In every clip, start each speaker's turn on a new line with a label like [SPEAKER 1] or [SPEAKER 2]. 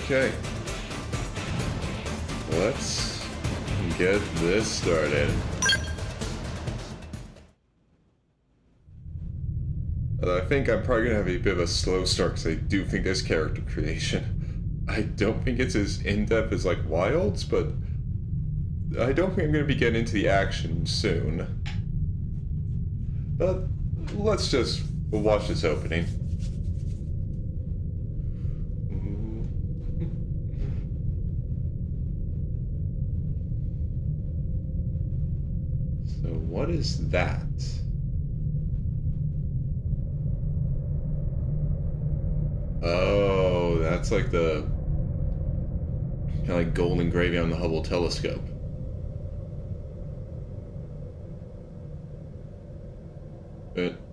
[SPEAKER 1] Okay. Let's get this started. I think I'm probably gonna have a bit of a slow start because I do think this character creation. I don't think it's as in-depth as like Wilds, but I don't think I'm gonna be getting into the action soon. But let's just watch this opening. So what is that? Oh, that's like the kind of like gold engraving on the Hubble telescope.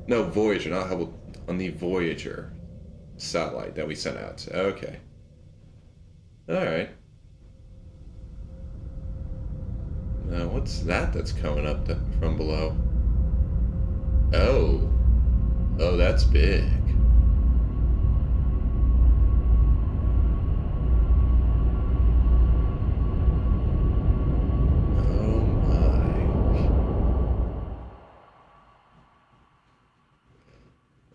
[SPEAKER 1] No, Voyager, not Hubble, on the Voyager satellite that we sent out. Okay. Alright. Now, what's that that's coming up from below? Oh. Oh, that's big.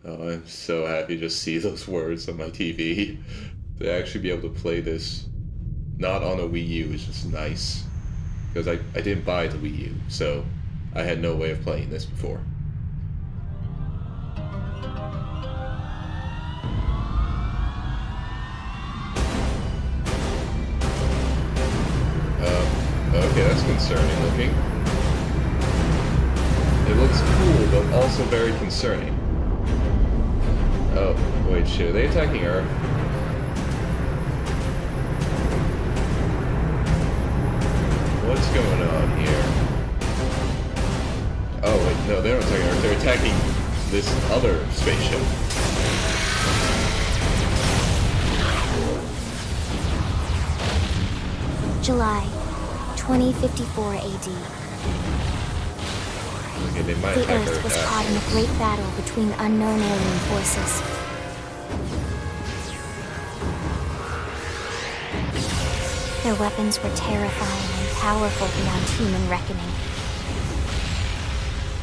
[SPEAKER 1] Oh, I'm so happy to see those words on my TV. To actually be able to play this not on a Wii U is just nice. Because I didn't buy the Wii U, so I had no way of playing this before. Okay, that's concerning looking. It looks cool, but also very concerning. Oh, wait, shit, are they attacking Earth? What's going on here? Oh, wait, no, they're not attacking Earth, they're attacking this other spaceship.
[SPEAKER 2] July 2054 AD.
[SPEAKER 1] Okay, they might
[SPEAKER 2] The
[SPEAKER 1] attack
[SPEAKER 2] Earth was
[SPEAKER 1] after.
[SPEAKER 2] caught in a great battle between unknown alien forces. Their weapons were terrifying and powerful beyond human reckoning.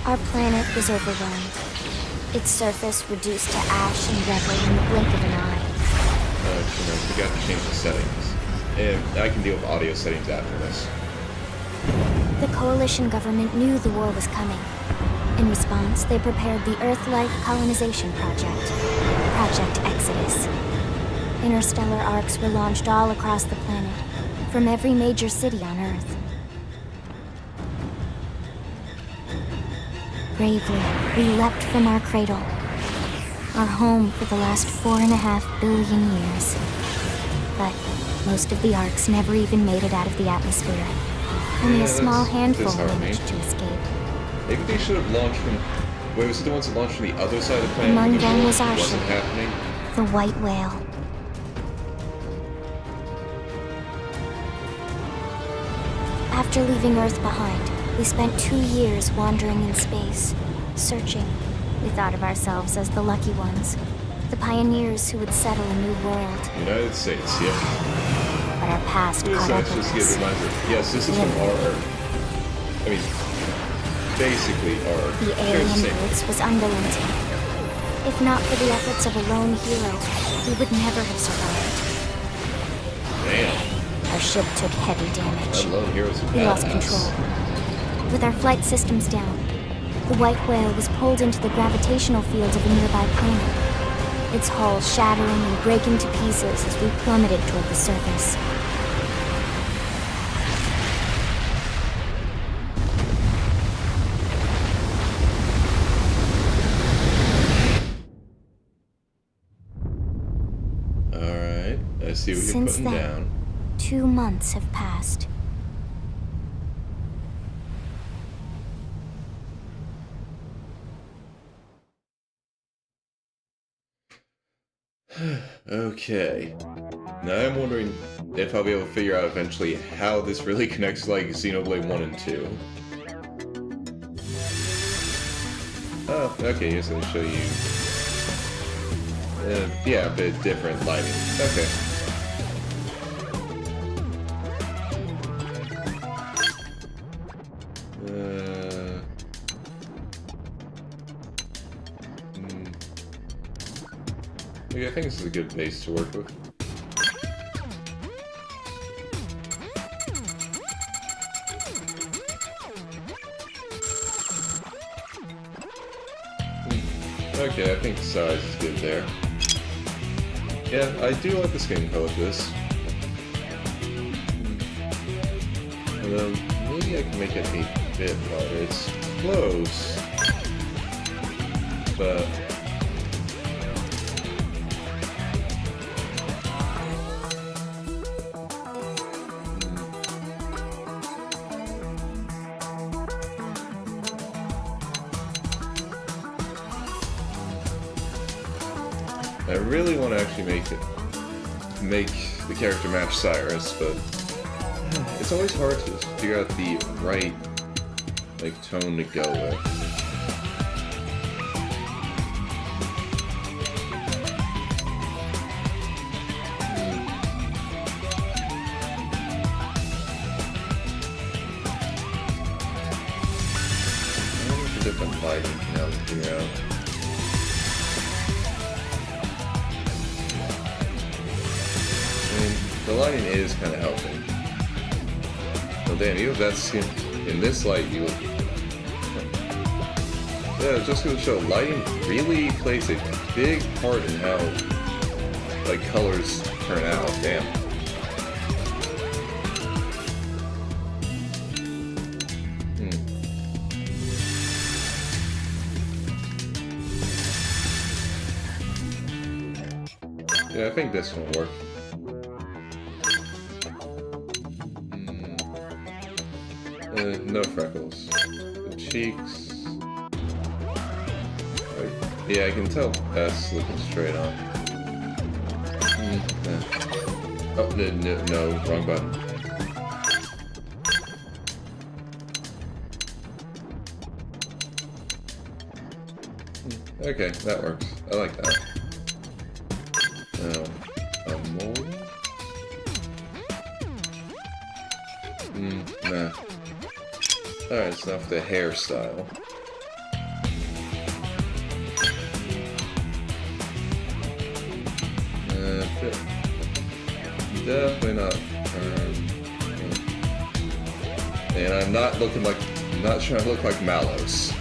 [SPEAKER 2] Our planet was overwhelmed. Its surface reduced to ash and rubble in the blink of an eye.
[SPEAKER 1] Oh, you know, we got to change the settings. And I can deal with audio settings after this.
[SPEAKER 2] The coalition government knew the war was coming. In response, they prepared the Earth-Life Colonization Project, Project Exodus. Interstellar arcs were launched all across the planet, from every major city on Earth. Bravely, we leapt from our cradle, our home for the last 4.5 billion years. But most of the arcs never even made it out of the atmosphere. Only a small handful managed to escape.
[SPEAKER 1] Maybe they should have launched from... Wait, was it the ones that launched from the other side of the planet?
[SPEAKER 2] Among them was our
[SPEAKER 1] wasn't
[SPEAKER 2] ship,
[SPEAKER 1] happening?
[SPEAKER 2] the White Whale. After leaving Earth behind, we spent 2 years wandering in space, searching. We thought of ourselves as the lucky ones, the pioneers who would settle a new world.
[SPEAKER 1] United States, yeah.
[SPEAKER 2] But our past caught up
[SPEAKER 1] Let's
[SPEAKER 2] with
[SPEAKER 1] just get a
[SPEAKER 2] us.
[SPEAKER 1] reminder. Yes, this is from our Earth. I mean, basically our Earth.
[SPEAKER 2] The alien roots was unrelenting. If not for the efforts of a lone hero, we would never have survived.
[SPEAKER 1] Damn.
[SPEAKER 2] Our ship took heavy damage.
[SPEAKER 1] I love heroes who
[SPEAKER 2] We lost
[SPEAKER 1] badass.
[SPEAKER 2] control. With our flight systems down, the White Whale was pulled into the gravitational field of a nearby planet, its hull shattering and breaking to pieces as we plummeted toward the surface.
[SPEAKER 1] Alright, let's see what you're
[SPEAKER 2] Since
[SPEAKER 1] putting
[SPEAKER 2] then,
[SPEAKER 1] down.
[SPEAKER 2] 2 months have passed.
[SPEAKER 1] Okay. Now I'm wondering if I'll be able to figure out eventually how this really connects to, like, Xenoblade 1 and 2. Oh, okay, here's going to show you... yeah, a bit different lighting. Okay. Okay, I think this is a good base to work with. Okay, I think the size is good there. Yeah, I do like the skin color of this. Although, maybe I can make it a bit lighter. It's close, but... I really want to actually make the character match Cyrus, but it's always hard to figure out the right tone to go with. I wonder if a different lighting can help figure out. The lighting is kind of helping. Oh damn, even if that's in this light, you look... Yeah, just gonna show, lighting really plays a big part in how, colors turn out. Damn. Yeah, I think this one will work. No freckles. The cheeks. Yeah, I can tell S looking straight on. Oh, no, wrong button. Okay, that works. I like that. Now, a mole? Nah. Alright, so now for the hairstyle. Definitely not. And I'm not looking like... I'm not trying to look like Malos.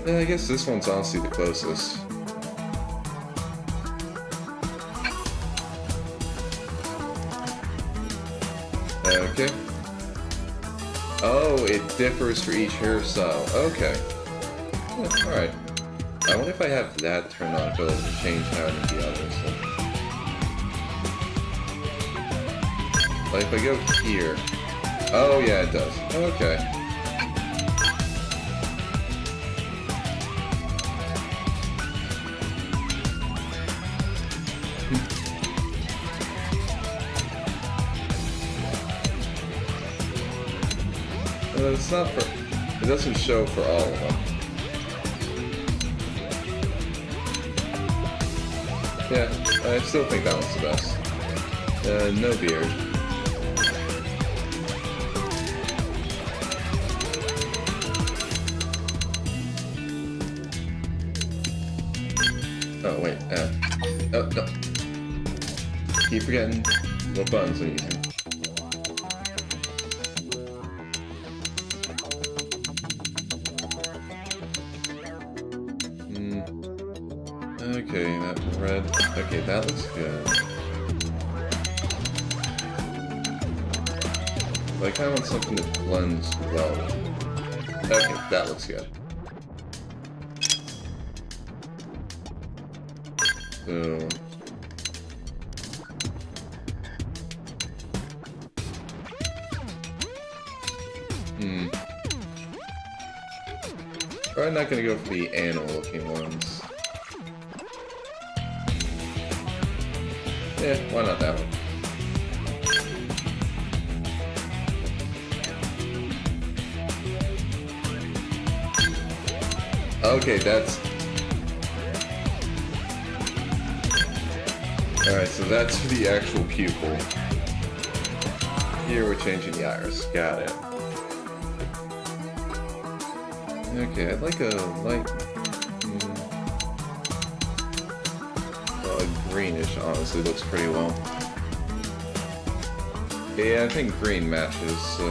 [SPEAKER 1] Yeah, I guess this one's honestly the closest. Okay. Oh, it differs for each hairstyle. Okay. Yeah, alright. I wonder if I have that turned on, if it'll change how I do the others. Like, if I go here... Oh, yeah, it does. Okay. It's not for... It doesn't show for all of them. Yeah, I still think that one's the best. No beard. Oh, wait, oh, no. Keep forgetting what buttons I'm using. Okay, that red. Okay, that looks good. But I kind of want something that blends well. Okay, that looks good. So... Probably not gonna go for the animal-looking ones. Yeah, why not that one? Okay, that's... Alright, so that's the actual pupil. Here we're changing the iris. Got it. Okay, I'd like a light... greenish, honestly, looks pretty well. Yeah, I think green matches, so...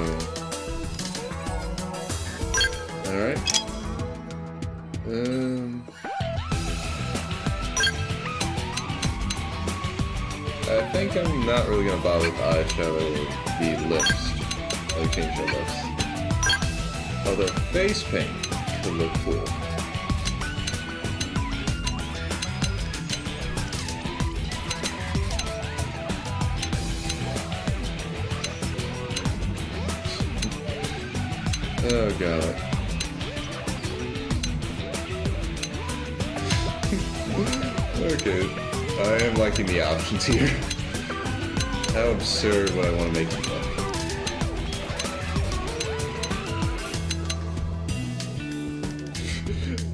[SPEAKER 1] Alright. I think I'm not really gonna bother with eyeshadow or the lips. I'll change the lips. Although face paint could look cool. Oh god. Okay, I am liking the options here. How absurd would I want to make them look?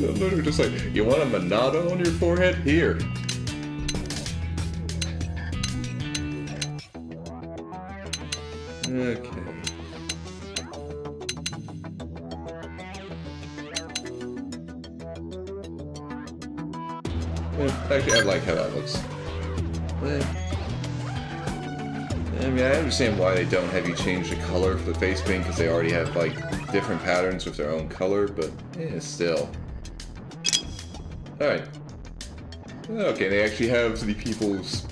[SPEAKER 1] I'm literally just like, you want a Monado on your forehead? Here. Okay. Actually, I like how that looks. I mean, I understand why they don't have you change the color for the face paint, because they already have, like, different patterns with their own color, but, still. Alright. Okay, they actually have the people's...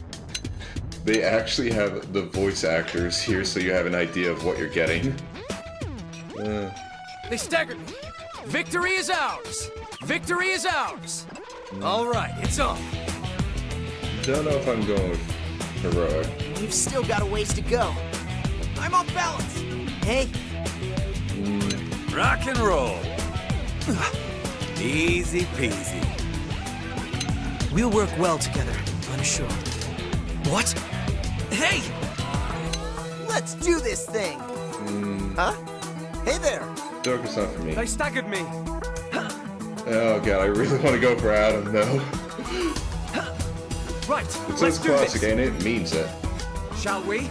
[SPEAKER 1] They actually have the voice actors here, so you have an idea of what you're getting.
[SPEAKER 3] They staggered me! Victory is ours! Victory is ours! Alright, it's on!
[SPEAKER 1] Don't know if I'm going with heroic.
[SPEAKER 4] We've still got a ways to go. I'm off balance! Hey?
[SPEAKER 3] Rock and roll! Easy peasy.
[SPEAKER 4] We'll work well together, I'm sure.
[SPEAKER 3] What? Hey!
[SPEAKER 4] Let's do this thing! Huh? Hey there!
[SPEAKER 1] Joker's not for me.
[SPEAKER 3] They staggered me!
[SPEAKER 1] Oh god, I really want to go for Adam, though.
[SPEAKER 3] Right,
[SPEAKER 1] It says classic, ain't it? It means it.
[SPEAKER 3] Shall we?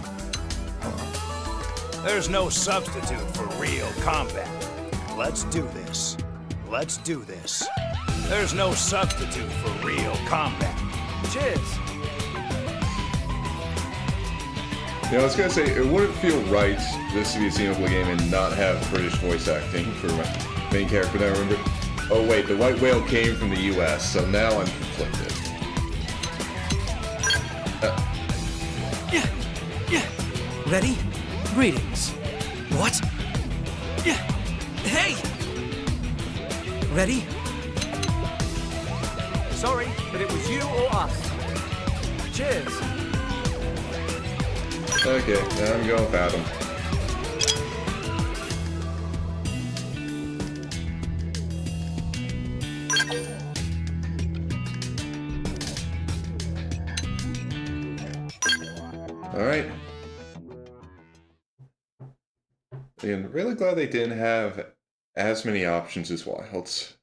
[SPEAKER 5] There's no substitute for real combat. Let's do this. Let's do this. There's no substitute for real combat.
[SPEAKER 3] Cheers!
[SPEAKER 1] Yeah, I was gonna say, it wouldn't feel right this to be a Xenoblade game and not have British voice acting for my main character. Now remember, oh wait, the white whale came from the US, so now I'm conflicted.
[SPEAKER 4] Ready? Greetings.
[SPEAKER 3] What? Hey!
[SPEAKER 4] Ready?
[SPEAKER 3] Sorry, but it was you or us. Cheers!
[SPEAKER 1] Okay, now I'm going with Adam. Alright. And really glad they didn't have as many options as Wilds.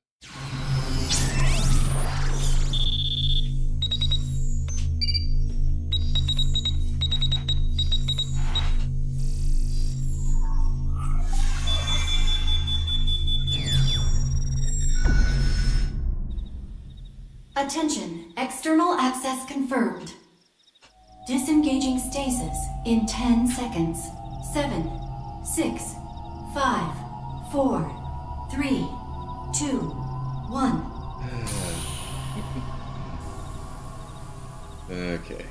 [SPEAKER 6] Attention, external access confirmed. Disengaging stasis in 10 seconds. 7, 6, 5, 4, 3, 2, 1.
[SPEAKER 1] Okay.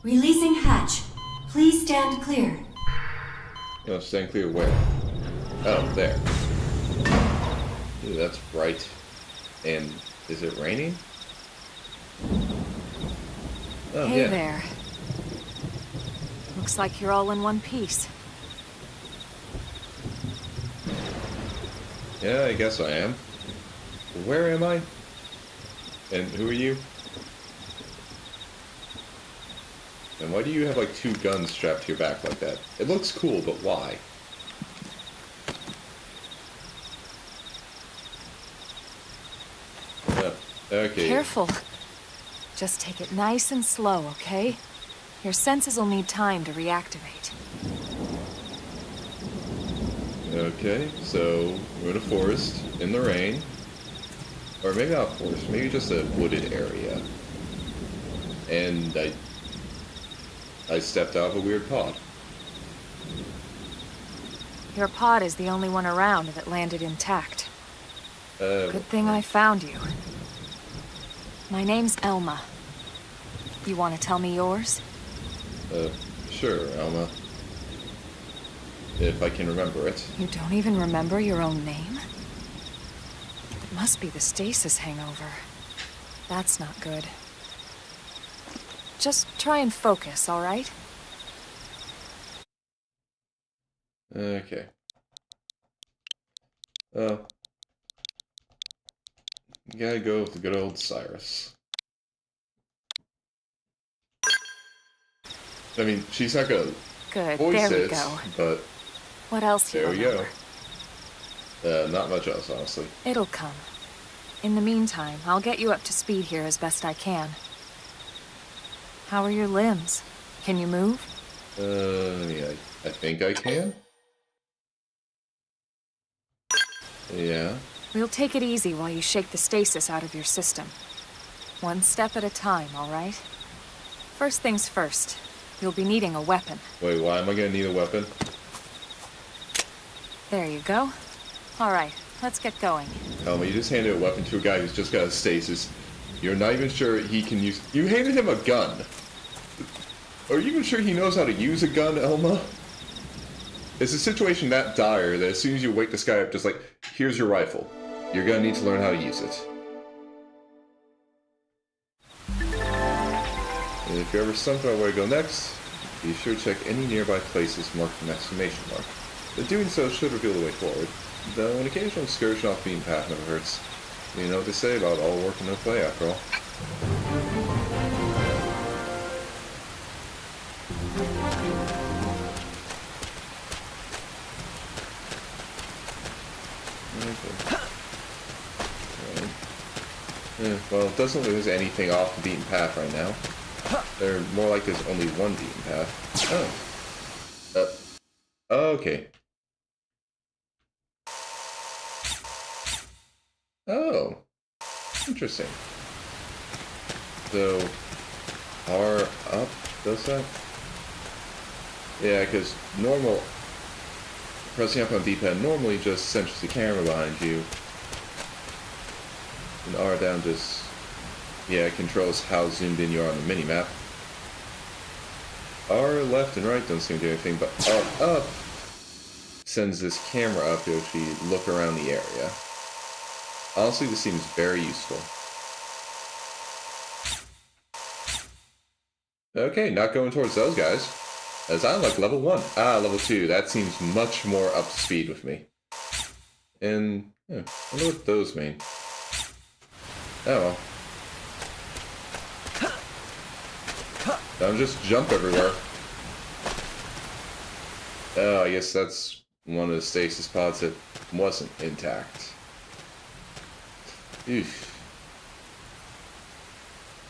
[SPEAKER 6] Releasing hatch. Please stand clear.
[SPEAKER 1] Oh, stand clear where? Oh, there. Ooh, that's bright. And is it raining? Oh,
[SPEAKER 7] Hey
[SPEAKER 1] yeah.
[SPEAKER 7] there. Looks like you're all in one piece.
[SPEAKER 1] Yeah, I guess I am. Where am I? And who are you? Am Why do you have like 2 guns strapped to your back like that? It looks cool, but why? Okay.
[SPEAKER 7] Careful. Just take it nice and slow, okay? Your senses will need time to reactivate.
[SPEAKER 1] Okay, so we're in a forest, in the rain. Or maybe not a forest, maybe just a wooded area. And I stepped out of a weird pod.
[SPEAKER 7] Your pod is the only one around that landed intact. Good thing I found you. My name's Elma. You want to tell me yours?
[SPEAKER 1] Sure, Alma. If I can remember it.
[SPEAKER 7] You don't even remember your own name? It must be the stasis hangover. That's not good. Just try and focus, all right?
[SPEAKER 1] Okay. You gotta go with the good old Cyrus. I mean, she's not gonna
[SPEAKER 7] Good,
[SPEAKER 1] voice
[SPEAKER 7] there we
[SPEAKER 1] it,
[SPEAKER 7] go.
[SPEAKER 1] but
[SPEAKER 7] What else
[SPEAKER 1] there
[SPEAKER 7] you
[SPEAKER 1] we
[SPEAKER 7] remember?
[SPEAKER 1] go. Not much else, honestly.
[SPEAKER 7] It'll come. In the meantime, I'll get you up to speed here as best I can. How are your limbs? Can you move?
[SPEAKER 1] Yeah, I think I can. Yeah.
[SPEAKER 7] We'll take it easy while you shake the stasis out of your system. One step at a time, all right? First things first, you'll be needing a weapon.
[SPEAKER 1] Wait, why am I gonna need a weapon?
[SPEAKER 7] There you go. All right, let's get going.
[SPEAKER 1] You just handed a weapon to a guy who's just got a stasis. You're not even sure he can use... You handed him a gun. Are you even sure he knows how to use a gun, Elma? Is the situation that dire that as soon as you wake this guy up, just like, here's your rifle. You're gonna need to learn how to use it. And if you're ever stumped on where to go next, be sure to check any nearby places marked with an exclamation mark. But doing so should reveal the way forward, though an occasional excursion off the beaten path never hurts. You know what they say about all work and no play, after all. Well, it doesn't look like there's anything off the beaten path right now. They're more like there's only one beaten path. Oh. Okay. Oh. Interesting. So, R up does that? Yeah, because normal... Pressing up on D-pad normally just centers the camera behind you. And R down just, yeah, controls how zoomed in you are on the minimap. R left and right don't seem to do anything, but R up sends this camera up to actually look around the area. Honestly, this seems very useful. Okay, not going towards those guys. As I'm like level 1. Ah, level 2. That seems much more up to speed with me. And, yeah, I wonder what those mean. Oh well. Don't just jump everywhere. Oh, I guess that's one of the stasis pods that wasn't intact. Oof.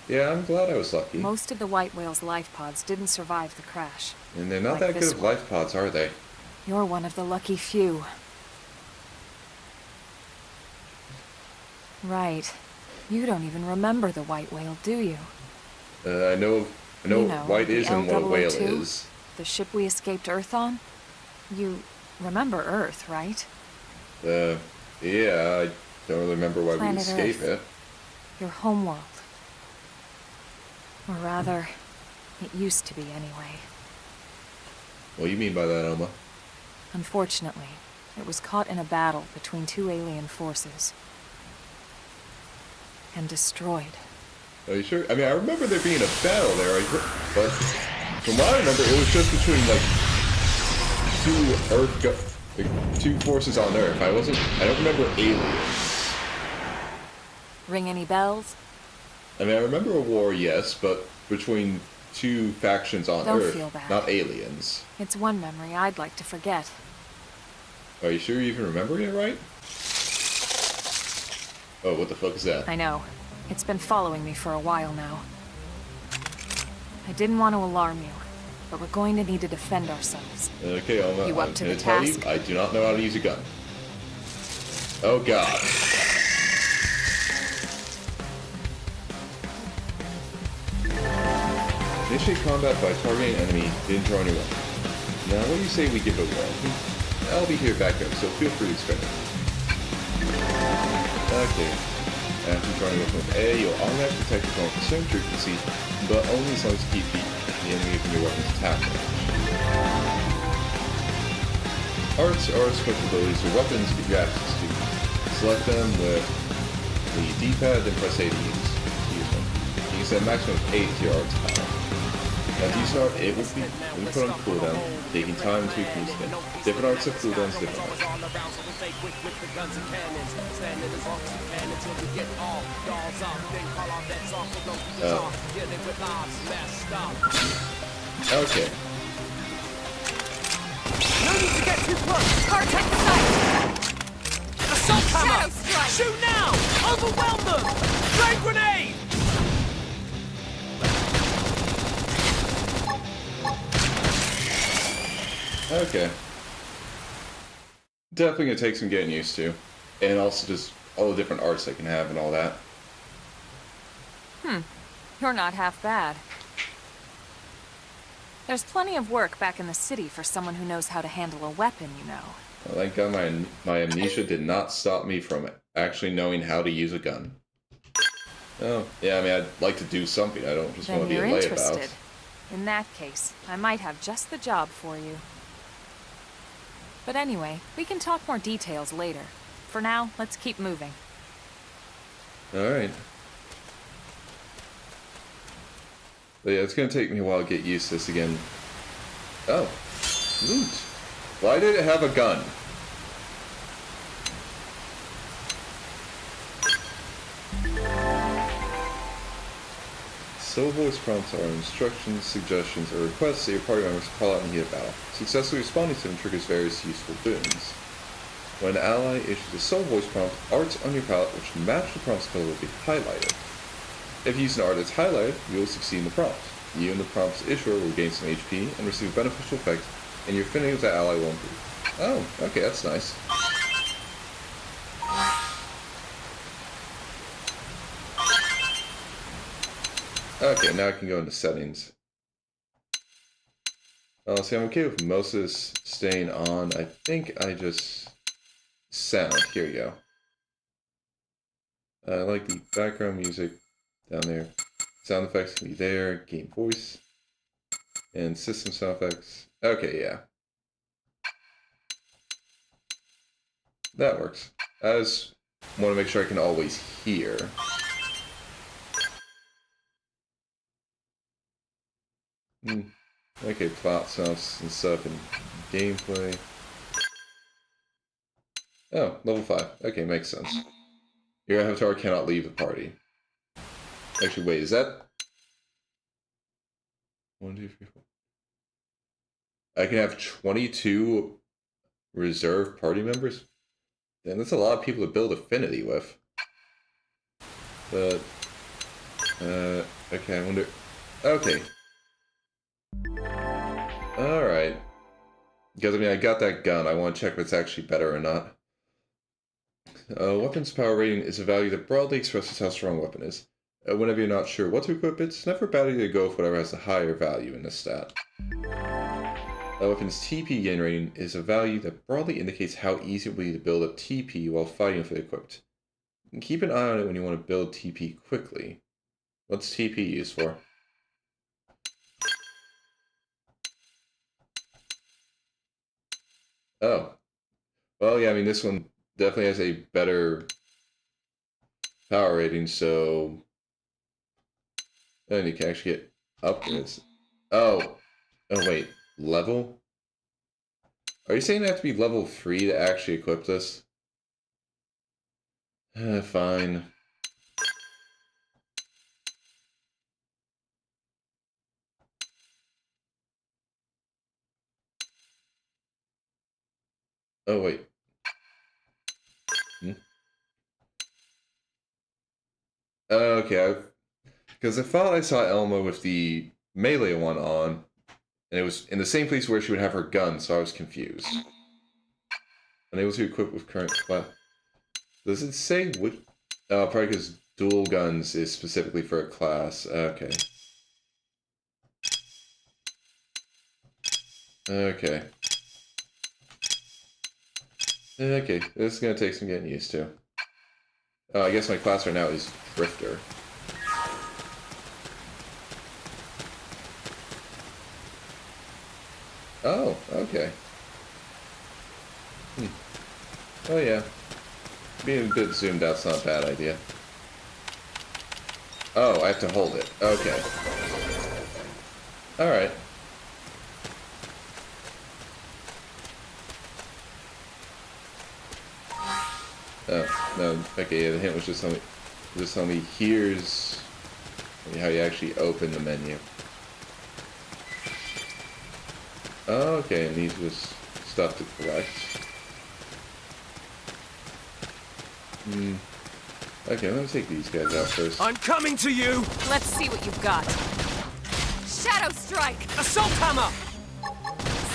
[SPEAKER 1] Yeah, I'm glad I was lucky.
[SPEAKER 7] Most of the white whale's life pods didn't survive the crash.
[SPEAKER 1] And they're not
[SPEAKER 7] Like
[SPEAKER 1] that
[SPEAKER 7] this
[SPEAKER 1] good of
[SPEAKER 7] one.
[SPEAKER 1] life pods, are they?
[SPEAKER 7] You're one of the lucky few. Right. You don't even remember the white whale, do you?
[SPEAKER 1] I know
[SPEAKER 7] You know,
[SPEAKER 1] what white
[SPEAKER 7] the
[SPEAKER 1] is and what a whale
[SPEAKER 7] L002?
[SPEAKER 1] is.
[SPEAKER 7] The ship we escaped Earth on? You remember Earth, right?
[SPEAKER 1] Yeah, I don't really remember why we
[SPEAKER 7] Planet
[SPEAKER 1] escaped
[SPEAKER 7] Earth.
[SPEAKER 1] it.
[SPEAKER 7] Your homeworld. Or rather, it used to be anyway.
[SPEAKER 1] What do you mean by that, Elma?
[SPEAKER 7] Unfortunately, it was caught in a battle between 2 alien forces. And destroyed.
[SPEAKER 1] Are you sure? I mean, I remember there being a battle there, but from what I remember, it was just between, like, two forces on Earth. I don't remember aliens.
[SPEAKER 7] Ring any bells?
[SPEAKER 1] I mean, I remember a war, yes, but between two factions on
[SPEAKER 7] Don't
[SPEAKER 1] Earth,
[SPEAKER 7] feel bad.
[SPEAKER 1] not aliens.
[SPEAKER 7] It's one memory I'd like to forget.
[SPEAKER 1] Are you sure you even remember it right? Oh, what the fuck is that?
[SPEAKER 7] I know. It's been following me for a while now. I didn't want to alarm you, but we're going to need to defend ourselves.
[SPEAKER 1] Okay, Alma,
[SPEAKER 7] You up
[SPEAKER 1] I'm
[SPEAKER 7] to
[SPEAKER 1] gonna
[SPEAKER 7] the
[SPEAKER 1] tell you,
[SPEAKER 7] task?
[SPEAKER 1] I do not know how to use a gun. Oh god. Initiate combat by targeting an enemy, then drawing your weapon. Now, what do you say we give it a whirl? I'll be here backup, so feel free to expect it. Okay. After drawing your weapon with A, you'll automatically detect your opponent's certain frequency, but only as long as you keep the enemy from your weapon's attack range. Arts are special abilities or weapons you get access to. Select them with the D-pad, then press A to use them. You can set a maximum of 8 to your arts power. After you start, it will be put on cooldown, taking time until you can use them. Different arts have cooldowns, different arts. Okay.
[SPEAKER 3] No need to get too close!
[SPEAKER 7] Protect the site!
[SPEAKER 3] Assault hammer!
[SPEAKER 7] Shadow strike!
[SPEAKER 3] Shoot now! Overwhelm them! Flame grenade!
[SPEAKER 1] Okay. Definitely gonna take some getting used to. And also just all the different arts they can have and all that.
[SPEAKER 7] You're not half bad. There's plenty of work back in the city for someone who knows how to handle a weapon, you know.
[SPEAKER 1] Well, thank God my amnesia did not stop me from actually knowing how to use a gun. Oh, yeah, I mean, I'd like to do something. I don't just want to
[SPEAKER 7] Then
[SPEAKER 1] be a
[SPEAKER 7] you're
[SPEAKER 1] layabout.
[SPEAKER 7] interested. In that case, I might have just the job for you. But anyway, we can talk more details later. For now, let's keep moving.
[SPEAKER 1] Alright. But yeah, it's gonna take me a while to get used to this again. Oh. Loot. Why did it have a gun? So voice prompts are instructions, suggestions, or requests that your party members call out in heat of battle. Successfully responding to them triggers various useful boons. When an ally issues a soul voice prompt, arts on your palette which match the prompt's color will be highlighted. If you use an art that's highlighted, you will succeed in the prompt. You and the prompt's issuer will gain some HP and receive a beneficial effect, and your affinity with that ally will improve. Oh, okay, that's nice. Okay, now I can go into settings. See, I'm okay with most of this staying on. I think I just... Sound. Here we go. I like the background music down there. Sound effects can be there. Game voice. And system sound effects. Okay, yeah. That works. I just want to make sure I can always hear. Okay, plot sounds and stuff and gameplay. Oh, level 5. Okay, makes sense. Your avatar cannot leave the party. Actually, wait, is that... 1, 2, 3, 4. I can have 22 reserve party members? Damn, that's a lot of people to build affinity with. But... okay, I wonder... Okay. Alright. Because, I mean, I got that gun. I want to check if it's actually better or not. Weapon's power rating is a value that broadly expresses how strong a weapon is. Whenever you're not sure what to equip, it's never a bad idea to go with whatever has a higher value in this stat. A weapon's TP gain rating is a value that broadly indicates how easy it will be to build up TP while fighting with it equipped. And keep an eye on it when you want to build TP quickly. What's TP used for? Oh. Well, yeah, I mean, this one definitely has a better power rating, so... And you can actually get upgrades. Oh. Oh, wait. Level? Are you saying I have to be level 3 to actually equip this? Fine. Oh, wait. Okay, because I thought I saw Elma with the melee one on, and it was in the same place where she would have her gun, so I was confused. Unable to equip with current class. Does it say which? Oh, probably because dual guns is specifically for a class. Okay. Okay. Okay, this is gonna take some getting used to. Oh, I guess my class right now is Drifter. Oh, okay. Oh yeah. Being a bit zoomed out's not a bad idea. Oh, I have to hold it. Okay. Alright. Oh, no, okay, yeah, the hint was just telling me here's how you actually open the menu. Oh, okay, and these was stuff to collect. Okay, let me take these guys out first.
[SPEAKER 3] I'm coming to you!
[SPEAKER 7] Let's see what you've got. Shadow Strike!
[SPEAKER 3] Assault hammer!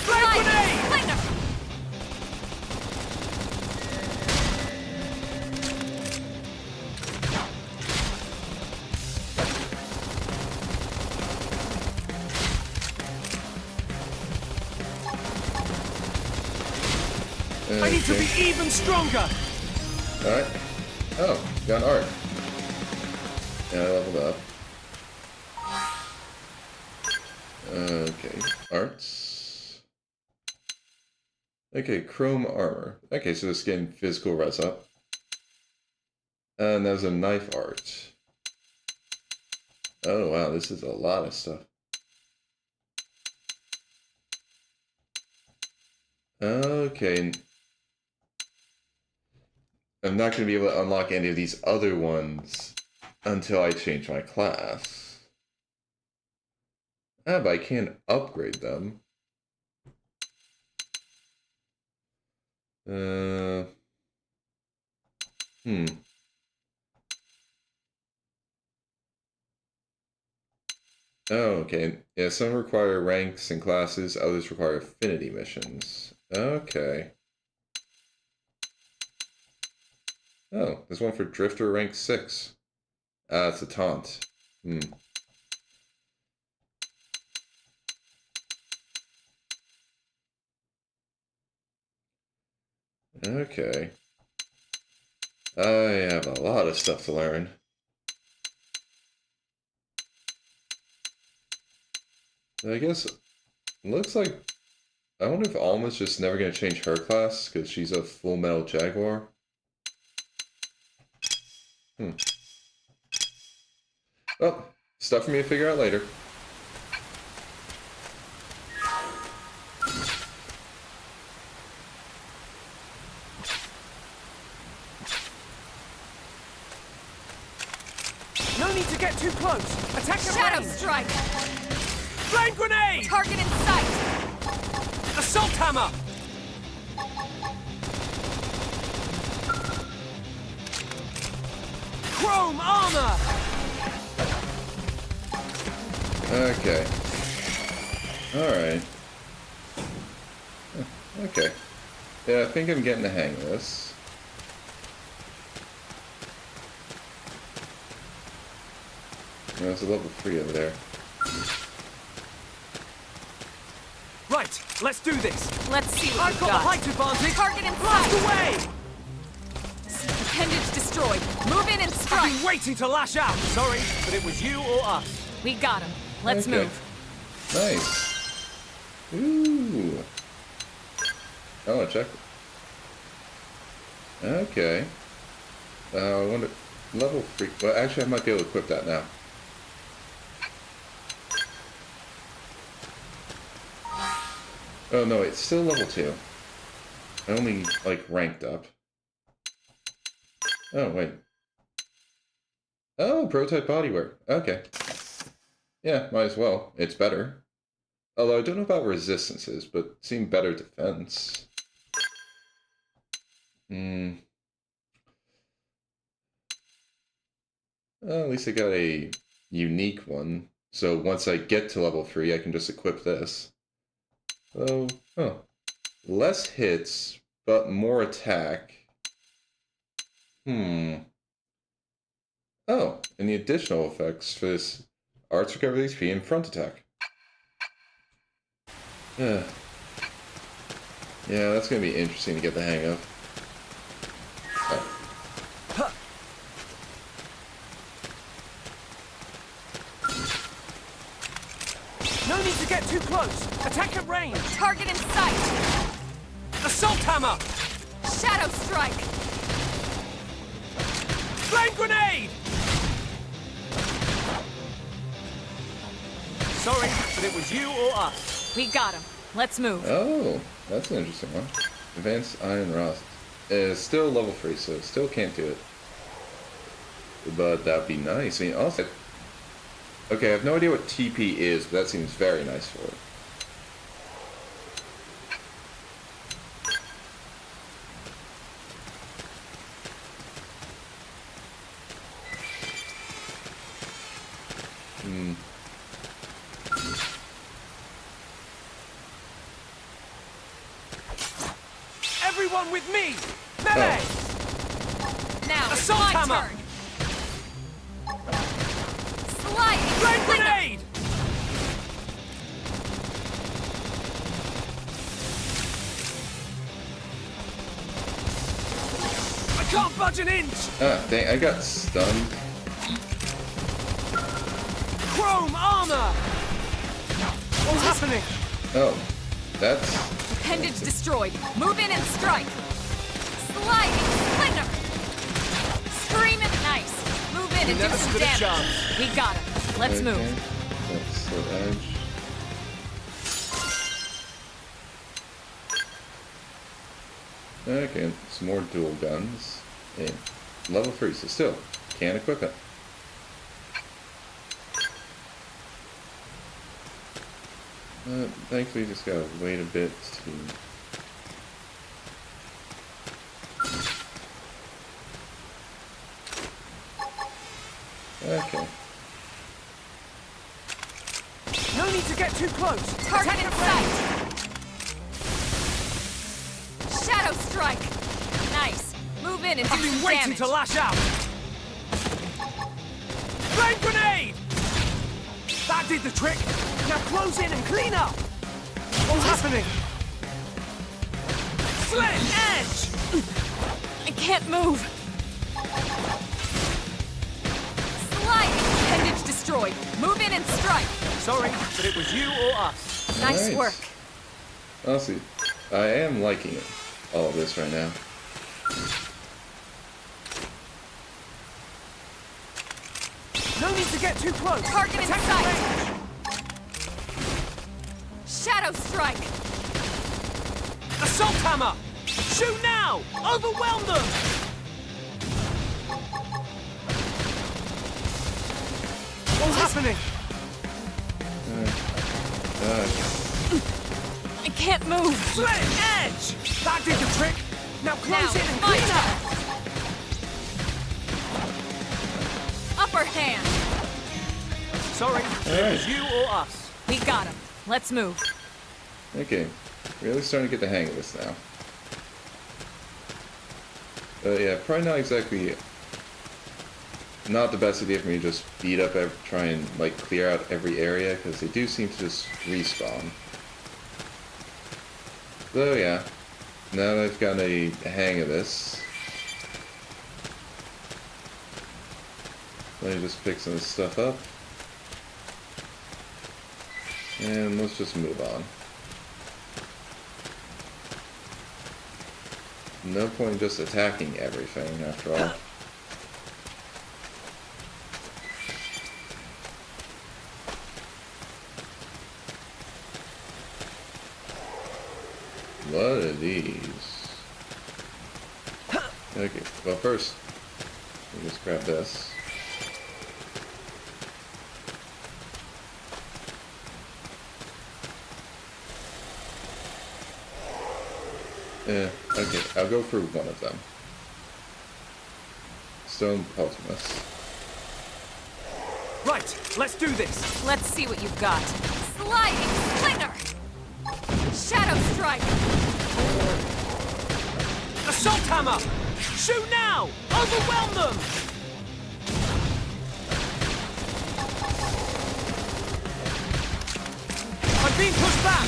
[SPEAKER 7] Slide!
[SPEAKER 3] Grenade!
[SPEAKER 7] Splinter!
[SPEAKER 3] I need to be even stronger!
[SPEAKER 1] Alright. Oh, got an art. Yeah, I leveled up. Okay, arts. Okay, chrome armor. Okay, so this getting physical res up. And there's a knife art. Oh wow, this is a lot of stuff. Okay. I'm not going to be able to unlock any of these other ones until I change my class. Ah, but I can upgrade them. Oh, okay. Yeah, some require ranks and classes, others require affinity missions. Okay. Oh, there's one for Drifter rank 6. Ah, it's a taunt. Okay. I have a lot of stuff to learn. I guess it looks like I wonder if Alma's just never gonna change her class because she's a Full Metal Jaguar. Well, stuff for me to figure out later.
[SPEAKER 3] No need to get too close! Attack at
[SPEAKER 7] Shadow
[SPEAKER 3] range!
[SPEAKER 7] Strike!
[SPEAKER 3] Flame grenade!
[SPEAKER 7] Target in sight!
[SPEAKER 3] Assault hammer! Chrome armor!
[SPEAKER 1] Okay. Alright. Okay. Yeah, I think I'm getting the hang of this. There's a level 3 over there.
[SPEAKER 3] Right, let's do this!
[SPEAKER 7] Let's see what
[SPEAKER 3] I've
[SPEAKER 7] you've
[SPEAKER 3] got the
[SPEAKER 7] got.
[SPEAKER 3] height advantage!
[SPEAKER 7] Target in
[SPEAKER 3] Blast
[SPEAKER 7] sight!
[SPEAKER 3] away!
[SPEAKER 7] Appendage destroyed. Move in and
[SPEAKER 3] I've
[SPEAKER 7] strike!
[SPEAKER 3] been waiting to lash out! Sorry, but it was you or us.
[SPEAKER 7] We got him. Let's
[SPEAKER 1] Okay.
[SPEAKER 7] move.
[SPEAKER 1] Nice. Ooh. I want to check it. Okay. I wonder... Level 3... Well, actually, I might be able to equip that now. Oh, no, it's still level 2. I only, like, ranked up. Oh, wait. Oh, prototype bodywear. Okay. Yeah, might as well. It's better. Although I don't know about resistances, but seem better defense. Hmm. Well, at least I got a unique one. So once I get to level 3, I can just equip this. Oh, oh. Less hits, but more attack. Hmm. Oh, and the additional effects for this arts recover HP and front attack. Yeah, that's gonna be interesting to get the hang of. Oh.
[SPEAKER 3] No need to get too close. Attack at range.
[SPEAKER 7] Target in sight!
[SPEAKER 3] Assault hammer!
[SPEAKER 7] Shadow strike!
[SPEAKER 3] Flame grenade! Sorry, but it was you or us.
[SPEAKER 7] We got him. Let's move.
[SPEAKER 1] Oh, that's an interesting one. Advanced Iron Rust. It's still level 3, so still can't do it. But that'd be nice. I mean, also... Okay, I have no idea what TP is, but that seems very nice for it. Hmm.
[SPEAKER 3] Everyone with me! Melee!
[SPEAKER 7] Now, it's
[SPEAKER 3] Assault
[SPEAKER 7] my
[SPEAKER 3] hammer!
[SPEAKER 7] turn! Sliding!
[SPEAKER 3] Flame grenade! I can't budge an inch!
[SPEAKER 1] Ah, dang, I got stunned.
[SPEAKER 3] Chrome armor! What's happening?
[SPEAKER 1] Oh, that's...
[SPEAKER 7] Appendage destroyed. Move in and strike. Sliding slinger. Screaming nice. Move in and do
[SPEAKER 3] never
[SPEAKER 7] some
[SPEAKER 3] stood a
[SPEAKER 7] damage.
[SPEAKER 3] chance.
[SPEAKER 7] We got him. Let's
[SPEAKER 1] okay.
[SPEAKER 7] move.
[SPEAKER 1] That's the edge. Okay, some more dual guns. And level 3, so still can't equip it. Thankfully, just gotta wait a bit to... Okay.
[SPEAKER 3] No need to get too close.
[SPEAKER 7] Target
[SPEAKER 3] Attack
[SPEAKER 7] in
[SPEAKER 3] at range.
[SPEAKER 7] sight. Shadow strike. Nice. Move in and do
[SPEAKER 3] I've been
[SPEAKER 7] some
[SPEAKER 3] waiting
[SPEAKER 7] damage.
[SPEAKER 3] to lash out. Flame grenade! That did the trick. Now close in and clean up. What's happening? Slit edge!
[SPEAKER 7] I can't move. Sliding. Appendage destroyed. Move in and strike.
[SPEAKER 3] Sorry, but it was you or us.
[SPEAKER 7] Nice
[SPEAKER 1] Nice.
[SPEAKER 7] work.
[SPEAKER 1] Honestly, I am liking it. All of this right now.
[SPEAKER 3] No need to get too close.
[SPEAKER 7] Target in
[SPEAKER 3] Attack
[SPEAKER 7] sight.
[SPEAKER 3] at range.
[SPEAKER 7] Shadow strike.
[SPEAKER 3] Assault hammer! Shoot now! Overwhelm them! What's happening?
[SPEAKER 7] I can't move.
[SPEAKER 3] Slit edge! That did the trick! Now close
[SPEAKER 7] Now
[SPEAKER 3] in and
[SPEAKER 7] it's my
[SPEAKER 3] clean up!
[SPEAKER 7] Upper hand.
[SPEAKER 3] Sorry, it was you or us.
[SPEAKER 7] We got him. Let's move.
[SPEAKER 1] Okay, really starting to get the hang of this now. But yeah, probably not exactly... Not the best idea for me to just beat up, try and like clear out every area, because they do seem to just respawn. So yeah, now that I've got a hang of this, let me just pick some of this stuff up. And let's just move on. No point in just attacking everything, after all. What are these? Okay, well first, let me just grab this. Okay, I'll go for one of them. Stone Potamus.
[SPEAKER 3] Right, let's do this.
[SPEAKER 7] Let's see what you've got. Sliding Slinger! Shadow Strike!
[SPEAKER 3] Assault Hammer! Shoot now! Overwhelm them! I'm being pushed back!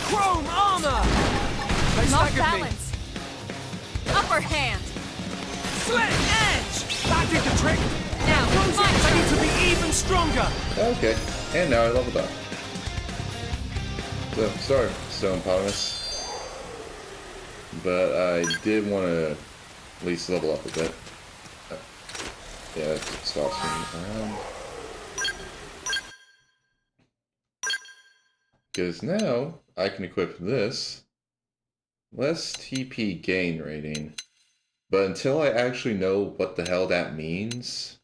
[SPEAKER 3] Chrome armor! They
[SPEAKER 7] Off
[SPEAKER 3] staggered me.
[SPEAKER 7] balance! Upper hand!
[SPEAKER 3] Slit edge! That did the trick!
[SPEAKER 7] Now,
[SPEAKER 3] Close
[SPEAKER 7] my
[SPEAKER 3] it! I need
[SPEAKER 7] turn!
[SPEAKER 3] to be even stronger!
[SPEAKER 1] Okay, and now I leveled up. So, sorry, Stone Potamus. But I did want to at least level up a bit. Yeah, it stops me around. Because now I can equip this. Less TP gain rating. But until I actually know what the hell that means...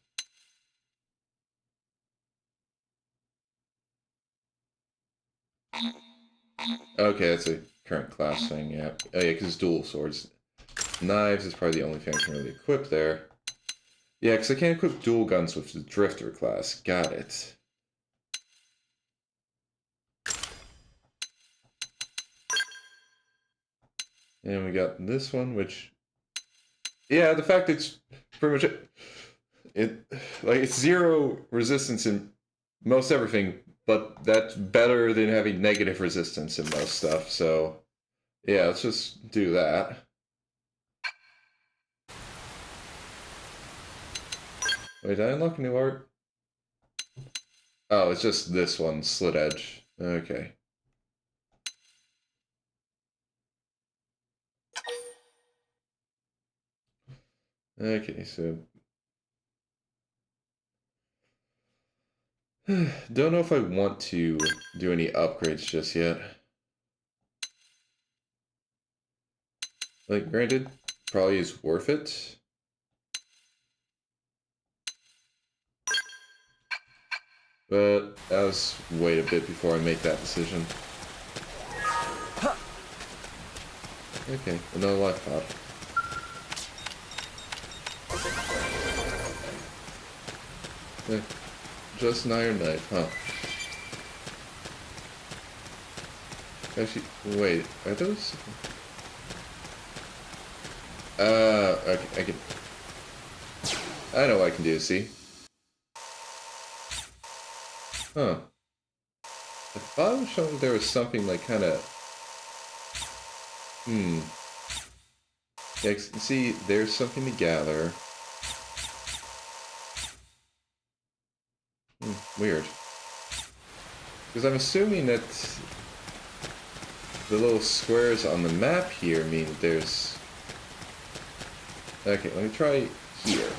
[SPEAKER 1] Okay, that's a current class thing, yeah. Oh yeah, because dual swords. Knives is probably the only thing I can really equip there. Yeah, because I can't equip dual guns with the Drifter class. Got it. And we got this one, which... Yeah, the fact it's pretty much... It's 0 resistance in most everything, but that's better than having negative resistance in most stuff, so... Yeah, let's just do that. Wait, did I unlock a new art? Oh, it's just this one, Slit Edge. Okay. Okay, so... Don't know if I want to do any upgrades just yet. Like, granted, probably is worth it. But I'll just wait a bit before I make that decision. Okay, another life pod. Just an iron knife, huh? Actually, wait, are those... okay, I can... I know what I can do, see? Huh. I thought it was showing that there was something like kinda... Yeah, see, there's something to gather. Weird. Because I'm assuming that the little squares on the map here mean that there's... Okay, let me try here.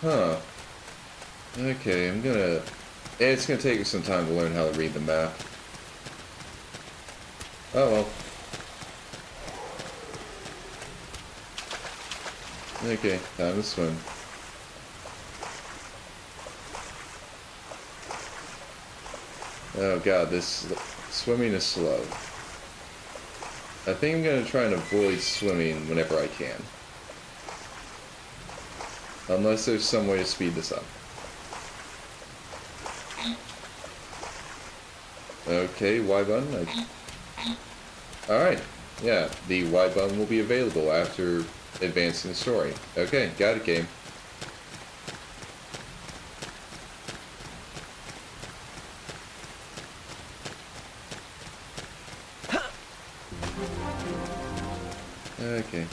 [SPEAKER 1] Huh. Okay, I'm gonna... It's gonna take me some time to learn how to read the map. Oh well. Okay, time to swim. Oh god, this swimming is slow. I think I'm gonna try and avoid swimming whenever I can. Unless there's some way to speed this up. Okay, Y button. Alright, yeah, the Y button will be available after advancing the story. Okay, got it, game. Okay.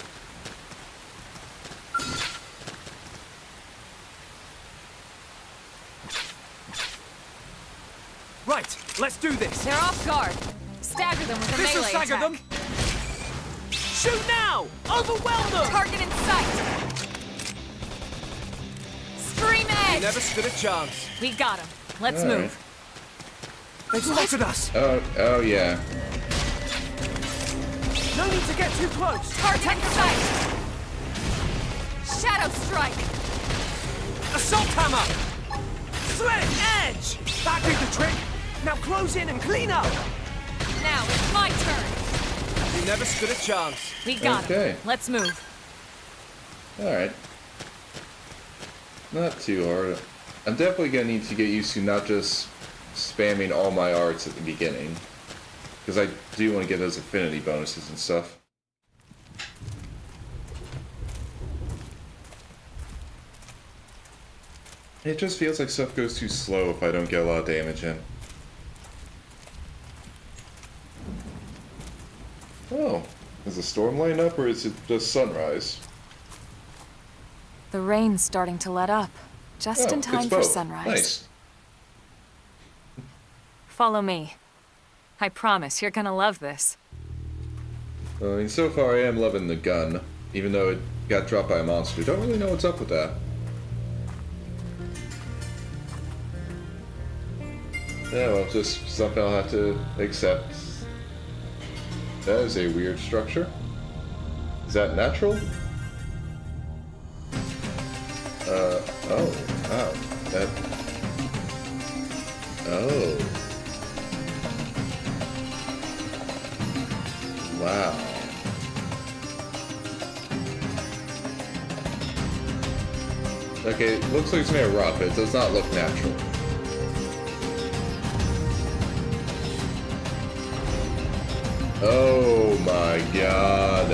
[SPEAKER 3] Right, let's do this.
[SPEAKER 7] They're off guard. Stagger them with a
[SPEAKER 3] This'll
[SPEAKER 7] melee
[SPEAKER 3] stagger
[SPEAKER 7] attack.
[SPEAKER 3] them. Shoot now! Overwhelm them!
[SPEAKER 7] Target in sight. Stream
[SPEAKER 3] They
[SPEAKER 7] edge.
[SPEAKER 3] never stood a chance.
[SPEAKER 7] We got him. Let's
[SPEAKER 1] All right.
[SPEAKER 7] move.
[SPEAKER 3] They've spotted us.
[SPEAKER 1] Oh yeah.
[SPEAKER 3] No need to get too close.
[SPEAKER 7] Target in sight. Shadow strike.
[SPEAKER 3] Assault hammer! Slick edge! That did the trick! Now close in and clean up!
[SPEAKER 7] Now it's my turn.
[SPEAKER 3] You never stood a chance.
[SPEAKER 7] We got it. Let's move.
[SPEAKER 1] Alright. Not too hard. I'm definitely gonna need to get used to not just spamming all my arts at the beginning. Because I do want to get those affinity bonuses and stuff. It just feels like stuff goes too slow if I don't get a lot of damage in. Oh, is the storm lighting up or is it just sunrise?
[SPEAKER 7] The rain's starting to let up. Just in time for sunrise.
[SPEAKER 1] Nice.
[SPEAKER 7] Follow me. I promise you're gonna love this.
[SPEAKER 1] I mean, so far I am loving the gun, even though it got dropped by a monster. Don't really know what's up with that. Yeah, well, just something I'll have to accept. That is a weird structure. Is that natural? Oh, wow. That... Oh. Wow. Okay, it looks like it's made of rock, but it does not look natural. Oh my god.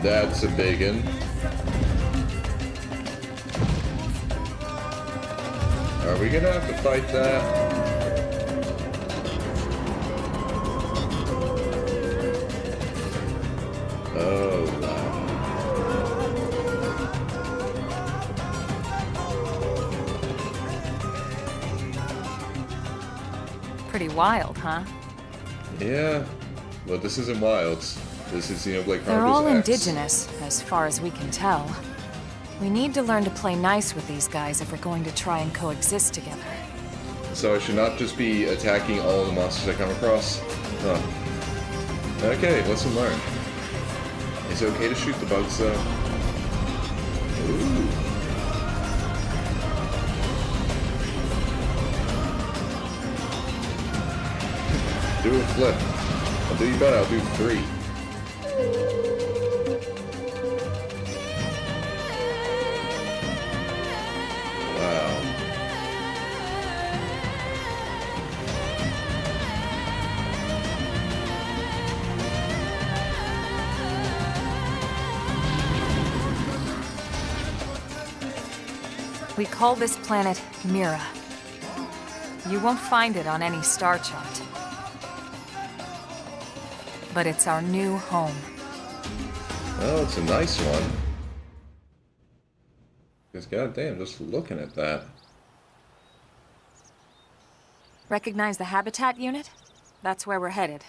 [SPEAKER 1] That's a biggin. Are we gonna have to fight that? Oh, wow.
[SPEAKER 7] Pretty wild, huh?
[SPEAKER 1] Yeah, but this isn't Wilds. This is Xenoblade Chronicles
[SPEAKER 7] They're all
[SPEAKER 1] X.
[SPEAKER 7] indigenous, as far as we can tell. We need to learn to play nice with these guys if we're going to try and coexist together.
[SPEAKER 1] So I should not just be attacking all the monsters I come across? Huh. Okay, lesson learned. Is it okay to shoot the bugs, though? Ooh. Do a flip. I'll do you better, I'll do 3. Wow.
[SPEAKER 7] We call this planet Mira. You won't find it on any star chart. But it's our new home.
[SPEAKER 1] Oh, it's a nice one. Because goddamn, just looking at that.
[SPEAKER 7] Recognize the habitat unit? That's where we're headed.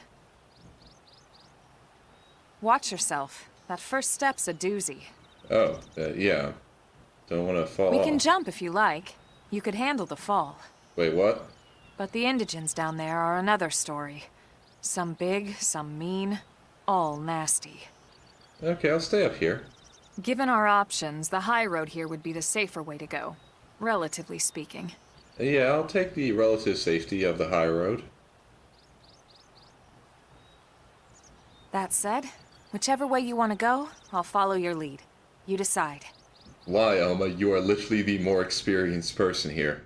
[SPEAKER 7] Watch yourself. That first step's a doozy.
[SPEAKER 1] Oh, yeah. Don't want to fall
[SPEAKER 7] We can
[SPEAKER 1] off.
[SPEAKER 7] jump if you like. You could handle the fall.
[SPEAKER 1] Wait, what?
[SPEAKER 7] But the indigents down there are another story. Some big, some mean, all nasty.
[SPEAKER 1] Okay, I'll stay up here.
[SPEAKER 7] Given our options, the high road here would be the safer way to go, relatively speaking.
[SPEAKER 1] Yeah, I'll take the relative safety of the high road.
[SPEAKER 7] That said, whichever way you want to go, I'll follow your lead. You decide.
[SPEAKER 1] Why, Elma? You are literally the more experienced person here.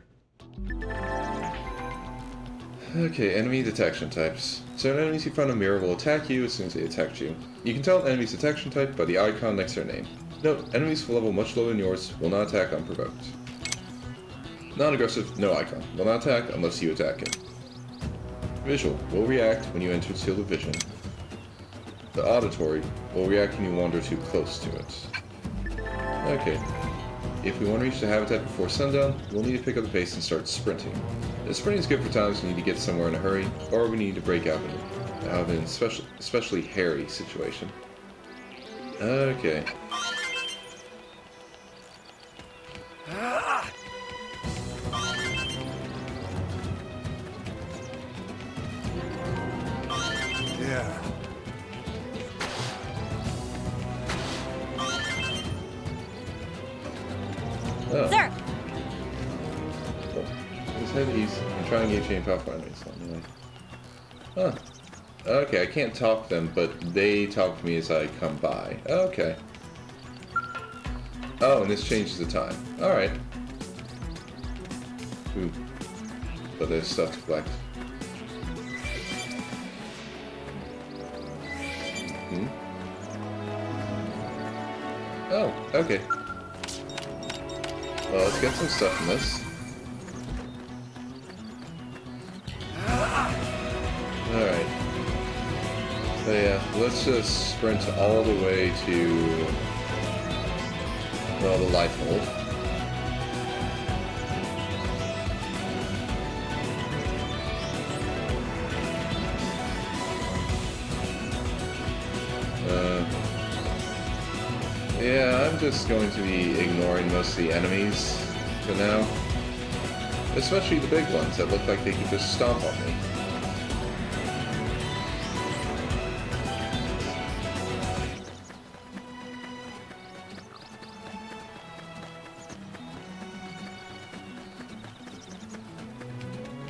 [SPEAKER 1] Okay, enemy detection types. Certain enemies you find on Mira will attack you as soon as they attack you. You can tell an enemy's detection type by the icon next to their name. Note, enemies with a level much lower than yours will not attack unprovoked. Non-aggressive, no icon. Will not attack unless you attack it. Visual, will react when you enter its field of vision. The auditory will react when you wander too close to it. Okay. If we want to reach the habitat before sundown, we'll need to pick up the pace and start sprinting. The sprinting is good for times we need to get somewhere in a hurry, or we need to break out of an especially hairy situation. Okay.
[SPEAKER 5] Yeah.
[SPEAKER 1] Oh.
[SPEAKER 2] Sir!
[SPEAKER 1] Cool. His head easy. I'm trying to engage any powerful enemies. Anyway. Huh. Okay, I can't talk to them, but they talk to me as I come by. Okay. Oh, and this changes the time. Alright. Ooh. But there's stuff to collect. Hmm? Oh, okay. Well, let's get some stuff from this. Alright. So yeah, let's just sprint all the way to, well, the life hold. Yeah, I'm just going to be ignoring most of the enemies for now. Especially the big ones that look like they could just stomp on me.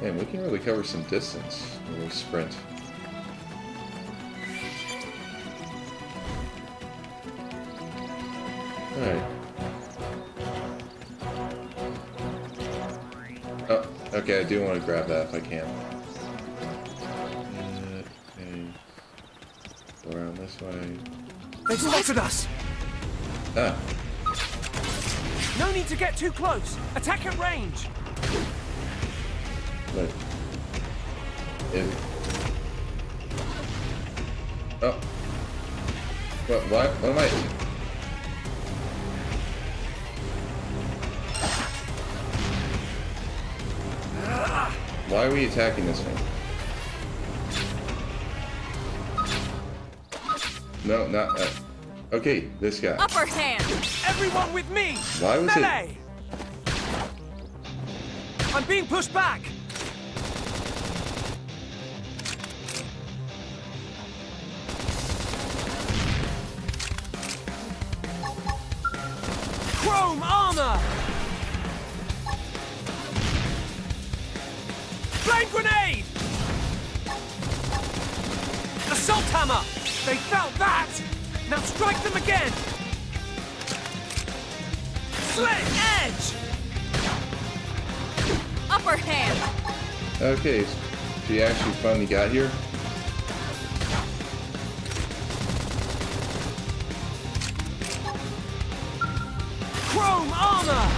[SPEAKER 1] Man, we can really cover some distance when we sprint. Alright. Oh, okay, I do want to grab that if I can. Okay. Go around this way.
[SPEAKER 3] They've spotted us!
[SPEAKER 1] Ah.
[SPEAKER 3] No need to get too close! Attack at range!
[SPEAKER 1] Wait. Oh. What am I... Why are we attacking this thing? No, not that. Okay, this guy.
[SPEAKER 7] Upper hand!
[SPEAKER 3] Everyone with me!
[SPEAKER 1] Why was
[SPEAKER 3] Melee! I'm being pushed back! Chrome armor! Flame grenade! Assault hammer! They felt that! Now strike them again! Slit edge!
[SPEAKER 7] Upper hand!
[SPEAKER 1] Okay, she actually finally got here.
[SPEAKER 3] Chrome armor!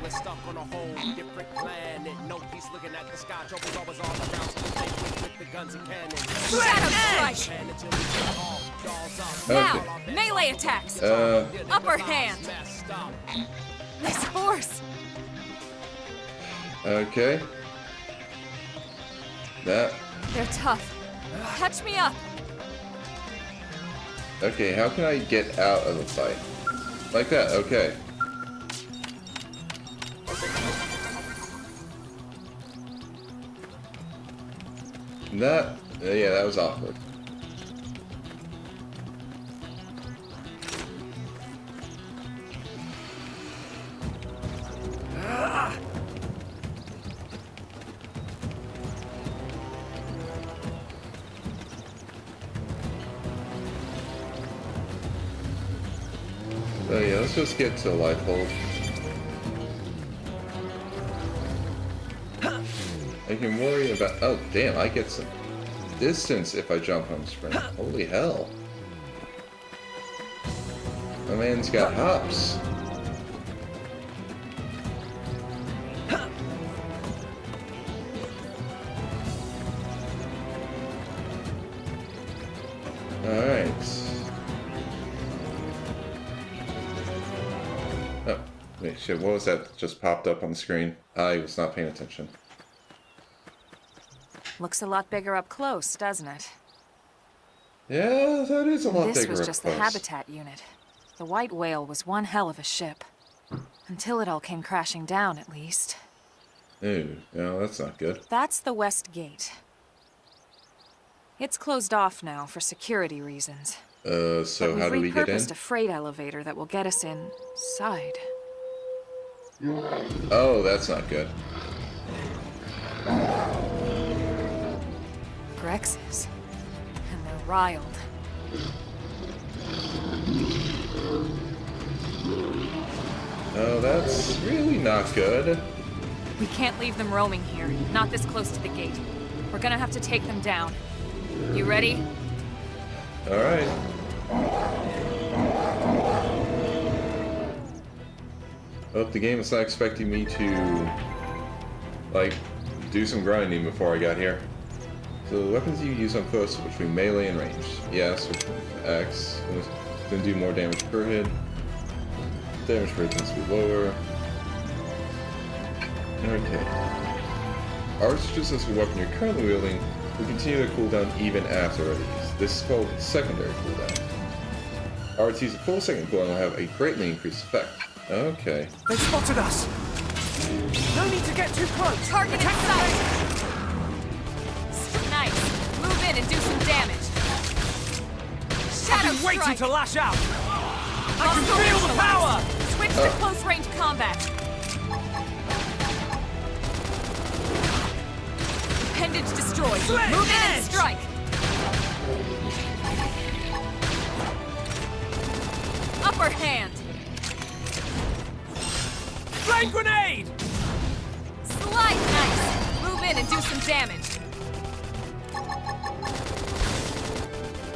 [SPEAKER 8] We're stuck on a whole different planet. No peace looking at the sky. Trouble's always all around. Still stay with the guns and cannons.
[SPEAKER 7] Shadow strike!
[SPEAKER 8] Man, until we get off, jaws up.
[SPEAKER 7] Now, melee attacks! Upper hand!
[SPEAKER 8] Messed up.
[SPEAKER 7] This force!
[SPEAKER 1] Okay. That.
[SPEAKER 7] They're tough. Catch me up!
[SPEAKER 1] Okay, how can I get out of the fight? Like that, okay. That, yeah, that was awkward. So yeah, let's just get to life hold. I can worry about... Oh, damn, I get some distance if I jump on sprint. Holy hell. My man's got hops. Alright. Oh, wait, shit, what was that just popped up on the screen? I was not paying attention.
[SPEAKER 7] Looks a lot bigger up close, doesn't it?
[SPEAKER 1] Yeah, that is a lot bigger.
[SPEAKER 7] This was just the
[SPEAKER 1] close.
[SPEAKER 7] habitat unit. The white whale was one hell of a ship. Until it all came crashing down, at least.
[SPEAKER 1] Ooh, no, that's not good.
[SPEAKER 7] That's the west gate. It's closed off now for security reasons.
[SPEAKER 1] So
[SPEAKER 7] but
[SPEAKER 1] how do we
[SPEAKER 7] we've
[SPEAKER 1] get in?
[SPEAKER 7] repurposed a freight elevator that will get us inside.
[SPEAKER 1] Oh, that's not good.
[SPEAKER 7] Grexes. And they're riled.
[SPEAKER 1] Oh, that's really not good.
[SPEAKER 7] We can't leave them roaming here, not this close to the gate. We're gonna have to take them down. You ready?
[SPEAKER 1] Alright. Hope the game is not expecting me to, like, do some grinding before I got here. So the weapons you use on foot switch between melee and range. Yes, with X. Then do more damage per hit. Damage per hit tends to be lower. Okay. Arts, just as the weapon you're currently wielding, will continue to cooldown even after release. This is called secondary cooldown. Arts use a full second cooldown will have a greatly increased effect. Okay.
[SPEAKER 3] They spotted us! No need to get too close!
[SPEAKER 7] Target in sight! Nice! Move in and do some damage! Shadow
[SPEAKER 3] I've been waiting
[SPEAKER 7] Strike!
[SPEAKER 3] to lash out! I can feel the power!
[SPEAKER 7] Switch to close range combat! Appendage destroyed.
[SPEAKER 3] Sledge
[SPEAKER 7] Move in and
[SPEAKER 3] edge!
[SPEAKER 7] strike! Upper hand!
[SPEAKER 3] Flame grenade!
[SPEAKER 7] Slide nice! Move in and do some damage.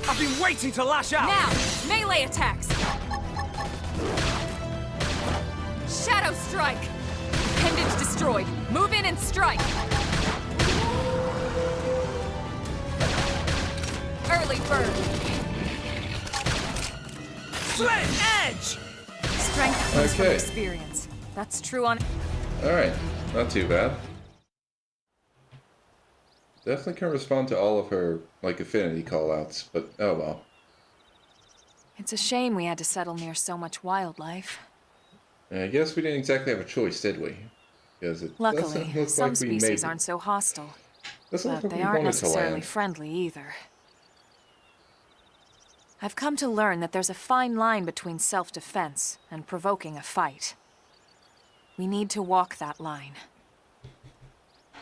[SPEAKER 3] I've been waiting to lash out!
[SPEAKER 7] Now, melee attacks! Shadow Strike! Appendage destroyed. Move in and strike! Early bird!
[SPEAKER 3] Sledge edge!
[SPEAKER 7] Strength comes from
[SPEAKER 1] Okay.
[SPEAKER 7] experience. That's true on...
[SPEAKER 1] Alright. Not too bad. Definitely can respond to all of her, like, affinity callouts, but oh well.
[SPEAKER 7] It's a shame we had to settle near so much wildlife.
[SPEAKER 1] I guess we didn't exactly have a choice, did we? Because it doesn't
[SPEAKER 7] Luckily,
[SPEAKER 1] look
[SPEAKER 7] some
[SPEAKER 1] like we
[SPEAKER 7] species
[SPEAKER 1] made
[SPEAKER 7] aren't so hostile.
[SPEAKER 1] Doesn't
[SPEAKER 7] But
[SPEAKER 1] look like
[SPEAKER 7] they
[SPEAKER 1] we
[SPEAKER 7] aren't
[SPEAKER 1] wanted to
[SPEAKER 7] necessarily
[SPEAKER 1] land.
[SPEAKER 7] friendly either. I've come to learn that there's a fine line between self-defense and provoking a fight. We need to walk that line.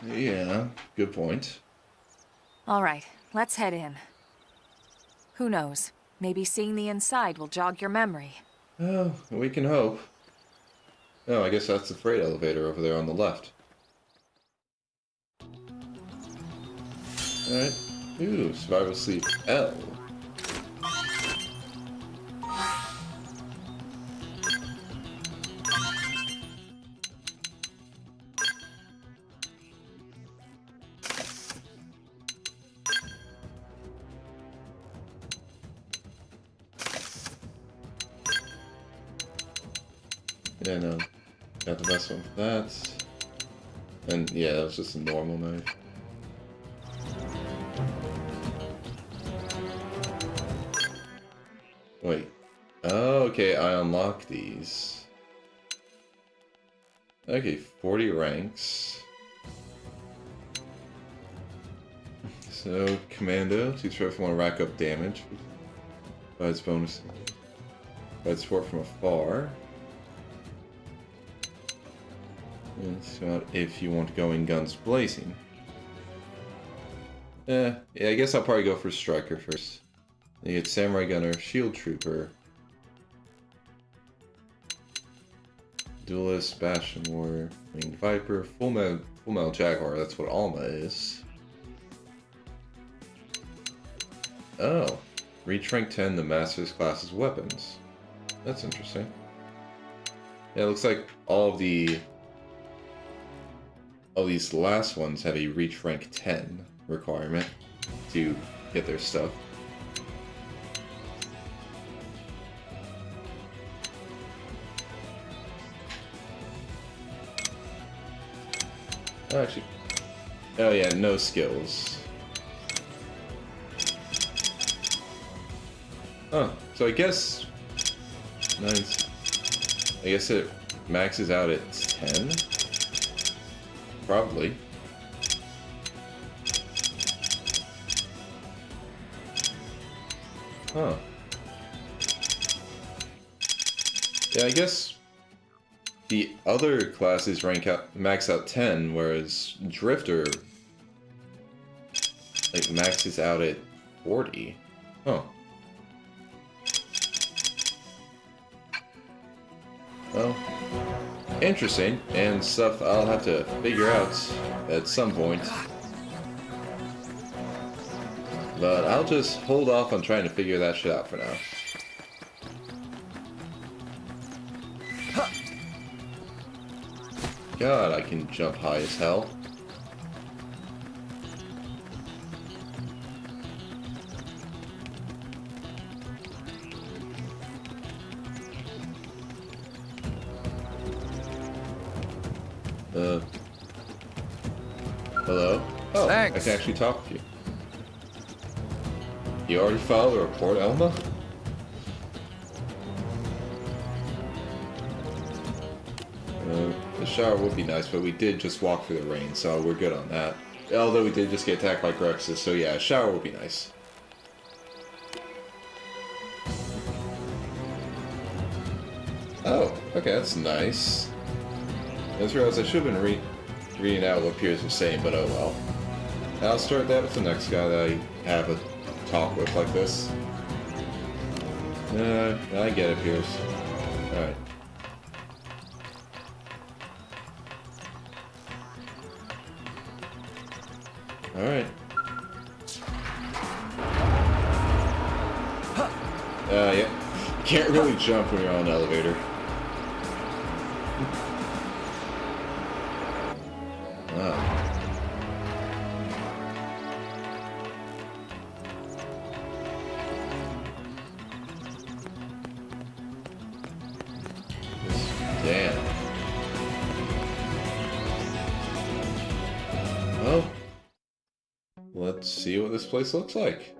[SPEAKER 1] Yeah, good point.
[SPEAKER 7] All right, let's head in. Who knows? Maybe seeing the inside will jog your memory.
[SPEAKER 1] Oh, we can hope. Oh, I guess that's the freight elevator over there on the left. Alright. Ooh, survival sleep L. Yeah, no. Got the best one for that. And yeah, that was just a normal knife. Wait. Oh, okay, I unlock these. Okay, 40 ranks. So, Commando, to try if you want to rack up damage. Provides bonus. Provides support from afar. So if you want to go in guns blazing. Yeah, I guess I'll probably go for Striker first. Then you get Samurai Gunner, Shield Trooper, Duelist, Bastion Warrior, Winged Viper, Full Metal Jaguar, that's what Alma is. Oh, reach rank 10 the Master's Class's weapons. That's interesting. Yeah, it looks like all of these last ones have a reach rank 10 requirement to get their stuff. Oh, actually, oh yeah, no skills. Oh, so I guess nice. I guess it maxes out at 10. Probably. Huh. Yeah, I guess the other classes max out 10, whereas Drifter like maxes out at 40. Huh. Well, interesting, and stuff I'll have to figure out at some point. But I'll just hold off on trying to figure that shit out for now. God, I can jump high as hell. Hello? Oh,
[SPEAKER 3] Thanks.
[SPEAKER 1] I can actually talk to you. You already filed a report, Elma? The shower would be nice, but we did just walk through the rain, so we're good on that. Although we did just get attacked by Grexes, so yeah, a shower would be nice. Oh, okay, that's nice. I just realized I should have been reading out what Piers was saying, but oh well. I'll start that with the next guy that I have a talk with like this. I get it, Piers. Alright. Alright. Yeah. You can't really jump when you're on an elevator. Ah. Damn. Well, let's see what this place looks like.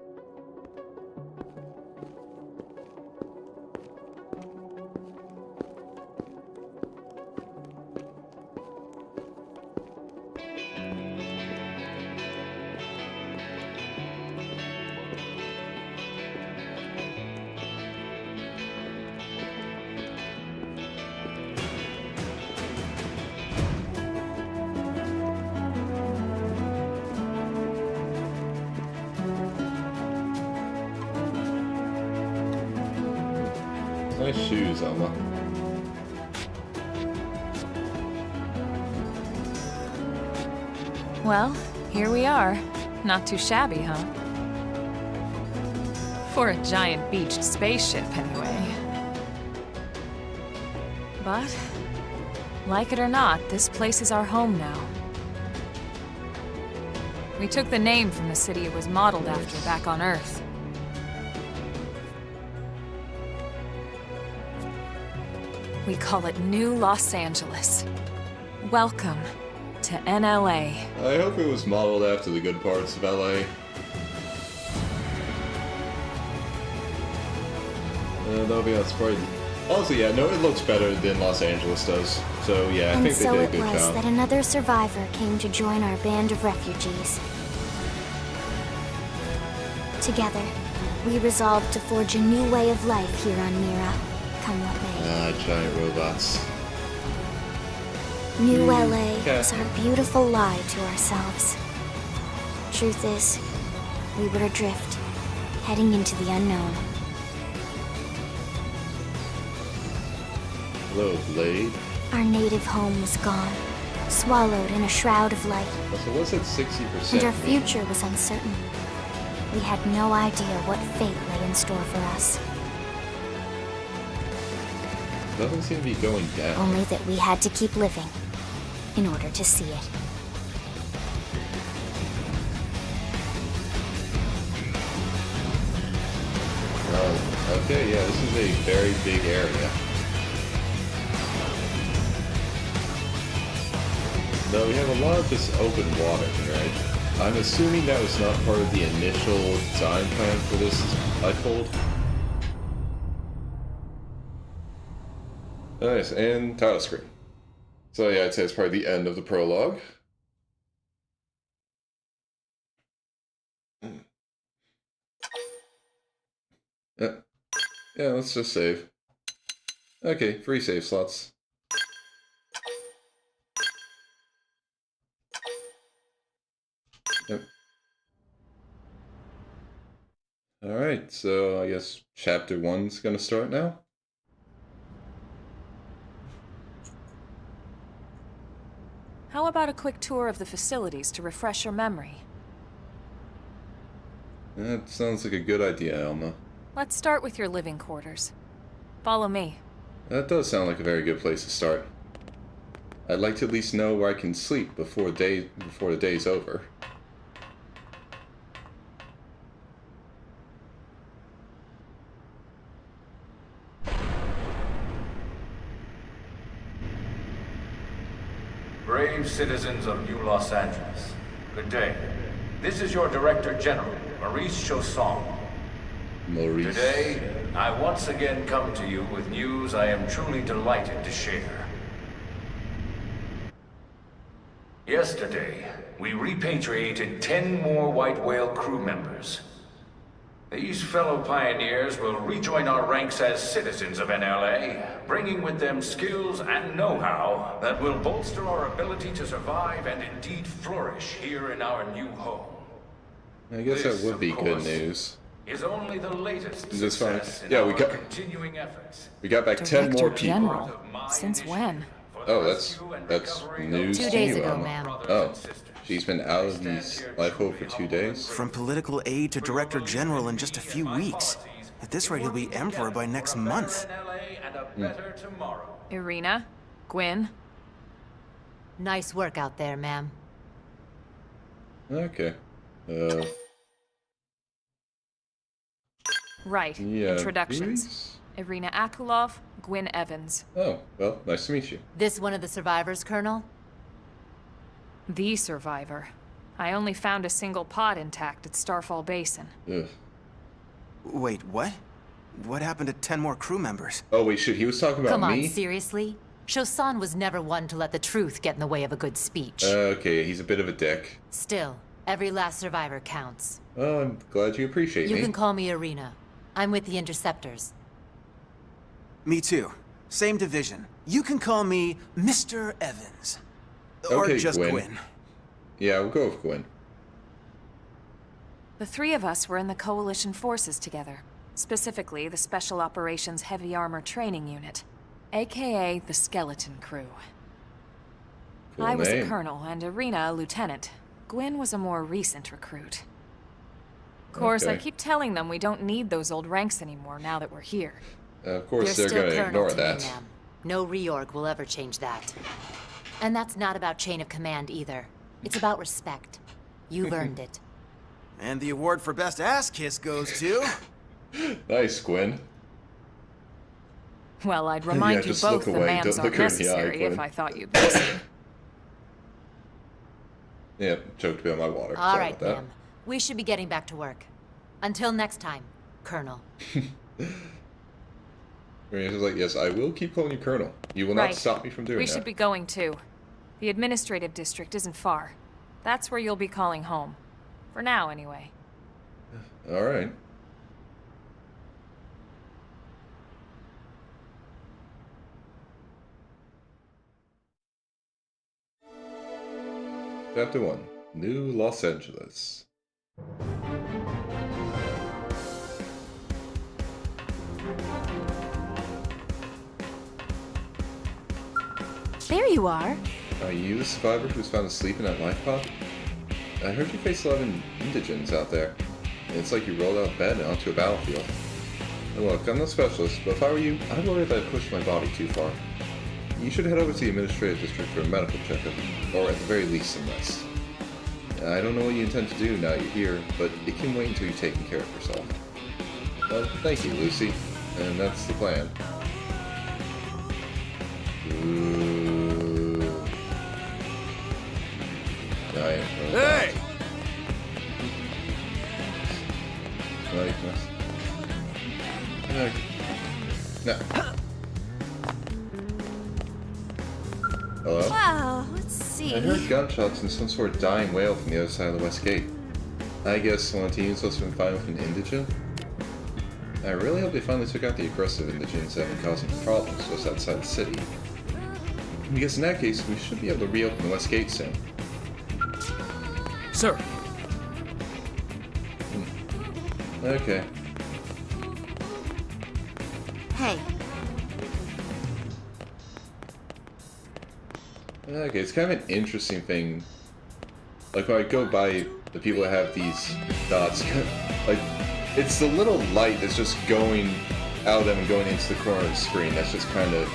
[SPEAKER 1] Nice shoes, Elma.
[SPEAKER 7] Well, here we are. Not too shabby, huh? For a giant beached spaceship, anyway. But, like it or not, this place is our home now. We took the name from the city it was modeled after back on Earth. We call it New Los Angeles. Welcome to NLA.
[SPEAKER 1] I hope it was modeled after the good parts of LA. That'll be honest, probably. Honestly, yeah, no, it looks better than Los Angeles does. So yeah, I think they did a good job.
[SPEAKER 2] And so it was that another survivor came to join our band of refugees. Together, we resolved to forge a new way of life here on Mira, come what may.
[SPEAKER 1] Giant robots.
[SPEAKER 2] New LA was our beautiful lie to ourselves. Truth is, we were adrift, heading into the unknown.
[SPEAKER 1] Hello, Blade.
[SPEAKER 2] Our native home was gone, swallowed in a shroud of light.
[SPEAKER 1] So what's that 60%?
[SPEAKER 2] And our future was uncertain. We had no idea what fate lay in store for us.
[SPEAKER 1] Nothing seemed to be going down.
[SPEAKER 2] Only that we had to keep living in order to see it.
[SPEAKER 1] Okay, yeah, this is a very big area. No, we have a lot of just open water, right? I'm assuming that was not part of the initial design plan for this lifehold. Nice, and title screen. So yeah, I'd say it's probably the end of the prologue. Yeah, let's just save. Okay, free save slots. Yep. Alright, so I guess chapter 1's gonna start now?
[SPEAKER 7] How about a quick tour of the facilities to refresh your memory?
[SPEAKER 1] That sounds like a good idea, Alma.
[SPEAKER 7] Let's start with your living quarters. Follow me.
[SPEAKER 1] That does sound like a very good place to start. I'd like to at least know where I can sleep before the day's over.
[SPEAKER 9] Brave citizens of New Los Angeles, good day. This is your Director General, Maurice Chausson.
[SPEAKER 1] Maurice.
[SPEAKER 9] Today, I once again come to you with news I am truly delighted to share. Yesterday, we repatriated 10 more White Whale crew members. These fellow pioneers will rejoin our ranks as citizens of NLA, bringing with them skills and know-how that will bolster our ability to survive and indeed flourish here in our new home.
[SPEAKER 1] I guess
[SPEAKER 9] This,
[SPEAKER 1] that would be
[SPEAKER 9] of
[SPEAKER 1] good
[SPEAKER 9] course,
[SPEAKER 1] news.
[SPEAKER 9] Is only the latest
[SPEAKER 1] This fine.
[SPEAKER 9] success in
[SPEAKER 1] Yeah,
[SPEAKER 9] our continuing efforts.
[SPEAKER 1] we got back 10 more
[SPEAKER 7] Director
[SPEAKER 1] people.
[SPEAKER 7] General. Since when?
[SPEAKER 1] Oh, that's news
[SPEAKER 10] 2
[SPEAKER 1] to
[SPEAKER 10] days
[SPEAKER 1] you,
[SPEAKER 10] ago,
[SPEAKER 1] Alma.
[SPEAKER 10] ma'am.
[SPEAKER 1] Oh, she's been out of these lifeboat for 2 days.
[SPEAKER 4] From political aide to director general in just a few weeks. At this rate, he'll be emperor by next month.
[SPEAKER 7] Irina? Gwyn?
[SPEAKER 10] Nice work out there, ma'am.
[SPEAKER 1] Okay.
[SPEAKER 7] Right.
[SPEAKER 1] Yeah.
[SPEAKER 7] Introductions.
[SPEAKER 1] Please?
[SPEAKER 7] Irina Akulov, Gwyn Evans.
[SPEAKER 1] Oh, well, nice to meet you.
[SPEAKER 10] This one of the survivors, Colonel?
[SPEAKER 7] The survivor. I only found a single pod intact at Starfall Basin.
[SPEAKER 1] Ugh.
[SPEAKER 4] Wait, what? What happened to 10 more crew members?
[SPEAKER 1] Oh, wait, shit, he was talking about
[SPEAKER 10] Come on,
[SPEAKER 1] me?
[SPEAKER 10] seriously? Chausson was never one to let the truth get in the way of a good speech.
[SPEAKER 1] Okay, he's a bit of a dick.
[SPEAKER 10] Still, every last survivor counts.
[SPEAKER 1] Oh, I'm glad you appreciate
[SPEAKER 10] You
[SPEAKER 1] me.
[SPEAKER 10] can call me Irina. I'm with the Interceptors.
[SPEAKER 4] Me too. Same division. You can call me Mr. Evans. Or
[SPEAKER 1] Okay,
[SPEAKER 4] just
[SPEAKER 1] Gwyn.
[SPEAKER 4] Gwyn.
[SPEAKER 1] Yeah, we'll go with Gwyn.
[SPEAKER 7] The three of us were in the Coalition forces together. Specifically, the Special Operations Heavy Armor Training Unit, aka the Skeleton Crew.
[SPEAKER 1] Cool
[SPEAKER 7] I was a
[SPEAKER 1] name.
[SPEAKER 7] colonel and Irina a lieutenant. Gwyn was a more recent recruit. Of course, I
[SPEAKER 1] Okay.
[SPEAKER 7] keep telling them we don't need those old ranks anymore now that we're here.
[SPEAKER 1] Of course,
[SPEAKER 10] You're
[SPEAKER 1] they're
[SPEAKER 10] still
[SPEAKER 1] gonna
[SPEAKER 10] Colonel
[SPEAKER 1] ignore
[SPEAKER 10] to me,
[SPEAKER 1] that.
[SPEAKER 10] ma'am. No reorg will ever change that. And that's not about chain of command either. It's about respect. You've earned it.
[SPEAKER 4] And the award for best ass kiss goes to...
[SPEAKER 1] Nice, Gwyn.
[SPEAKER 7] Well, I'd remind you
[SPEAKER 1] just
[SPEAKER 7] both
[SPEAKER 1] look
[SPEAKER 7] the
[SPEAKER 1] away.
[SPEAKER 7] mans
[SPEAKER 1] Don't
[SPEAKER 7] aren't
[SPEAKER 1] look her in the eye,
[SPEAKER 7] necessary if
[SPEAKER 1] Gwyn.
[SPEAKER 7] I thought you'd listen.
[SPEAKER 1] Yeah, choked a bit on my water.
[SPEAKER 10] All
[SPEAKER 1] Sorry
[SPEAKER 10] right,
[SPEAKER 1] about that.
[SPEAKER 10] ma'am. We should be getting back to work. Until next time, Colonel.
[SPEAKER 1] Marina's like, yes, I will keep calling you Colonel. You will not
[SPEAKER 7] Right.
[SPEAKER 1] stop me from doing
[SPEAKER 7] We
[SPEAKER 1] that.
[SPEAKER 7] should be going too. The administrative district isn't far. That's where you'll be calling home. For now, anyway.
[SPEAKER 1] All right. Chapter 1. New Los Angeles.
[SPEAKER 2] There you are.
[SPEAKER 1] Are you the survivor who was found asleep in that life pod? I heard you faced a lot of indigents out there. And it's like you rolled out of bed and onto a battlefield. And look, I'm no specialist, but if I were you, I'd worry that I pushed my body too far. You should head over to the administrative district for a medical checkup, or at the very least some rest. I don't know what you intend to do now you're here, but it can wait until you've taken care of yourself. Well, thank you, Lucy. And that's the plan. Ooh.
[SPEAKER 3] Hey!
[SPEAKER 1] No. Hello?
[SPEAKER 2] Wow, let's see.
[SPEAKER 1] I heard gunshots and some sort of dying wail from the other side of the west gate. I guess one of the teams must have been fighting with an indigent? I really hope they finally took out the aggressive indigents that have been causing problems just outside the city. Because in that case, we should be able to reopen the west gate soon.
[SPEAKER 3] Sir,
[SPEAKER 1] Okay.
[SPEAKER 10] Hey,
[SPEAKER 1] Okay, it's kind of an interesting thing. Like, when I go by the people that have these dots, like, it's the little light that's just going out of them and going into the corner of the screen. That's just kind of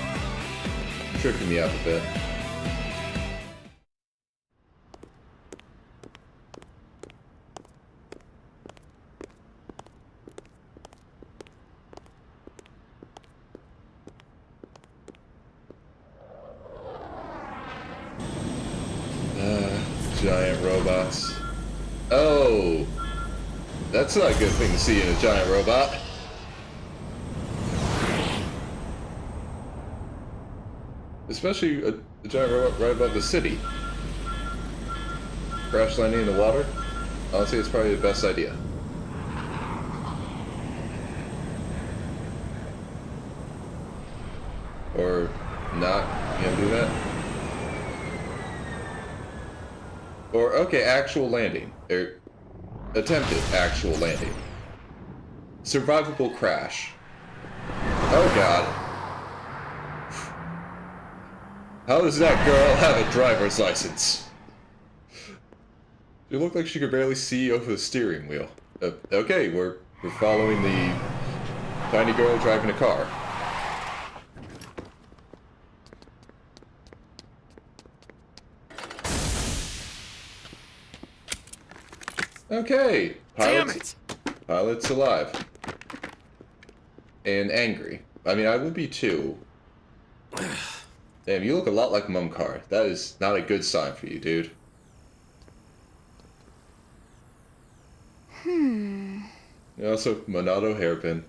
[SPEAKER 1] tripping me up a bit. Giant robots. Oh! That's not a good thing to see in a giant robot. Especially a giant robot right above the city. Crash landing in the water? Honestly, it's probably the best idea. Or not. You gonna do that? Or, okay, actual landing. Or attempted actual landing. Survivable crash. Oh god. How does that girl have a driver's license? She looked like she could barely see over the steering wheel. Okay, we're following the tiny girl driving a car. Okay, pilot's alive. And angry. I mean, I would be too. Damn, you look a lot like Mumcar. That is not a good sign for you, dude. And also, Monado hairpin.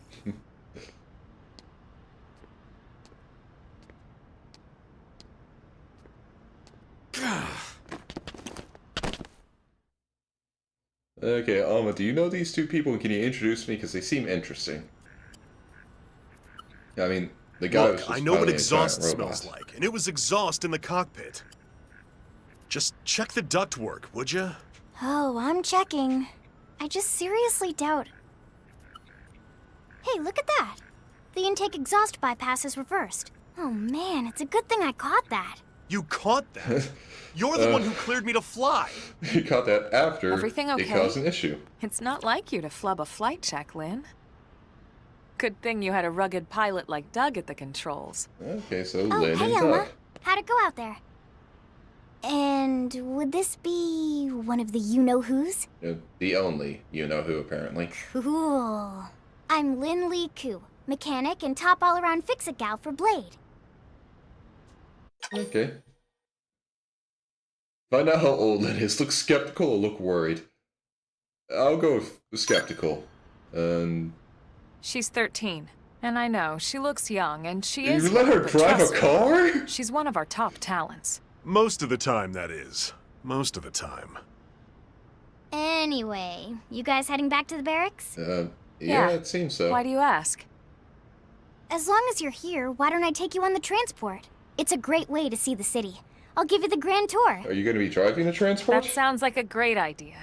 [SPEAKER 1] Okay, Alma, do you know these two people? Can you introduce me? Because they seem interesting. I mean, the guy was just
[SPEAKER 11] I know what
[SPEAKER 1] piloting a
[SPEAKER 11] exhaust
[SPEAKER 1] giant robot.
[SPEAKER 11] smells like, and it was exhaust in the cockpit. Just check the ductwork, would you?
[SPEAKER 2] Oh, I'm checking. I just seriously doubt... Hey, look at that! The intake exhaust bypass is reversed. Oh man, it's a good thing I caught that.
[SPEAKER 11] You caught that? You're the one who cleared me to fly.
[SPEAKER 1] You caught that after
[SPEAKER 7] Everything okay?
[SPEAKER 1] it caused an issue.
[SPEAKER 7] It's not like you to flub a flight check, Lynn. Good thing you had a rugged pilot like Doug at the controls.
[SPEAKER 1] Okay, so
[SPEAKER 2] Oh,
[SPEAKER 1] Lynn
[SPEAKER 2] hey
[SPEAKER 1] and
[SPEAKER 2] Elma.
[SPEAKER 1] Doug.
[SPEAKER 2] How'd it go out there? And would this be one of the you-know-who's?
[SPEAKER 1] The only you-know-who, apparently.
[SPEAKER 2] Cool. I'm Lynn Lee Koo, mechanic and top all-around fix-it gal for Blade.
[SPEAKER 1] Okay. Find out how old Lynn is. Look skeptical or look worried? I'll go with skeptical.
[SPEAKER 7] She's 13. And I know, she looks young, and she is...
[SPEAKER 1] You let her
[SPEAKER 7] but
[SPEAKER 1] drive
[SPEAKER 7] trust
[SPEAKER 1] a
[SPEAKER 7] me,
[SPEAKER 1] car?
[SPEAKER 7] She's one of our top talents.
[SPEAKER 11] Most of the time, that is. Most of the time.
[SPEAKER 2] Anyway, you guys heading back to the barracks?
[SPEAKER 1] Yeah, it seems so.
[SPEAKER 7] Why do you ask?
[SPEAKER 2] As long as you're here, why don't I take you on the transport? It's a great way to see the city. I'll give you the grand tour.
[SPEAKER 1] Are you going to be driving the transport?
[SPEAKER 7] That sounds like a great idea.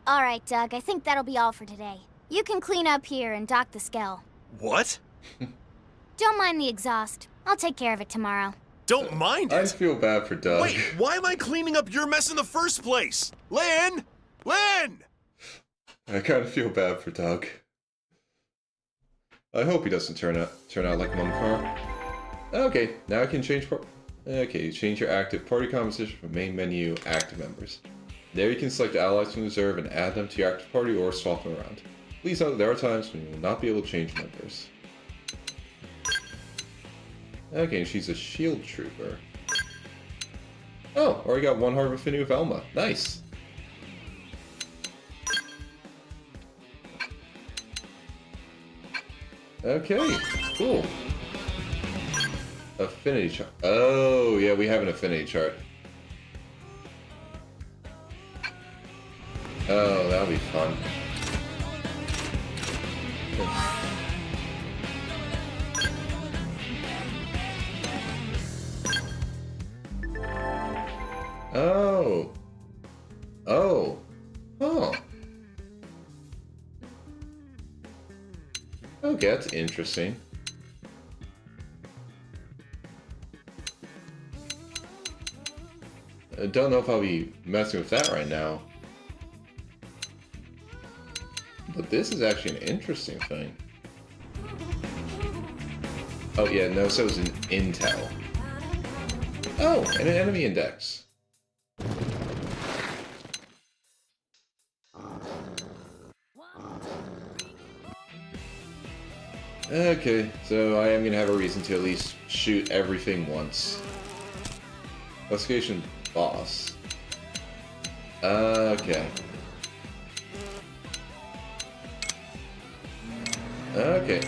[SPEAKER 2] All right, Doug, I think that'll be all for today. You can clean up here and dock the Skell.
[SPEAKER 11] What?
[SPEAKER 2] Don't mind the exhaust. I'll take care of it tomorrow.
[SPEAKER 11] Don't mind
[SPEAKER 1] I
[SPEAKER 11] it.
[SPEAKER 1] feel bad for Doug.
[SPEAKER 11] Wait, why am I cleaning up your mess in the first place? Lynn! Lynn!
[SPEAKER 1] I kind of feel bad for Doug. I hope he doesn't turn out like Mumcar. Okay, now I can change Okay, change your active party composition from main menu active members. There you can select allies from reserve and add them to your active party or swap them around. Please note that there are times when you will not be able to change members. Okay, and she's a shield trooper. Oh, already got one heart of affinity with Elma. Nice. Okay, cool. Affinity chart. Oh, yeah, we have an affinity chart. Oh, that'll be fun. Oh. Oh. Oh. Okay, that's interesting. I don't know if I'll be messing with that right now. But this is actually an interesting thing. Oh yeah, no, so it's an intel. Oh, and an enemy index. Okay, so I am gonna have a reason to at least shoot everything once. Investigation boss. Okay. Okay.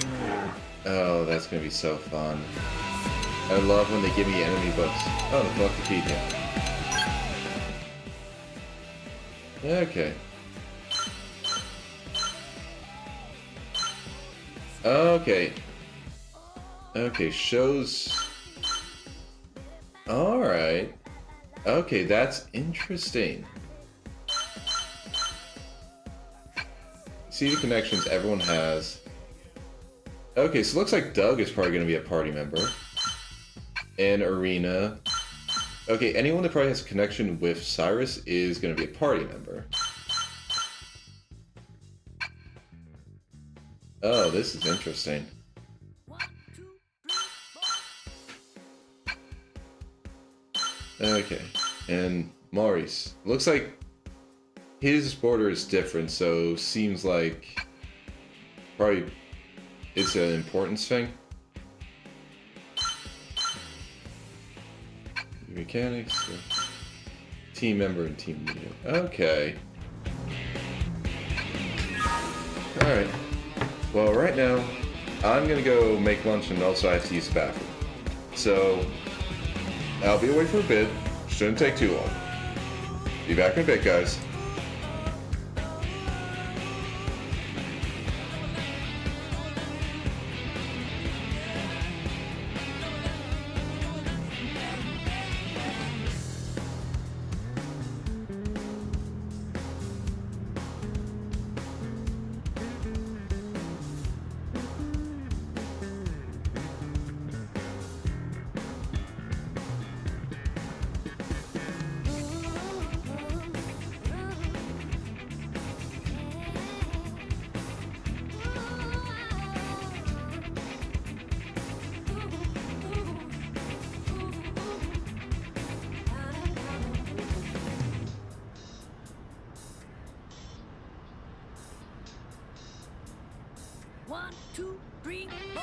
[SPEAKER 1] Oh, that's gonna be so fun. I love when they give me enemy books. Oh, fuck the key here. Okay. Okay. Okay, shows... Alright. Okay, that's interesting. See the connections everyone has. Okay, so it looks like Doug is probably going to be a party member. And Arena. Okay, anyone that probably has a connection with Cyrus is going to be a party member. Oh, this is interesting. Okay, and Maurice. Looks like his border is different, so seems like probably it's an importance thing. Mechanics, team member and team leader. Okay. Alright. Well, right now, I'm gonna go make lunch and also I have to use the bathroom. So, I'll be away for a bit. Shouldn't take too long. Be back in a bit, guys.
[SPEAKER 12] One, two, three, four.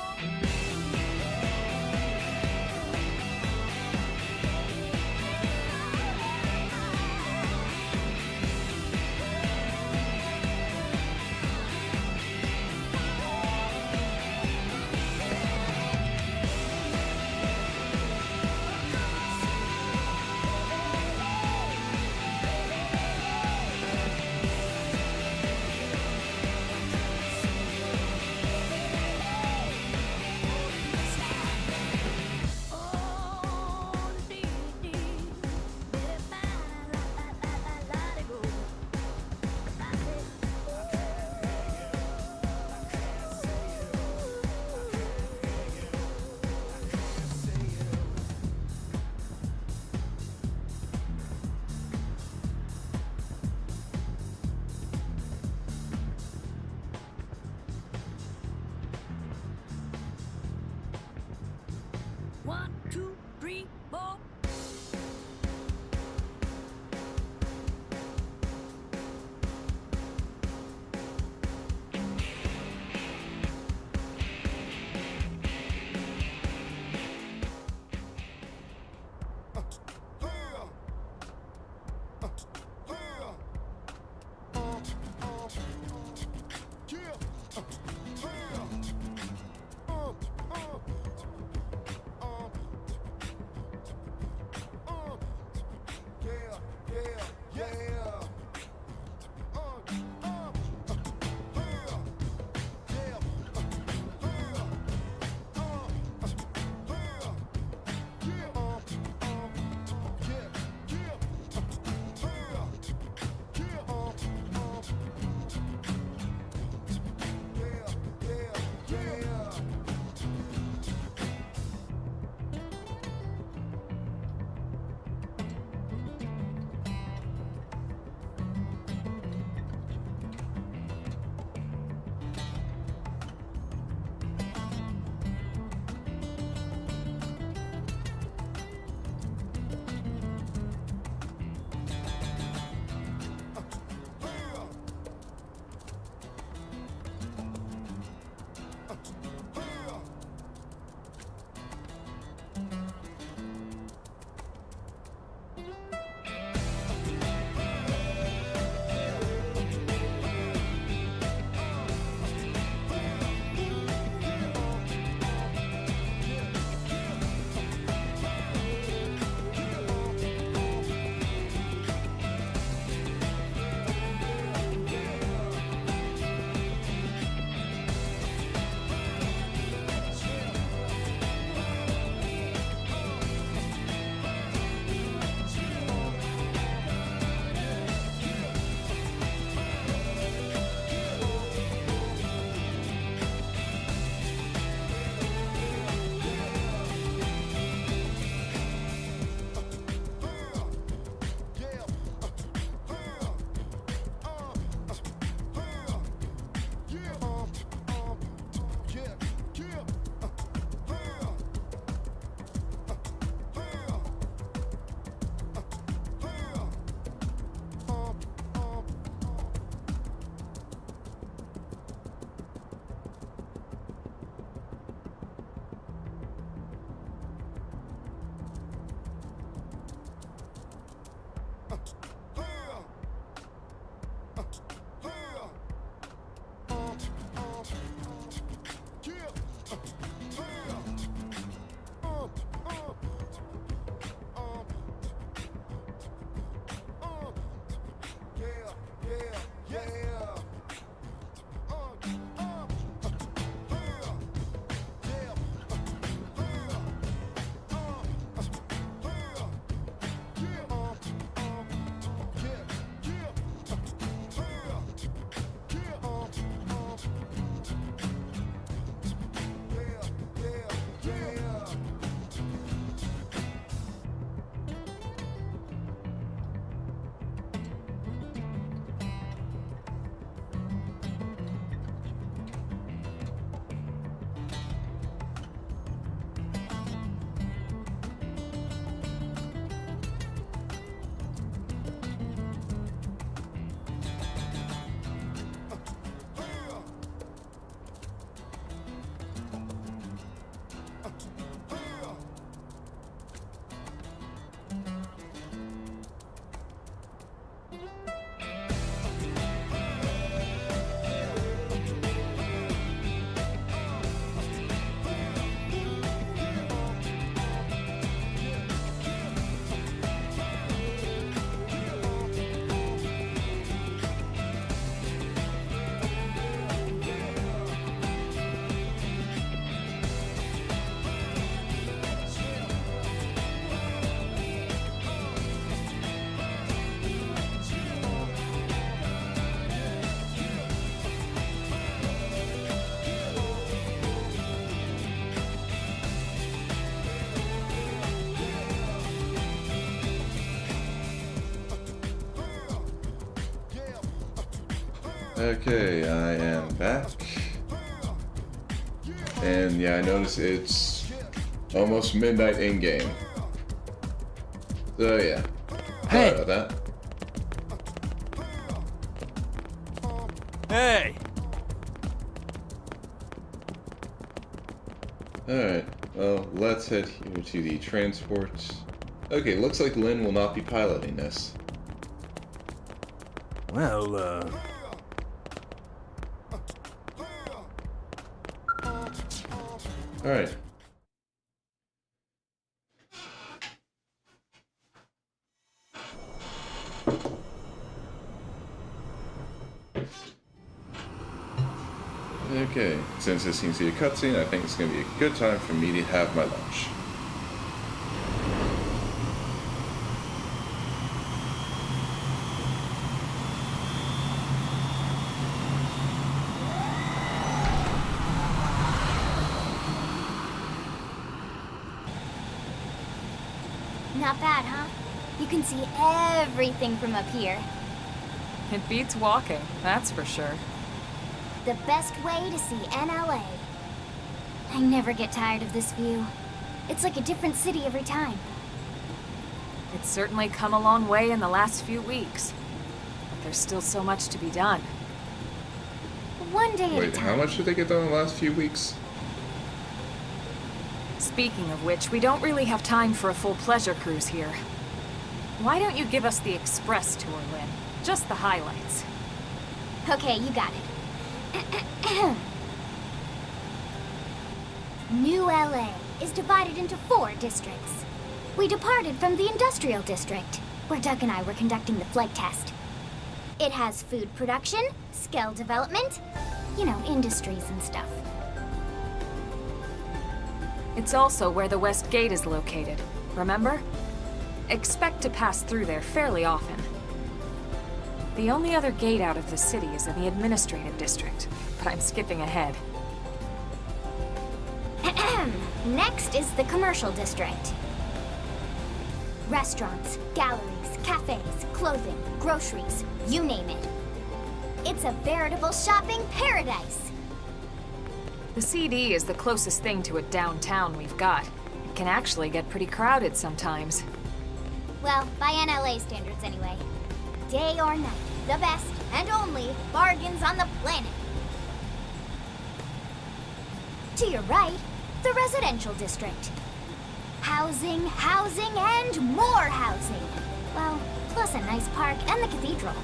[SPEAKER 12] One, two, three, four.
[SPEAKER 1] Okay, I am back. And yeah, I notice it's almost midnight in-game. So yeah.
[SPEAKER 3] Hey!
[SPEAKER 1] Sorry about that.
[SPEAKER 3] Hey!
[SPEAKER 1] Alright, well, let's head here to the transport. Okay, looks like Lynn will not be piloting this.
[SPEAKER 3] Well,
[SPEAKER 1] Alright. Okay, since this seems to be a cutscene, I think it's going to be a good time for me to have my lunch.
[SPEAKER 2] Not bad, huh? You can see everything from up here.
[SPEAKER 7] It beats walking, that's for sure.
[SPEAKER 2] The best way to see NLA. I never get tired of this view. It's like a different city every time.
[SPEAKER 7] It's certainly come a long way in the last few weeks. But there's still so much to be done.
[SPEAKER 2] One day at a
[SPEAKER 1] Wait,
[SPEAKER 2] time.
[SPEAKER 1] how much did they get done in the last few weeks?
[SPEAKER 7] Speaking of which, we don't really have time for a full pleasure cruise here. Why don't you give us the express tour, Lynn? Just the highlights.
[SPEAKER 2] Okay, you got it. New LA is divided into 4 districts. We departed from the industrial district, where Doug and I were conducting the flight test. It has food production, skill development, you know, industries and stuff.
[SPEAKER 7] It's also where the West Gate is located, remember? Expect to pass through there fairly often. The only other gate out of the city is in the administrative district, but I'm skipping ahead.
[SPEAKER 2] Next is the commercial district. Restaurants, galleries, cafes, clothing, groceries, you name it. It's a veritable shopping paradise.
[SPEAKER 7] The CD is the closest thing to a downtown we've got. It can actually get pretty crowded sometimes.
[SPEAKER 2] Well, by NLA standards anyway. Day or night, the best and only bargains on the planet. To your right, the residential district. Housing, housing, and more housing. Well, plus a nice park and the cathedral.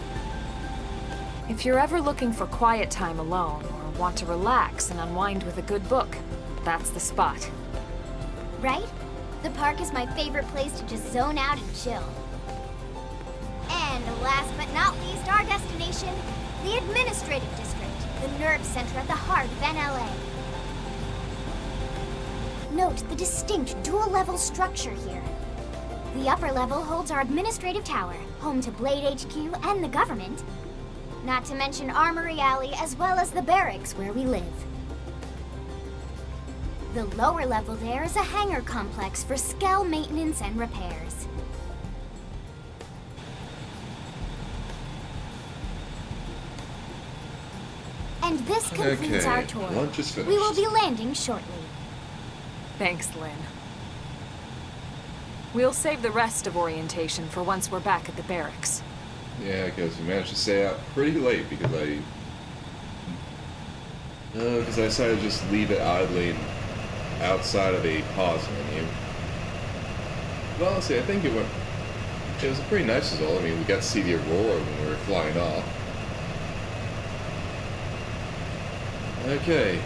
[SPEAKER 7] If you're ever looking for quiet time alone, or want to relax and unwind with a good book, that's the spot.
[SPEAKER 2] Right? The park is my favorite place to just zone out and chill. And last but not least, our destination, the administrative district, the nerve center at the heart of NLA. Note the distinct dual-level structure here. The upper level holds our administrative tower, home to Blade HQ and the government. Not to mention Armory Alley, as well as the barracks where we live. The lower level there is a hangar complex for Skell maintenance and repairs. And this concludes
[SPEAKER 1] Okay,
[SPEAKER 2] our tour.
[SPEAKER 1] lunch is finished.
[SPEAKER 2] We will be landing shortly.
[SPEAKER 7] Thanks, Lynn. We'll save the rest of orientation for once we're back at the barracks.
[SPEAKER 1] Yeah, because we managed to stay out pretty late because I decided to just leave it idling outside of a pause menu. But honestly, I think it was a pretty nice result. I mean, we got to see the Aurora when we were flying off. Okay.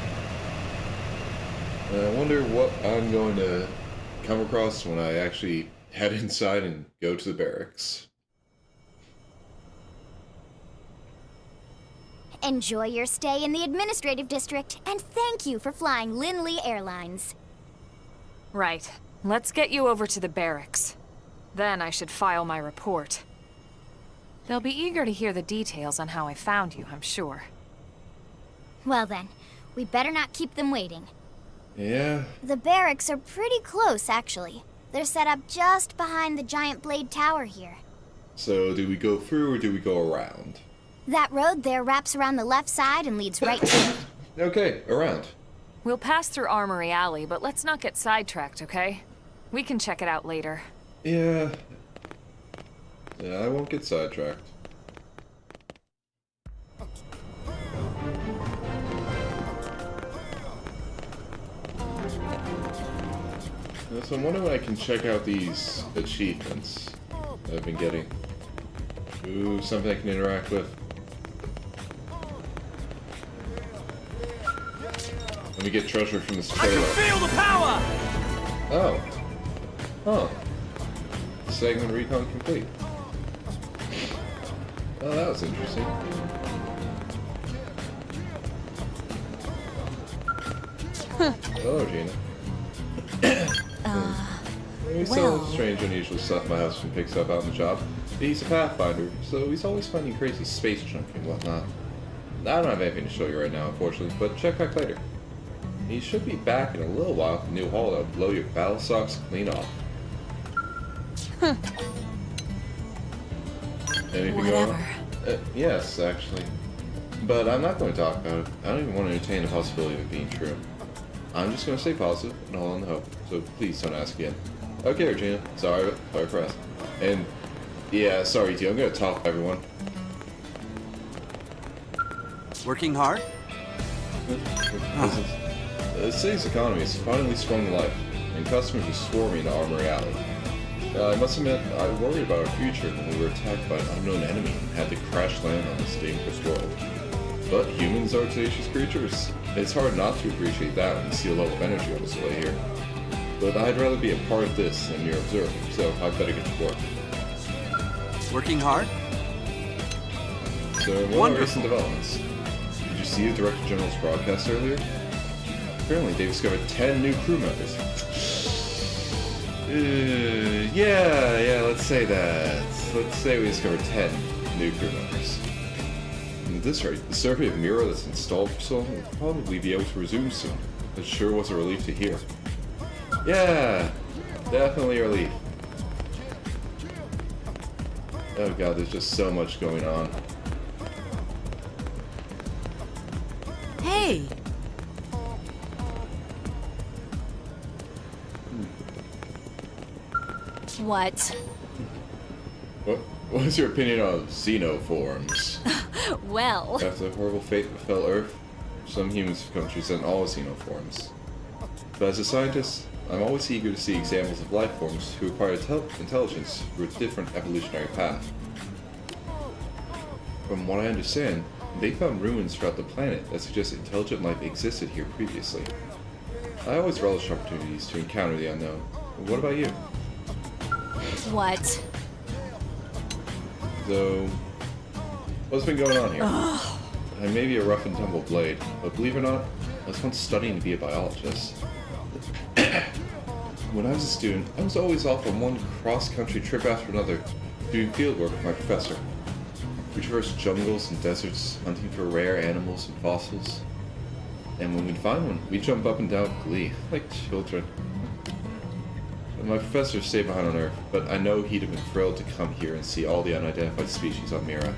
[SPEAKER 1] I wonder what I'm going to come across when I actually head inside and go to the barracks.
[SPEAKER 2] Enjoy your stay in the administrative district, and thank you for flying Linley Airlines.
[SPEAKER 7] Right. Let's get you over to the barracks. Then I should file my report. They'll be eager to hear the details on how I found you, I'm sure.
[SPEAKER 2] Well then, we better not keep them waiting.
[SPEAKER 1] Yeah?
[SPEAKER 2] The barracks are pretty close, actually. They're set up just behind the giant blade tower here.
[SPEAKER 1] So, do we go through or do we go around?
[SPEAKER 2] That road there wraps around the left side and leads right to it.
[SPEAKER 1] Okay, around.
[SPEAKER 7] We'll pass through Armory Alley, but let's not get sidetracked, okay? We can check it out later.
[SPEAKER 1] Yeah. Yeah, I won't get sidetracked. So I'm wondering when I can check out these achievements that I've been getting. Ooh, something I can interact with. Let me get treasure from this
[SPEAKER 3] I can
[SPEAKER 1] trailer.
[SPEAKER 3] feel the power!
[SPEAKER 1] Oh. Huh. Segment recon complete. Oh, that was interesting. Hello, Gina. We sell strange, unusual stuff my husband picks up out on the job. He's a pathfinder, so he's always finding crazy space junk and whatnot. I don't have anything to show you right now, unfortunately, but check back later. He should be back in a little while with a new haul that'll blow your battle socks clean off. Anything going on? Yes, actually. But I'm not going to talk about it. I don't even want to entertain the possibility of it being true. I'm just going to stay positive and hold on to hope, so please don't ask again. Okay, Regina. Sorry for asking. And, yeah, sorry, T. I'm going to talk to everyone.
[SPEAKER 4] Working hard?
[SPEAKER 1] The city's economy has finally sprung to life, and customers are swarming into Armory Alley. I must admit, I worried about our future when we were attacked by an unknown enemy and had to crash land on this dangerous world. But humans are tenacious creatures. It's hard not to appreciate that when you see a level of energy on display here. But I'd rather be a part of this than your observer, so I'd better get to work.
[SPEAKER 4] Working hard?
[SPEAKER 1] So, what are recent developments? Did you see the Director General's broadcast earlier? Apparently, they discovered 10 new crew members. Yeah, let's say that. Let's say we discovered 10 new crew members. At this rate, the survey of Mira that's installed for so long will probably be able to resume soon. It sure was a relief to hear. Yeah, definitely a relief. Oh god, there's just so much going on.
[SPEAKER 12] Hey! What?
[SPEAKER 1] What is your opinion on xenoforms?
[SPEAKER 12] Well...
[SPEAKER 1] After the horrible fate that befell Earth, some humans have come to resent all xenoforms. But as a scientist, I'm always eager to see examples of life forms who acquire intelligence through a different evolutionary path. From what I understand, they found ruins throughout the planet that suggest intelligent life existed here previously. I always relish opportunities to encounter the unknown. What about you?
[SPEAKER 12] What?
[SPEAKER 1] So, what's been going on here? I may be a rough and tumble blade, but believe it or not, I was once studying to be a biologist. When I was a student, I was always off on one cross-country trip after another, doing fieldwork with my professor. We traversed jungles and deserts, hunting for rare animals and fossils. And when we'd find one, we'd jump up and down with glee, like children. My professor stayed behind on Earth, but I know he'd have been thrilled to come here and see all the unidentified species on Mira.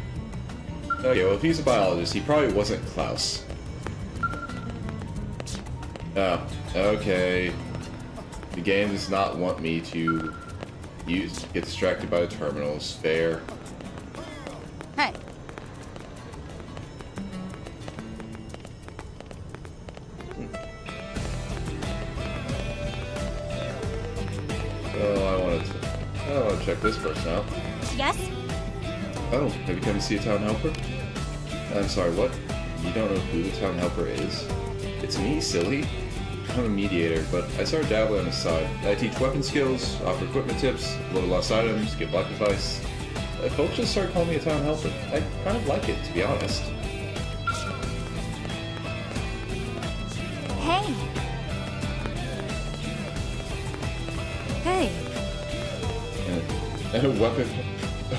[SPEAKER 1] Okay, well if he's a biologist, he probably wasn't Klaus. Oh, okay. The game does not want me to get distracted by the terminals. Fair.
[SPEAKER 12] Hey.
[SPEAKER 1] Oh, I want to check this person out.
[SPEAKER 12] Yes?
[SPEAKER 1] Oh, have you come to see a town helper? I'm sorry, what? You don't know who the town helper is? It's me, silly. I'm a mediator, but I started dabbling on the side. I teach weapon skills, offer equipment tips, load lost items, give black advice. Folks just started calling me a town helper. I kind of like it, to be honest.
[SPEAKER 12] Hey! Hey!
[SPEAKER 1] And a weapon.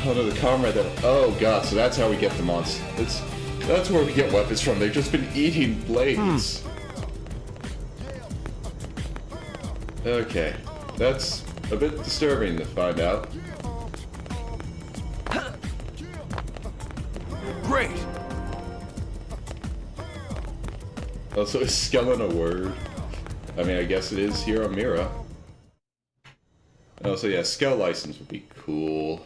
[SPEAKER 1] Oh no, the comrade that. Oh god, so that's how we get the monsters. That's where we get weapons from. They've just been eating blades. Okay, that's a bit disturbing to find out.
[SPEAKER 5] Great!
[SPEAKER 1] Also, is skeleton a word? I mean, I guess it is here on Mira. Also, yeah, Skell license would be cool.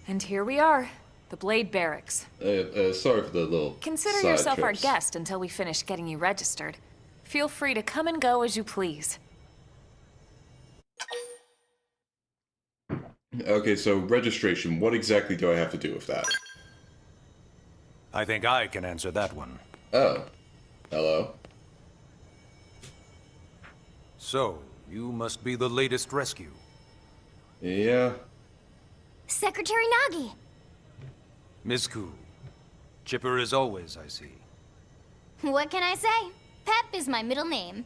[SPEAKER 7] And here we are, the Blade Barracks.
[SPEAKER 1] Sorry for the little
[SPEAKER 7] Consider
[SPEAKER 1] side
[SPEAKER 7] yourself our
[SPEAKER 1] trips.
[SPEAKER 7] guest until we finish getting you registered. Feel free to come and go as you please.
[SPEAKER 1] Okay, so registration. What exactly do I have to do with that?
[SPEAKER 5] I think I can answer that one.
[SPEAKER 1] Oh. Hello.
[SPEAKER 5] So, you must be the latest rescue.
[SPEAKER 1] Yeah.
[SPEAKER 2] Secretary Nagi!
[SPEAKER 5] Miss Koo. Chipper as always, I see.
[SPEAKER 2] What can I say? Pep is my middle name.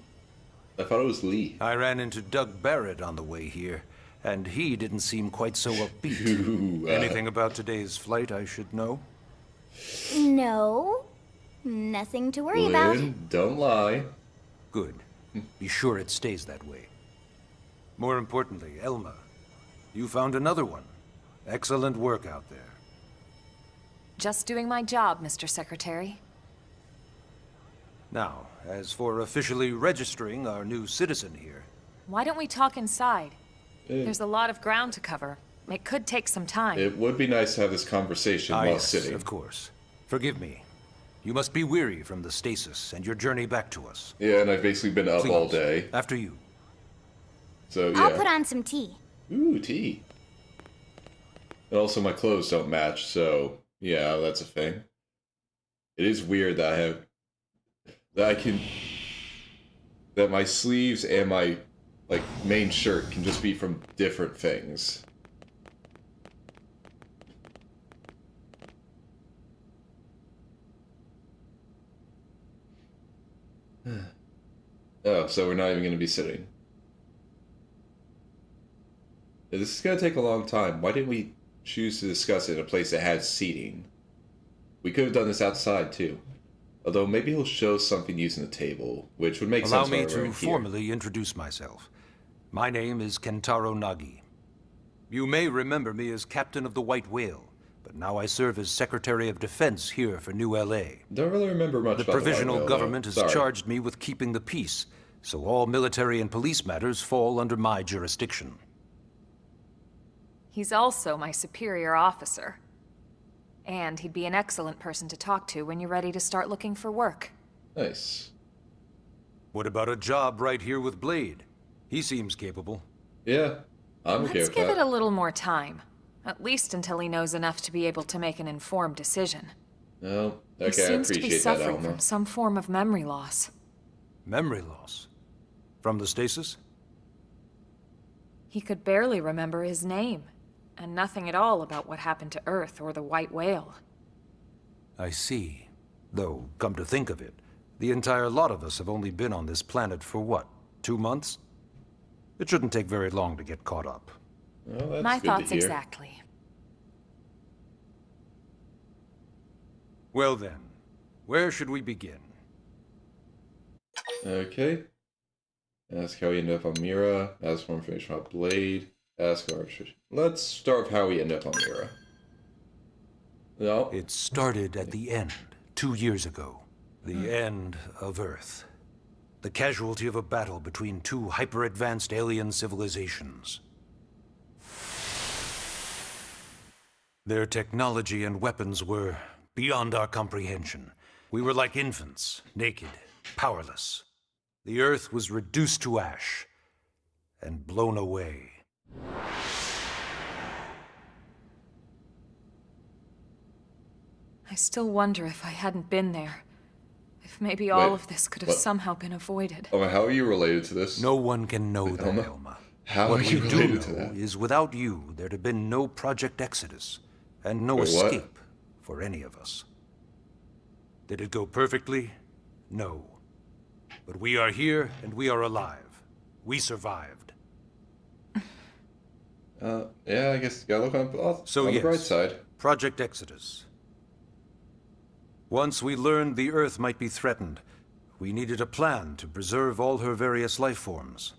[SPEAKER 1] I thought it was Lee.
[SPEAKER 5] I ran into Doug Barrett on the way here, and he didn't seem quite so upbeat. Anything about today's flight I should know?
[SPEAKER 2] No. Nothing to worry about.
[SPEAKER 1] Lynn, don't lie.
[SPEAKER 5] Good. Be sure it stays that way. More importantly, Elma, you found another one. Excellent work out there.
[SPEAKER 7] Just doing my job, Mr. Secretary.
[SPEAKER 5] Now, as for officially registering our new citizen here...
[SPEAKER 7] Why don't we talk inside? There's a lot of ground to cover. It could take some time.
[SPEAKER 1] It would be nice to have this conversation while
[SPEAKER 5] yes,
[SPEAKER 1] sitting.
[SPEAKER 5] of course. Forgive me. You must be weary from the stasis and your journey back to us.
[SPEAKER 1] Yeah, and I've basically been up
[SPEAKER 5] Please,
[SPEAKER 1] all day.
[SPEAKER 5] After you.
[SPEAKER 1] So, yeah.
[SPEAKER 2] I'll put on some tea.
[SPEAKER 1] Ooh, tea. And also my clothes don't match, so yeah, that's a thing. It is weird that that my sleeves and my main shirt can just be from different things. Oh, so we're not even going to be sitting. This is going to take a long time. Why didn't we choose to discuss it in a place that had seating? We could have done this outside, too. Although, maybe he'll show something using the table, which would make sense.
[SPEAKER 5] Allow me
[SPEAKER 1] while we're
[SPEAKER 5] to
[SPEAKER 1] in here.
[SPEAKER 5] formally introduce myself. My name is Kentaro Nagi. You may remember me as Captain of the White Whale, but now I serve as Secretary of Defense here for New LA.
[SPEAKER 1] Don't really remember much
[SPEAKER 5] The
[SPEAKER 1] about
[SPEAKER 5] provisional
[SPEAKER 1] the White Whale,
[SPEAKER 5] government
[SPEAKER 1] though.
[SPEAKER 5] has
[SPEAKER 1] Sorry.
[SPEAKER 5] charged me with keeping the peace, so all military and police matters fall under my jurisdiction.
[SPEAKER 7] He's also my superior officer. And he'd be an excellent person to talk to when you're ready to start looking for work.
[SPEAKER 1] Nice.
[SPEAKER 5] What about a job right here with Blade? He seems capable.
[SPEAKER 1] Yeah, I'm okay
[SPEAKER 7] Let's
[SPEAKER 1] with
[SPEAKER 7] give
[SPEAKER 1] that.
[SPEAKER 7] it a little more time. At least until he knows enough to be able to make an informed decision.
[SPEAKER 1] No,
[SPEAKER 7] He
[SPEAKER 1] okay, I
[SPEAKER 7] seems to be
[SPEAKER 1] appreciate that,
[SPEAKER 7] suffering
[SPEAKER 1] Alma.
[SPEAKER 7] from some form of memory loss.
[SPEAKER 5] Memory loss? From the stasis?
[SPEAKER 7] He could barely remember his name, and nothing at all about what happened to Earth or the White Whale.
[SPEAKER 5] I see. Though, come to think of it, the entire lot of us have only been on this planet for what, 2 months? It shouldn't take very long to get caught up.
[SPEAKER 1] Well, that's
[SPEAKER 7] My
[SPEAKER 1] good to
[SPEAKER 7] thoughts
[SPEAKER 1] hear.
[SPEAKER 7] exactly.
[SPEAKER 5] Well then, where should we begin?
[SPEAKER 1] Okay. Ask how we ended up on Mira. Ask for information about Blade. Ask our... Let's start with how we end up on Mira. No.
[SPEAKER 5] It started at the end, 2 years ago. The end of Earth. The casualty of a battle between two hyper-advanced alien civilizations. Their technology and weapons were beyond our comprehension. We were like infants, naked, powerless. The Earth was reduced to ash and blown away.
[SPEAKER 7] I still wonder if I hadn't been there. If maybe all
[SPEAKER 1] Wait,
[SPEAKER 7] of this could have
[SPEAKER 1] what?
[SPEAKER 7] somehow been avoided.
[SPEAKER 1] Oh, how are you related to this?
[SPEAKER 5] No one can know that,
[SPEAKER 1] Elma?
[SPEAKER 5] Elma.
[SPEAKER 1] How
[SPEAKER 5] What
[SPEAKER 1] are you
[SPEAKER 5] we do
[SPEAKER 1] related to
[SPEAKER 5] know
[SPEAKER 1] that?
[SPEAKER 5] is without you, there'd have been no Project Exodus, and no
[SPEAKER 1] Wait, what?
[SPEAKER 5] escape for any of us. Did it go perfectly? No. But we are here, and we are alive. We survived.
[SPEAKER 1] Yeah, I guess you gotta look on
[SPEAKER 5] So
[SPEAKER 1] the
[SPEAKER 5] yes,
[SPEAKER 1] bright side.
[SPEAKER 5] Project Exodus. Once we learned the Earth might be threatened, we needed a plan to preserve all her various life forms.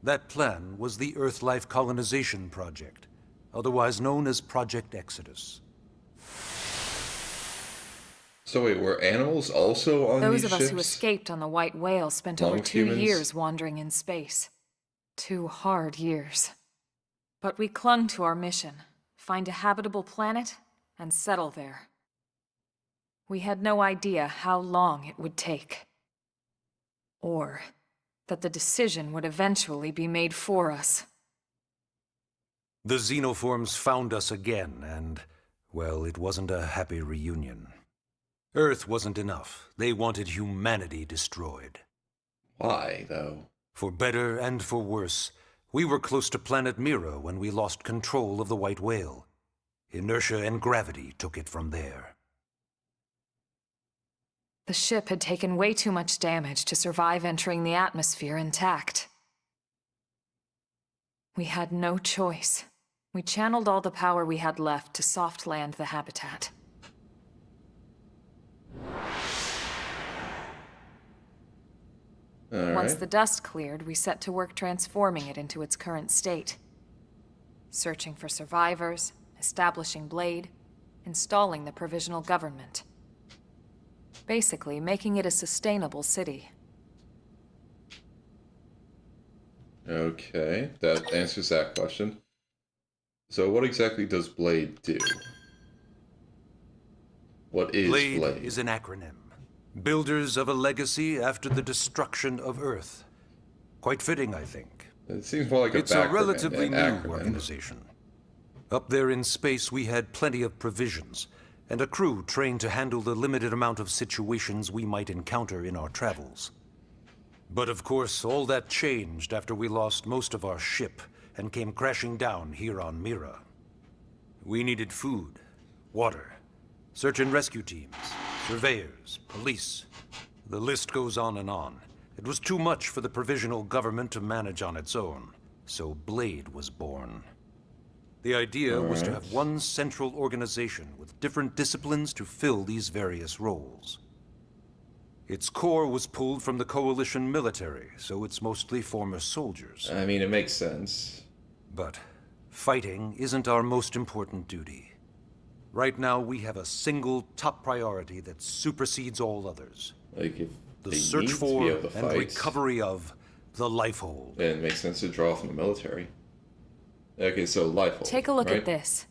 [SPEAKER 5] That plan was the Earth Life Colonization Project, otherwise known as Project Exodus.
[SPEAKER 1] So wait, were animals also on
[SPEAKER 7] Those
[SPEAKER 1] these
[SPEAKER 7] of us
[SPEAKER 1] ships?
[SPEAKER 7] who escaped on the White Whale spent
[SPEAKER 1] Along
[SPEAKER 7] over
[SPEAKER 1] with
[SPEAKER 7] 2
[SPEAKER 1] humans?
[SPEAKER 7] years wandering in space. 2 hard years. But we clung to our mission, find a habitable planet, and settle there. We had no idea how long it would take. Or that the decision would eventually be made for us.
[SPEAKER 5] The xenoforms found us again, and, well, it wasn't a happy reunion. Earth wasn't enough. They wanted humanity destroyed.
[SPEAKER 1] Why, though?
[SPEAKER 5] For better and for worse, we were close to planet Mira when we lost control of the White Whale. Inertia and gravity took it from there.
[SPEAKER 7] The ship had taken way too much damage to survive entering the atmosphere intact. We had no choice. We channeled all the power we had left to soft land the habitat. Once the dust cleared, we set to work transforming it into its current state. Searching for survivors, establishing Blade, installing the provisional government. Basically, making it a sustainable city.
[SPEAKER 1] Okay, that answers that question. So what exactly does Blade do? What is Blade?
[SPEAKER 5] Blade is an acronym. Builders of a legacy after the destruction of Earth. Quite fitting, I think.
[SPEAKER 1] It seems more like
[SPEAKER 5] It's a
[SPEAKER 1] backronym,
[SPEAKER 5] relatively
[SPEAKER 1] an
[SPEAKER 5] new
[SPEAKER 1] acronym.
[SPEAKER 5] organization. Up there in space, we had plenty of provisions, and a crew trained to handle the limited amount of situations we might encounter in our travels. But of course, all that changed after we lost most of our ship and came crashing down here on Mira. We needed food, water, search and rescue teams, surveyors, police. The list goes on and on. It was too much for the provisional government to manage on its own, so Blade was born. The idea was to have one central organization with different disciplines to fill these various roles. Its core was pulled from the Coalition military, so it's mostly former soldiers.
[SPEAKER 1] I mean, it makes sense.
[SPEAKER 5] But fighting isn't our most important duty. Right now, we have a single top priority that supersedes all others.
[SPEAKER 1] Like, if
[SPEAKER 5] The
[SPEAKER 1] they
[SPEAKER 5] search
[SPEAKER 1] need to
[SPEAKER 5] for
[SPEAKER 1] be able to
[SPEAKER 5] and
[SPEAKER 1] fight,
[SPEAKER 5] recovery of the Lifehold.
[SPEAKER 1] then it makes sense to draw from the military. Okay, so Lifehold.
[SPEAKER 7] Take a look
[SPEAKER 1] right?
[SPEAKER 7] at this.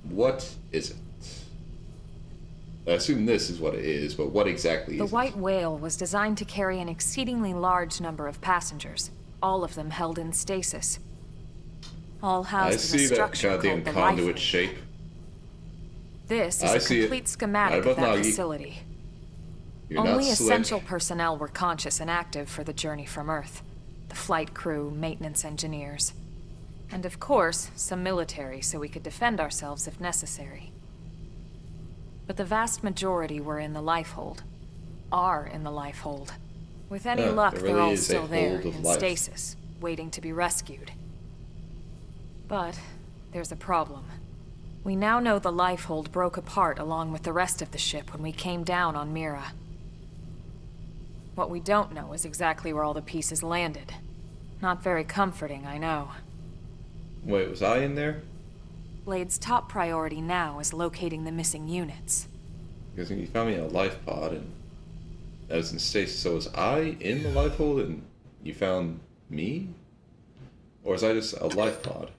[SPEAKER 1] What is it? I assume this is what it is, but what exactly
[SPEAKER 7] The
[SPEAKER 1] is
[SPEAKER 7] White Whale was designed to carry an exceedingly large number of passengers, all of them held in stasis. All
[SPEAKER 1] I
[SPEAKER 7] housed in a
[SPEAKER 1] see that
[SPEAKER 7] structure
[SPEAKER 1] goddamn
[SPEAKER 7] called the
[SPEAKER 1] conduit
[SPEAKER 7] Lifehold.
[SPEAKER 1] shape.
[SPEAKER 7] This
[SPEAKER 1] I
[SPEAKER 7] is a
[SPEAKER 1] see it.
[SPEAKER 7] complete schematic
[SPEAKER 1] Right
[SPEAKER 7] of that
[SPEAKER 1] above Nagi.
[SPEAKER 7] facility.
[SPEAKER 1] You're
[SPEAKER 7] Only
[SPEAKER 1] not slick.
[SPEAKER 7] essential personnel were conscious and active for the journey from Earth. The flight crew, maintenance engineers. And of course, some military so we could defend ourselves if necessary. But the vast majority were in the Lifehold. Are in the Lifehold. With any luck,
[SPEAKER 1] there
[SPEAKER 7] they're
[SPEAKER 1] really
[SPEAKER 7] all
[SPEAKER 1] is a
[SPEAKER 7] still there,
[SPEAKER 1] hold of
[SPEAKER 7] in
[SPEAKER 1] life.
[SPEAKER 7] stasis, waiting to be rescued. But there's a problem. We now know the Lifehold broke apart along with the rest of the ship when we came down on Mira. What we don't know is exactly where all the pieces landed. Not very comforting, I know.
[SPEAKER 1] Wait, was I in there?
[SPEAKER 7] Blade's top priority now is locating the missing units.
[SPEAKER 1] Because you found me in a life pod and I was in stasis, so was I in the life hold and you found me? Or was I just a life pod?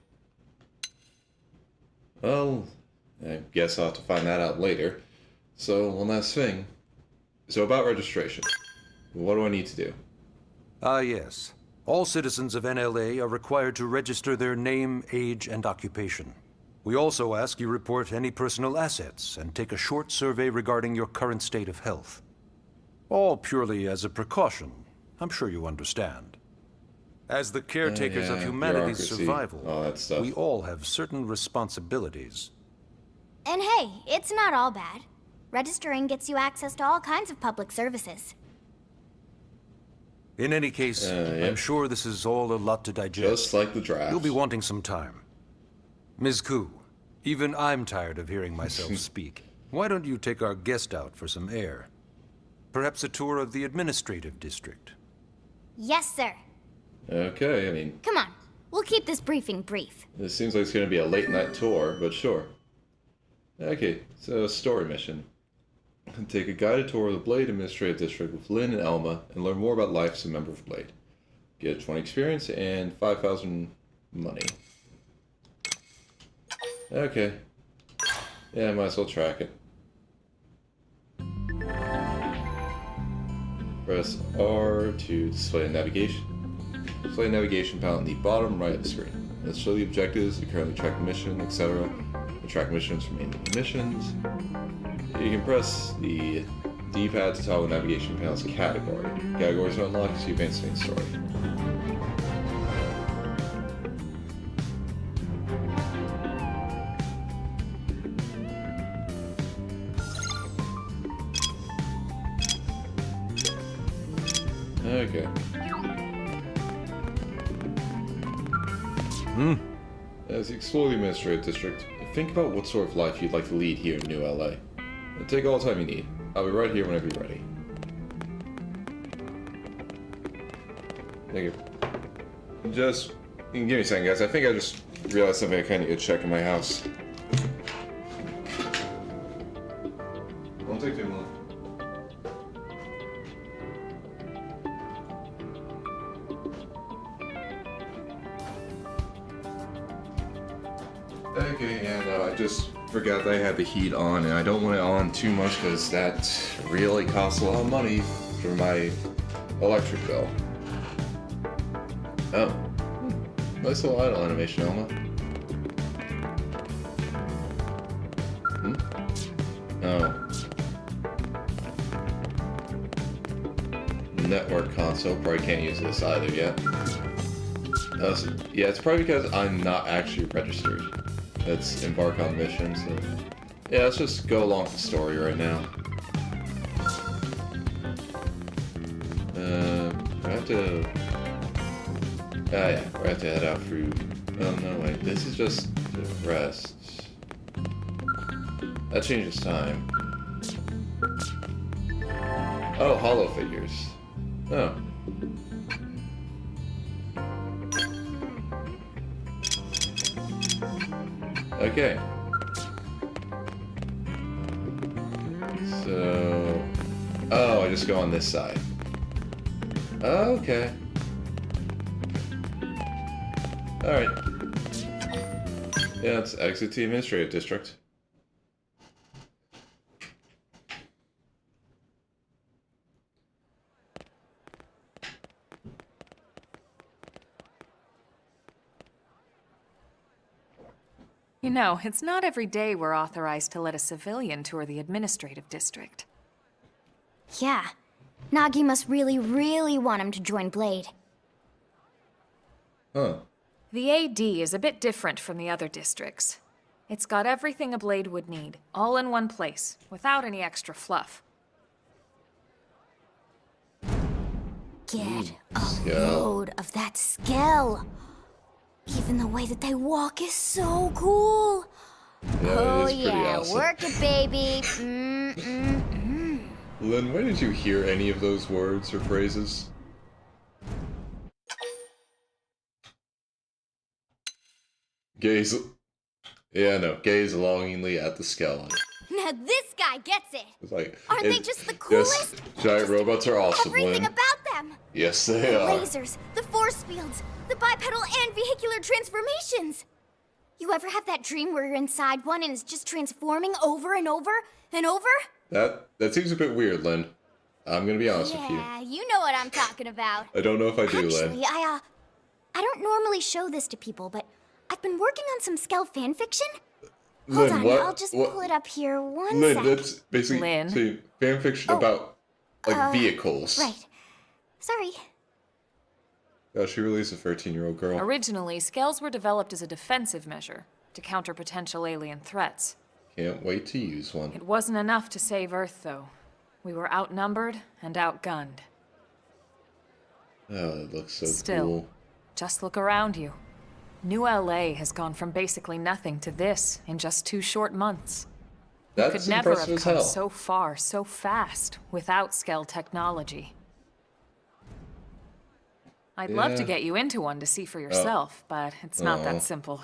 [SPEAKER 1] Well, I guess I'll have to find that out later. So, one last thing. So about registration. What do I need to do?
[SPEAKER 5] Ah, yes. All citizens of NLA are required to register their name, age, and occupation. We also ask you report any personal assets and take a short survey regarding your current state of health. All purely as a precaution. I'm sure you understand. As the caretakers of
[SPEAKER 1] Yeah,
[SPEAKER 5] humanity's
[SPEAKER 1] bureaucracy,
[SPEAKER 5] survival,
[SPEAKER 1] all that stuff.
[SPEAKER 5] we all have certain responsibilities.
[SPEAKER 2] And hey, it's not all bad. Registering gets you access to all kinds of public services.
[SPEAKER 5] In any case,
[SPEAKER 1] yeah.
[SPEAKER 5] I'm sure this is all a lot to digest.
[SPEAKER 1] Just like the draft.
[SPEAKER 5] You'll be wanting some time. Ms. Koo, even I'm tired of hearing myself speak. Why don't you take our guest out for some air? Perhaps a tour of the administrative district.
[SPEAKER 2] Yes, sir.
[SPEAKER 1] Okay, I mean,
[SPEAKER 2] Come on, We'll keep this briefing brief.
[SPEAKER 1] It seems like it's going to be a late night tour, but sure. Okay, so story mission. Take a guided tour of the Blade Administrative District with Lynn and Elma and learn more about life as a member of Blade. Get 20 experience and 5,000 money. Okay. Yeah, might as well track it. Press R to display navigation. Display navigation panel in the bottom right of the screen. Let's show the objectives, the currently tracked mission, etc. The track missions from any missions. You can press the D-pad to toggle the navigation panel's category. Categories are unlocked as you advance the main story. Okay. As you explore the administrative district, think about what sort of life you'd like to lead here in New LA. Take all the time you need. I'll be right here whenever you're ready. Thank you. Just give me a second, guys. I think I just realized something I kind of need to check in my house. Won't take too long. Okay, yeah, no, I just forgot that I had the heat on, and I don't want it on too much because that really costs a lot of money for my electric bill. Oh. Nice little idle animation, Elma. Oh. Network console, probably can't use this either yet. Yeah, it's probably because I'm not actually registered. Let's embark on missions. So. Yeah, let's just go along with the story right now. I have to... yeah, we have to head out through... Oh, no, wait, this is just the rest. That changes time. Oh, hollow figures. Oh. Okay. So... Oh, I just go on this side. Okay. Alright. Yeah, let's exit the administrative district.
[SPEAKER 7] You know, it's not every day we're authorized to let a civilian tour the administrative district.
[SPEAKER 2] Yeah. Nagi must really, really want him to join Blade.
[SPEAKER 1] Huh.
[SPEAKER 7] The AD is a bit different from the other districts. It's got everything a Blade would need, all in one place, without any extra fluff.
[SPEAKER 2] Get a load of that skill. Even the way that they walk is so cool.
[SPEAKER 1] Yeah,
[SPEAKER 2] oh
[SPEAKER 1] it is pretty
[SPEAKER 2] yeah,
[SPEAKER 1] awesome.
[SPEAKER 2] work it, baby.
[SPEAKER 1] Lynn, where did you hear any of those words or phrases? Gaze... Yeah, no, gaze longingly at the skeleton.
[SPEAKER 2] Now this guy gets it.
[SPEAKER 1] It's like...
[SPEAKER 2] Aren't they just the coolest?
[SPEAKER 1] Yes, giant robots are awesome,
[SPEAKER 2] Everything
[SPEAKER 1] Lynn.
[SPEAKER 2] about them.
[SPEAKER 1] Yes, they
[SPEAKER 2] The
[SPEAKER 1] are.
[SPEAKER 2] lasers, the force fields, the bipedal and vehicular transformations. You ever have that dream where you're inside one and it's just transforming over and over and over?
[SPEAKER 1] That seems a bit weird, Lynn. I'm gonna be honest with you.
[SPEAKER 2] Yeah, you know what I'm talking about.
[SPEAKER 1] I don't know if I do, Lynn.
[SPEAKER 2] Actually, I don't normally show this to people, but I've been working on some Skell fanfiction. Hold
[SPEAKER 1] Lynn,
[SPEAKER 2] on,
[SPEAKER 1] what?
[SPEAKER 2] I'll just pull it up here one
[SPEAKER 1] Lynn,
[SPEAKER 2] sec.
[SPEAKER 1] that's basically
[SPEAKER 7] Lynn.
[SPEAKER 1] say, fanfiction about, like, vehicles.
[SPEAKER 2] Right. Sorry.
[SPEAKER 1] Oh, she released a 13-year-old girl.
[SPEAKER 7] Originally, scales were developed as a defensive measure to counter potential alien threats.
[SPEAKER 1] Can't wait to use one.
[SPEAKER 7] It wasn't enough to save Earth, though. We were outnumbered and outgunned.
[SPEAKER 1] Oh, it looks so
[SPEAKER 7] Still,
[SPEAKER 1] cool.
[SPEAKER 7] just look around you. New LA has gone from basically nothing to this in just 2 short months.
[SPEAKER 1] That's
[SPEAKER 7] We could never
[SPEAKER 1] impressive
[SPEAKER 7] have
[SPEAKER 1] as
[SPEAKER 7] come
[SPEAKER 1] hell.
[SPEAKER 7] so far, so fast, without Skell technology. I'd love to
[SPEAKER 1] Yeah.
[SPEAKER 7] get you into one to see for yourself, but it's not
[SPEAKER 1] Oh.
[SPEAKER 7] that simple.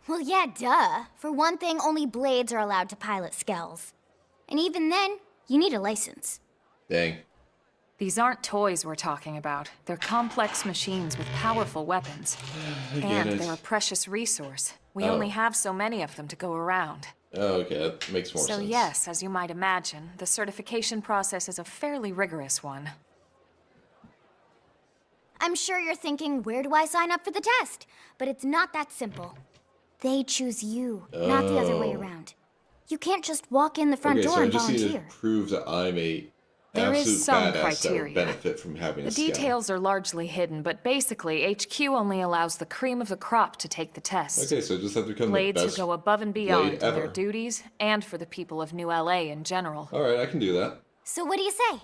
[SPEAKER 2] Well, yeah, duh. For one thing, only Blades are allowed to pilot Skells. And even then, you need a license.
[SPEAKER 1] Dang.
[SPEAKER 7] These aren't toys we're talking about. They're complex machines with powerful weapons.
[SPEAKER 1] get
[SPEAKER 7] And
[SPEAKER 1] it.
[SPEAKER 7] they're a precious resource. We
[SPEAKER 1] Oh.
[SPEAKER 7] only have so many of them to go around.
[SPEAKER 1] Oh, okay, that makes more
[SPEAKER 7] So
[SPEAKER 1] sense.
[SPEAKER 7] yes, as you might imagine, the certification process is a fairly rigorous one.
[SPEAKER 2] I'm sure you're thinking, where do I sign up for the test? But it's not that simple. They choose you, not the other way
[SPEAKER 1] Oh.
[SPEAKER 2] around. You can't just walk in the front
[SPEAKER 1] Okay,
[SPEAKER 2] door
[SPEAKER 1] so I
[SPEAKER 2] and
[SPEAKER 1] just need
[SPEAKER 2] volunteer.
[SPEAKER 1] to prove that I'm a
[SPEAKER 7] There is
[SPEAKER 1] absolute
[SPEAKER 7] some
[SPEAKER 1] badass that
[SPEAKER 7] criteria.
[SPEAKER 1] would benefit from having
[SPEAKER 7] The
[SPEAKER 1] a scout.
[SPEAKER 7] details are largely hidden, but basically, HQ only allows the cream of the crop to take the test.
[SPEAKER 1] Okay, so I just have to become
[SPEAKER 7] Blades
[SPEAKER 1] the
[SPEAKER 7] who
[SPEAKER 1] best
[SPEAKER 7] go above and beyond
[SPEAKER 1] blade
[SPEAKER 7] in their
[SPEAKER 1] ever.
[SPEAKER 7] duties, and for the people of New LA in general.
[SPEAKER 1] Alright, I can do that.
[SPEAKER 2] So what do you say?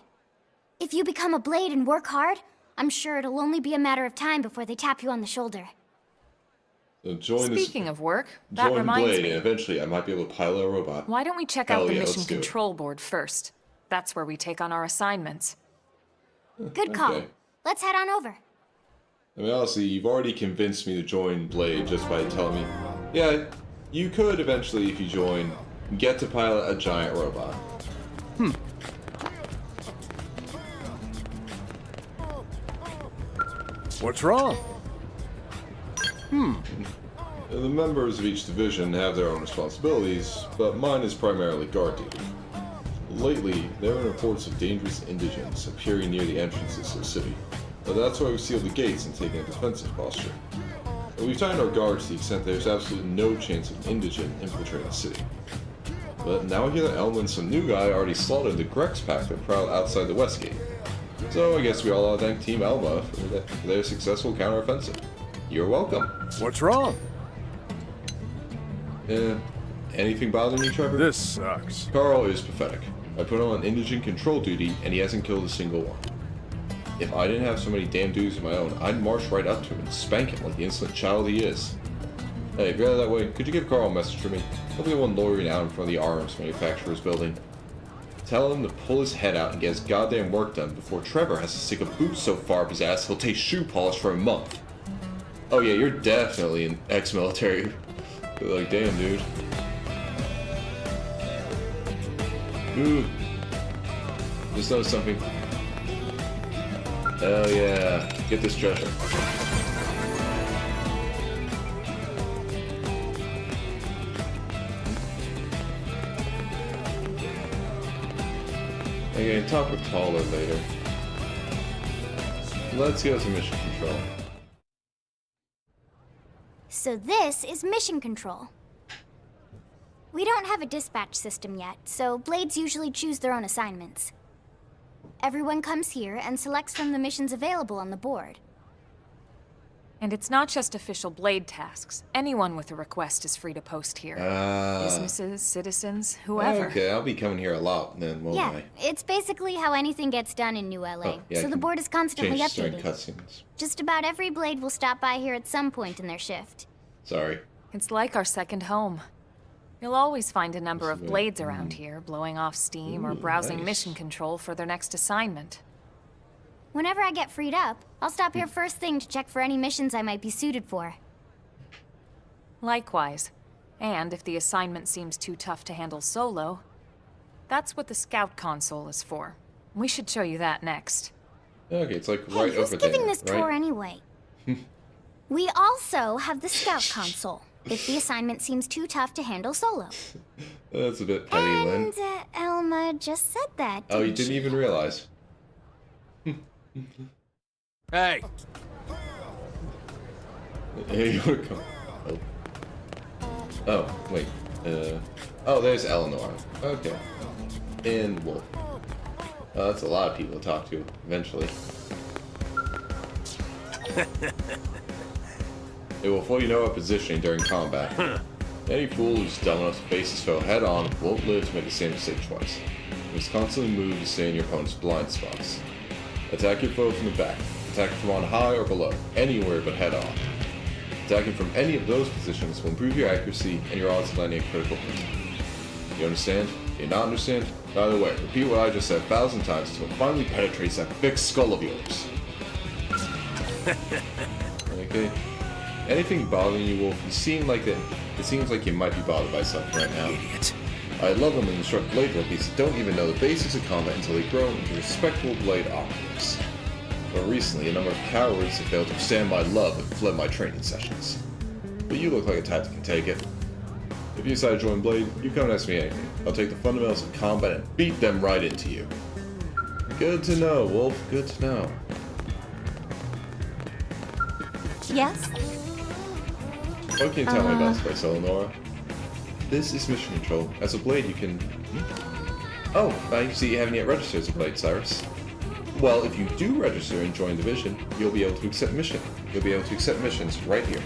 [SPEAKER 2] If you become a Blade and work hard, I'm sure it'll only be a matter of time before they tap you on the shoulder.
[SPEAKER 1] So join
[SPEAKER 7] Speaking of work, that
[SPEAKER 1] join
[SPEAKER 7] reminds
[SPEAKER 1] Blade,
[SPEAKER 7] me.
[SPEAKER 1] and eventually I might be able to pilot a robot.
[SPEAKER 7] Why don't we check
[SPEAKER 1] Hell
[SPEAKER 7] out the
[SPEAKER 1] yeah,
[SPEAKER 7] mission
[SPEAKER 1] let's do it.
[SPEAKER 7] control board first? That's where we take on our assignments.
[SPEAKER 2] Good call.
[SPEAKER 1] Okay.
[SPEAKER 2] Let's head on over.
[SPEAKER 1] I mean, honestly, you've already convinced me to join Blade just by telling me, yeah, you could eventually, if you join, get to pilot a giant robot.
[SPEAKER 11] What's wrong?
[SPEAKER 1] The members of each division have their own responsibilities, but mine is primarily guard duty. Lately, there have been reports of dangerous indigents appearing near the entrances to the city, but that's why we sealed the gates and taken a defensive posture. We've tightened our guard to the extent there's absolutely no chance of an indigent infiltrating the city. But now I hear that Elma and some new guy already slaughtered the Grex pack that prowled outside the West Gate. So I guess we all ought to thank Team Elma for their successful counteroffensive. You're welcome.
[SPEAKER 11] What's wrong?
[SPEAKER 1] Anything bothering you, Trevor?
[SPEAKER 11] This sucks.
[SPEAKER 1] Carl is pathetic. I put him on indigent control duty, and he hasn't killed a single one. If I didn't have so many damn dudes of my own, I'd march right up to him and spank him like the insolent child he is. Hey, if you're that way, could you give Carl a message for me? He'll be the one loitering out in front of the arms manufacturer's building. Tell him to pull his head out and get his goddamn work done before Trevor has to stick a boot so far up his ass he'll taste shoe polish for a month. Oh yeah, you're definitely an ex-military. Like, damn, dude. Ooh. Just noticed something. Hell yeah. Get this treasure. I can talk with Paula later. Let's go to mission control.
[SPEAKER 2] So this is mission control. We don't have a dispatch system yet, so Blades usually choose their own assignments. Everyone comes here and selects from the missions available on the board.
[SPEAKER 7] And it's not just official Blade tasks. Anyone with a request is free to post here. Businesses, citizens, whoever.
[SPEAKER 1] Okay, I'll be coming here a lot then, won't
[SPEAKER 2] Yeah,
[SPEAKER 1] I?
[SPEAKER 2] it's basically how anything gets done in New LA,
[SPEAKER 1] Oh, yeah, I
[SPEAKER 2] so the
[SPEAKER 1] can
[SPEAKER 2] board is constantly
[SPEAKER 1] change during
[SPEAKER 2] updated.
[SPEAKER 1] cutscenes.
[SPEAKER 2] Just about every Blade will stop by here at some point in their shift.
[SPEAKER 1] Sorry.
[SPEAKER 7] It's like our second home. You'll always find a number of
[SPEAKER 1] Yes,
[SPEAKER 7] Blades around here, blowing off steam or
[SPEAKER 1] Ooh,
[SPEAKER 7] browsing
[SPEAKER 1] nice.
[SPEAKER 7] mission control for their next assignment.
[SPEAKER 2] Whenever I get freed up, I'll stop here first thing to check for any missions I might be suited for.
[SPEAKER 7] Likewise. And if the assignment seems too tough to handle solo, that's what the Scout console is for. We should show you that next.
[SPEAKER 1] Okay, it's like
[SPEAKER 2] Hey,
[SPEAKER 1] right
[SPEAKER 2] who's
[SPEAKER 1] over there,
[SPEAKER 2] giving this tour
[SPEAKER 1] right?
[SPEAKER 2] anyway? We also have the Scout console, if the assignment seems too tough to handle solo.
[SPEAKER 1] That's a bit petty, Lynn.
[SPEAKER 2] And Elma just said that,
[SPEAKER 1] Oh, you
[SPEAKER 2] didn't
[SPEAKER 1] didn't
[SPEAKER 2] she?
[SPEAKER 1] even realize.
[SPEAKER 11] Hey,
[SPEAKER 1] Hey, you wanna come? Oh, wait. Oh, there's Eleanor. Okay. And Wolf. That's a lot of people to talk to, eventually. Hey, Wolf, well, you know our positioning during combat. Any fool who's dumb enough to face his foe head-on won't live to make the same mistake twice. You must constantly move to stay in your opponent's blind spots. Attack your foe from the back. Attack from on high or below, anywhere but head-on. Attacking from any of those positions will improve your accuracy and your odds of landing a critical hit. You understand? Do you not understand? By the way, repeat what I just said 1,000 times until it finally penetrates that thick skull of yours. Okay. Anything bothering you, Wolf? You seem like that. It seems like you might be bothered by something right now.
[SPEAKER 4] Idiot.
[SPEAKER 1] I love them and instruct blade rookies that don't even know the basics of combat until they grow into respectable blade operatives. But recently, a number of cowards have failed to stand my love and fled my training sessions. But you look like a type that can take it. If you decide to join Blade, you come and ask me anything. I'll take the fundamentals of combat and beat them right into you. Good to know, Wolf. Good to know.
[SPEAKER 12] Yes?
[SPEAKER 1] What can you tell me about this place, Eleonora? This is Mission Control. As a Blade, you can... Oh, I see you haven't yet registered as a Blade, Cyrus. Well, if you do register and join the Division, you'll be able to accept mission. You'll be able to accept missions right here.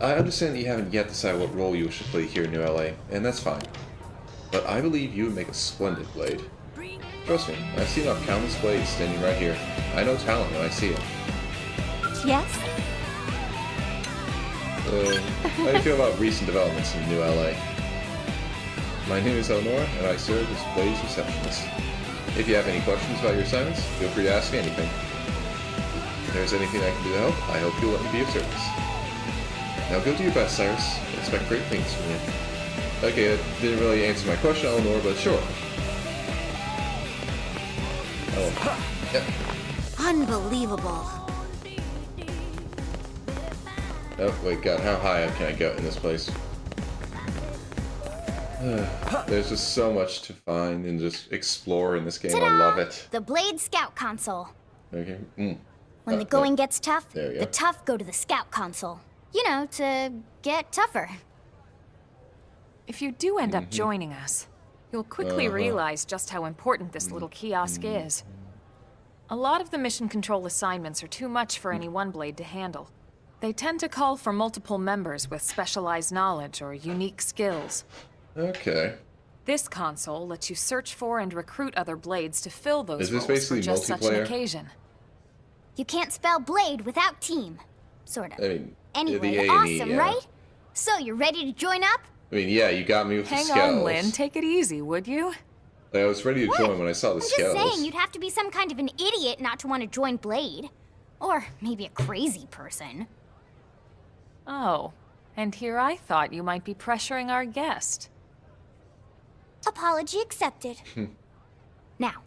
[SPEAKER 1] I understand that you haven't yet decided what role you should play here in New LA, and that's fine. But I believe you would make a splendid Blade. Trust me, I've seen off countless Blades standing right here. I know talent when I see it.
[SPEAKER 12] Yes?
[SPEAKER 1] How do you feel about recent developments in New LA? My name is Eleanor, and I serve as Blade's receptionist. If you have any questions about your assignments, feel free to ask me anything. If there's anything I can do to help, I hope you'll let me be of service. Now go do your best, Cyrus. I expect great things from you. Okay, that didn't really answer my question, Eleanor, but sure. Oh, yep.
[SPEAKER 2] Unbelievable.
[SPEAKER 1] Oh, wait, God, how high up can I go in this place? There's just so much to find and just explore in this game.
[SPEAKER 2] Ta-da!
[SPEAKER 1] I love it.
[SPEAKER 2] The Blade Scout Console.
[SPEAKER 1] Okay.
[SPEAKER 2] When the going gets tough,
[SPEAKER 1] There we go.
[SPEAKER 2] the tough go to the Scout Console. You know, to get tougher.
[SPEAKER 7] If you do end up joining us, you'll quickly realize just how important this little kiosk is. A lot of the mission control assignments are too much for any one Blade to handle. They tend to call for multiple members with specialized knowledge or unique skills.
[SPEAKER 1] Okay.
[SPEAKER 7] This console lets you search for and recruit other Blades to fill those
[SPEAKER 1] Is this
[SPEAKER 7] roles for
[SPEAKER 1] basically
[SPEAKER 7] just such an
[SPEAKER 1] multiplayer?
[SPEAKER 7] occasion.
[SPEAKER 2] You can't spell Blade without team. Sort of.
[SPEAKER 1] I mean,
[SPEAKER 2] Anyway,
[SPEAKER 1] the A&E,
[SPEAKER 2] awesome,
[SPEAKER 1] yeah.
[SPEAKER 2] right? So, you ready to join up?
[SPEAKER 1] I mean, yeah, you got me with the
[SPEAKER 7] Hang
[SPEAKER 1] skulls.
[SPEAKER 7] on, Lynn. Take it easy, would you?
[SPEAKER 1] Like, I was ready to join when I saw the
[SPEAKER 2] I'm just
[SPEAKER 1] skulls.
[SPEAKER 2] saying, you'd have to be some kind of an idiot not to want to join Blade. Or maybe a crazy person.
[SPEAKER 7] Oh, and here I thought you might be pressuring our guest.
[SPEAKER 2] Apology accepted. Now,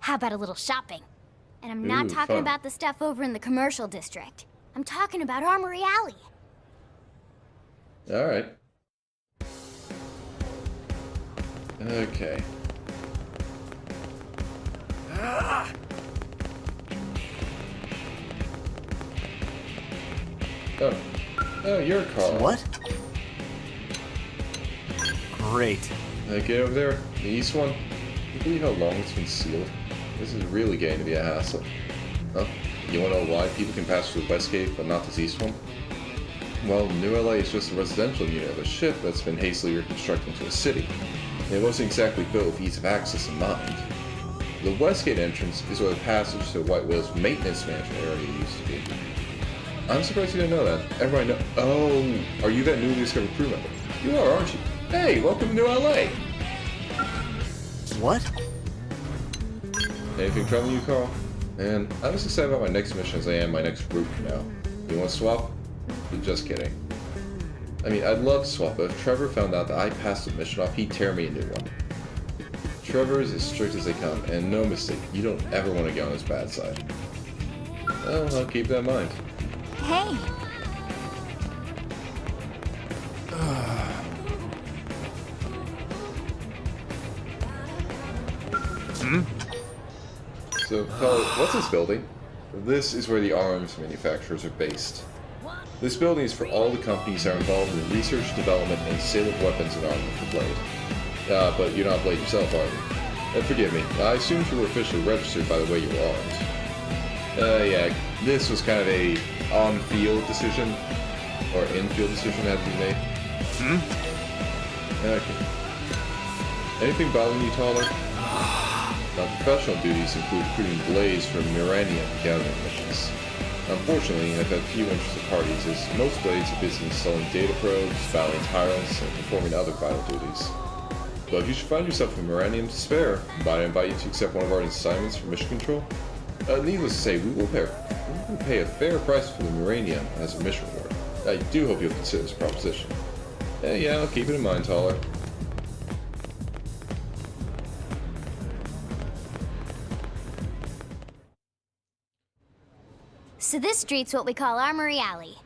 [SPEAKER 2] how about a little shopping? And I'm not
[SPEAKER 1] Ooh,
[SPEAKER 2] talking
[SPEAKER 1] fun.
[SPEAKER 2] about the stuff over in the commercial district. I'm talking about Armory Alley.
[SPEAKER 1] Alright. Okay. Oh. Oh, you're Carl.
[SPEAKER 4] What? Great.
[SPEAKER 1] Okay, over there, the east one. Can you believe how long it's been sealed? This is really getting to be a hassle. Oh, you wanna know why people can pass through the west gate, but not this east one? Well, New LA is just a residential unit of a ship that's been hastily reconstructed into a city. And it wasn't exactly built with ease of access in mind. The west gate entrance is where the passage to White Whale's maintenance management area used to be. I'm surprised you didn't know that. Everybody know. Oh, are you that newly discovered crew member? You are, aren't you? Hey, welcome to New LA.
[SPEAKER 4] What?
[SPEAKER 1] Anything troubling you, Carl? Man, I'm as excited about my next mission as I am my next route now. You want to swap? Just kidding. I mean, I'd love to swap, but if Trevor found out that I passed the mission off, he'd tear me a new one. Trevor is as strict as they come, and no mistake, you don't ever want to get on his bad side. Well, I'll keep that in mind.
[SPEAKER 2] Hey,
[SPEAKER 1] So, Carl, what's this building? This is where the arms manufacturers are based. This building is for all the companies that are involved in research, development, and sale of weapons and armor for Blade. But you're not Blade yourself, are you? Forgive me, I assumed you were officially registered by the way you were armed. Yeah, this was kind of a on-field decision, or in-field decision had to be made. Okay. Anything bothering you, Taller? Now, professional duties include recruiting Blades for Miranium gathering missions. Unfortunately, I've had few interested parties, as most Blades are busy installing data probes, battling tyrants, and performing other vital duties. But if you should find yourself with Miranium to spare, might I invite you to accept one of our assignments for mission control? Needless to say, we will can pay a fair price for the uranium as a mission reward. I do hope you'll consider this proposition. Yeah, I'll keep it in mind, Taller.
[SPEAKER 2] So this street's what we call Armory Alley.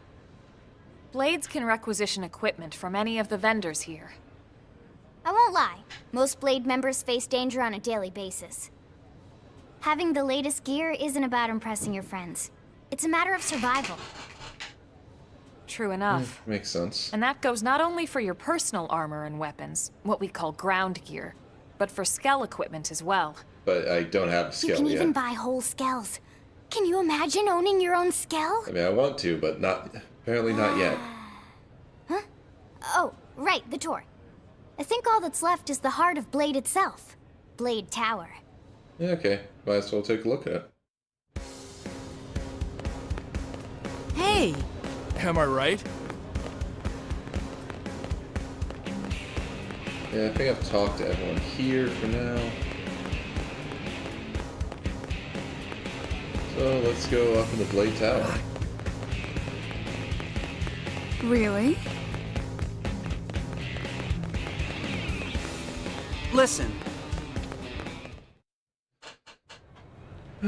[SPEAKER 7] Blades can requisition equipment from any of the vendors here.
[SPEAKER 2] I won't lie, most Blade members face danger on a daily basis. Having the latest gear isn't about impressing your friends. It's a matter of survival.
[SPEAKER 7] True enough.
[SPEAKER 1] Makes sense.
[SPEAKER 7] And that goes not only for your personal armor and weapons, what we call ground gear, but for skell equipment as well.
[SPEAKER 1] But I don't have a skill yet.
[SPEAKER 2] You can even buy whole skells. Can you imagine owning your own skell?
[SPEAKER 1] I mean, I want to, but apparently not yet.
[SPEAKER 2] Huh? Oh, right, the tour. I think all that's left is the heart of Blade itself. Blade Tower.
[SPEAKER 1] Yeah, okay. Might as well take a look at it.
[SPEAKER 12] Hey!
[SPEAKER 3] Am I right?
[SPEAKER 1] Yeah, I think I've talked to everyone here for now. So let's go up in the Blade Tower.
[SPEAKER 12] Really?
[SPEAKER 4] Listen.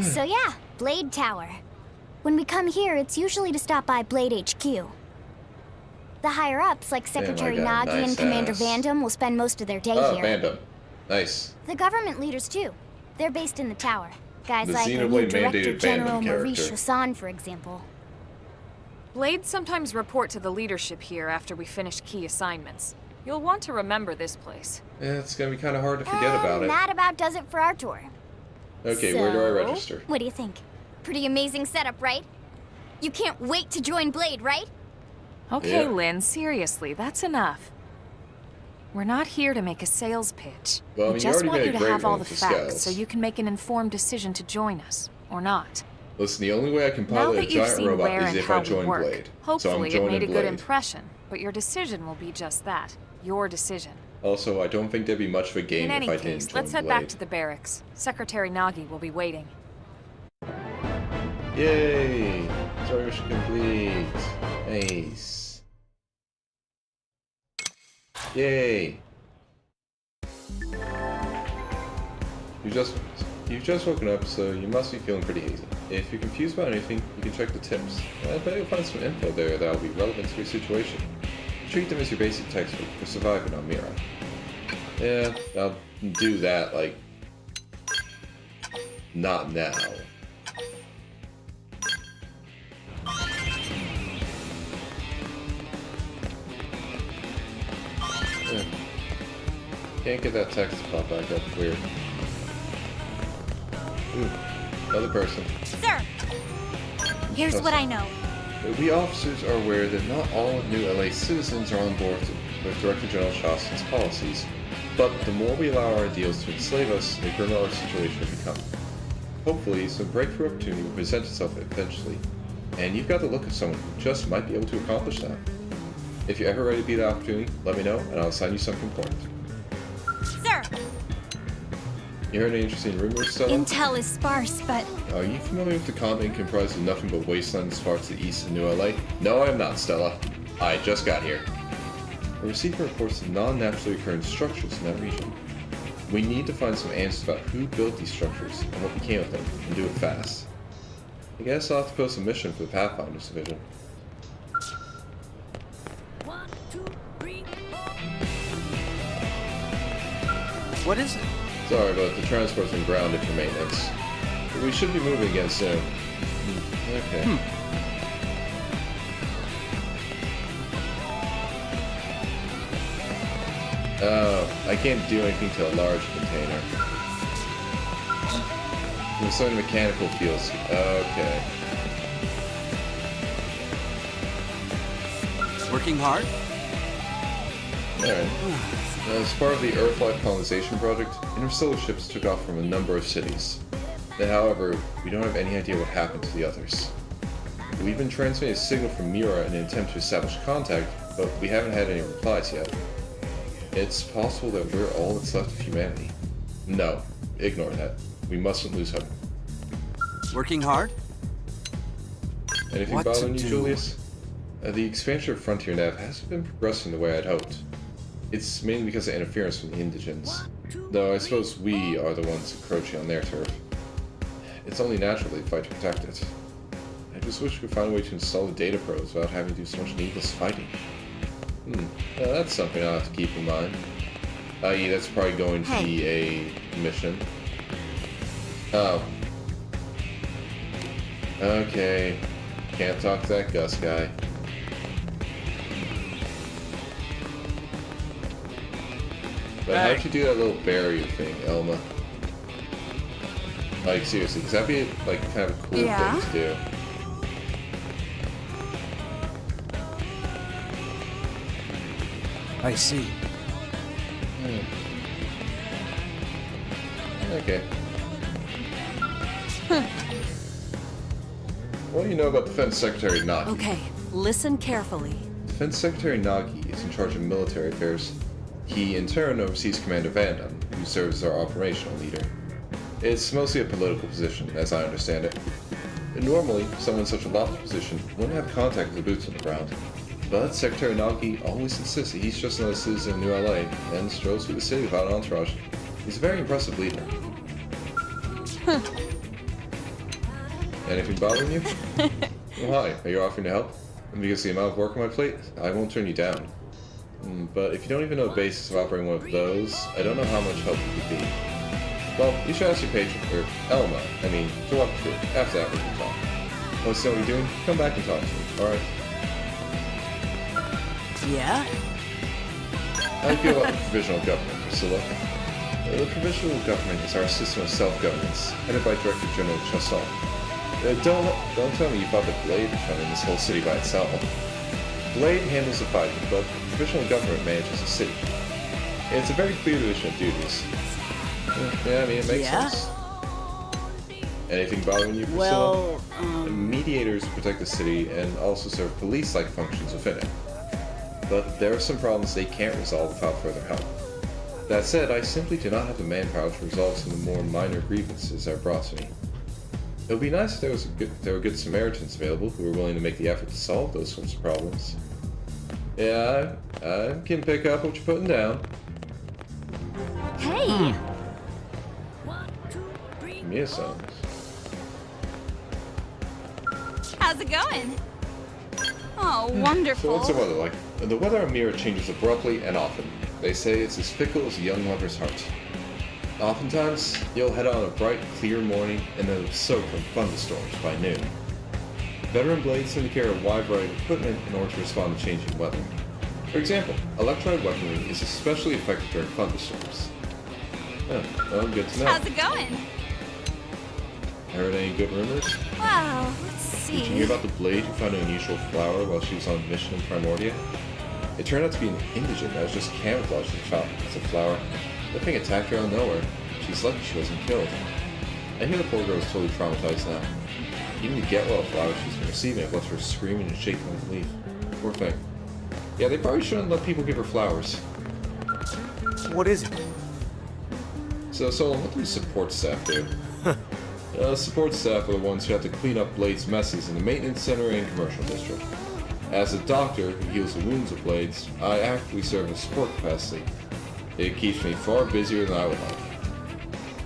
[SPEAKER 2] So yeah, Blade Tower. When we come here, it's usually to stop by Blade HQ. The higher-ups, like Secretary Nagi and Commander Vandam, will spend most of their day here.
[SPEAKER 1] Vandam. Nice.
[SPEAKER 2] The government leaders, too. They're based in the tower. Guys
[SPEAKER 1] The
[SPEAKER 2] like the new
[SPEAKER 1] Xenoblade
[SPEAKER 2] Director
[SPEAKER 1] mandated
[SPEAKER 2] General
[SPEAKER 1] Vandam
[SPEAKER 2] Maurice
[SPEAKER 1] character.
[SPEAKER 2] Hassan, for example.
[SPEAKER 7] Blades sometimes report to the leadership here after we finish key assignments. You'll want to remember this place.
[SPEAKER 1] Yeah, it's gonna be kind of hard to forget about it.
[SPEAKER 2] That about does it for our tour.
[SPEAKER 1] Okay,
[SPEAKER 2] So,
[SPEAKER 1] where do I register?
[SPEAKER 2] What do you think? Pretty amazing setup, right? You can't wait to join Blade, right?
[SPEAKER 7] Okay,
[SPEAKER 1] Yeah.
[SPEAKER 7] Lynn, seriously, that's enough. We're not here to make a sales pitch.
[SPEAKER 1] Well, I mean,
[SPEAKER 7] we
[SPEAKER 1] you
[SPEAKER 7] just
[SPEAKER 1] already
[SPEAKER 7] want
[SPEAKER 1] made
[SPEAKER 7] you
[SPEAKER 1] a
[SPEAKER 7] to
[SPEAKER 1] great
[SPEAKER 7] have all
[SPEAKER 1] one
[SPEAKER 7] the
[SPEAKER 1] for
[SPEAKER 7] facts
[SPEAKER 1] scouts.
[SPEAKER 7] so you can make an informed decision to join us, or not.
[SPEAKER 1] Listen, the only way I can
[SPEAKER 7] Now
[SPEAKER 1] pilot a
[SPEAKER 7] that you've
[SPEAKER 1] giant
[SPEAKER 7] seen
[SPEAKER 1] robot
[SPEAKER 7] where
[SPEAKER 1] is
[SPEAKER 7] and
[SPEAKER 1] if
[SPEAKER 7] how
[SPEAKER 1] I
[SPEAKER 7] we
[SPEAKER 1] join
[SPEAKER 7] work,
[SPEAKER 1] Blade. So I'm
[SPEAKER 7] hopefully it
[SPEAKER 1] joining
[SPEAKER 7] made a
[SPEAKER 1] Blade.
[SPEAKER 7] good impression, but your decision will be just that, your decision.
[SPEAKER 1] Also, I don't think there'd be much of a game
[SPEAKER 7] In any
[SPEAKER 1] if I didn't
[SPEAKER 7] case,
[SPEAKER 1] join
[SPEAKER 7] let's head
[SPEAKER 1] Blade.
[SPEAKER 7] back to the barracks. Secretary Nagi will be waiting.
[SPEAKER 1] Yay! Story mission complete. Nice. Yay! You've just woken up, so you must be feeling pretty hazy. If you're confused about anything, you can check the tips. I bet you'll find some info there that will be relevant to your situation. Treat them as your basic textbook for surviving on Mira. Yeah, I'll do that, like, not now. Yeah. Can't get that text to pop back up. Weird. Ooh, another person.
[SPEAKER 12] Sir! Here's what I know.
[SPEAKER 1] We officers are aware that not all new LA citizens are on board with Director General Shostak's policies, but the more we allow our ideals to enslave us, the grimmer our situation will become. Hopefully, some breakthrough opportunity will present itself eventually, and you've got the look of someone who just might be able to accomplish that. If you're ever ready to be that opportunity, let me know, and I'll assign you something important.
[SPEAKER 12] Sir!
[SPEAKER 1] You heard any interesting rumors, Stella?
[SPEAKER 12] Intel is sparse, but
[SPEAKER 1] Are you familiar with the continent comprised of nothing but wastelands far to the east of New LA? No, I am not, Stella. I just got here. We're receiving reports of non-naturally occurring structures in that region. We need to find some answers about who built these structures and what became of them, and do it fast. I guess I'll have to post a mission for the Pathfinders division.
[SPEAKER 3] 1, 2, 3, 4.
[SPEAKER 4] What is it?
[SPEAKER 1] Sorry, but the transport's been grounded for maintenance. But we should be moving again soon. Okay. Oh, I can't do anything to a large container. There's some mechanical fields. Okay.
[SPEAKER 4] Working hard?
[SPEAKER 1] Alright. As part of the Earth-Life colonization project, interstellar ships took off from a number of cities. However, we don't have any idea what happened to the others. We've been transmitting a signal from Mira in an attempt to establish contact, but we haven't had any replies yet. It's possible that we're all that's left of humanity. No, ignore that. We mustn't lose hope.
[SPEAKER 4] Working hard?
[SPEAKER 1] Anything
[SPEAKER 4] What to
[SPEAKER 1] bothering you,
[SPEAKER 4] do?
[SPEAKER 1] Julius? The expansion of Frontier Nav hasn't been progressing the way I'd hoped. It's mainly because of interference from the indigents, though I suppose we are the ones encroaching on their turf. It's only natural they fight to protect it. I just wish we could find a way to install the data probes without having to do so much needless fighting. That's something I'll have to keep in mind. I.e., that's probably going to be a mission. Oh. Okay. Can't talk to that Gus guy. But how'd you do that little barrier thing, Elma? Like, seriously, because that'd be, like, kind of a cool thing to do.
[SPEAKER 4] I see.
[SPEAKER 1] Okay. What do you know about Defense Secretary Nagi?
[SPEAKER 13] Okay, listen carefully.
[SPEAKER 1] Defense Secretary Nagi is in charge of military affairs. He, in turn, oversees Commander Vandam, who serves as our operational leader. It's mostly a political position, as I understand it. Normally, someone in such a lofty position wouldn't have contact with the boots on the ground. But Secretary Nagi always insists that he's just another citizen of New LA and strolls through the city without an entourage. He's a very impressive leader. Anything bothering you? Well, hi. Are you offering to help? And because of the amount of work on my plate, I won't turn you down. But if you don't even know the basis of operating one of those, I don't know how much help you could be. Well, you should ask your patron, or Elma, to walk through. After that, we can talk. Want to see what you're doing? Come back and talk to me, alright?
[SPEAKER 13] Yeah?
[SPEAKER 1] How do you feel about the provisional government, Priscilla? The provisional government is our system of self-governance, headed by Director General Chasson. Don't tell me you thought that Blade was running this whole city by itself. Blade handles the fighting, but the provisional government manages the city. It's a very clear division of duties. Yeah, it makes sense. Anything bothering you, Priscilla?
[SPEAKER 13] Well,
[SPEAKER 1] Mediators protect the city and also serve police-like functions within it. But there are some problems they can't resolve without further help. That said, I simply do not have the manpower to resolve some of the more minor grievances that are brought to me. It would be nice if there were good Samaritans available who were willing to make the effort to solve those sorts of problems. Yeah, I can pick up what you're putting down.
[SPEAKER 12] Hey!
[SPEAKER 1] Give me a songs.
[SPEAKER 12] How's it going? Oh, wonderful.
[SPEAKER 1] So what's the weather like? The weather on Mira changes abruptly and often. They say it's as fickle as a young lover's heart. Oftentimes, you'll head out on a bright, clear morning and then it'll soak from thunderstorms by noon. Veteran blades tend to carry a wide variety of equipment in order to respond to changing weather. For example, electronic weaponry is especially effective during thunderstorms. Oh, well, good to know.
[SPEAKER 12] How's it going?
[SPEAKER 1] Heard any good rumors?
[SPEAKER 12] Wow, let's
[SPEAKER 1] Did you
[SPEAKER 12] see.
[SPEAKER 1] hear about the blade who found an unusual flower while she was on a mission in Primordia? It turned out to be an indigent that was just camouflaged as a flower. The thing attacked her out of nowhere. She's lucky she wasn't killed. I hear the poor girl is totally traumatized now. Even the get-well flower she's been receiving have left her screaming and shaking with relief. Poor thing. Yeah, they probably shouldn't let people give her flowers.
[SPEAKER 4] What is it?
[SPEAKER 1] So Solon, what do support staff do? Support staff are the ones who have to clean up Blade's messes in the maintenance center and commercial district. As a doctor who heals the wounds of Blades, I actively serve in a support capacity. It keeps me far busier than I would like.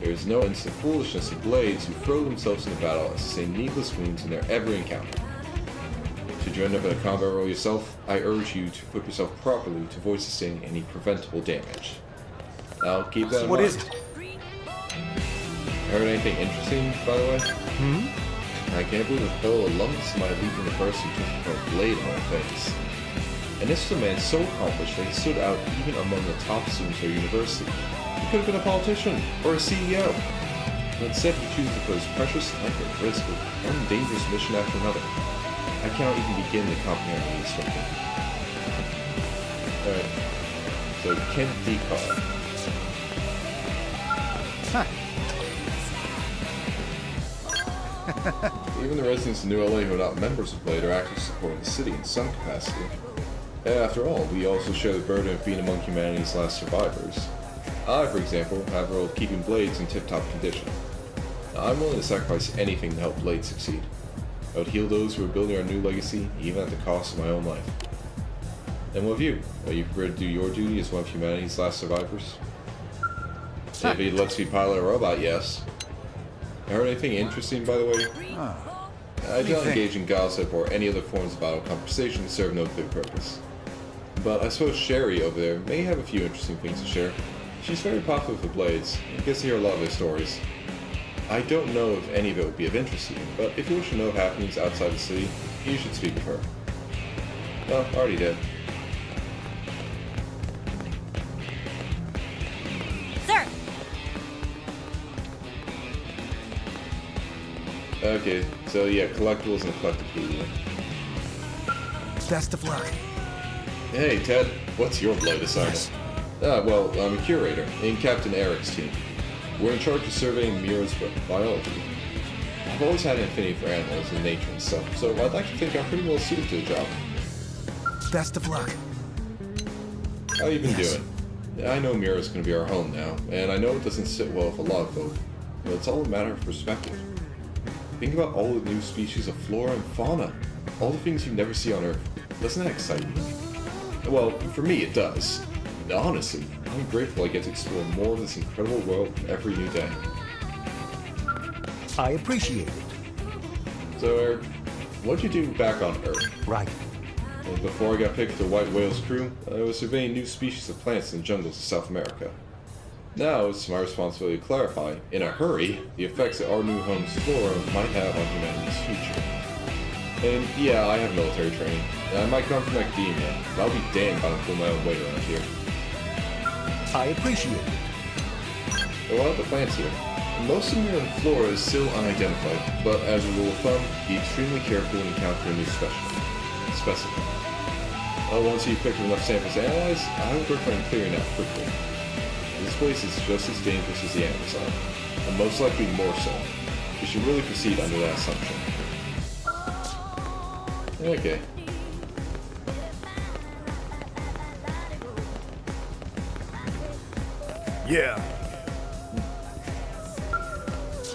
[SPEAKER 1] There is no end to the foolishness of Blades who throw themselves into battle and sustain needless wounds in their every encounter. Should you end up in a combat role yourself, I urge you to equip yourself properly to avoid sustaining any preventable damage. I'll keep that in mind.
[SPEAKER 4] What is it?
[SPEAKER 1] Heard anything interesting, by the way? I can't believe a fellow alumnus of my elite university just became a blade of all things. And this was a man so accomplished that he stood out even among the top students of our university. He could have been a politician or a CEO. But instead he chooses to put his precious life at risk with one dangerous mission after another. I cannot even begin to comprehend what he's thinking. Alright. So Kent Decar. Even the residents of New LA who are not members of Blade are actively supporting the city in some capacity. After all, we also share the burden of being among humanity's last survivors. I, for example, have a role of keeping Blades in tip-top condition. I'm willing to sacrifice anything to help Blade succeed. I would heal those who are building our new legacy, even at the cost of my own life. And what of you? Are you prepared to do your duty as one of humanity's last survivors? If he lets me pilot a robot, yes. I heard anything interesting, by the way? I don't engage in gossip or any other forms of idle conversation to serve no clear purpose. But I suppose Sherry over there may have a few interesting things to share. She's very popular with the Blades, and gets to hear a lot of their stories. I don't know if any of it would be of interest to you, but if you wish to know of happenings outside the city, you should speak with her. Well, I already did.
[SPEAKER 12] Sir!
[SPEAKER 1] Okay, so yeah, collectibles and a collectible.
[SPEAKER 4] Best of luck.
[SPEAKER 1] Hey, Ted, what's your Blade assignment? Well, I'm a curator in Captain Eric's team. We're in charge of surveying Mira's biology. I've always had an affinity for animals and nature and stuff, so I'd like to think I'm pretty well suited to the job.
[SPEAKER 4] Best of luck.
[SPEAKER 1] How you been doing? I know Mira's gonna be our home now, and I know it doesn't sit well with a lot of folk, but it's all a matter of perspective. Think about all the new species of flora and fauna, all the things you never see on Earth. Doesn't that excite you? Well, for me it does. Honestly, I'm grateful I get to explore more of this incredible world every new day.
[SPEAKER 14] I appreciate it.
[SPEAKER 1] So, Eric, what'd you do back on Earth?
[SPEAKER 14] Right.
[SPEAKER 1] Well, before I got picked to the White Whale's crew, I was surveying new species of plants in the jungles of South America. Now it's my responsibility to clarify, in a hurry, the effects that our new home's flora might have on humanity's future. And yeah, I have military training, and I might come from academia, but I'll be damned if I don't pull my own weight around here.
[SPEAKER 14] I appreciate it.
[SPEAKER 1] There are a lot of the plants here. Most of Mira flora is still unidentified, but as a rule of thumb, be extremely careful when encountering a new specimen. Once you've picked enough samples to analyze, I would recommend clearing out quickly. This place is just as dangerous as the Amazon, and most likely more so. You should really proceed under that assumption. Okay.
[SPEAKER 11] Yeah.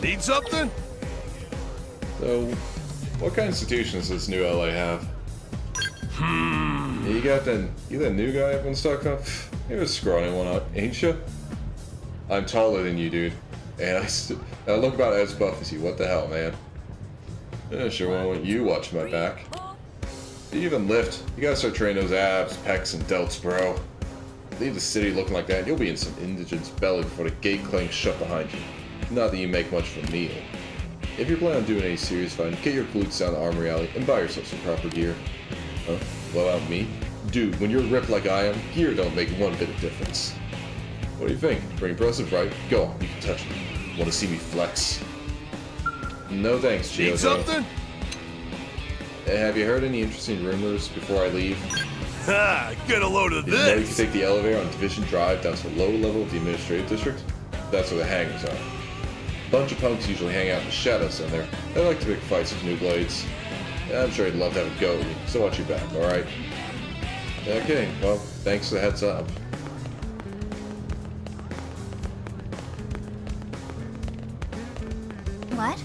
[SPEAKER 11] Need something?
[SPEAKER 1] So, what kind of institutions does New LA have? You got that new guy everyone's talking about? You're a scrawny one up, ain't you? I'm taller than you, dude. And I look about as buff as you. What the hell, man? I sure want you watching my back. You even lift. You gotta start training those abs, pecs, and delts, bro. Leave the city looking like that, and you'll be in some indigenous belly before the gate clangs shut behind you. Not that you make much of a meal. If you're planning on doing any serious fighting, get your glutes down to Armory Alley and buy yourself some proper gear. Huh? What about me? Dude, when you're ripped like I am, gear don't make one bit of difference. What do you think? Pretty impressive, right? Go on, you can touch me. Want to see me flex? No thanks, Gio.
[SPEAKER 11] Need something?
[SPEAKER 1] Hey, have you heard any interesting rumors before I leave?
[SPEAKER 11] Ha! Get a load of
[SPEAKER 1] Did you know you
[SPEAKER 11] this!
[SPEAKER 1] can take the elevator on Division Drive down to the lower level of the administrative district? That's where the hangars are. A bunch of punks usually hang out in the shadows down there. They like to pick fights with new blades. I'm sure he'd love to have a go with you, so watch your back, alright? Okay, well, thanks for the heads up.
[SPEAKER 2] What?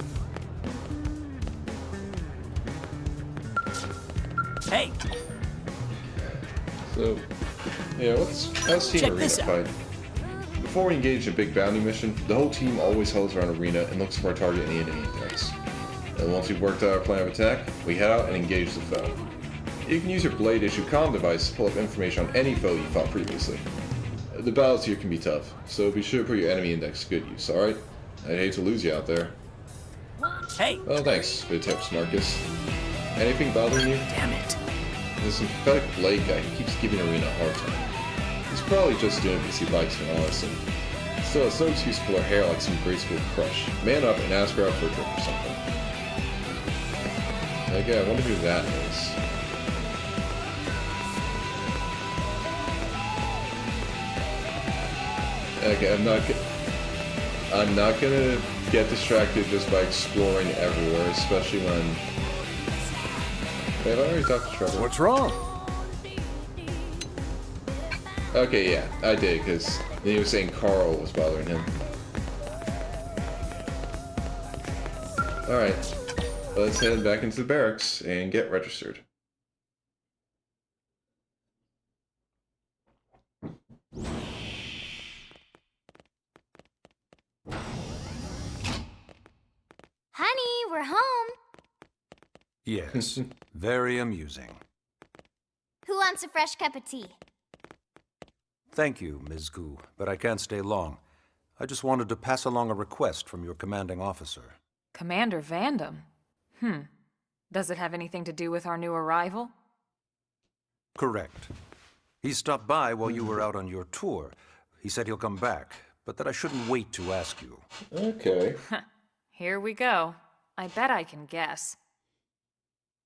[SPEAKER 14] Hey,
[SPEAKER 1] So, yeah, how's Team
[SPEAKER 14] Check
[SPEAKER 1] Arena
[SPEAKER 14] this out.
[SPEAKER 1] fight? Before we engage in a big bounty mission, the whole team always huddles around Arena and looks for our target in the enemy index. And once we've worked out our plan of attack, we head out and engage the foe. You can use your Blade-issued comm device to pull up information on any foe you fought previously. The battles here can be tough, so be sure to put your enemy index to good use, alright? I'd hate to lose you out there.
[SPEAKER 14] hey,
[SPEAKER 1] Well, thanks for the tips, Marcus. Anything bothering you?
[SPEAKER 14] damn it.
[SPEAKER 1] There's some pathetic Blade guy who keeps giving Arena a hard time. He's probably just doing it because he likes me, honestly. Still, it's no excuse to pull her hair like some graceful crush. Man up and ask her out for a drink or something. Okay, I wonder who that is. Okay, I'm not gonna get distracted just by exploring everywhere, especially when... Wait, have I already talked to Trevor?
[SPEAKER 11] What's wrong?
[SPEAKER 1] Okay, yeah, I did, because he was saying Carl was bothering him. Alright. Let's head back into the barracks and get registered.
[SPEAKER 2] Honey, we're home.
[SPEAKER 5] Yes, very amusing.
[SPEAKER 2] Who wants a fresh cup of tea?
[SPEAKER 5] Thank you, Ms. Gu, but I can't stay long. I just wanted to pass along a request from your commanding officer.
[SPEAKER 7] Commander Vandam? Does it have anything to do with our new arrival?
[SPEAKER 5] Correct. He stopped by while you were out on your tour. He said he'll come back, but that I shouldn't wait to ask you.
[SPEAKER 1] Okay.
[SPEAKER 7] Here we go. I bet I can guess.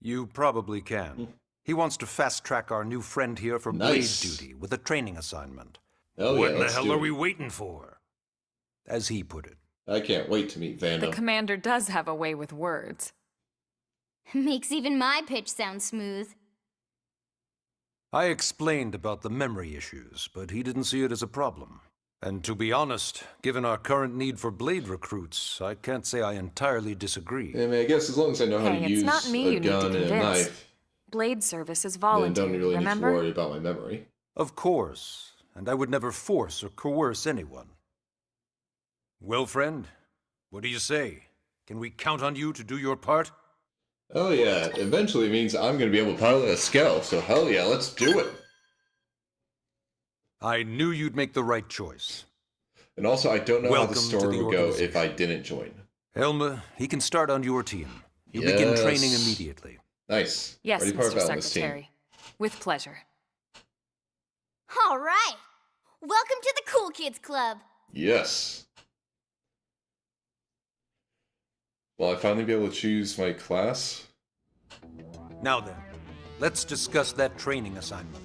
[SPEAKER 5] You probably can. He wants to fast-track our new friend here for blade duty with a training assignment.
[SPEAKER 1] Hell
[SPEAKER 5] What
[SPEAKER 1] yeah,
[SPEAKER 5] in the
[SPEAKER 1] let's
[SPEAKER 5] hell
[SPEAKER 1] do
[SPEAKER 5] are
[SPEAKER 1] it.
[SPEAKER 5] we waiting for? As he put it.
[SPEAKER 1] I can't wait to meet Vandam.
[SPEAKER 7] The commander does have a way with words.
[SPEAKER 2] Makes even my pitch sound smooth.
[SPEAKER 5] I explained about the memory issues, but he didn't see it as a problem. And to be honest, given our current need for blade recruits, I can't say I entirely disagree.
[SPEAKER 1] I mean, I guess as long as I know how to
[SPEAKER 7] Hey,
[SPEAKER 1] use
[SPEAKER 7] it's not me
[SPEAKER 1] a
[SPEAKER 7] you need to
[SPEAKER 1] gun and a
[SPEAKER 7] convince.
[SPEAKER 1] knife,
[SPEAKER 7] Blade service is
[SPEAKER 1] then
[SPEAKER 7] voluntary,
[SPEAKER 1] don't really need to
[SPEAKER 7] remember?
[SPEAKER 1] worry about my memory.
[SPEAKER 5] Of course, and I would never force or coerce anyone. Well, friend, what do you say? Can we count on you to do your part?
[SPEAKER 1] Oh yeah, eventually it means I'm going to be able to pilot a Scout, so hell yeah, let's do it!
[SPEAKER 5] I knew you'd make the right choice.
[SPEAKER 1] And also, I don't know
[SPEAKER 5] Welcome
[SPEAKER 1] how the
[SPEAKER 5] to
[SPEAKER 1] story
[SPEAKER 5] the
[SPEAKER 1] would go
[SPEAKER 5] organization.
[SPEAKER 1] if I didn't join.
[SPEAKER 5] Helma, he can start on your team. You begin training
[SPEAKER 1] Yes.
[SPEAKER 5] immediately.
[SPEAKER 1] Nice.
[SPEAKER 7] Yes,
[SPEAKER 1] Ready for our
[SPEAKER 7] Mr.
[SPEAKER 1] battle on this team.
[SPEAKER 7] Secretary. With pleasure.
[SPEAKER 2] All right. Welcome to the Cool Kids Club.
[SPEAKER 1] Yes. Will I finally be able to choose my class?
[SPEAKER 5] Now then, let's discuss that training assignment.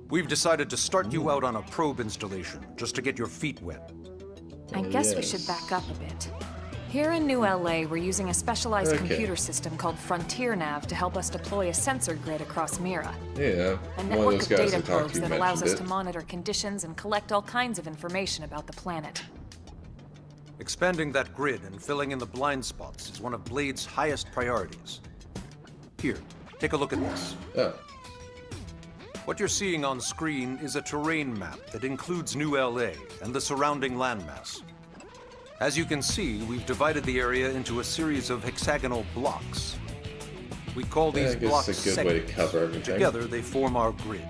[SPEAKER 5] We've decided to start you out on a probe installation, just to get your feet wet.
[SPEAKER 7] I guess we should back up a bit. Here in New LA, we're using a specialized
[SPEAKER 1] Okay.
[SPEAKER 7] computer system called Frontier Nav to help us deploy a sensor grid across Mira.
[SPEAKER 1] Yeah,
[SPEAKER 7] A
[SPEAKER 1] one of
[SPEAKER 7] network
[SPEAKER 1] those
[SPEAKER 7] of
[SPEAKER 1] guys
[SPEAKER 7] data
[SPEAKER 1] I talked
[SPEAKER 7] probes
[SPEAKER 1] to
[SPEAKER 7] that allows us
[SPEAKER 1] mentioned
[SPEAKER 7] to
[SPEAKER 1] it.
[SPEAKER 7] monitor conditions and collect all kinds of information about the planet.
[SPEAKER 5] Expanding that grid and filling in the blind spots is one of Blade's highest priorities. Here, take a look at this.
[SPEAKER 1] Oh,
[SPEAKER 5] What you're seeing on screen is a terrain map that includes New LA and the surrounding landmass. As you can see, we've divided the area into a series of hexagonal blocks. We call
[SPEAKER 1] yeah,
[SPEAKER 5] these
[SPEAKER 1] I guess
[SPEAKER 5] blocks
[SPEAKER 1] it's a good way to
[SPEAKER 5] segments.
[SPEAKER 1] cover everything.
[SPEAKER 5] Together, they form our grid.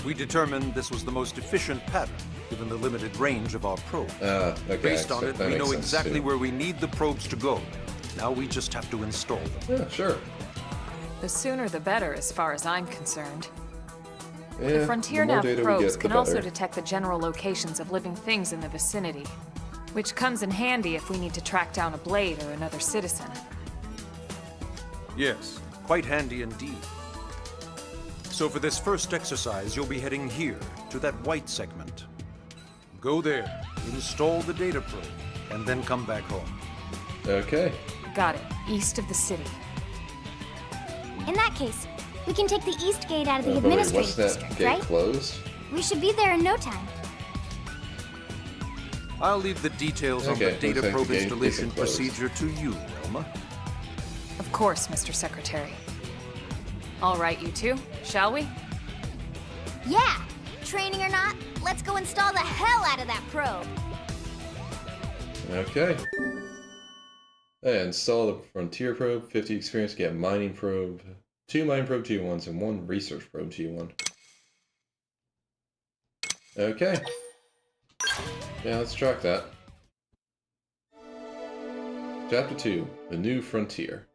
[SPEAKER 5] We determined this was the most efficient pattern, given the limited range of our probe.
[SPEAKER 1] Okay,
[SPEAKER 5] Based on
[SPEAKER 1] so
[SPEAKER 5] it,
[SPEAKER 1] that
[SPEAKER 5] we
[SPEAKER 1] makes
[SPEAKER 5] know
[SPEAKER 1] sense,
[SPEAKER 5] exactly
[SPEAKER 1] too.
[SPEAKER 5] where we need the probes to go. Now we just have to install them.
[SPEAKER 1] Yeah, sure.
[SPEAKER 7] The sooner the better, as far as I'm concerned.
[SPEAKER 1] Yeah,
[SPEAKER 7] The Frontier
[SPEAKER 1] the more
[SPEAKER 7] Nav
[SPEAKER 1] data we
[SPEAKER 7] probes
[SPEAKER 1] get,
[SPEAKER 7] can
[SPEAKER 1] the
[SPEAKER 7] also
[SPEAKER 1] better.
[SPEAKER 7] detect the general locations of living things in the vicinity, which comes in handy if we need to track down a blade or another citizen.
[SPEAKER 5] Yes, quite handy indeed. So for this first exercise, you'll be heading here, to that white segment. Go there, install the data probe, and then come back home.
[SPEAKER 1] Okay.
[SPEAKER 7] Got it. East of the city.
[SPEAKER 2] In that case, we can take the East Gate out of the
[SPEAKER 1] But wait,
[SPEAKER 2] administrative
[SPEAKER 1] what's that
[SPEAKER 2] district,
[SPEAKER 1] gate
[SPEAKER 2] right?
[SPEAKER 1] closed?
[SPEAKER 2] We should be there in no time.
[SPEAKER 5] I'll leave the details on
[SPEAKER 1] Okay,
[SPEAKER 5] the data
[SPEAKER 1] looks like
[SPEAKER 5] probe
[SPEAKER 1] the gate
[SPEAKER 5] installation
[SPEAKER 1] isn't closed.
[SPEAKER 5] procedure to you, Elma.
[SPEAKER 7] Of course, Mr. Secretary. All right, you two, shall we?
[SPEAKER 2] Yeah. Training or not, let's go install the hell out of that probe.
[SPEAKER 1] Okay. Install the Frontier probe, 50 experience, get mining probe, 2 mining probe T1s, and 1 research probe T1. Okay. Yeah, let's track that. Chapter 2, The New Frontier.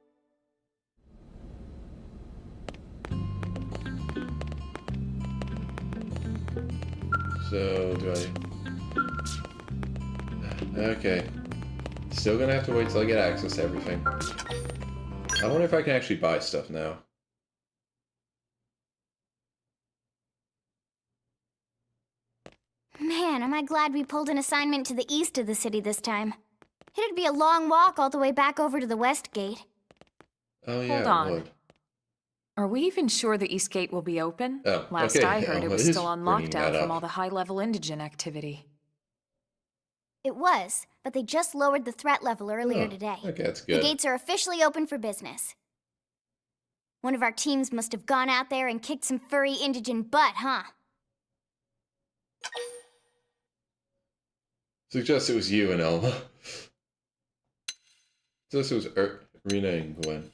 [SPEAKER 1] So, do I... Okay. Still gonna have to wait till I get access to everything. I wonder if I can actually buy stuff now.
[SPEAKER 2] Man, am I glad we pulled an assignment to the east of the city this time. It'd be a long walk all the way back over to the West Gate.
[SPEAKER 1] Oh yeah,
[SPEAKER 7] Hold on.
[SPEAKER 1] it would.
[SPEAKER 7] Are we even sure the East Gate will be open?
[SPEAKER 1] Oh,
[SPEAKER 7] Last
[SPEAKER 1] okay,
[SPEAKER 7] I heard, it
[SPEAKER 1] Elma
[SPEAKER 7] was
[SPEAKER 1] is
[SPEAKER 7] still on
[SPEAKER 1] bringing
[SPEAKER 7] lockdown
[SPEAKER 1] that
[SPEAKER 7] from
[SPEAKER 1] up.
[SPEAKER 7] all the high-level indigent activity.
[SPEAKER 2] It was, but they just lowered the threat level earlier today.
[SPEAKER 1] Okay, that's
[SPEAKER 2] The
[SPEAKER 1] good.
[SPEAKER 2] gates are officially open for business. One of our teams must have gone out there and kicked some furry indigent butt, huh?
[SPEAKER 1] Suggest it was you and Elma. Suggest it was Rena and Gwen.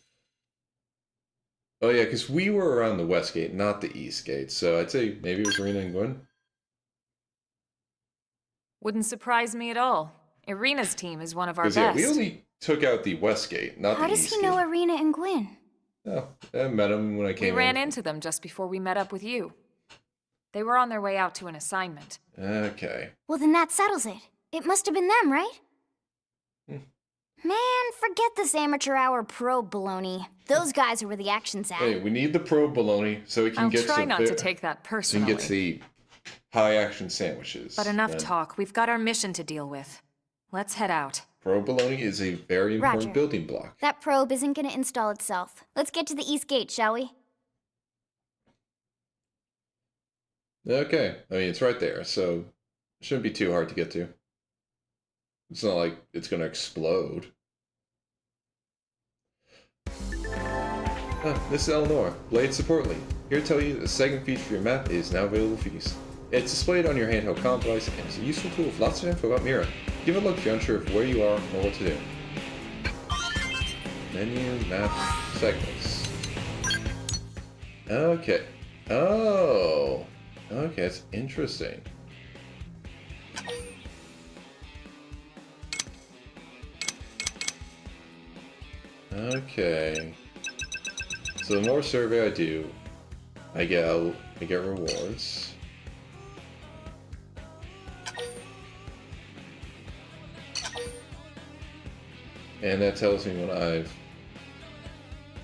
[SPEAKER 1] Oh yeah, because we were around the west gate, not the east gate. So I'd say maybe it was Rena and Gwen.
[SPEAKER 7] Wouldn't surprise me at all. Irina's team is one of our best.
[SPEAKER 1] Because yeah, we only took out the west gate, not
[SPEAKER 2] How
[SPEAKER 1] the
[SPEAKER 2] does
[SPEAKER 1] east
[SPEAKER 2] he
[SPEAKER 1] gate.
[SPEAKER 2] know Irina and Gwyn?
[SPEAKER 1] Oh, I met him when I came
[SPEAKER 7] We ran
[SPEAKER 1] in.
[SPEAKER 7] into them just before we met up with you. They were on their way out to an assignment.
[SPEAKER 1] Okay.
[SPEAKER 2] Well, then that settles it. It must have been them, right? Man, forget this amateur hour probe baloney. Those guys are where the action's at.
[SPEAKER 1] Hey, we need the probe baloney so we can
[SPEAKER 7] I'll
[SPEAKER 1] get
[SPEAKER 7] try not to take that
[SPEAKER 1] so we
[SPEAKER 7] personally.
[SPEAKER 1] can get the high action sandwiches.
[SPEAKER 7] But enough
[SPEAKER 1] And
[SPEAKER 7] talk. We've got our mission to deal with. Let's head out.
[SPEAKER 1] probe baloney is a very important
[SPEAKER 2] Roger.
[SPEAKER 1] building block.
[SPEAKER 2] That probe isn't gonna install itself. Let's get to the east gate, shall we?
[SPEAKER 1] Okay. I mean, it's right there, so it shouldn't be too hard to get to. It's not like it's going to explode. This is Eleanor, Blade Support Lead. Here to tell you that the second feature for your map is now available for use. It's displayed on your handheld comm device and is a useful tool with lots of info about Mira. Give it a look if you're unsure of where you are or what to do. Menu, map, segments. Okay. Oh. Okay, that's interesting. Okay. So the more survey I do, I get rewards. And that tells me when I've...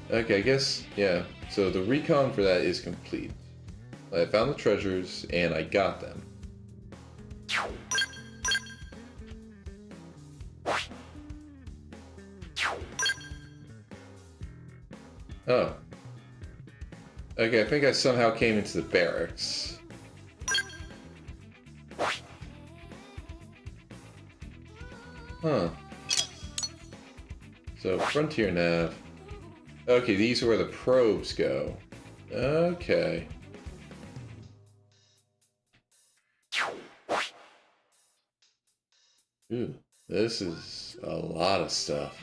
[SPEAKER 1] Okay, I guess, yeah. So the recon for that is complete. I found the treasures, and I got them. Oh. Okay, I think I somehow came into the barracks. Huh. So, Frontier Nav. Okay, these are where the probes go. Okay. Ooh, this is a lot of stuff.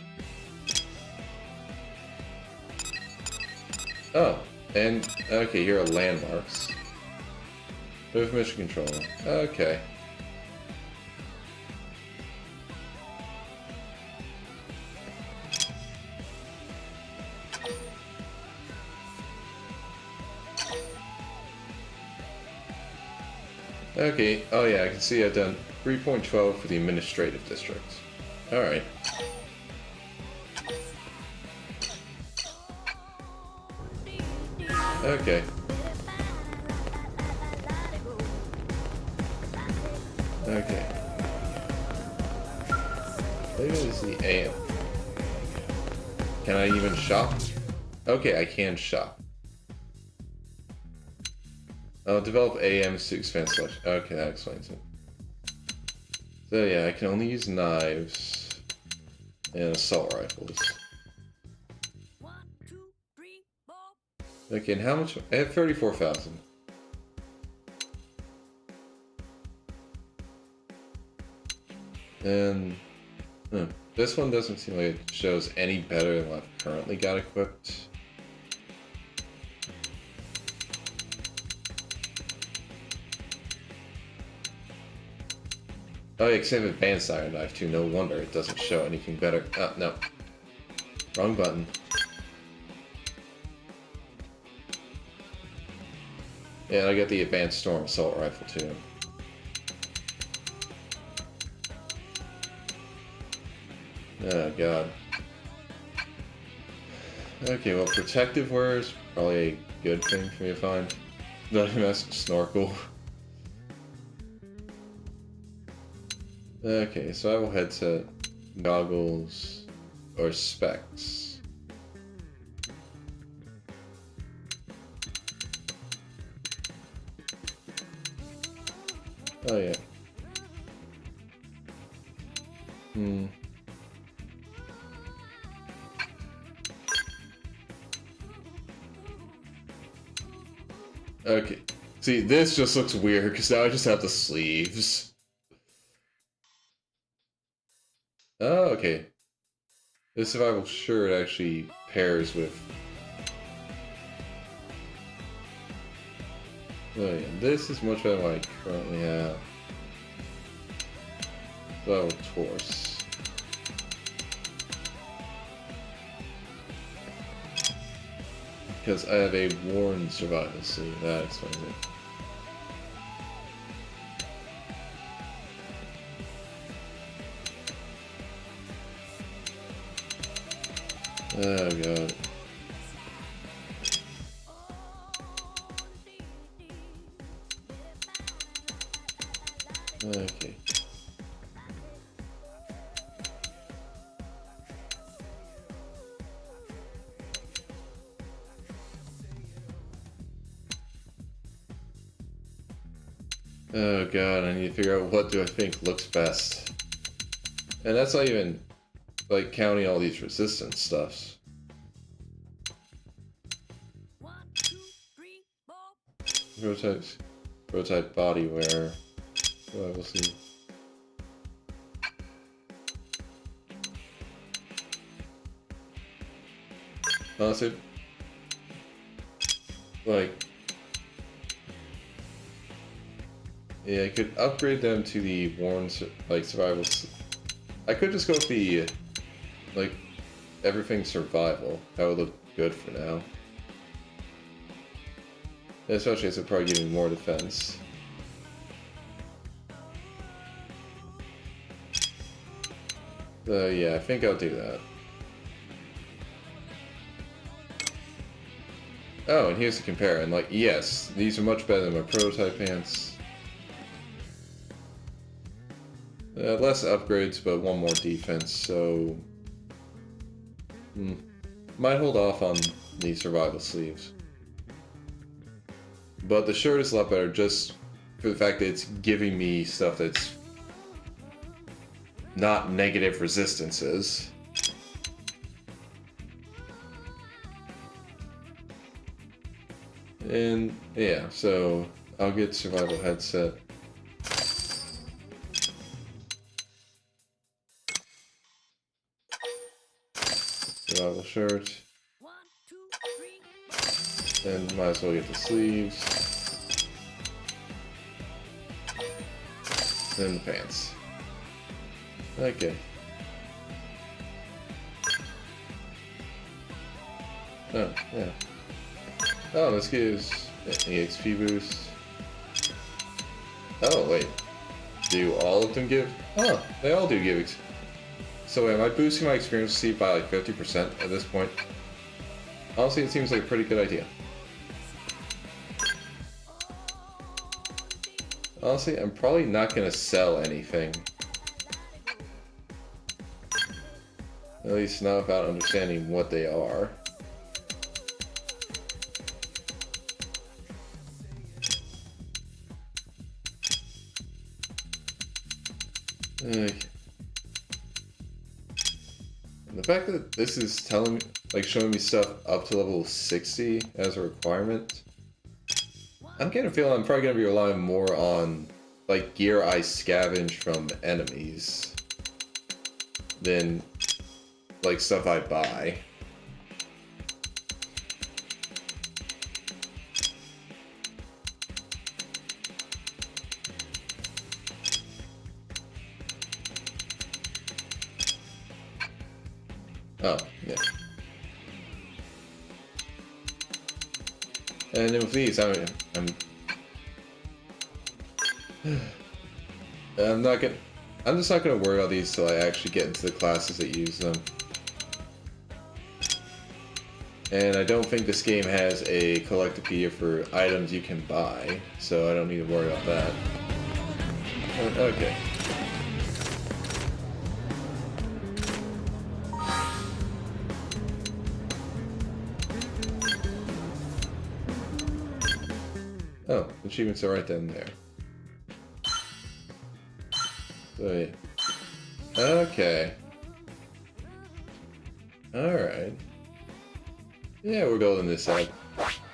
[SPEAKER 1] Oh, and okay, here are landmarks. Move mission control. Okay. Okay, oh yeah, I can see I've done 3.12 for the administrative district. Alright. Okay. Okay. Maybe it's the AM. Can I even shop? Okay, I can shop. I'll develop AMs to expand selection. Okay, that explains it. So yeah, I can only use knives and assault rifles. Okay, and how much? I have 34,000. And this one doesn't seem like it shows any better than what I've currently got equipped. Oh yeah, because I have advanced iron knife too. No wonder it doesn't show anything better. Oh, no. Wrong button. Yeah, I got the advanced storm assault rifle too. Oh god. Okay, well, protective wear is probably a good thing for me to find. Not even a snorkel. Okay, so I will headset, goggles, or specs. Oh yeah. Okay. See, this just looks weird because now I just have the sleeves. Oh, okay. This survival shirt actually pairs with... Oh yeah, this is much better than what I currently have. Survival torse. Because I have a worn survival sleeve, that explains it. Oh god. Okay. Oh god, I need to figure out what do I think looks best. And that's not even, like, counting all these resistance stuffs. Prototypes. Prototype body wear. Well, we'll see. Honestly, like, yeah, I could upgrade them to the worn, like, survival. I could just go with the, like, everything survival. That would look good for now. Especially as it probably give me more defense. Yeah, I think I'll do that. Oh, and here's the compare. And, like, yes, these are much better than my prototype pants. Less upgrades, but one more defense, so... might hold off on the survival sleeves. But the shirt is a lot better just for the fact that it's giving me stuff that's not negative resistances. And yeah, so I'll get survival headset. Survival shirt. And might as well get the sleeves. And the pants. Okay. Oh, yeah. Oh, this gives an EXP boost. Oh, wait. Do all of them give? Oh, they all do give XP. So am I boosting my experience speed by like 50% at this point? Honestly, it seems like a pretty good idea. Honestly, I'm probably not going to sell anything. At least not without understanding what they are. Okay. And the fact that this is telling me, like, showing me stuff up to level 60 as a requirement, I'm getting a feeling I'm probably going to be relying more on, like, gear I scavenge from enemies than, like, stuff I buy. Oh, yeah. And then with these, I'm just not gonna worry about these till I actually get into the classes that use them. And I don't think this game has a collectopedia for items you can buy, so I don't need to worry about that. Okay. Oh, achievements are right down there. So yeah. Okay. Alright. Yeah, we're building this out.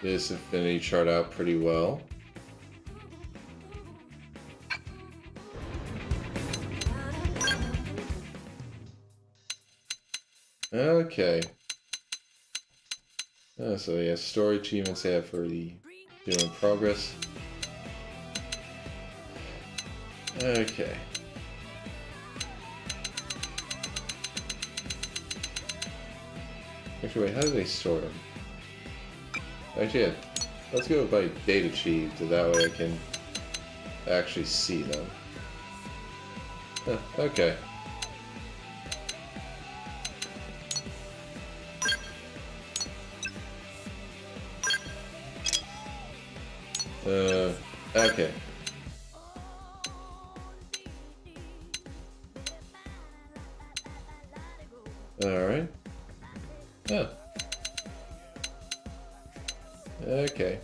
[SPEAKER 1] This affinity chart out pretty well. Okay. Oh, so yeah, story achievements they have for the doing progress. Okay. Actually, wait, how do they sort them? Actually, yeah, let's go by date achieved, so that way I can actually see them. Huh, okay. Okay. Alright. Huh. Okay.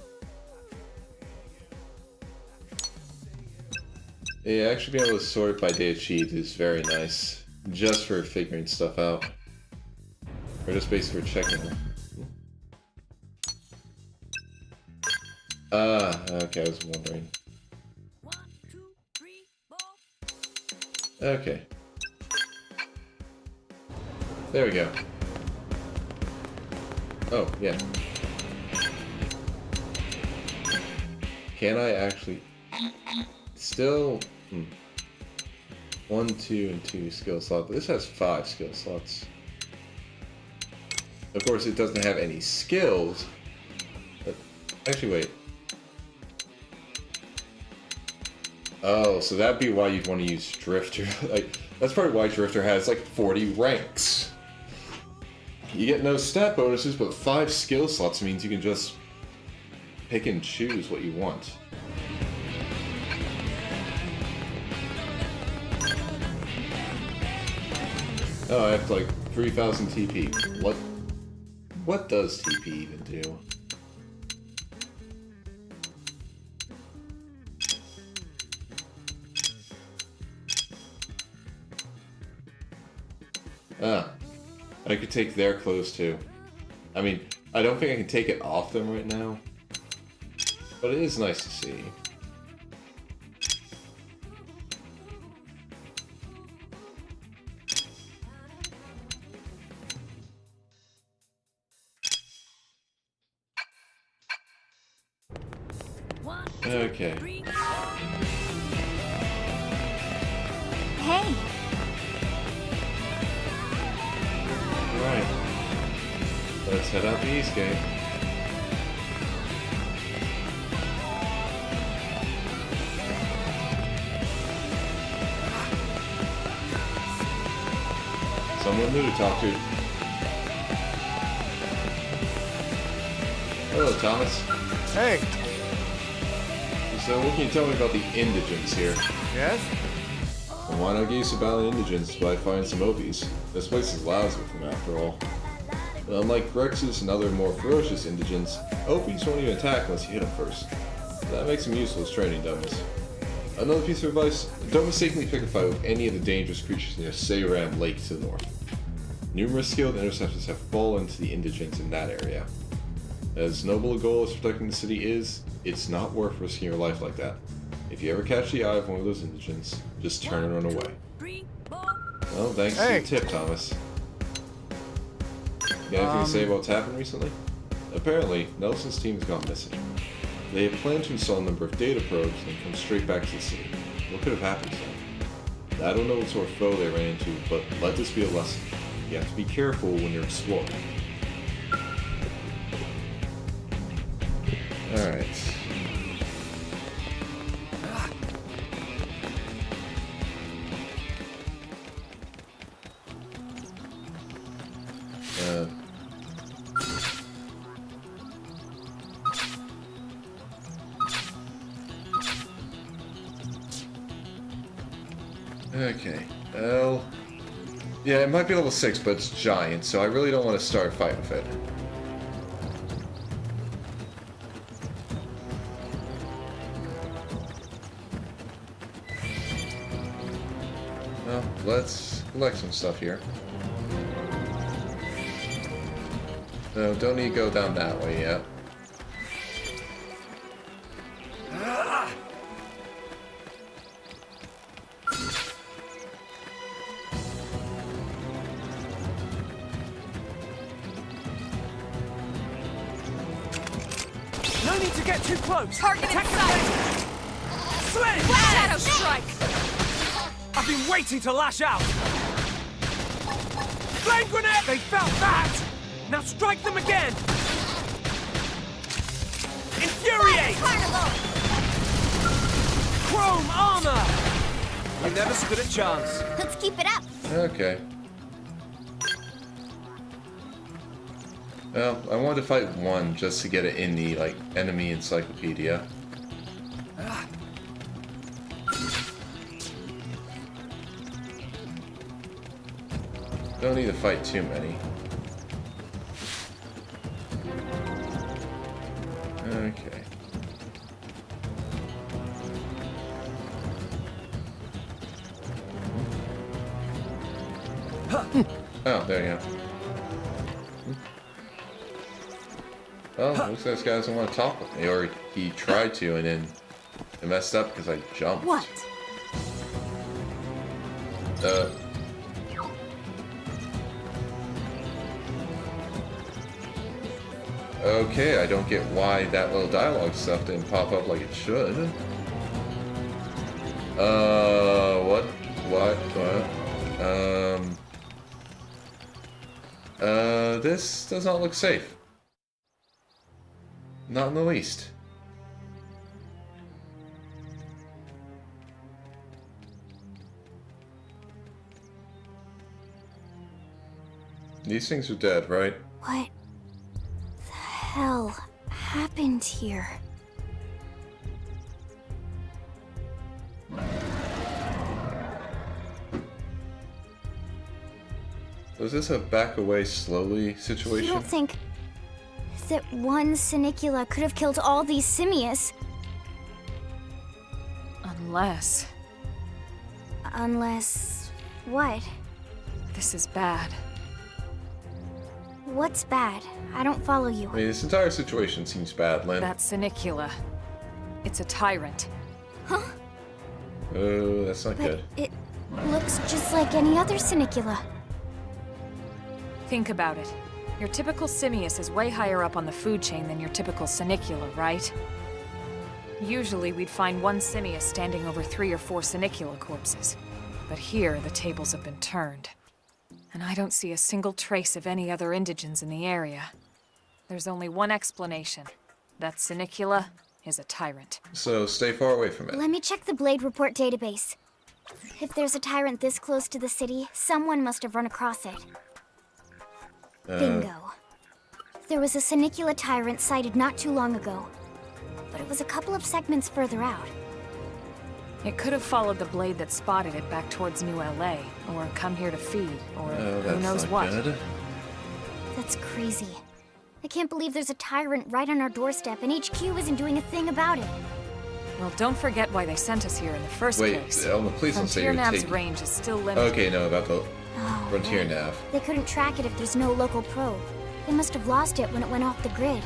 [SPEAKER 1] Yeah, actually being able to sort it by day achieved is very nice. Just for figuring stuff out. Or just basically for checking them. Okay, I was wondering. Okay. There we go. Oh, yeah. Can I actually... Still... 1, 2, and 2 skill slots. But this has 5 skill slots. Of course, it doesn't have any skills. But... Actually, wait. Oh, so that'd be why you'd want to use Drifter. Like, that's probably why Drifter has, like, 40 ranks. You get no stat bonuses, but 5 skill slots means you can just pick and choose what you want. Oh, I have, like, 3,000 TP. What does TP even do? I could take their clothes too. I mean, I don't think I can take it off them right now. But it is nice to see. Okay.
[SPEAKER 2] Hey!
[SPEAKER 1] Right. Let's head out the East Gate. Someone new to talk to. Hello, Thomas.
[SPEAKER 15] Hey.
[SPEAKER 1] So, what can you tell me about the indigents here?
[SPEAKER 15] Yes?
[SPEAKER 1] Well, why not get used to battling indigents by finding some Obies? This place is lousy with them, after all. But unlike Grexus and other more ferocious indigents, Obies won't even attack unless you hit them first. That makes them useful as training dummies. Another piece of advice, don't mistakenly pick a fight with any of the dangerous creatures near Sayram Lake to the north. Numerous skilled interceptors have fallen to the indigents in that area. As noble a goal as protecting the city is, it's not worth risking your life like that. If you ever catch the eye of one of those indigents, just turn and run away. Well, thanks to your tip, Thomas. You got anything to say about what's happened recently? Apparently, Nelson's team has gone missing. They had planned to install a number of data probes and come straight back to the city. What could have happened to them? I don't know what sort of foe they ran into, but let this be a lesson. You have to be careful when you're exploring. Alright. Okay. Well... Yeah, it might be level 6, but it's giant, so I really don't want to start a fight with it. Well, let's collect some stuff here. No, don't need to go down that way yet.
[SPEAKER 3] No need to get too close.
[SPEAKER 12] Target in sight.
[SPEAKER 3] Swing!
[SPEAKER 12] Shadow strike.
[SPEAKER 3] I've been waiting to lash out. Flame grenade! They felt that! Now strike them again! Infuriate! Chrome armor! You never stood a chance.
[SPEAKER 2] Let's keep it up.
[SPEAKER 1] Okay. Well, I wanted to fight one just to get it in the, like, enemy encyclopedia. Don't need to fight too many. Okay. Oh, there you go. Well, looks like this guy doesn't want to talk with me, or he tried to and then it messed up because I jumped.
[SPEAKER 13] What?
[SPEAKER 1] Okay, I don't get why that little dialogue stuff didn't pop up like it should. What? This does not look safe. Not in the least. These things are dead, right?
[SPEAKER 2] What the hell happened here?
[SPEAKER 1] Was this a back away slowly situation?
[SPEAKER 2] You don't think that one Sinicula could have killed all these simius?
[SPEAKER 7] Unless...
[SPEAKER 2] Unless... what?
[SPEAKER 7] This is bad.
[SPEAKER 2] What's bad? I don't follow you.
[SPEAKER 1] I mean, this entire situation seems bad, Lynn.
[SPEAKER 7] That Sinicula. It's a tyrant.
[SPEAKER 2] Huh?
[SPEAKER 1] Oh, that's not
[SPEAKER 2] But
[SPEAKER 1] good.
[SPEAKER 2] it looks just like any other Sinicula.
[SPEAKER 7] Think about it. Your typical simius is way higher up on the food chain than your typical Sinicula, right? Usually we'd find one simius standing over 3 or 4 Sinicula corpses. But here, the tables have been turned. And I don't see a single trace of any other indigens in the area. There's only one explanation. That Sinicula is a tyrant.
[SPEAKER 1] So stay far away from it.
[SPEAKER 2] Let me check the Blade Report database. If there's a tyrant this close to the city, someone must have run across it. Bingo. There was a Sinicula tyrant sighted not too long ago, but it was a couple of segments further out.
[SPEAKER 7] It could have followed the blade that spotted it back towards New LA, or come here to feed, or who knows what.
[SPEAKER 1] Good.
[SPEAKER 2] That's crazy. I can't believe there's a tyrant right on our doorstep and HQ isn't doing a thing about it.
[SPEAKER 7] Well, don't forget why they sent us here in the first place.
[SPEAKER 1] Wait, please don't say you're
[SPEAKER 7] Frontier Nav's
[SPEAKER 1] taking...
[SPEAKER 7] range is still limited.
[SPEAKER 1] Okay, no, about the
[SPEAKER 2] Oh,
[SPEAKER 1] Frontier
[SPEAKER 2] right.
[SPEAKER 1] Nav.
[SPEAKER 2] They couldn't track it if there's no local probe. They must have lost it when it went off the grid.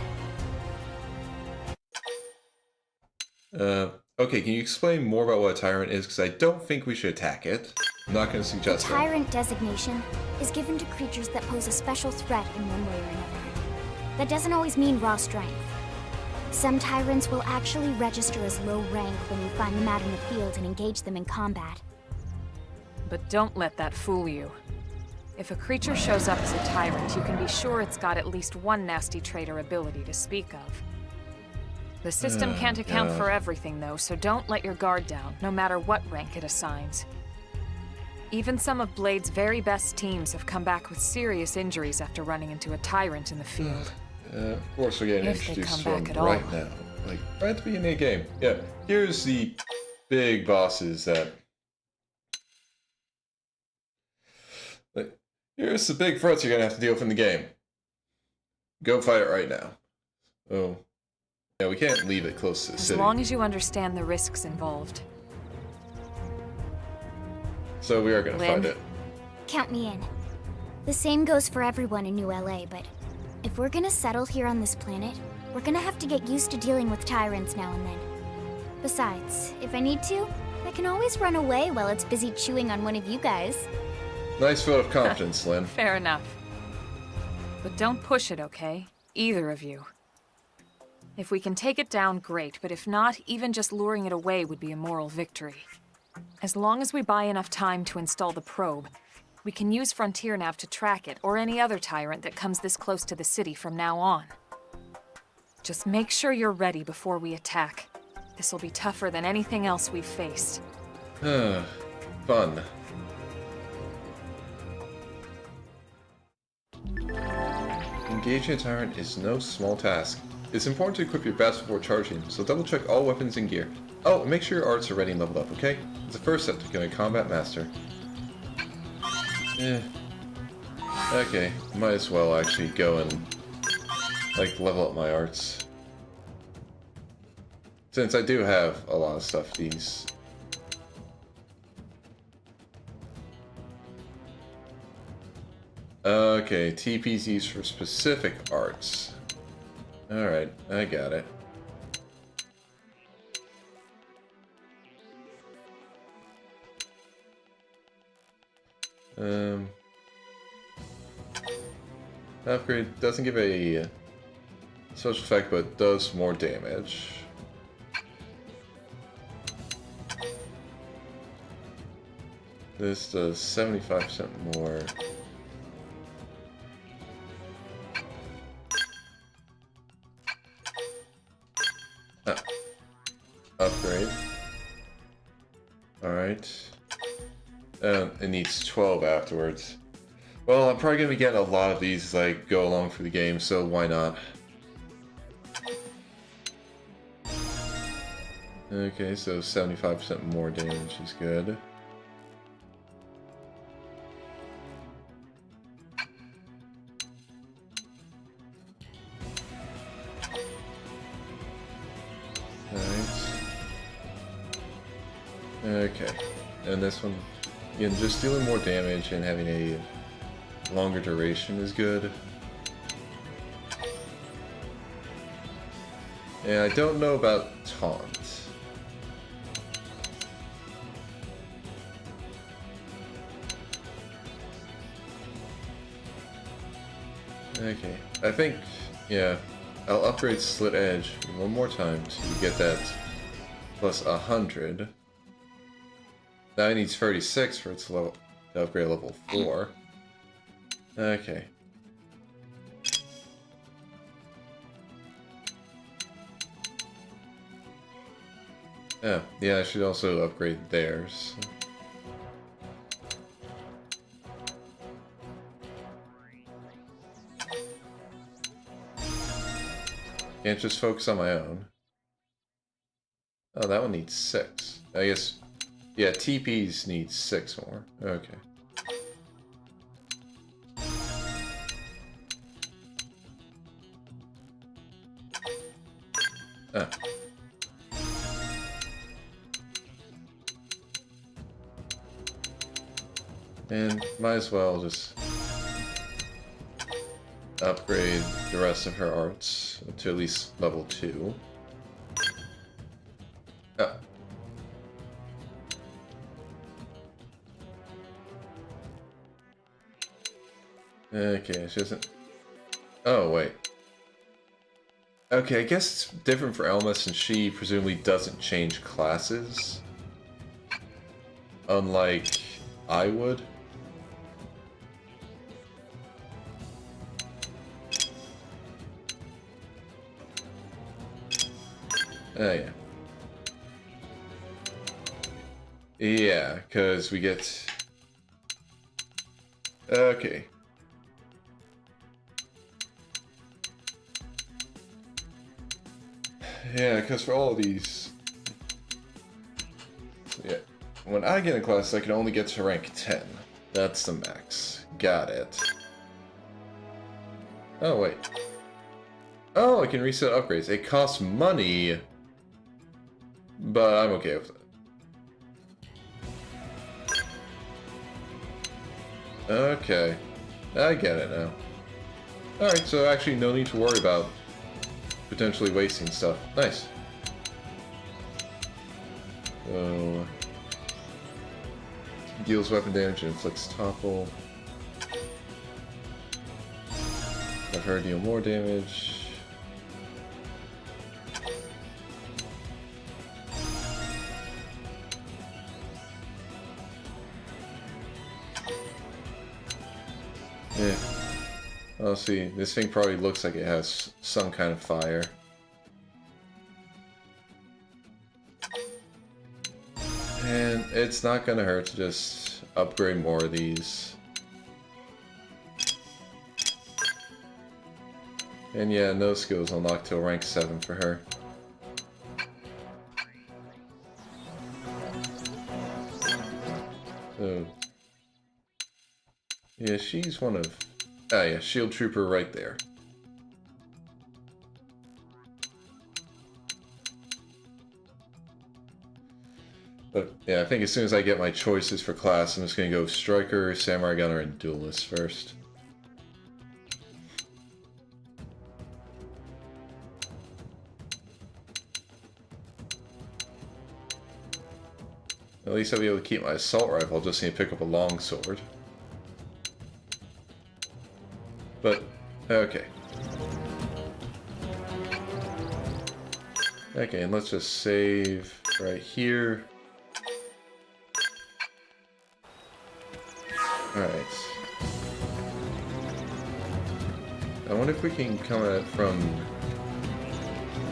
[SPEAKER 1] Okay, can you explain more about what a tyrant is? Because I don't think we should attack it. I'm not going to suggest that.
[SPEAKER 2] Tyrant designation is given to creatures that pose a special threat in one way or another. That doesn't always mean raw strength. Some tyrants will actually register as low rank when you find them out in the field and engage them in combat.
[SPEAKER 7] But don't let that fool you. If a creature shows up as a tyrant, you can be sure it's got at least one nasty trait or ability to speak of. The system can't account for everything, though, so don't let your guard down, no matter what rank it assigns. Even some of Blade's very best teams have come back with serious injuries after running into a tyrant in the field.
[SPEAKER 1] Of course we're getting
[SPEAKER 7] If they
[SPEAKER 1] introduced
[SPEAKER 7] come
[SPEAKER 1] to
[SPEAKER 7] back
[SPEAKER 1] him
[SPEAKER 7] at all.
[SPEAKER 1] right now. Like, right at the beginning of the game. Yeah, here's the big bosses that... Like, here's the big threats you're gonna have to deal with in the game. Go fight it right now. Oh. Yeah, we can't leave it close to the city.
[SPEAKER 7] As long as you understand the risks involved.
[SPEAKER 1] So we are gonna
[SPEAKER 7] Lynn?
[SPEAKER 1] fight it.
[SPEAKER 2] count me in. The same goes for everyone in New LA, but if we're gonna settle here on this planet, we're gonna have to get used to dealing with tyrants now and then. Besides, if I need to, I can always run away while it's busy chewing on one of you guys.
[SPEAKER 1] Nice vote of confidence, Lynn.
[SPEAKER 7] Fair enough. But don't push it, okay? Either of you. If we can take it down, great, but if not, even just luring it away would be a moral victory. As long as we buy enough time to install the probe, we can use Frontier Nav to track it, or any other tyrant that comes this close to the city from now on. Just make sure you're ready before we attack. This'll be tougher than anything else we've faced.
[SPEAKER 1] Fun. Engaging a tyrant is no small task. It's important to equip your best before charging, so double check all weapons and gear. Oh, and make sure your arts are ready and leveled up, okay? It's the first step to becoming a combat master. Okay, might as well actually go and, like, level up my arts. Since I do have a lot of stuff these. Okay, TP's used for specific arts. Alright, I got it. Upgrade doesn't give a special effect, but does more damage. This does 75% more. Upgrade. Alright. It needs 12 afterwards. Well, I'm probably going to be getting a lot of these as I go along through the game, so why not? Okay, so 75% more damage is good. Okay, and this one, again, just dealing more damage and having a longer duration is good. And I don't know about taunt. Okay, I think, yeah, I'll upgrade Slit Edge one more time to get that plus 100. Now it needs 36 for its level to upgrade level 4. Okay. Oh, yeah, I should also upgrade theirs. Can't just focus on my own. Oh, that one needs 6. I guess, yeah, TPs need 6 more. Okay. Ah. And might as well just upgrade the rest of her arts to at least level 2. Oh. Okay, she doesn't... Oh, wait. Okay, I guess it's different for Elma since she presumably doesn't change classes. Unlike I would. Oh, yeah. Yeah, because we get... Okay. Yeah, because for all of these... Yeah. When I get in class, I can only get to rank 10. That's the max. Got it. Oh, wait. Oh, I can reset upgrades. It costs money, but I'm okay with it. Okay. I get it now. Alright, so actually no need to worry about potentially wasting stuff. Nice. So... deals weapon damage and inflicts topple. Have her deal more damage. Yeah. Oh, see, this thing probably looks like it has some kind of fire. And it's not gonna hurt to just upgrade more of these. And yeah, no skills unlocked till rank 7 for her. So... yeah, she's one of... ah, yeah, Shield Trooper right there. But, yeah, I think as soon as I get my choices for class, I'm just gonna go Striker, Samurai Gunner, and Duelist first. At least I'll be able to keep my Assault Rifle, I'll just need to pick up a Longsword. But, okay. Okay, and let's just save right here. Alright. I wonder if we can come at it from...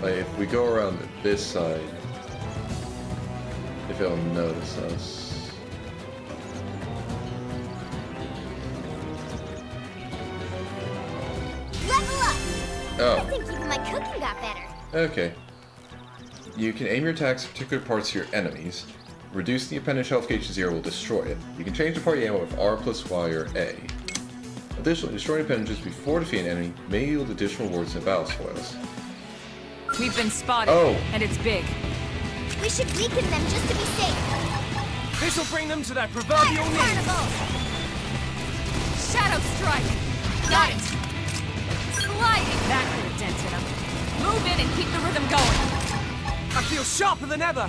[SPEAKER 1] like, if we go around this side, if it'll notice us.
[SPEAKER 2] Level up!
[SPEAKER 1] Oh.
[SPEAKER 2] I think even my cooking got better.
[SPEAKER 1] Okay. You can aim your attacks at particular parts of your enemies. Reduce the appendage health gauge to 0 will destroy it. You can change the party ammo with R plus Y or A. Additionally, destroying appendages before defeating an enemy may yield additional rewards and battle spoils.
[SPEAKER 7] We've been spotted, and it's big.
[SPEAKER 2] We should weaken them just to be safe.
[SPEAKER 3] This'll bring them to their proverbial knees.
[SPEAKER 7] Shadow Strike! Got it! Sliding! That could have dented them. Move in and keep the rhythm going.
[SPEAKER 3] I feel sharper than ever.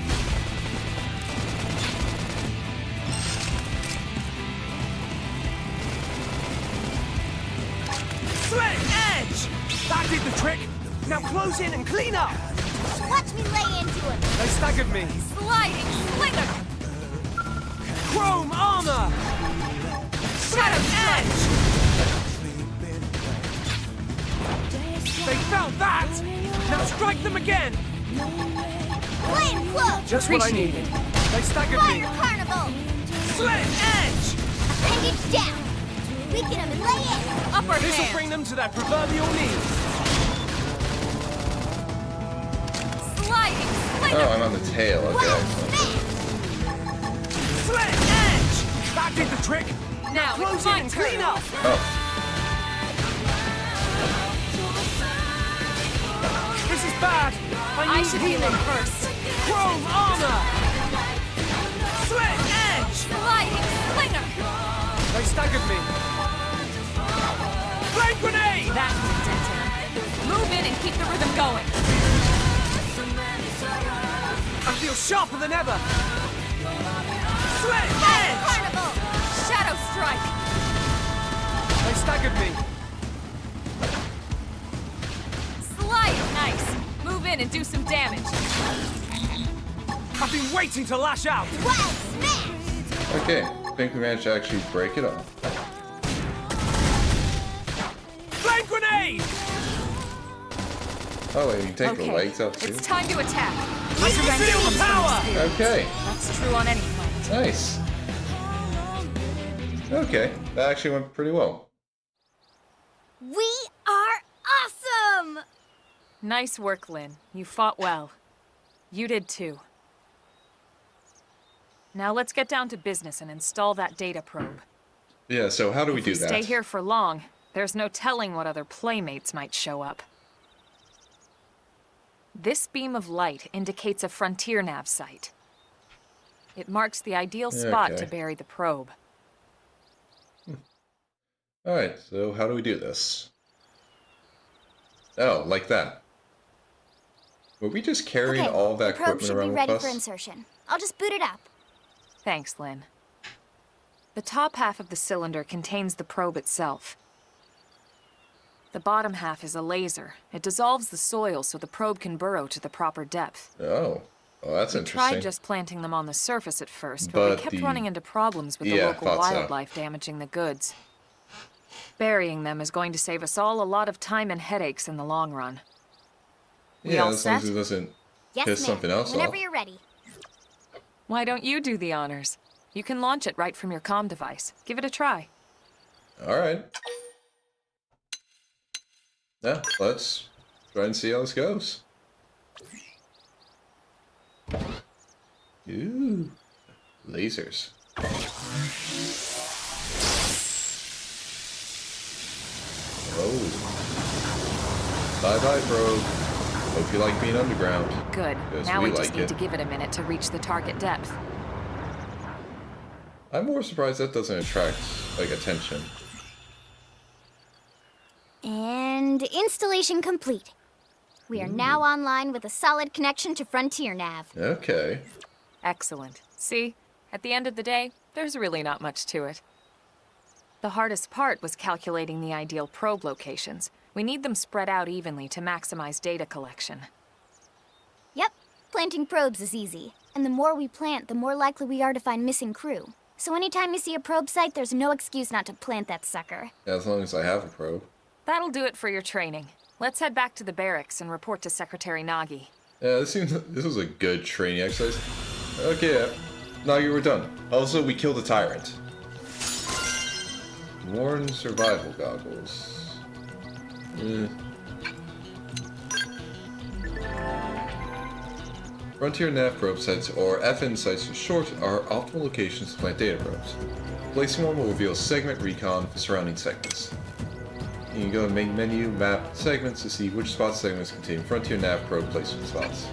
[SPEAKER 3] Slit edge! That did the trick. Now close in and clean up.
[SPEAKER 2] Watch me lay into him.
[SPEAKER 3] They staggered me.
[SPEAKER 7] Sliding slinger!
[SPEAKER 3] Chrome armor! Shadow edge! They felt that! Now strike them again!
[SPEAKER 2] Flame cloak!
[SPEAKER 3] Just what I needed. They staggered me.
[SPEAKER 2] Fire carnival!
[SPEAKER 3] Slit edge!
[SPEAKER 2] Appendage down! Weaken them and lay in!
[SPEAKER 7] Upper
[SPEAKER 3] This'll
[SPEAKER 7] hand!
[SPEAKER 3] bring them to their proverbial knees.
[SPEAKER 7] Sliding slinger!
[SPEAKER 1] Oh, I'm on the tail, okay.
[SPEAKER 3] Slit edge! That did the trick!
[SPEAKER 7] Now
[SPEAKER 3] Close
[SPEAKER 7] it's
[SPEAKER 3] in
[SPEAKER 7] my
[SPEAKER 3] and
[SPEAKER 7] turn.
[SPEAKER 3] clean up!
[SPEAKER 1] Oh,
[SPEAKER 3] This is bad!
[SPEAKER 7] I
[SPEAKER 3] need
[SPEAKER 7] should heal
[SPEAKER 3] healing.
[SPEAKER 7] him first.
[SPEAKER 3] Chrome armor! Slit edge!
[SPEAKER 7] Sliding slinger!
[SPEAKER 3] They staggered me. Flame grenade!
[SPEAKER 7] That could have dented him. Move in and keep the rhythm going.
[SPEAKER 3] I feel sharper than ever. Slit edge!
[SPEAKER 2] Carnival!
[SPEAKER 7] Shadow Strike!
[SPEAKER 3] They staggered me.
[SPEAKER 7] Slide! Nice. Move in and do some damage.
[SPEAKER 3] I've been waiting to lash out.
[SPEAKER 2] Well smashed!
[SPEAKER 1] okay. I think we managed to actually break it off.
[SPEAKER 3] Flame grenade!
[SPEAKER 1] Oh, wait, you can take
[SPEAKER 7] Okay,
[SPEAKER 1] the legs out too?
[SPEAKER 7] it's time to attack.
[SPEAKER 3] I can feel the power!
[SPEAKER 1] Okay,
[SPEAKER 7] That's true on any planet.
[SPEAKER 1] nice. Okay, that actually went pretty well.
[SPEAKER 2] We are awesome!
[SPEAKER 7] Nice work, Lynn. You fought well. You did too. Now let's get down to business and install that data probe.
[SPEAKER 1] Yeah, so how do we
[SPEAKER 7] If
[SPEAKER 1] do
[SPEAKER 7] we
[SPEAKER 1] that?
[SPEAKER 7] stay here for long, there's no telling what other playmates might show up. This beam of light indicates a frontier nav site. It marks the ideal spot
[SPEAKER 1] Okay.
[SPEAKER 7] to bury the probe.
[SPEAKER 1] Alright, so how do we do this? Oh, like that. Were we just carrying
[SPEAKER 2] Okay,
[SPEAKER 1] all
[SPEAKER 2] the
[SPEAKER 1] that
[SPEAKER 2] probe
[SPEAKER 1] equipment
[SPEAKER 2] should be
[SPEAKER 1] around with
[SPEAKER 2] ready
[SPEAKER 1] us?
[SPEAKER 2] for insertion. I'll just boot it up.
[SPEAKER 7] Thanks, Lynn. The top half of the cylinder contains the probe itself. The bottom half is a laser. It dissolves the soil so the probe can burrow to the proper depth.
[SPEAKER 1] Oh, well, that's
[SPEAKER 7] We
[SPEAKER 1] interesting.
[SPEAKER 7] tried just planting them on the surface at first, but we kept running into problems with the local
[SPEAKER 1] thought so.
[SPEAKER 7] wildlife damaging the goods. Burying them is going to save us all a lot of time and headaches in the long run. We
[SPEAKER 1] Yeah,
[SPEAKER 7] all
[SPEAKER 1] as long
[SPEAKER 7] set?
[SPEAKER 1] as it doesn't
[SPEAKER 2] Yes,
[SPEAKER 1] piss
[SPEAKER 2] ma'am.
[SPEAKER 1] something else
[SPEAKER 2] Whenever
[SPEAKER 1] off.
[SPEAKER 2] you're ready.
[SPEAKER 7] Why don't you do the honors? You can launch it right from your comm device. Give it a try.
[SPEAKER 1] Alright. Yeah, let's try and see how this goes. Ooh, lasers. Oh. Bye-bye, probe. Hope you like being underground.
[SPEAKER 7] Good.
[SPEAKER 1] 'Cause
[SPEAKER 7] Now we just
[SPEAKER 1] like
[SPEAKER 7] need
[SPEAKER 1] it.
[SPEAKER 7] to give it a minute to reach the target depth.
[SPEAKER 1] I'm more surprised that doesn't attract, like, attention.
[SPEAKER 2] And installation complete. We are now online with a solid connection to Frontier Nav.
[SPEAKER 1] Okay.
[SPEAKER 7] Excellent. See? At the end of the day, there's really not much to it. The hardest part was calculating the ideal probe locations. We need them spread out evenly to maximize data collection.
[SPEAKER 2] Yep, planting probes is easy. And the more we plant, the more likely we are to find missing crew. So anytime you see a probe site, there's no excuse not to plant that sucker.
[SPEAKER 1] As long as I have a probe.
[SPEAKER 7] That'll do it for your training. Let's head back to the barracks and report to Secretary Nagi.
[SPEAKER 1] Yeah, this was a good training exercise. Okay, yeah. Nagi, we're done. Also, we killed a tyrant. Worn survival goggles. Frontier nav probe sites, or FN sites for short, are optimal locations to plant data probes. Placing one will reveal segment recon for surrounding segments. You can go to main menu, map, segments to see which spot segments contain Frontier nav probe placement spots.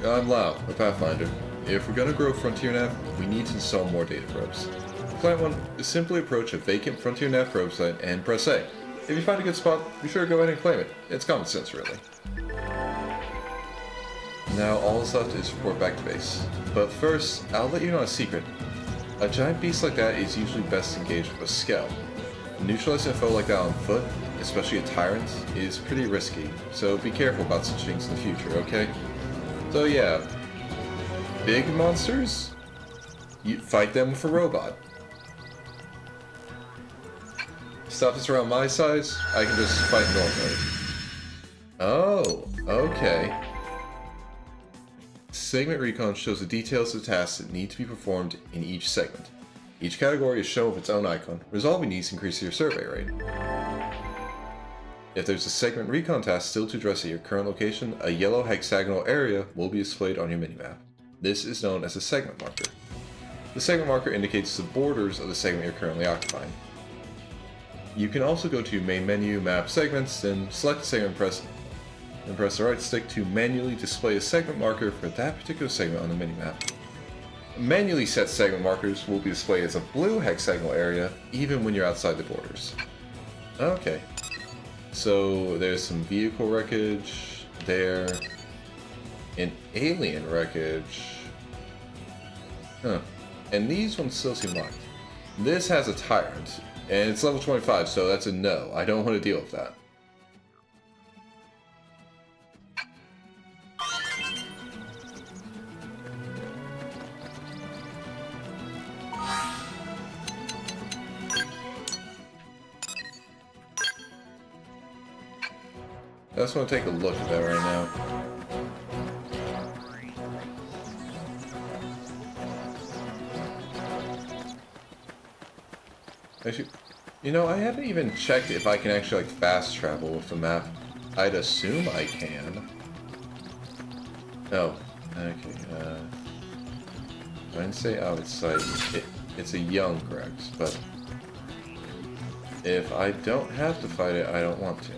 [SPEAKER 1] I'm Lau, a Pathfinder. If we're gonna grow Frontier nav, we need to install more data probes. Plant one is simply approach a vacant Frontier nav probe site and press A. If you find a good spot, be sure to go ahead and claim it. It's common sense, really. Now all that's left is report back to base. But first, I'll let you know a secret. A giant beast like that is usually best engaged with a scout. Neutralizing a foe like that on foot, especially a tyrant, is pretty risky, so be careful about such things in the future, okay? So yeah, big monsters? You fight them with a robot. Stuff that's around my size, I can just fight normally. Oh, okay. Segment Recon shows the details of tasks that need to be performed in each segment. Each category is shown with its own icon. Resolving these increases your survey rate. If there's a segment recon task still to address at your current location, a yellow hexagonal area will be displayed on your minimap. This is known as a segment marker. The segment marker indicates the borders of the segment you're currently occupying. You can also go to main menu, map segments, then select the segment and press the right stick to manually display a segment marker for that particular segment on the minimap. Manually set segment markers will be displayed as a blue hexagonal area even when you're outside the borders. Okay. So there's some vehicle wreckage there. An alien wreckage. Huh. And these ones still seem locked. This has a tyrant, and it's level 25, so that's a no. I don't want to deal with that. I just want to take a look at that right now. Actually, you know, I haven't even checked if I can actually like fast travel with the map. I'd assume I can. Oh, okay. I didn't say outside. It's a young Grex, but if I don't have to fight it, I don't want to.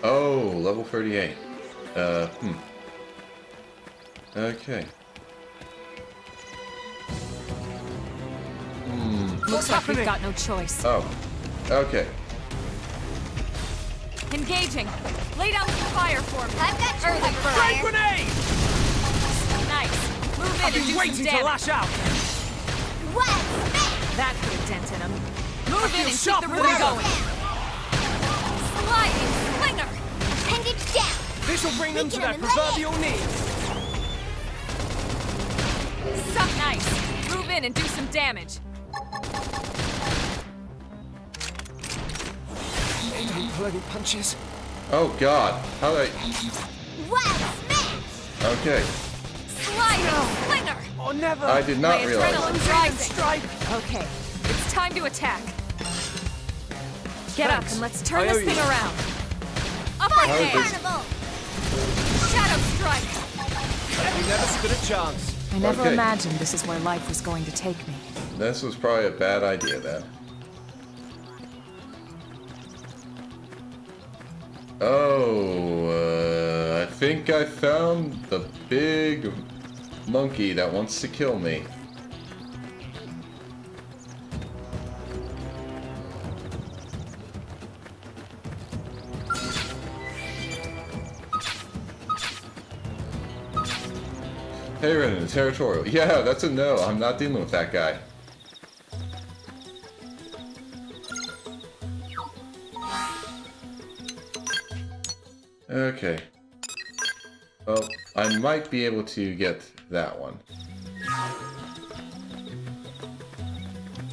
[SPEAKER 1] Oh, level 38. Okay.
[SPEAKER 7] Looks like we've got no choice.
[SPEAKER 1] Oh. Okay.
[SPEAKER 7] Engaging. Lay down some fire for me.
[SPEAKER 12] I've got you
[SPEAKER 7] Early
[SPEAKER 12] covered.
[SPEAKER 7] fire.
[SPEAKER 3] Grenade!
[SPEAKER 7] Nice. Move in
[SPEAKER 3] I've
[SPEAKER 7] and
[SPEAKER 3] been
[SPEAKER 7] do
[SPEAKER 3] waiting
[SPEAKER 7] some
[SPEAKER 3] to
[SPEAKER 7] damage.
[SPEAKER 3] lash out.
[SPEAKER 7] That put a dent in him. Move in
[SPEAKER 3] feel
[SPEAKER 7] and keep
[SPEAKER 3] sharper
[SPEAKER 7] the
[SPEAKER 3] than
[SPEAKER 7] rhythm
[SPEAKER 3] ever.
[SPEAKER 7] going. Sliding slinger.
[SPEAKER 12] Appendage down.
[SPEAKER 3] This'll bring them to
[SPEAKER 12] Weaken
[SPEAKER 3] their
[SPEAKER 12] them and lay
[SPEAKER 3] proverbial knees.
[SPEAKER 7] Suck nice. Move in and do some damage.
[SPEAKER 3] They don't pull any punches.
[SPEAKER 1] Oh god. How did
[SPEAKER 12] Wild smash.
[SPEAKER 1] Okay.
[SPEAKER 7] Sliding slinger.
[SPEAKER 3] Oh, never.
[SPEAKER 1] I did not
[SPEAKER 7] My
[SPEAKER 1] realize.
[SPEAKER 7] adrenaline's rising. Okay, it's time to attack. Get up and let's turn
[SPEAKER 3] I owe
[SPEAKER 7] this thing
[SPEAKER 3] you.
[SPEAKER 7] around. Upper
[SPEAKER 1] How
[SPEAKER 7] hand.
[SPEAKER 1] is-
[SPEAKER 12] Carnival.
[SPEAKER 7] Shadow strike.
[SPEAKER 3] We never stood a chance.
[SPEAKER 7] I never
[SPEAKER 1] Okay.
[SPEAKER 7] imagined this is where life was going to take me.
[SPEAKER 1] This was probably a bad idea then. Oh, I think I found the big monkey that wants to kill me. Hey, Renan, territorial. Yeah, that's a no. I'm not dealing with that guy. Okay. Well, I might be able to get that one.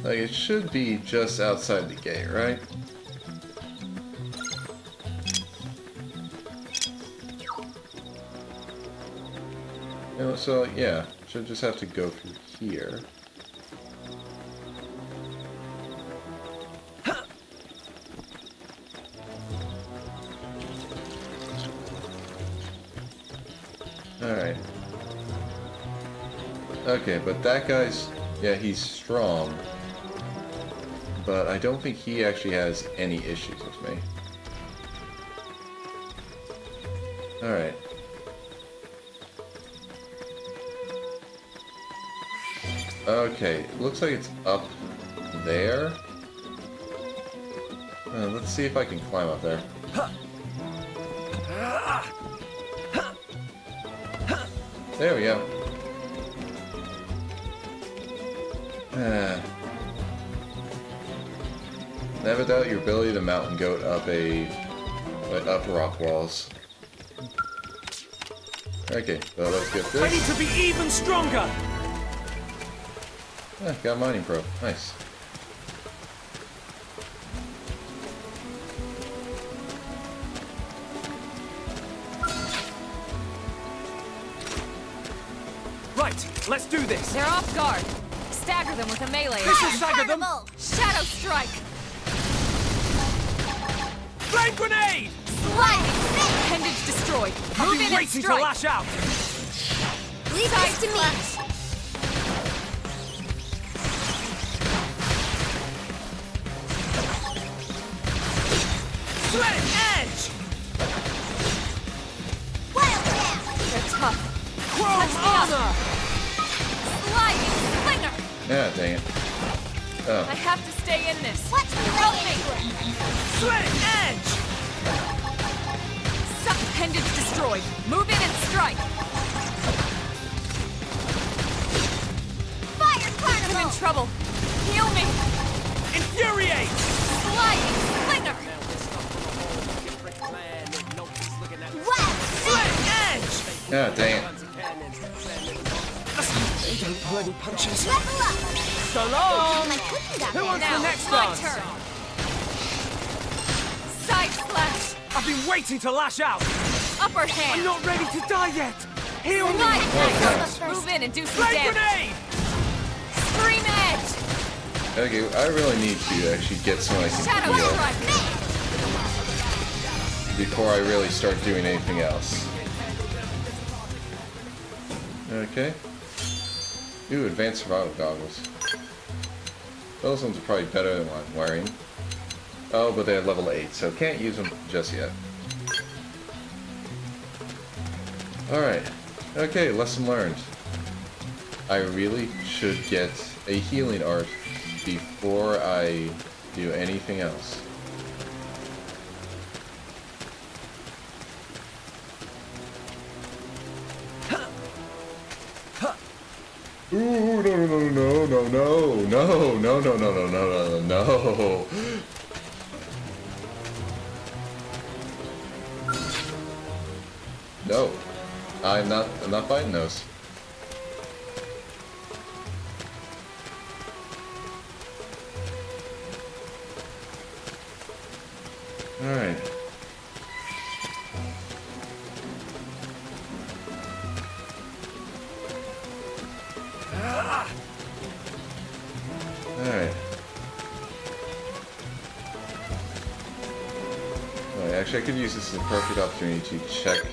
[SPEAKER 1] Like, it should be just outside the gate, right? You know, so, yeah. Should just have to go through here. Alright. Okay, but that guy's... yeah, he's strong. But I don't think he actually has any issues with me. Alright. Okay, it looks like it's up there. Let's see if I can climb up there. There we go. Never doubt your ability to mountain goat up rock walls. Okay, well let's get
[SPEAKER 3] I need
[SPEAKER 1] this.
[SPEAKER 3] to be even stronger.
[SPEAKER 1] Got mining pro. Nice.
[SPEAKER 3] Right, let's do this.
[SPEAKER 7] They're off guard. Stagger them with a melee
[SPEAKER 3] This will
[SPEAKER 7] attack.
[SPEAKER 3] stagger them.
[SPEAKER 12] Carnival.
[SPEAKER 7] Shadow strike.
[SPEAKER 3] Flame grenade!
[SPEAKER 12] Sliding smash.
[SPEAKER 7] Appendage destroyed.
[SPEAKER 3] I've
[SPEAKER 7] Move
[SPEAKER 3] been
[SPEAKER 7] in and
[SPEAKER 3] waiting to
[SPEAKER 7] strike.
[SPEAKER 3] lash out.
[SPEAKER 12] Leave this to me.
[SPEAKER 3] Sweat edge!
[SPEAKER 12] Wild down.
[SPEAKER 7] They're tough.
[SPEAKER 3] Chrome armor!
[SPEAKER 7] Sliding slinger.
[SPEAKER 1] Yeah, dang it.
[SPEAKER 7] I
[SPEAKER 1] Oh.
[SPEAKER 7] have to stay in this.
[SPEAKER 12] Watch me
[SPEAKER 7] Help
[SPEAKER 12] lay
[SPEAKER 7] me.
[SPEAKER 12] into it.
[SPEAKER 3] Sweat edge!
[SPEAKER 7] Suck appendage destroyed. Move in and strike.
[SPEAKER 12] Fire
[SPEAKER 7] I'm
[SPEAKER 12] carnival.
[SPEAKER 7] in trouble. Heal me.
[SPEAKER 3] Infuriate!
[SPEAKER 7] Sliding slinger.
[SPEAKER 12] Wild
[SPEAKER 3] Sweat
[SPEAKER 12] smash.
[SPEAKER 3] edge!
[SPEAKER 1] Yeah, dang it.
[SPEAKER 3] They don't pull any punches.
[SPEAKER 12] Level up.
[SPEAKER 3] So long!
[SPEAKER 12] My cookie got
[SPEAKER 3] Who
[SPEAKER 12] there.
[SPEAKER 3] wants
[SPEAKER 7] Now
[SPEAKER 3] the next
[SPEAKER 7] it's my
[SPEAKER 3] dance?
[SPEAKER 7] turn. Side splash.
[SPEAKER 3] I've been waiting to lash out.
[SPEAKER 7] Upper
[SPEAKER 3] I'm
[SPEAKER 7] hand.
[SPEAKER 3] not ready to die yet. Heal me!
[SPEAKER 7] Slide
[SPEAKER 1] Okay.
[SPEAKER 7] nice. Move in and do some
[SPEAKER 3] Flame
[SPEAKER 7] damage.
[SPEAKER 3] grenade!
[SPEAKER 7] Scream edge.
[SPEAKER 1] Okay, I really need to actually get someone I can
[SPEAKER 7] Shadow
[SPEAKER 1] heal
[SPEAKER 7] strike.
[SPEAKER 1] before I really start doing anything else. Okay. Ooh, advanced survival goggles. Those ones are probably better than what I'm wearing. Oh, but they're level 8, so can't use them just yet. Alright. Okay, lesson learned. I really should get a healing art before I do anything else. Ooh, no. No. I'm not fighting those. Alright. Alright. Alright, actually I could use this as a perfect opportunity to check.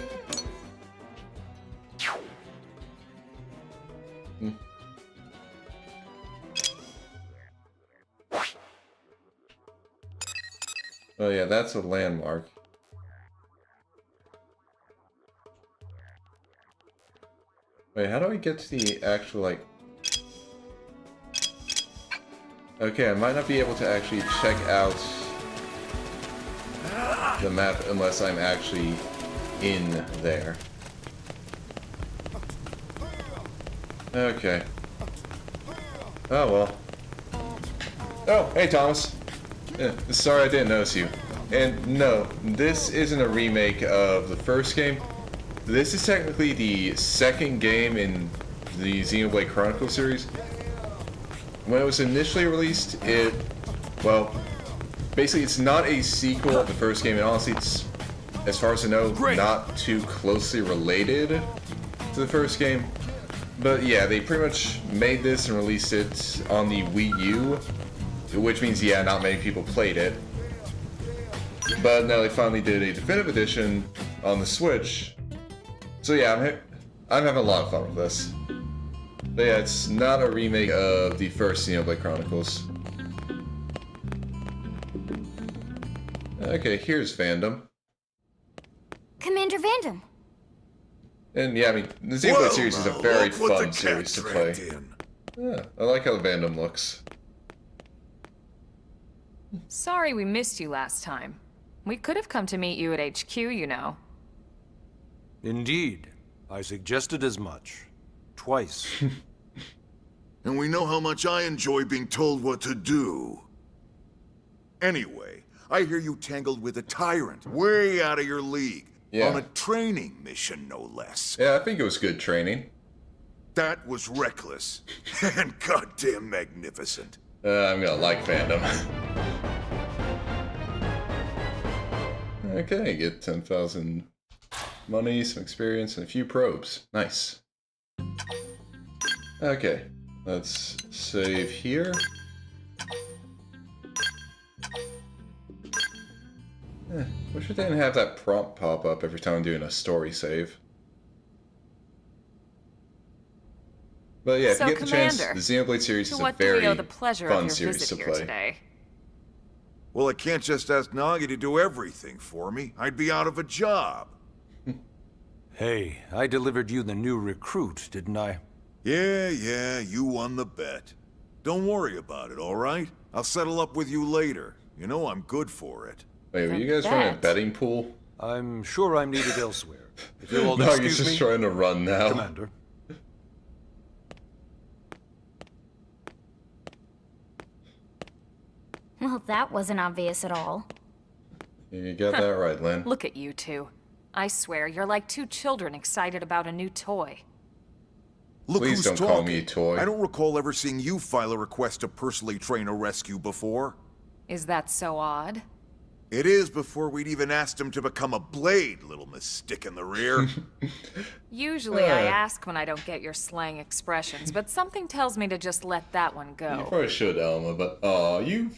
[SPEAKER 1] Oh yeah, that's a landmark. Wait, how do I get to the actual, like... Okay, I might not be able to actually check out the map unless I'm actually in there. Okay. Oh well. Oh, hey Thomas. Yeah, sorry I didn't notice you. And no, this isn't a remake of the first game. This is technically the second game in the Xenoblade Chronicles series. When it was initially released, well, basically it's not a sequel of the first game, and honestly it's, as far as I know, not too closely related to the first game. But yeah, they pretty much made this and released it on the Wii U, which means, yeah, not many people played it. But now they finally did a definitive edition on the Switch. So yeah, I'm having a lot of fun with this. But yeah, it's not a remake of the first Xenoblade Chronicles. Okay, here's Vandom.
[SPEAKER 2] Commander Vandom.
[SPEAKER 1] And yeah, I mean, the Xenoblade series is a very fun series to play. Yeah, I like how Vandom looks.
[SPEAKER 7] Sorry we missed you last time. We could have come to meet you at HQ, you know.
[SPEAKER 5] Indeed. I suggested as much. Twice.
[SPEAKER 15] And we know how much I enjoy being told what to do. Anyway, I hear you tangled with a tyrant, way out of your league.
[SPEAKER 1] Yeah.
[SPEAKER 15] On a training mission, no less.
[SPEAKER 1] Yeah, I think it was good training.
[SPEAKER 15] That was reckless. And goddamn magnificent.
[SPEAKER 1] I'm gonna like Vandom. Okay, get 10,000 money, some experience, and a few probes. Nice. Okay, let's save here. Wish it didn't have that prompt pop up every time I'm doing a story save. But yeah, if
[SPEAKER 7] So,
[SPEAKER 1] you get the chance,
[SPEAKER 7] Commander,
[SPEAKER 1] the Xenoblade series is a
[SPEAKER 7] what do we
[SPEAKER 1] very
[SPEAKER 7] owe the pleasure
[SPEAKER 1] fun
[SPEAKER 7] of your
[SPEAKER 1] series
[SPEAKER 7] visit
[SPEAKER 1] to
[SPEAKER 7] here
[SPEAKER 1] play.
[SPEAKER 7] today?
[SPEAKER 15] Well, I can't just ask Nagi to do everything for me. I'd be out of a job.
[SPEAKER 5] Hey, I delivered you the new recruit, didn't I?
[SPEAKER 15] Yeah, you won the bet. Don't worry about it, all right? I'll settle up with you later. You know I'm good for it.
[SPEAKER 1] Wait, were you guys running a betting pool?
[SPEAKER 5] I'm sure I'm needed elsewhere. If you'll all
[SPEAKER 1] No, he's
[SPEAKER 5] excuse
[SPEAKER 1] just
[SPEAKER 5] me,
[SPEAKER 1] trying to run now.
[SPEAKER 5] Commander.
[SPEAKER 2] Well, that wasn't obvious at all.
[SPEAKER 1] You got that right, Lynn.
[SPEAKER 7] Look at you two. I swear, you're like two children excited about a new toy.
[SPEAKER 15] Look
[SPEAKER 1] Please
[SPEAKER 15] who's
[SPEAKER 1] don't
[SPEAKER 15] talking.
[SPEAKER 1] call me a toy.
[SPEAKER 15] I don't recall ever seeing you file a request to personally train a rescue before.
[SPEAKER 7] Is that so odd?
[SPEAKER 15] It is before we'd even asked him to become a blade, little miss stick in the rear.
[SPEAKER 7] Usually I ask when I don't get your slang expressions, but something tells me to just let that one
[SPEAKER 1] You
[SPEAKER 7] go.
[SPEAKER 1] probably should, Elma, but you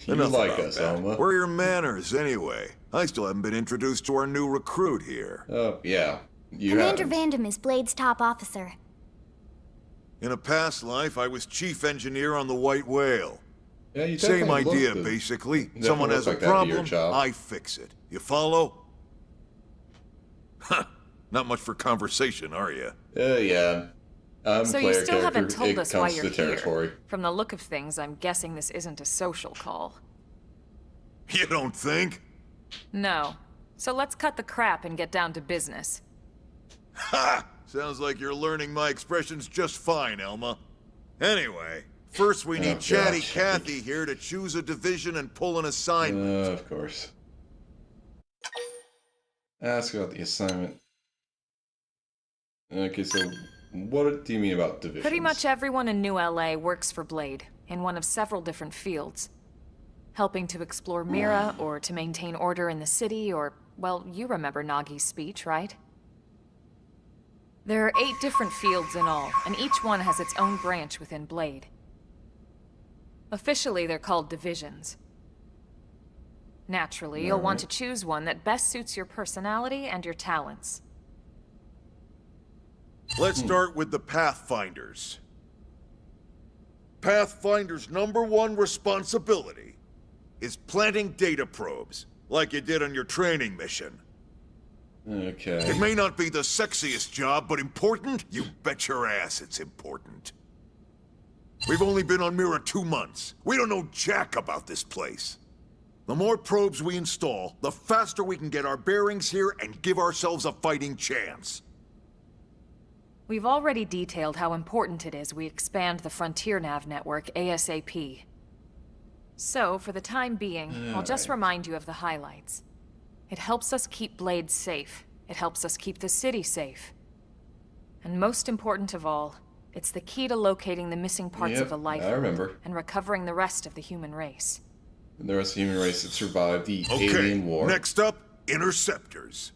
[SPEAKER 15] Enough
[SPEAKER 1] like
[SPEAKER 15] about
[SPEAKER 1] us,
[SPEAKER 15] that.
[SPEAKER 1] Elma.
[SPEAKER 15] Where are your manners, anyway? I still haven't been introduced to our new recruit here.
[SPEAKER 1] Oh, yeah. You
[SPEAKER 2] Commander
[SPEAKER 1] haven't.
[SPEAKER 2] Vandom is Blade's top officer.
[SPEAKER 15] In a past life, I was chief engineer on the White Whale.
[SPEAKER 1] Yeah, you
[SPEAKER 15] Same
[SPEAKER 1] definitely
[SPEAKER 15] idea,
[SPEAKER 1] look
[SPEAKER 15] basically.
[SPEAKER 1] definitely
[SPEAKER 15] Someone
[SPEAKER 1] look
[SPEAKER 15] has a
[SPEAKER 1] like that'd be your
[SPEAKER 15] problem,
[SPEAKER 1] job.
[SPEAKER 15] I fix it. You follow? Huh. Not much for conversation, are you?
[SPEAKER 1] Yeah. I'm a
[SPEAKER 7] So
[SPEAKER 1] player
[SPEAKER 7] you still
[SPEAKER 1] character.
[SPEAKER 7] haven't told
[SPEAKER 1] It
[SPEAKER 7] us why
[SPEAKER 1] counts
[SPEAKER 7] you're
[SPEAKER 1] the territory.
[SPEAKER 7] here. From the look of things, I'm guessing this isn't a social call.
[SPEAKER 15] You don't think?
[SPEAKER 7] No. So let's cut the crap and get down to business.
[SPEAKER 15] Ha! Sounds like you're learning my expressions just fine, Elma. Anyway, first we need Chatty
[SPEAKER 1] gosh.
[SPEAKER 15] Cathy here to choose a division and pull an assignment.
[SPEAKER 1] Of course. Ask about the assignment. Okay, so what do you mean about divisions?
[SPEAKER 7] Pretty much everyone in New LA works for Blade, in one of several different fields. Helping to explore Mira, or to maintain order in the city, or, well, you remember Nagi's speech, right? There are 8 different fields in all, and each one has its own branch within Blade. Officially, they're called divisions. Naturally, you'll want to choose one that best suits your personality and your talents.
[SPEAKER 15] Let's start with the Pathfinders. Pathfinder's #1 responsibility is planting data probes, like you did on your training mission.
[SPEAKER 1] Okay.
[SPEAKER 15] It may not be the sexiest job, but important? You bet your ass it's important. We've only been on Mira 2 months. We don't know jack about this place. The more probes we install, the faster we can get our bearings here and give ourselves a fighting chance.
[SPEAKER 7] We've already detailed how important it is we expand the Frontier Nav network ASAP. So, for the time being, I'll just remind you of the highlights. It helps us keep Blade safe. It helps us keep the city safe. And most important of all, it's the key to locating the missing parts of a life
[SPEAKER 1] I remember.
[SPEAKER 7] and recovering the rest of the human race.
[SPEAKER 1] And the rest of the human race that survived the alien war.
[SPEAKER 15] Next up, Interceptors.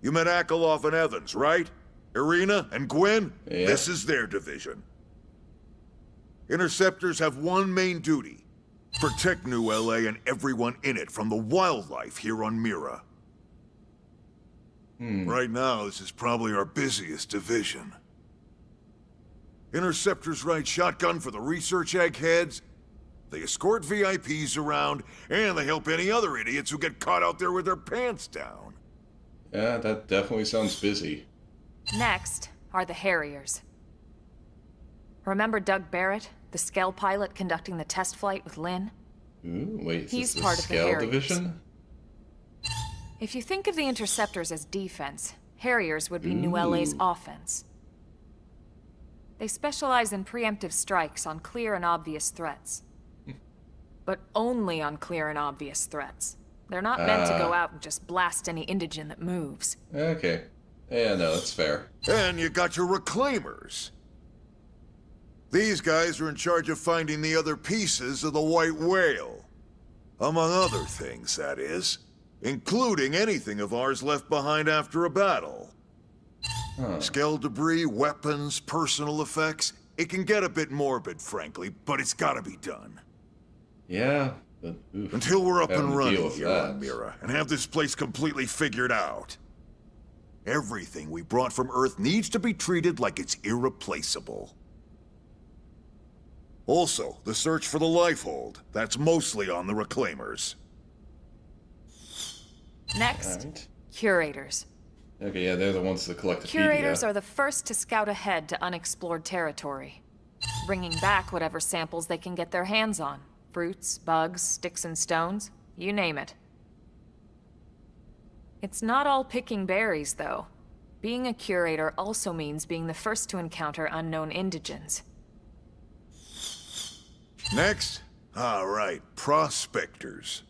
[SPEAKER 15] You met Akeloff and Evans, right? Irina and Gwen?
[SPEAKER 1] Yeah.
[SPEAKER 15] This is their division. Interceptors have one main duty. Protect New LA and everyone in it from the wildlife here on Mira. Right now, this is probably our busiest division. Interceptors ride shotgun for the research eggheads, they escort VIPs around, and they help any other idiots who get caught out there with their pants down.
[SPEAKER 1] Yeah, that definitely sounds busy.
[SPEAKER 7] Next are the Harriers. Remember Doug Barrett, the Skell pilot conducting the test flight with Lynn?
[SPEAKER 1] Ooh, wait, is
[SPEAKER 7] He's
[SPEAKER 1] this
[SPEAKER 7] part
[SPEAKER 1] the
[SPEAKER 7] of the
[SPEAKER 1] Scale
[SPEAKER 7] Harriers.
[SPEAKER 1] division?
[SPEAKER 7] If you think of the Interceptors as defense, Harriers would be New LA's offense. They specialize in preemptive strikes on clear and obvious threats. But only on clear and obvious threats. They're not meant to go out and just blast any indigen that moves.
[SPEAKER 1] Okay. Yeah, no, that's fair.
[SPEAKER 15] And you got your Reclaimers. These guys are in charge of finding the other pieces of the White Whale. Among other things, that is. Including anything of ours left behind after a battle. Skell debris, weapons, personal effects. It can get a bit morbid, frankly, but it's gotta be done.
[SPEAKER 1] Yeah, but oof,
[SPEAKER 15] Until we're up
[SPEAKER 1] having
[SPEAKER 15] and
[SPEAKER 1] to deal
[SPEAKER 15] running
[SPEAKER 1] with
[SPEAKER 15] here
[SPEAKER 1] that.
[SPEAKER 15] on Mira, and have this place completely figured out. Everything we brought from Earth needs to be treated like it's irreplaceable. Also, the search for the Lifehold. That's mostly on the Reclaimers.
[SPEAKER 7] Next,
[SPEAKER 1] Alright.
[SPEAKER 7] Curators.
[SPEAKER 1] Okay, yeah, they're the ones that collect the
[SPEAKER 7] Curators
[SPEAKER 1] media.
[SPEAKER 7] are the first to scout ahead to unexplored territory, bringing back whatever samples they can get their hands on. Fruits, bugs, sticks and stones, you name it. It's not all picking berries, though. Being a curator also means being the first to encounter unknown indigens.
[SPEAKER 15] Next? All right, prospectors.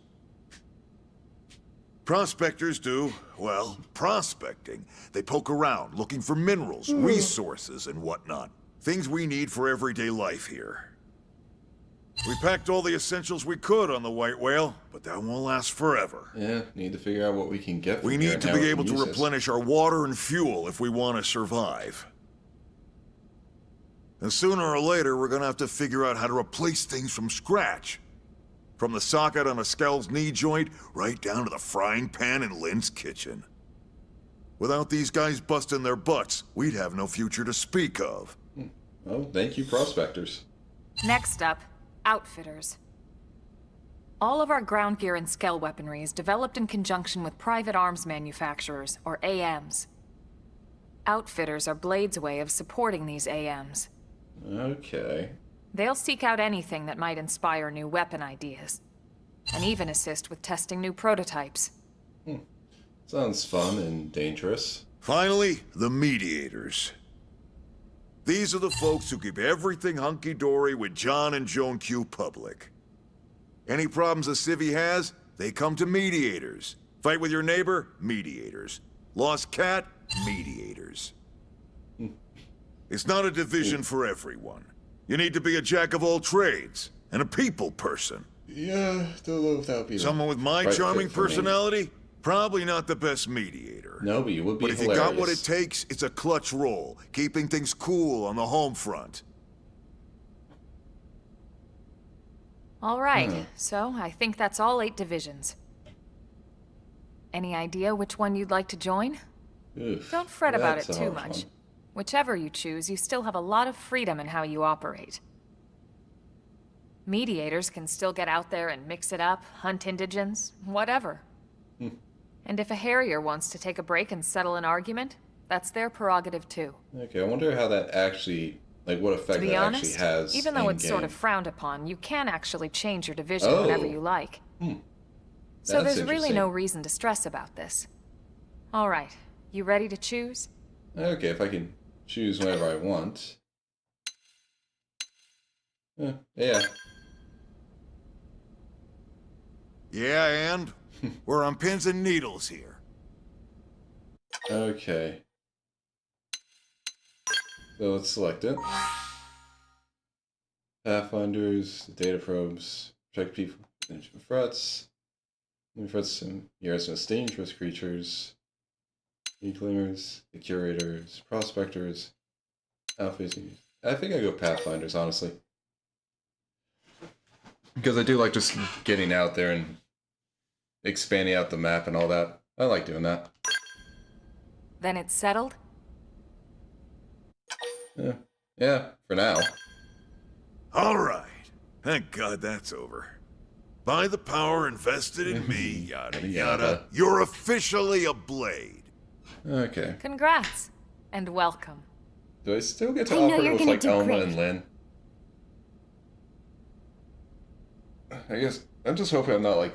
[SPEAKER 15] Prospectors do, well, prospecting. They poke around, looking for minerals, resources, and whatnot. Things we need for everyday life here. We packed all the essentials we could on the White Whale, but that won't last forever.
[SPEAKER 1] Yeah, need to figure out what we can get from
[SPEAKER 15] We
[SPEAKER 1] here
[SPEAKER 15] need
[SPEAKER 1] and
[SPEAKER 15] to
[SPEAKER 1] how
[SPEAKER 15] be
[SPEAKER 1] we
[SPEAKER 15] able
[SPEAKER 1] can
[SPEAKER 15] to
[SPEAKER 1] use this.
[SPEAKER 15] replenish our water and fuel if we want to survive. And sooner or later, we're gonna have to figure out how to replace things from scratch. From the socket on a Skell's knee joint, right down to the frying pan in Lynn's kitchen. Without these guys busting their butts, we'd have no future to speak of.
[SPEAKER 1] Oh, thank you, prospectors.
[SPEAKER 7] Next up, Outfitters. All of our ground gear and Skell weaponry is developed in conjunction with private arms manufacturers, or AMs. Outfitters are Blade's way of supporting these AMs.
[SPEAKER 1] Okay.
[SPEAKER 7] They'll seek out anything that might inspire new weapon ideas, and even assist with testing new prototypes.
[SPEAKER 1] Sounds fun and dangerous.
[SPEAKER 15] Finally, the mediators. These are the folks who keep everything hunky-dory with John and Joan Q public. Any problems a civvy has, they come to mediators. Fight with your neighbor? Mediators. Lost cat? Mediators. It's not a division for everyone. You need to be a jack of all trades, and a people person.
[SPEAKER 1] Yeah, don't know if that would be
[SPEAKER 15] someone with my
[SPEAKER 1] right
[SPEAKER 15] charming
[SPEAKER 1] fit for me.
[SPEAKER 15] personality? Probably not the best mediator.
[SPEAKER 1] No, but you would be
[SPEAKER 15] But if
[SPEAKER 1] hilarious.
[SPEAKER 15] you got what it takes, it's a clutch role, keeping things cool on the home front.
[SPEAKER 7] All right, so I think that's all 8 divisions. Any idea which one you'd like to join?
[SPEAKER 1] Oof,
[SPEAKER 7] Don't fret about it
[SPEAKER 1] that's a
[SPEAKER 7] too
[SPEAKER 1] hard
[SPEAKER 7] much.
[SPEAKER 1] one.
[SPEAKER 7] Whichever you choose, you still have a lot of freedom in how you operate. Mediators can still get out there and mix it up, hunt indigents, whatever. And if a Harrier wants to take a break and settle an argument, that's their prerogative too.
[SPEAKER 1] Okay, I wonder how that actually, like, what effect
[SPEAKER 7] To be
[SPEAKER 1] that
[SPEAKER 7] honest,
[SPEAKER 1] actually has.
[SPEAKER 7] even though
[SPEAKER 1] in
[SPEAKER 7] it's sort
[SPEAKER 1] game.
[SPEAKER 7] of frowned upon, you can actually change your division
[SPEAKER 1] Oh.
[SPEAKER 7] whenever you like. So
[SPEAKER 1] That's
[SPEAKER 7] there's really
[SPEAKER 1] interesting.
[SPEAKER 7] no reason to stress about this. All right, you ready to choose?
[SPEAKER 1] Okay, if I can choose whenever I want. Yeah.
[SPEAKER 15] Yeah, and? We're on pins and needles here.
[SPEAKER 1] Okay. So let's select it. Pathfinders, data probes, protect people from threats. Threats and harassment dangerous creatures. Reclaimers, the curators, prospectors, outfacing. I think I go Pathfinders, honestly. Because I do like just getting out there and expanding out the map and all that. I like doing that.
[SPEAKER 7] Then it's settled?
[SPEAKER 1] Yeah, for now.
[SPEAKER 15] All right. Thank God that's over. By the power invested in me, yada yada, you're officially a Blade.
[SPEAKER 1] Okay.
[SPEAKER 7] Congrats, and welcome.
[SPEAKER 1] Do I still get to
[SPEAKER 2] I know
[SPEAKER 1] offer
[SPEAKER 2] you're
[SPEAKER 1] with
[SPEAKER 2] gonna
[SPEAKER 1] like
[SPEAKER 2] do
[SPEAKER 1] Elma
[SPEAKER 2] great.
[SPEAKER 1] and Lynn? I guess I'm just hoping I'm not like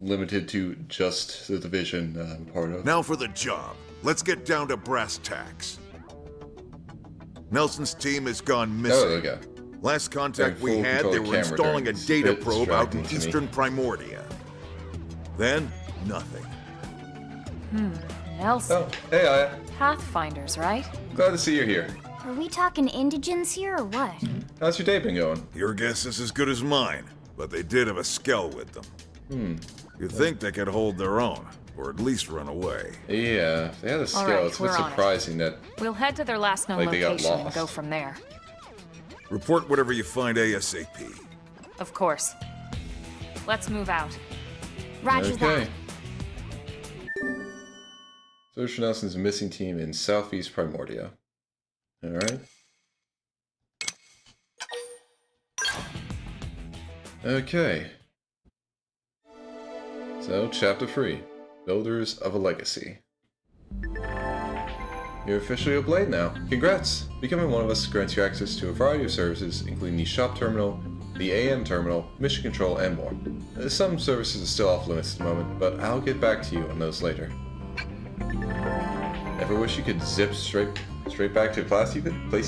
[SPEAKER 1] limited to just the division I'm part of.
[SPEAKER 15] Now for the job. Let's get down to brass tacks. Nelson's team has gone missing.
[SPEAKER 1] Oh, okay.
[SPEAKER 15] Last contact we
[SPEAKER 1] full
[SPEAKER 15] had,
[SPEAKER 1] control
[SPEAKER 15] they
[SPEAKER 1] of
[SPEAKER 15] were
[SPEAKER 1] camera
[SPEAKER 15] installing a
[SPEAKER 1] during.
[SPEAKER 15] data
[SPEAKER 1] Bit
[SPEAKER 15] probe out in
[SPEAKER 1] distracting to me.
[SPEAKER 15] eastern Primordia. Then, nothing.
[SPEAKER 7] Nelson.
[SPEAKER 1] Oh, hey, Aya.
[SPEAKER 7] Pathfinders, right?
[SPEAKER 1] Glad to see you're here.
[SPEAKER 2] Are we talking indigents here or what?
[SPEAKER 1] How's your day been going?
[SPEAKER 15] Your guess is as good as mine, but they did have a skell with them. You'd think they could hold their own, or at least run away.
[SPEAKER 1] Yeah, if they had a skill.
[SPEAKER 7] right,
[SPEAKER 1] It's a bit
[SPEAKER 7] we're on it.
[SPEAKER 1] surprising that.
[SPEAKER 7] We'll head to their last known
[SPEAKER 1] Like they got
[SPEAKER 7] location and
[SPEAKER 1] lost.
[SPEAKER 7] go from there.
[SPEAKER 15] Report whatever you find ASAP.
[SPEAKER 7] Of course. Let's move out.
[SPEAKER 2] Roger
[SPEAKER 1] Okay.
[SPEAKER 2] that.
[SPEAKER 1] Search for Nelson's missing team in Southeast Primordia. Alright. Okay. So, Chapter 3. Builders of a Legacy. You're officially a Blade now. Congrats! Becoming one of us grants you access to a variety of services, including the shop terminal, the AM terminal, mission control, and more. Some services are still off limits at the moment, but I'll get back to you on those later. Ever wish you could zip straight back to a place you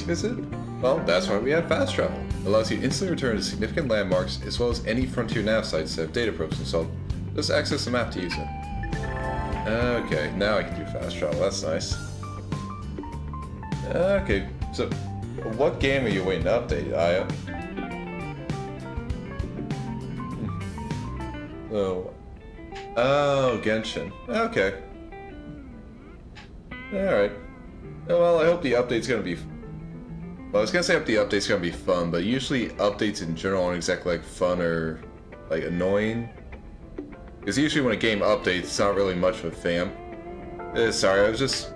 [SPEAKER 1] visited? Well, that's why we have fast travel. It allows you to instantly return to significant landmarks, as well as any Frontier nav sites that have data probes installed. Just access the map to use it. Okay, now I can do fast travel. That's nice. Okay, so what game are you waiting to update, Aya? Oh, Genshin. Okay. Alright. Well, I hope the update's gonna be... Well, I was gonna say the update's gonna be fun, but usually updates in general aren't exactly like fun or like annoying. Because usually when a game updates, it's not really much of a fan. Sorry, I was just...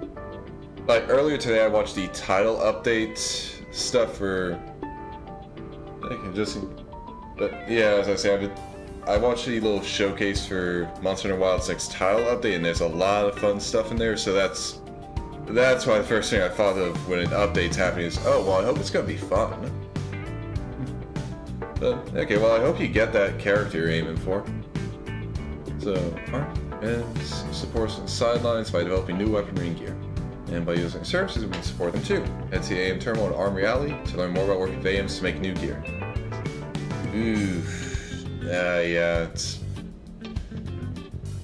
[SPEAKER 1] Like, earlier today I watched the title update stuff for... But yeah, as I say, I watched the little showcase for Monster Hunter Wild's next title update, and there's a lot of fun stuff in there, so that's That's why the first thing I thought of when an update's happening is, oh, well, I hope it's gonna be fun. But, okay, well, I hope you get that character you're aiming for. So, and supports on the sidelines by developing new weaponry and gear. And by using services, we can support them too. Head to the AM Terminal at Armory Alley to learn more about working with AMs to make new gear. Oof. Yeah, it's...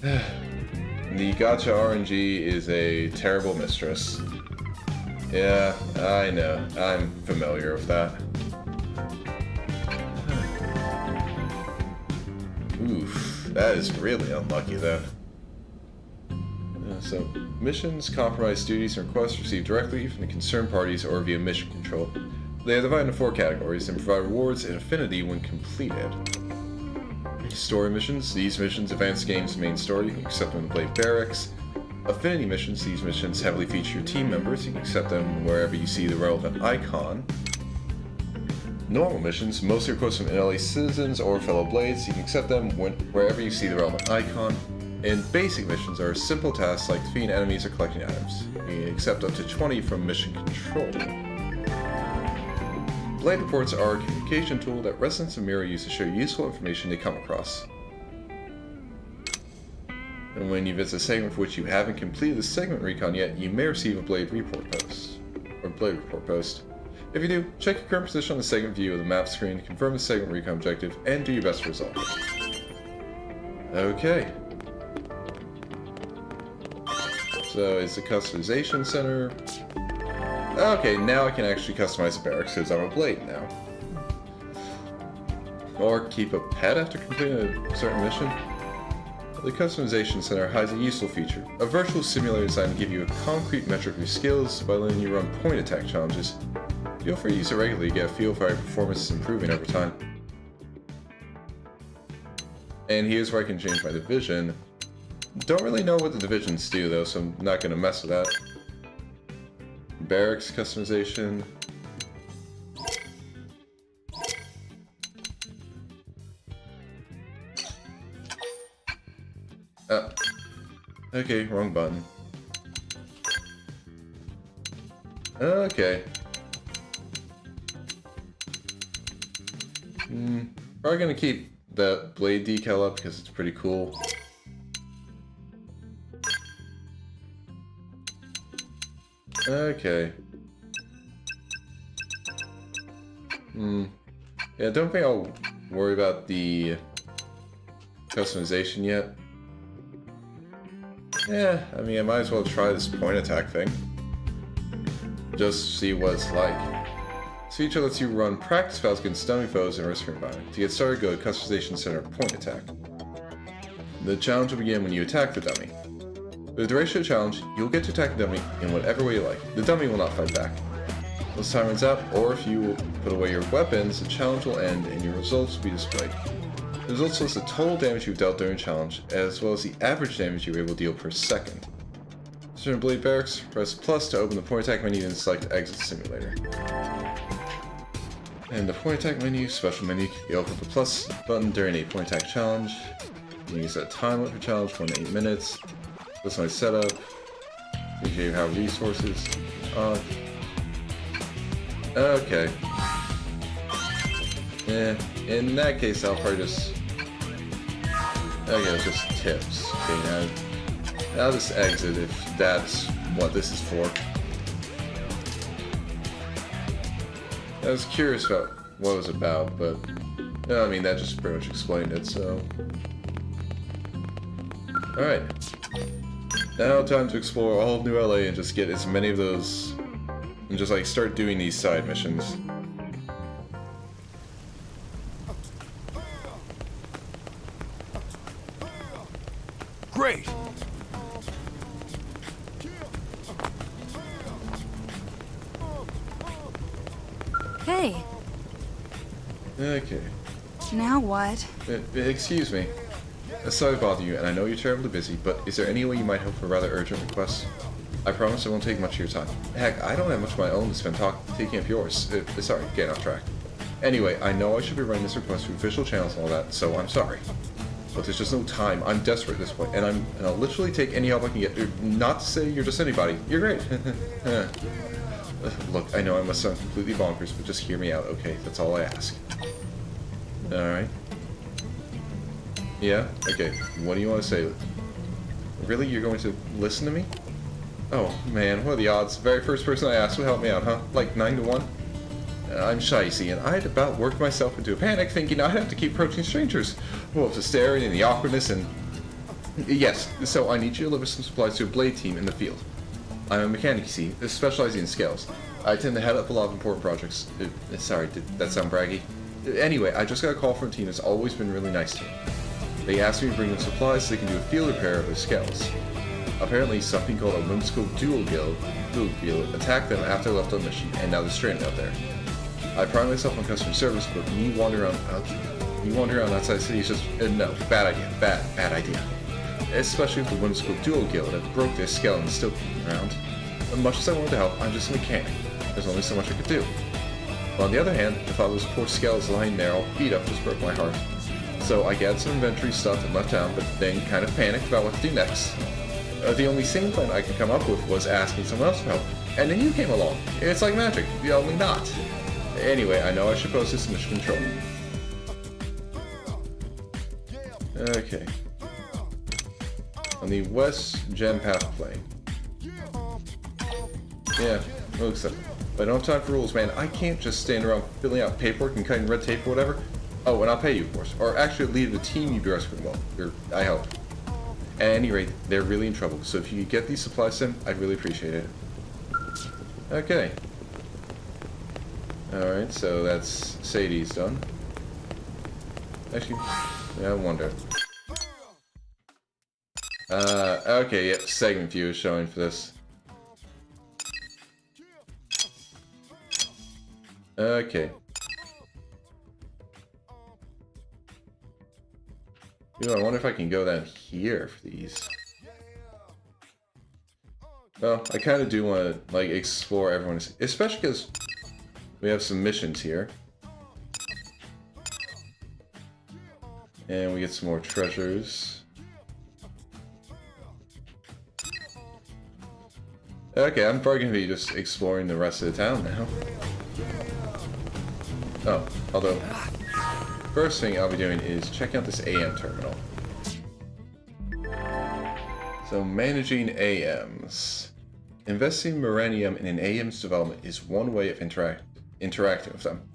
[SPEAKER 1] The gacha RNG is a terrible mistress. Yeah, I know. I'm familiar with that. Oof, that is really unlucky then. So, missions, compromise duties, and requests received directly from the concerned parties or via mission control. They are divided into 4 categories and provide rewards and affinity when completed. Story missions. These missions advance the game's main story. You can accept them in Blade Barracks. Affinity missions. These missions heavily feature your team members. You can accept them wherever you see the relevant icon. Normal missions. Mostly requests from NLA citizens or fellow Blades. You can accept them wherever you see the relevant icon. And basic missions are simple tasks like defeating enemies or collecting items. You can accept up to 20 from mission control. Blade reports are a communication tool that residents of Mira use to share useful information they come across. And when you visit a segment for which you haven't completed the segment recon yet, you may receive a Blade report post. If you do, check your current position on the segment view of the map screen to confirm the segment recon objective and do your best to resolve it. Okay. So it's the customization center. Okay, now I can actually customize the barracks because I'm a Blade now. Or keep a pet after completing a certain mission. The customization center hides a useful feature, a virtual simulator designed to give you a concrete metric of your skills by letting you run point attack challenges. Feel free to use it regularly to get a feel for how your performance is improving over time. And here's where I can change my division. Don't really know what the divisions do though, so I'm not going to mess with that. Barracks customization. Okay, wrong button. Okay. Probably gonna keep that blade decal up because it's pretty cool. Okay. Yeah, I don't think I'll worry about the customization yet. Yeah, I mean, I might as well try this point attack thing. Just see what it's like. This feature lets you run practice battles against dummy foes in a risky environment. To get started, go to Customization Center Point Attack. The challenge will begin when you attack the dummy. For the duration of the challenge, you'll get to attack the dummy in whatever way you like. The dummy will not fight back. Once time runs out, or if you put away your weapons, the challenge will end and your results will be displayed. The results list the total damage you've dealt during the challenge, as well as the average damage you were able to deal per second. To turn Blade Barracks, press plus to open the point attack menu and select Exit Simulator. And the point attack menu, special menu, you open the plus button during a point attack challenge. You can use that time limit for challenge, 1 to 8 minutes. That's my setup. You can have resources. Okay. Yeah, in that case, I'll probably just... Okay, it's just tips. Okay, now I'll just exit if that's what this is for. I was curious about what it was about, but... I mean, that just pretty much explained it, so... Alright. Now time to explore all of New LA and just get as many of those... And just like start doing these side missions.
[SPEAKER 3] Great!
[SPEAKER 16] Hey.
[SPEAKER 1] Okay.
[SPEAKER 16] Now what?
[SPEAKER 1] Excuse me. Sorry to bother you, and I know you're terribly busy, but is there any way you might help with a rather urgent request? I promise it won't take much of your time. Heck, I don't have much of my own to spend taking up yours. Sorry, getting off track. Anyway, I know I should be running this request through official channels and all that, so I'm sorry. but there's just no time. I'm desperate at this point, and I'll literally take any help I can get. Not to say you're just anybody. You're great. Look, I know I must sound completely bonkers, but just hear me out, okay? That's all I ask. Alright. Yeah? Okay. What do you want to say? Really? You're going to listen to me? Oh, man, what are the odds? The very first person I asked would help me out, huh? Like 9 to 1? I'm shicey, and I had about worked myself into a panic thinking I'd have to keep approaching strangers. Well, the staring and the awkwardness and... Yes, so I need you to deliver some supplies to a blade team in the field. I'm a mechanic, you see, specializing in scales. I tend to head up a lot of important projects. Sorry, did that sound braggy? Anyway, I just got a call from a team that's always been really nice to me. They asked me to bring them supplies so they can do a field repair of their scales. Apparently, something called a whimsical dual guild attacked them after I left on mission, and now they're stranded out there. I pride myself on customer service, but me wandering around outside the city is just no, bad idea, bad idea. Especially with the whimsical dual guild that broke their skeleton and still kicking around. As much as I wanted to help, I'm just a mechanic. There's only so much I could do. But on the other hand, the thought of those poor skeletons lying there all beat up just broke my heart. So I gathered some inventory stuff and left town, but then kind of panicked about what to do next. The only sane plan I could come up with was asking someone else for help. And then you came along. It's like magic, only not. Anyway, I know I should post this to mission control. Okay. On the West Gem Path Plane. Yeah, looks like it. But I don't have time for rules, man. I can't just stand around filling out paperwork and cutting red tape or whatever. Oh, and I'll pay you, of course. Or actually lead the team you'd be rescuing well. I hope. At any rate, they're really in trouble, so if you could get these supplies to them, I'd really appreciate it. Okay. Alright, so that's Sadie's done. Actually, yeah, I wonder. Okay, yep, segment view is showing for this. Okay. Ooh, I wonder if I can go down here for these. Well, I kind of do want to, like, explore everyone's... Especially because we have some missions here. And we get some more treasures. Okay, I'm probably going to be just exploring the rest of the town now. Oh, although... First thing I'll be doing is checking out this AM terminal. So, managing AMs. Investing Miranium in an AM's development is one way of interacting with them.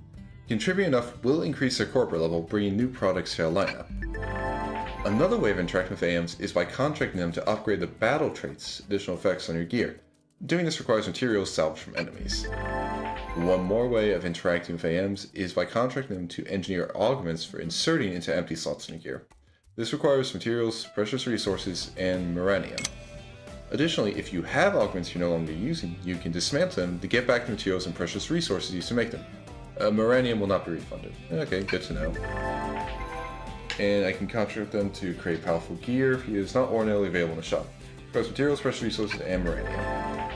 [SPEAKER 1] Contributing enough will increase their corporate level, bringing new products to our lineup. Another way of interacting with AMs is by contracting them to upgrade the battle traits, additional effects on your gear. Doing this requires materials salvaged from enemies. One more way of interacting with AMs is by contracting them to engineer augments for inserting into empty slots in your gear. This requires materials, precious resources, and Miranium. Additionally, if you have augments you're no longer using, you can dismantle them to get back the materials and precious resources used to make them. Miranium will not be refunded. Okay, good to know. And I can contract them to create powerful gear if it is not ordinarily available in the shop. Requires materials, precious resources, and Miranium.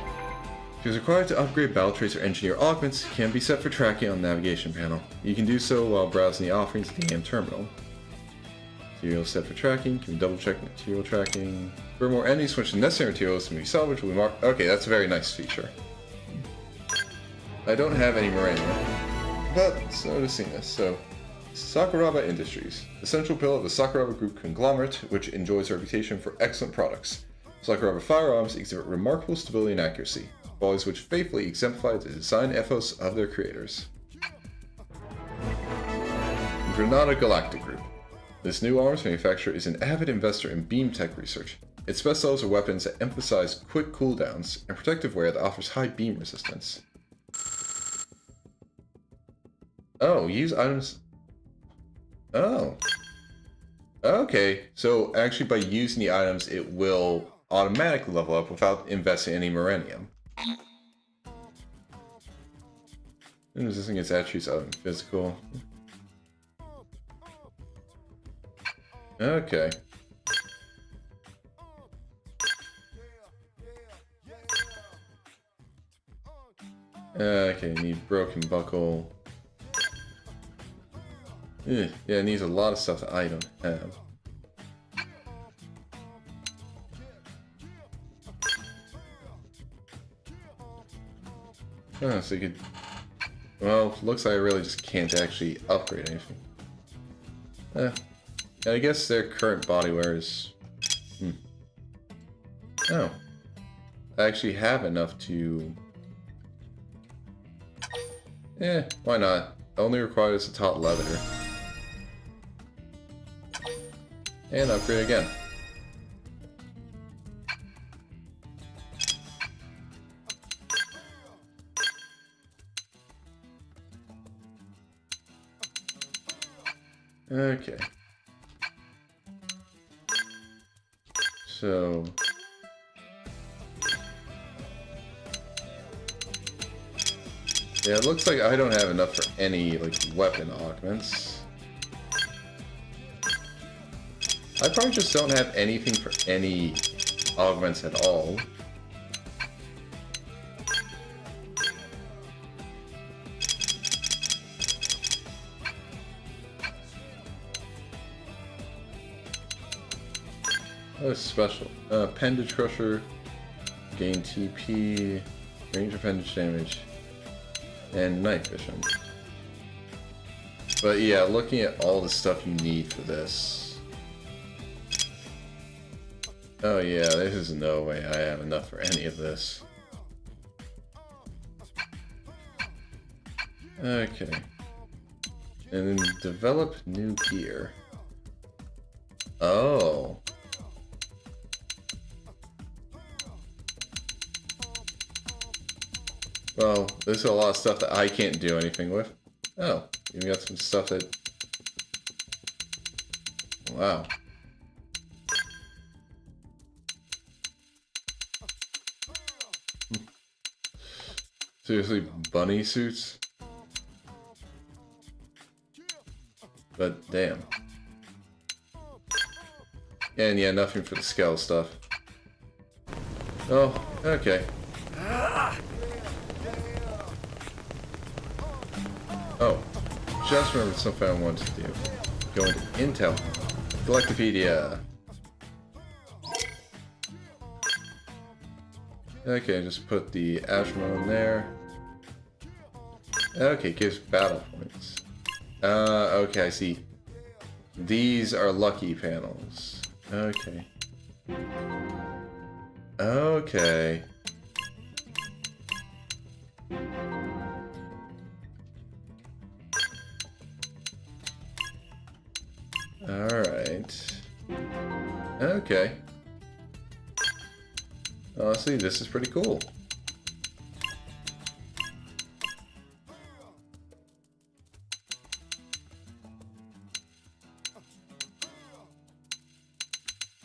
[SPEAKER 1] If it is required to upgrade battle traits or engineer augments, it can be set for tracking on the navigation panel. You can do so while browsing the offerings at the AM terminal. Materials set for tracking, can double check material tracking. For more enemies which necessary materials can be salvaged will be marked. Okay, that's a very nice feature. I don't have any Miranium, but so noticing this. So, Sakuraba Industries, the central pillar of the Sakuraba Group conglomerate, which enjoys a reputation for excellent products. Sakuraba firearms exhibit remarkable stability and accuracy, qualities which faithfully exemplify the design ethos of their creators. Granada Galactic Group. This new arms manufacturer is an avid investor in beam tech research. Its best sellers are weapons that emphasize quick cooldowns and protective wear that offers high beam resistance. Oh, use items... Oh. Okay, so actually by using the items it will automatically level up without investing any Miranium. And resisting its attributes other than physical. Okay. Okay, need broken buckle. Yeah, it needs a lot of stuff that I don't have. Oh, so you could... Well, looks like I really just can't actually upgrade anything. I guess their current body wear is... Oh. I actually have enough to... why not? Only requires a top leveler. And upgrade again. Okay. So... Yeah, it looks like I don't have enough for any, like, weapon augments. I probably just don't have anything for any augments at all. Oh, it's special. Appendage Crusher, gain TP, range appendage damage, and night vision. But yeah, looking at all the stuff you need for this. Oh yeah, there's no way I have enough for any of this. Okay. And then develop new gear. Oh. Well, there's a lot of stuff that I can't do anything with. Oh, you got some stuff that... Wow. Seriously, bunny suits? But damn. And yeah, nothing for the scale stuff. Oh, okay. Oh, just remembered something I wanted to do. Go into Intel. Galactopedia. Okay, just put the Ashmo in there. Okay, gives battle points. Okay, I see. These are lucky panels. Okay. Okay. Alright. Okay. Honestly, this is pretty cool.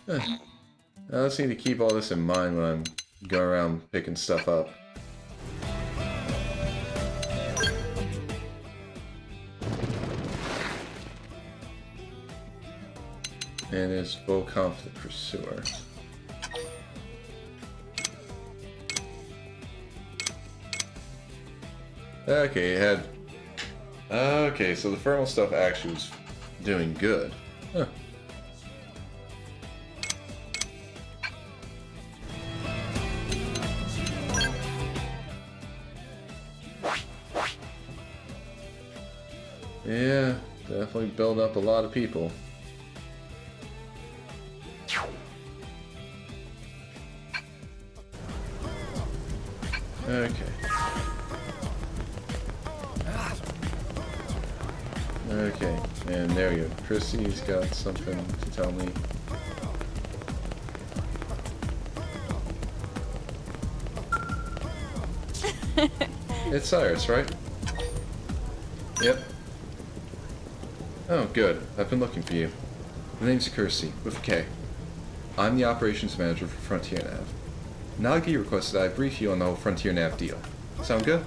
[SPEAKER 1] I just need to keep all this in mind when I'm going around picking stuff up. And it's Volconf the Pursuer. Okay, it had... Okay, so the thermal stuff actually was doing good. Huh. Yeah, definitely build up a lot of people. Okay. Okay, and there we go. Chrissy's got something to tell me. It's Cyrus, right? Yep. Oh, good. I've been looking for you. The name's Kersey, with a K. I'm the operations manager for Frontier Nav. Nagi requested I brief you on the whole Frontier Nav deal. Sound good?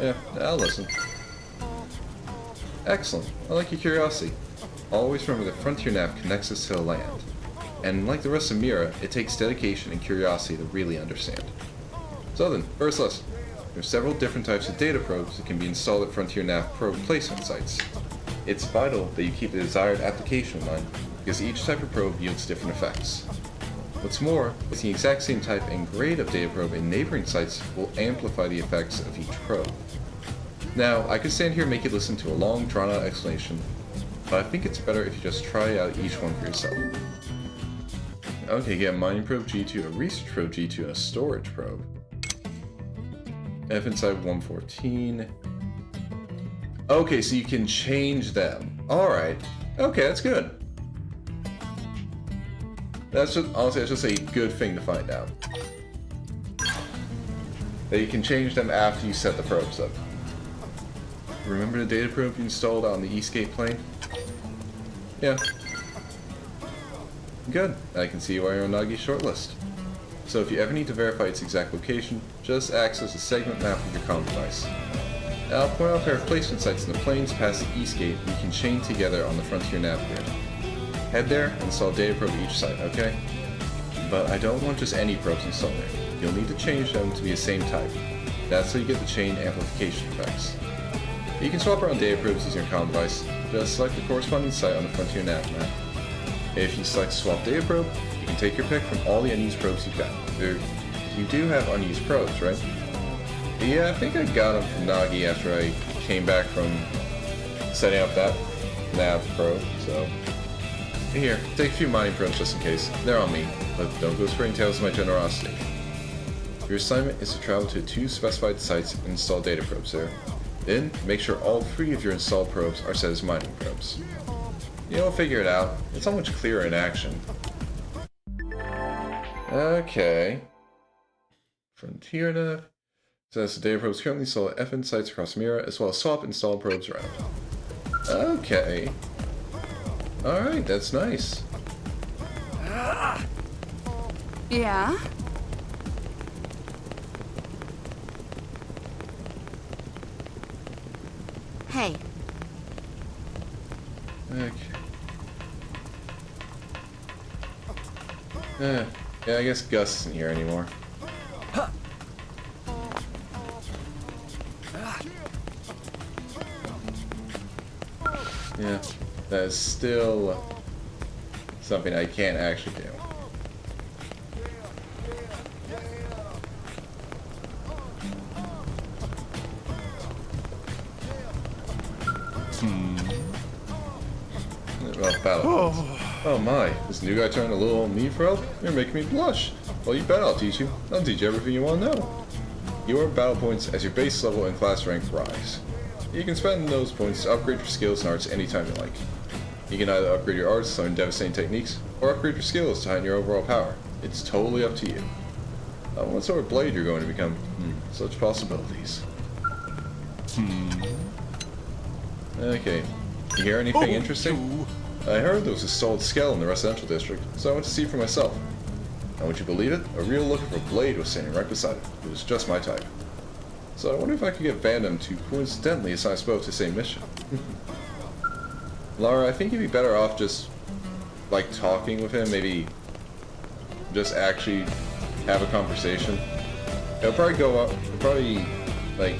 [SPEAKER 1] Yeah, I'll listen. Excellent. I like your curiosity. Always remember that Frontier Nav connects us to the land. And like the rest of Mira, it takes dedication and curiosity to really understand. So then, first lesson. There are several different types of data probes that can be installed at Frontier Nav probe placement sites. It's vital that you keep the desired application in mind, because each type of probe yields different effects. What's more, with the exact same type and grade of data probe in neighboring sites will amplify the effects of each probe. Now, I could stand here and make you listen to a long, drawn-out explanation, but I think it's better if you just try out each one for yourself. Okay, get a mining probe G2, a research probe G2, and a storage probe. F inside 114. Okay, so you can change them. Alright. Okay, that's good. That's just, honestly, that's just a good thing to find out. That you can change them after you set the probes up. Remember the data probe you installed on the Eastgate plane? Yeah. Good. I can see why you're on Nagi's shortlist. So if you ever need to verify its exact location, just access a segment map with your comm device. I'll point out a pair of placement sites in the plains past the Eastgate you can chain together on the Frontier nav grid. Head there and install data probe at each site, okay? But I don't want just any probes installed there. You'll need to change them to be the same type. That's how you get the chain amplification effects. You can swap around data probes using your comm device. Just select the corresponding site on the Frontier nav map. If you select swap data probe, you can take your pick from all the unused probes you've got. You do have unused probes, right? Yeah, I think I got them from Nagi after I came back from setting up that nav probe, so... Here, take a few mining probes just in case. They're on me, but don't go spreading tales of my generosity. Your assignment is to travel to 2 specified sites and install data probes there. Then, make sure all 3 of your installed probes are set as mining probes. You'll figure it out. It's so much clearer in action. Okay. Frontier nav. Says the data probes currently installed at FN sites across Mira, as well as swap installed probes around. Okay. Alright, that's nice.
[SPEAKER 16] Yeah?
[SPEAKER 10] Hey.
[SPEAKER 1] Okay. Yeah, I guess Gus isn't here anymore. Yeah, that is still something I can't actually do. Well, battle. Oh my, this new guy turned a little on me for help? You're making me blush. Well, you bet I'll teach you. I'll teach you everything you want to know. You earn battle points as your base level and class rank rise. You can spend those points to upgrade your skills and arts anytime you like. You can either upgrade your arts to learn devastating techniques, or upgrade your skills to heighten your overall power. It's totally up to you. What sort of blade you're going to become? Such possibilities. Okay. You hear anything interesting? I heard there was a stalled skell in the residential district, so I went to see for myself. And would you believe it? A real look for a blade was standing right beside it. It was just my type. So I wonder if I could get Vandom to coincidentally assign us both to the same mission. Lara, I think you'd be better off just, like, talking with him, maybe just actually have a conversation. It'll probably go up, like,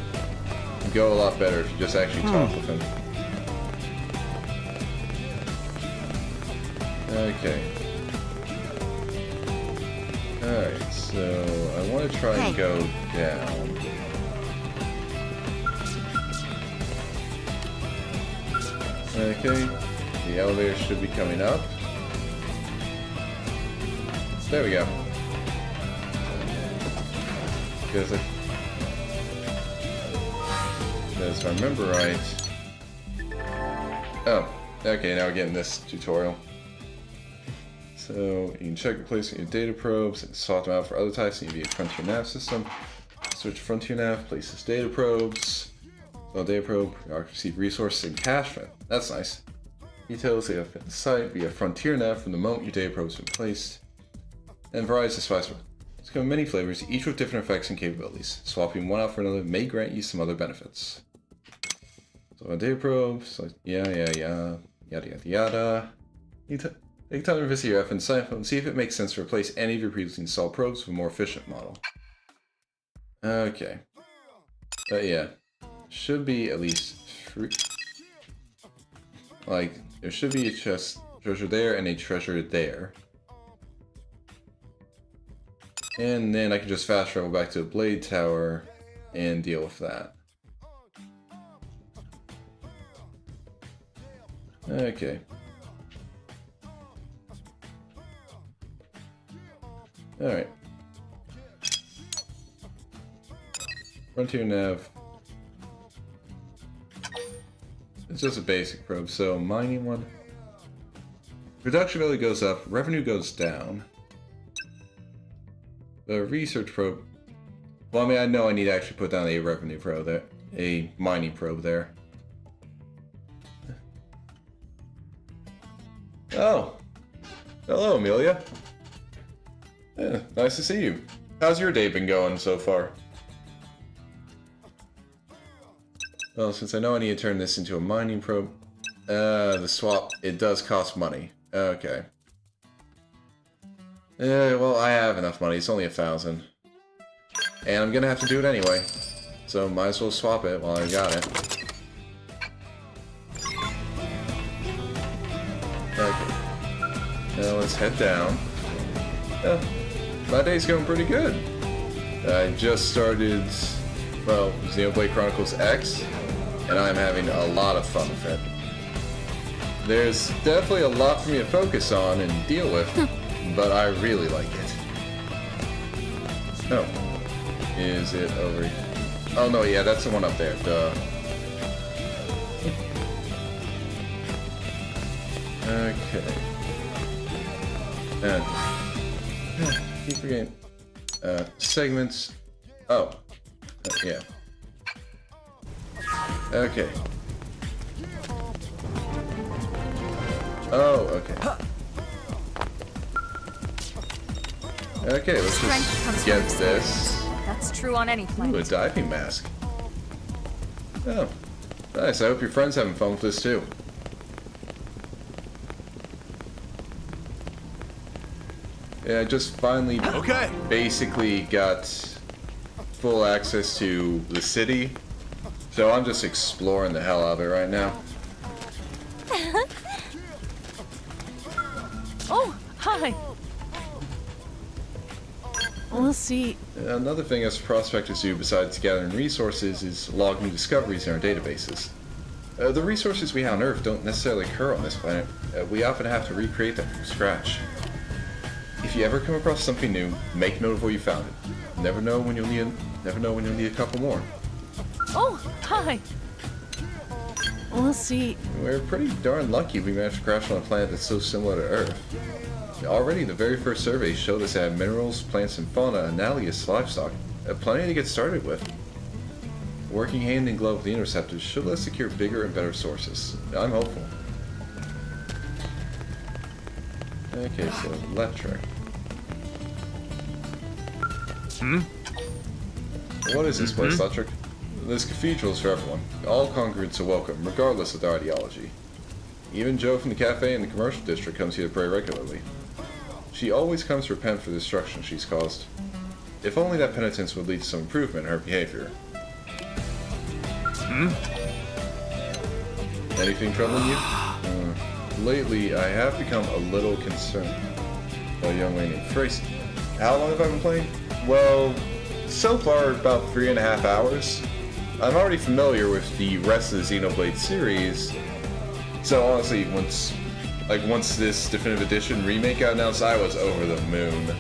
[SPEAKER 1] go a lot better if you just actually talk with him. Okay. Alright, so I want to try and go down. Okay, the elevator should be coming up. There we go. Because if I remember right... Oh, okay, now we're getting this tutorial. So, you can check replacing your data probes and swap them out for other types in your Frontier nav system. Switch Frontier nav, places data probes. So data probe, you receive resources and cash. That's nice. Details they have in the site via Frontier nav from the moment your data probe has been placed. And varieties of spice. It's come in many flavors, each with different effects and capabilities. Swapping one out for another may grant you some other benefits. So a data probe, so yada yada yada. Take time to visit your FN site and see if it makes sense to replace any of your previously installed probes with a more efficient model. Okay. But yeah. Should be at least 3. Like, there should be a treasure there and a treasure there. And then I can just fast travel back to the Blade Tower and deal with that. Okay. Alright. Frontier nav. It's just a basic probe, so mining one. Production value goes up, revenue goes down. The research probe. Well, I mean, I know I need to actually put down a revenue probe there, a mining probe there. Oh, hello, Amelia. Yeah, nice to see you. How's your day been going so far? Well, since I know I need to turn this into a mining probe, the swap, it does cost money. Okay. Well, I have enough money. It's only 1,000. And I'm gonna have to do it anyway. So might as well swap it while I got it. Okay. Now let's head down. My day's going pretty good. I just started, well, Xenoblade Chronicles X, and I'm having a lot of fun with it. There's definitely a lot for me to focus on and deal with, but I really like it. Oh. Is it over here? Oh no, yeah, that's the one up there. Duh. Okay. Keep forgetting. Segments. Oh. Yeah. Okay. Oh, okay. Okay, let's just get this.
[SPEAKER 7] That's true on any planet.
[SPEAKER 1] Ooh, a diving mask. Oh, nice. I hope your friend's having fun with this too. Yeah, I just finally basically got full access to the city, so I'm just exploring the hell out of it right now.
[SPEAKER 13] Oh, hi. We'll see.
[SPEAKER 1] Another thing us prospectors do besides gathering resources is logging discoveries in our databases. The resources we have on Earth don't necessarily occur on this planet. We often have to recreate them from scratch. If you ever come across something new, make note of where you found it. Never know when you'll need a couple more.
[SPEAKER 13] Oh, hi. We'll see.
[SPEAKER 1] We're pretty darn lucky we managed to crash on a planet that's so similar to Earth. Already, the very first survey showed us that minerals, plants, and fauna analogous to livestock. Plenty to get started with. Working hand in glove with the interceptors should let us secure bigger and better sources. I'm hopeful. Okay, so electric. What is this place, Electric? This cathedral is for everyone. All congregants are welcome, regardless of their ideology. Even Joe from the cafe in the commercial district comes here to pray regularly. She always comes to repent for the destruction she's caused. If only that penitence would lead to some improvement in her behavior. Anything troubling you? Lately, I have become a little concerned by a young lady named Tracy. How long have I been playing? Well, so far about 3.5 hours. I'm already familiar with the rest of the Xenoblade series, so honestly, once this definitive edition remake got announced, I was over the moon.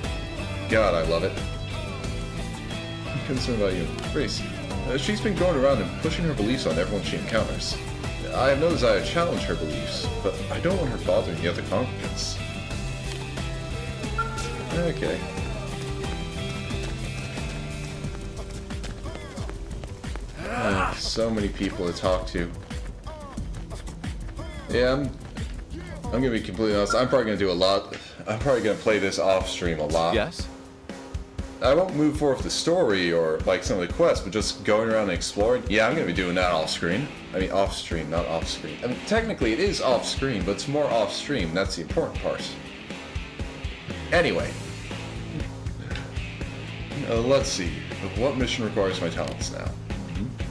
[SPEAKER 1] God, I love it. I'm concerned about you, Tracy. She's been going around and pushing her beliefs on everyone she encounters. I have no desire to challenge her beliefs, but I don't want her bothering the other congregants. Okay. So many people to talk to. Yeah, I'm gonna be completely honest. I'm probably gonna do a lot. I'm probably gonna play this off stream a lot.
[SPEAKER 17] Yes.
[SPEAKER 1] I won't move forward with the story or like some of the quests, but just going around and exploring. Yeah, I'm gonna be doing that off screen. I mean, off stream, not off screen. I mean, technically it is off screen, but it's more off stream. That's the important part. Anyway, let's see. What mission requires my talents now?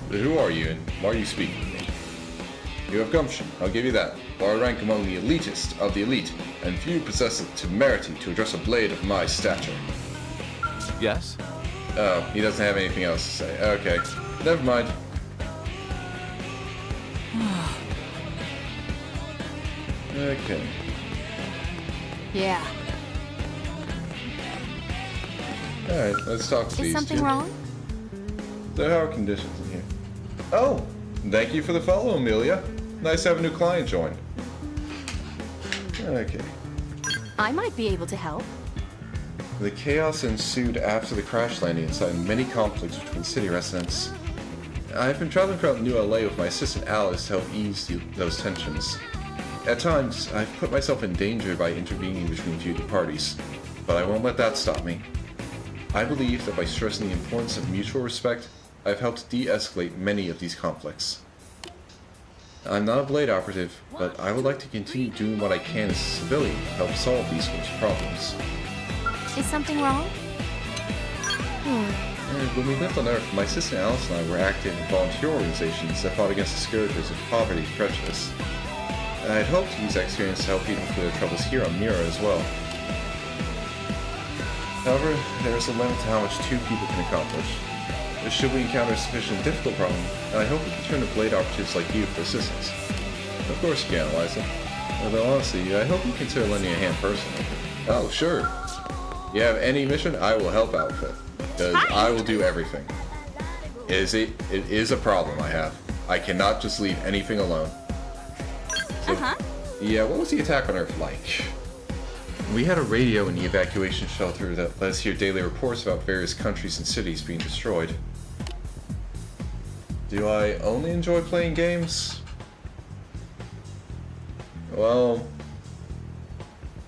[SPEAKER 1] Who are you, and why are you speaking to me? You have gumption, I'll give you that. For I rank among the elitist of the elite, and few possess the temerity to address a blade of my stature.
[SPEAKER 17] Yes?
[SPEAKER 1] Oh, he doesn't have anything else to say. Okay, never mind. Okay.
[SPEAKER 2] Yeah.
[SPEAKER 1] Alright, let's talk to
[SPEAKER 2] Is
[SPEAKER 1] these
[SPEAKER 2] something
[SPEAKER 1] two.
[SPEAKER 2] wrong?
[SPEAKER 1] So how are conditions in here? Oh, thank you for the follow, Amelia. Nice to have a new client join. Okay.
[SPEAKER 2] I might be able to help.
[SPEAKER 1] The chaos ensued after the crash landing incited many conflicts between city residents. I've been traveling throughout New LA with my assistant Alice to help ease those tensions. At times, I've put myself in danger by intervening between feuding parties, but I won't let that stop me. I believe that by stressing the importance of mutual respect, I've helped de-escalate many of these conflicts. I'm not a Blade operative, but I would like to continue doing what I can as a civilian to help solve these sorts of problems.
[SPEAKER 2] Is something wrong?
[SPEAKER 1] When we lived on Earth, my sister Alice and I were active in volunteer organizations that fought against the scourges of poverty and prejudice. I'd hoped to use that experience to help people through their troubles here on Mira as well. However, there is a limit to how much two people can accomplish. Should we encounter a sufficiently difficult problem, I hope we can turn to Blade operatives like you for assistance. Of course you can, Eliza. Although honestly, I hope you consider lending a hand personally. Oh, sure. You have any mission, I will help out with it. Because I will do everything. It is a problem I have. I cannot just leave anything alone. So, yeah, what was the attack on Earth like? We had a radio in the evacuation shelter that let us hear daily reports about various countries and cities being destroyed. Do I only enjoy playing games? Well,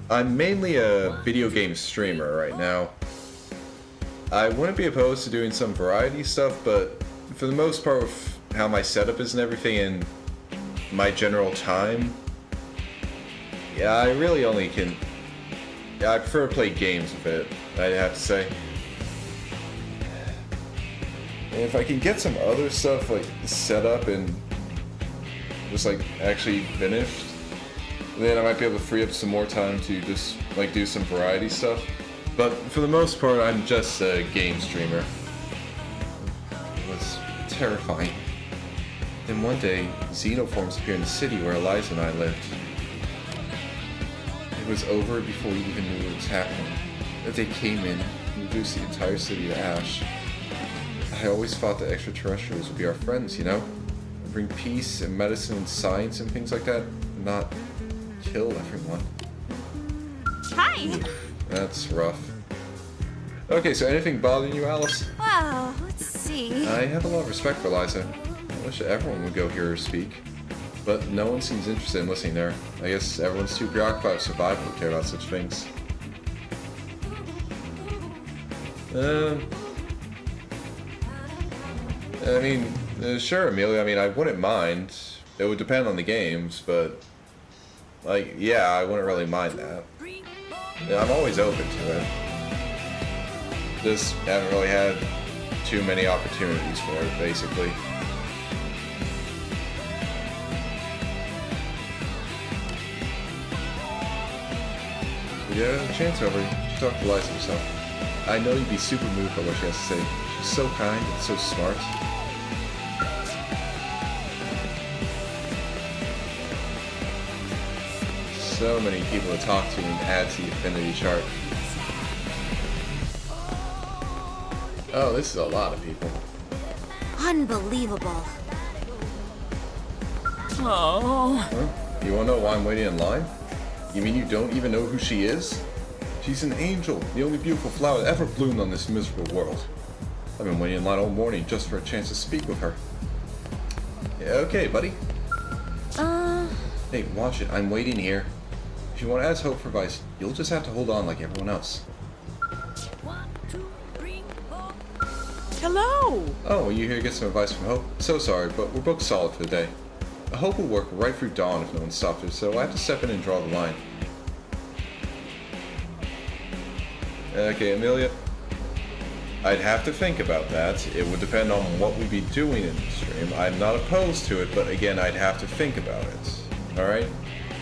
[SPEAKER 1] I'm mainly a video game streamer right now. I wouldn't be opposed to doing some variety stuff, but for the most part with how my setup is and everything and my general time, yeah, I really only can... Yeah, I prefer to play games with it, I'd have to say. And if I can get some other stuff like set up and just like actually finished, then I might be able to free up some more time to just like do some variety stuff. But for the most part, I'm just a game streamer. It was terrifying. Then one day, xenoforms appeared in the city where Eliza and I lived. It was over before we even knew what was happening. They came in and reduced the entire city to ash. I always thought that extraterrestrials would be our friends, you know? Bring peace and medicine and science and things like that, not kill everyone.
[SPEAKER 12] Hi!
[SPEAKER 1] Oof, that's rough. Okay, so anything bothering you, Alice?
[SPEAKER 12] Wow, let's see.
[SPEAKER 1] I have a lot of respect for Eliza. I wish everyone would go hear her speak. But no one seems interested in listening there. I guess everyone's too preoccupied with survival to care about such things. I mean, sure, Amelia. I mean, I wouldn't mind. It would depend on the games, but... Like, yeah, I wouldn't really mind that. Yeah, I'm always open to it. Just haven't really had too many opportunities for it, basically. Yeah, chance over. You should talk to Eliza yourself. I know you'd be super moved by what she has to say. She's so kind and so smart. So many people to talk to and add to the affinity chart. Oh, this is a lot of people.
[SPEAKER 2] Unbelievable.
[SPEAKER 13] Oh.
[SPEAKER 1] Huh? You wanna know why I'm waiting in line? You mean you don't even know who she is? She's an angel, the only beautiful flower that ever bloomed on this miserable world. I've been waiting in line all morning just for a chance to speak with her. Yeah, okay, buddy. Hey, watch it. I'm waiting here. If you want to ask Hope for advice, you'll just have to hold on like everyone else.
[SPEAKER 12] 1, 2, 3, 4.
[SPEAKER 13] Hello!
[SPEAKER 1] Oh, you here to get some advice from Hope? So sorry, but we're booked solid for the day. Hope will work right through dawn if no one stops her, so I have to step in and draw the line. Okay, Amelia. I'd have to think about that. It would depend on what we'd be doing in the stream. I'm not opposed to it, but again, I'd have to think about it. Alright?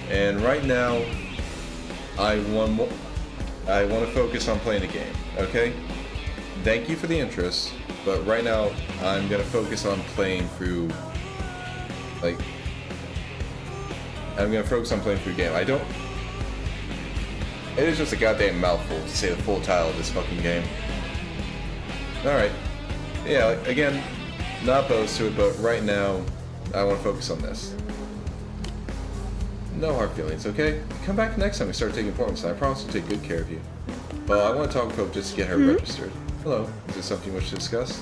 [SPEAKER 1] And right now, I want to focus on playing the game, okay? thank you for the interest, but right now I'm gonna focus on playing through, like, I'm gonna focus on playing through the game. I don't, it is just a goddamn mouthful to say the full title of this fucking game. Alright, yeah, again, not opposed to it, but right now, I want to focus on this. No hard feelings, okay? Come back next time we start taking appointments, and I promise to take good care of you. Well, I want to talk with Hope just to get her registered. Hello, is there something you wish to discuss?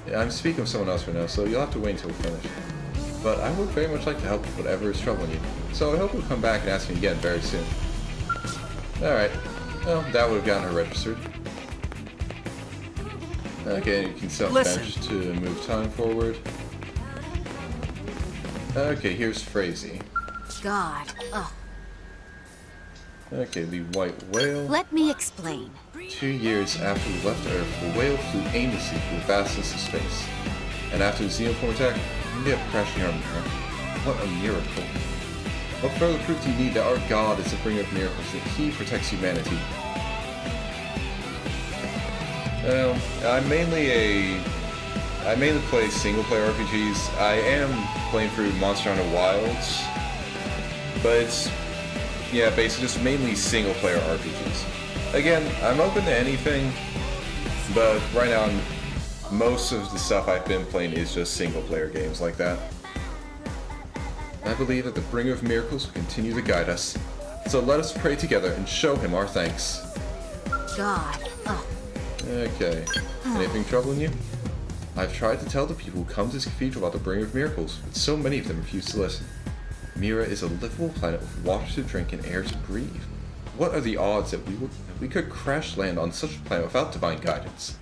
[SPEAKER 1] Yeah, I'm speaking with someone else right now, so you'll have to wait until we finish. But I would very much like to help with whatever is troubling you, so I hope you'll come back and ask me again very soon. Alright, well, that would have gotten her registered. Okay, you can set bench to move time forward. Okay, here's Frazee.
[SPEAKER 17] God. Ugh.
[SPEAKER 1] Okay, the white whale.
[SPEAKER 17] Let me explain.
[SPEAKER 1] 2 years after we left Earth, the whale flew aimlessly through the vastness of space. And after the xenoform attack, we ended up crashing our Mira. What a miracle. What further proof do you need that our God is the bringer of miracles, that He protects humanity? Well, I mainly play single-player RPGs. I am playing through Monster Hunter Wilds, but it's, yeah, basically just mainly single-player RPGs. Again, I'm open to anything, but right now most of the stuff I've been playing is just single-player games like that. I believe that the bringer of miracles will continue to guide us, so let us pray together and show him our thanks.
[SPEAKER 17] God. Oh.
[SPEAKER 1] Okay. Anything troubling you? I've tried to tell the people who come to this cathedral about the bringer of miracles, but so many of them refuse to listen. Mira is a livable planet with water to drink and air to breathe. What are the odds that we could crash land on such a planet without divine guidance?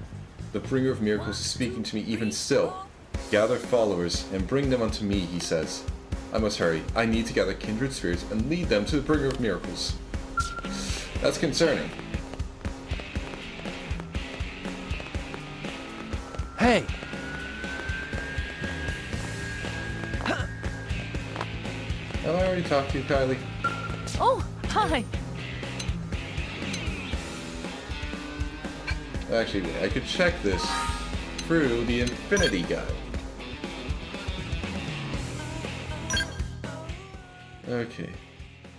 [SPEAKER 1] The bringer of miracles is speaking to me even still. Gather followers and bring them unto me, he says. I must hurry. I need to gather kindred spirits and lead them to the bringer of miracles. That's concerning.
[SPEAKER 3] Hey!
[SPEAKER 1] Have I already talked to you, Kylie?
[SPEAKER 7] Oh, hi!
[SPEAKER 1] Actually, I could check this through the Infinity Guide. Okay.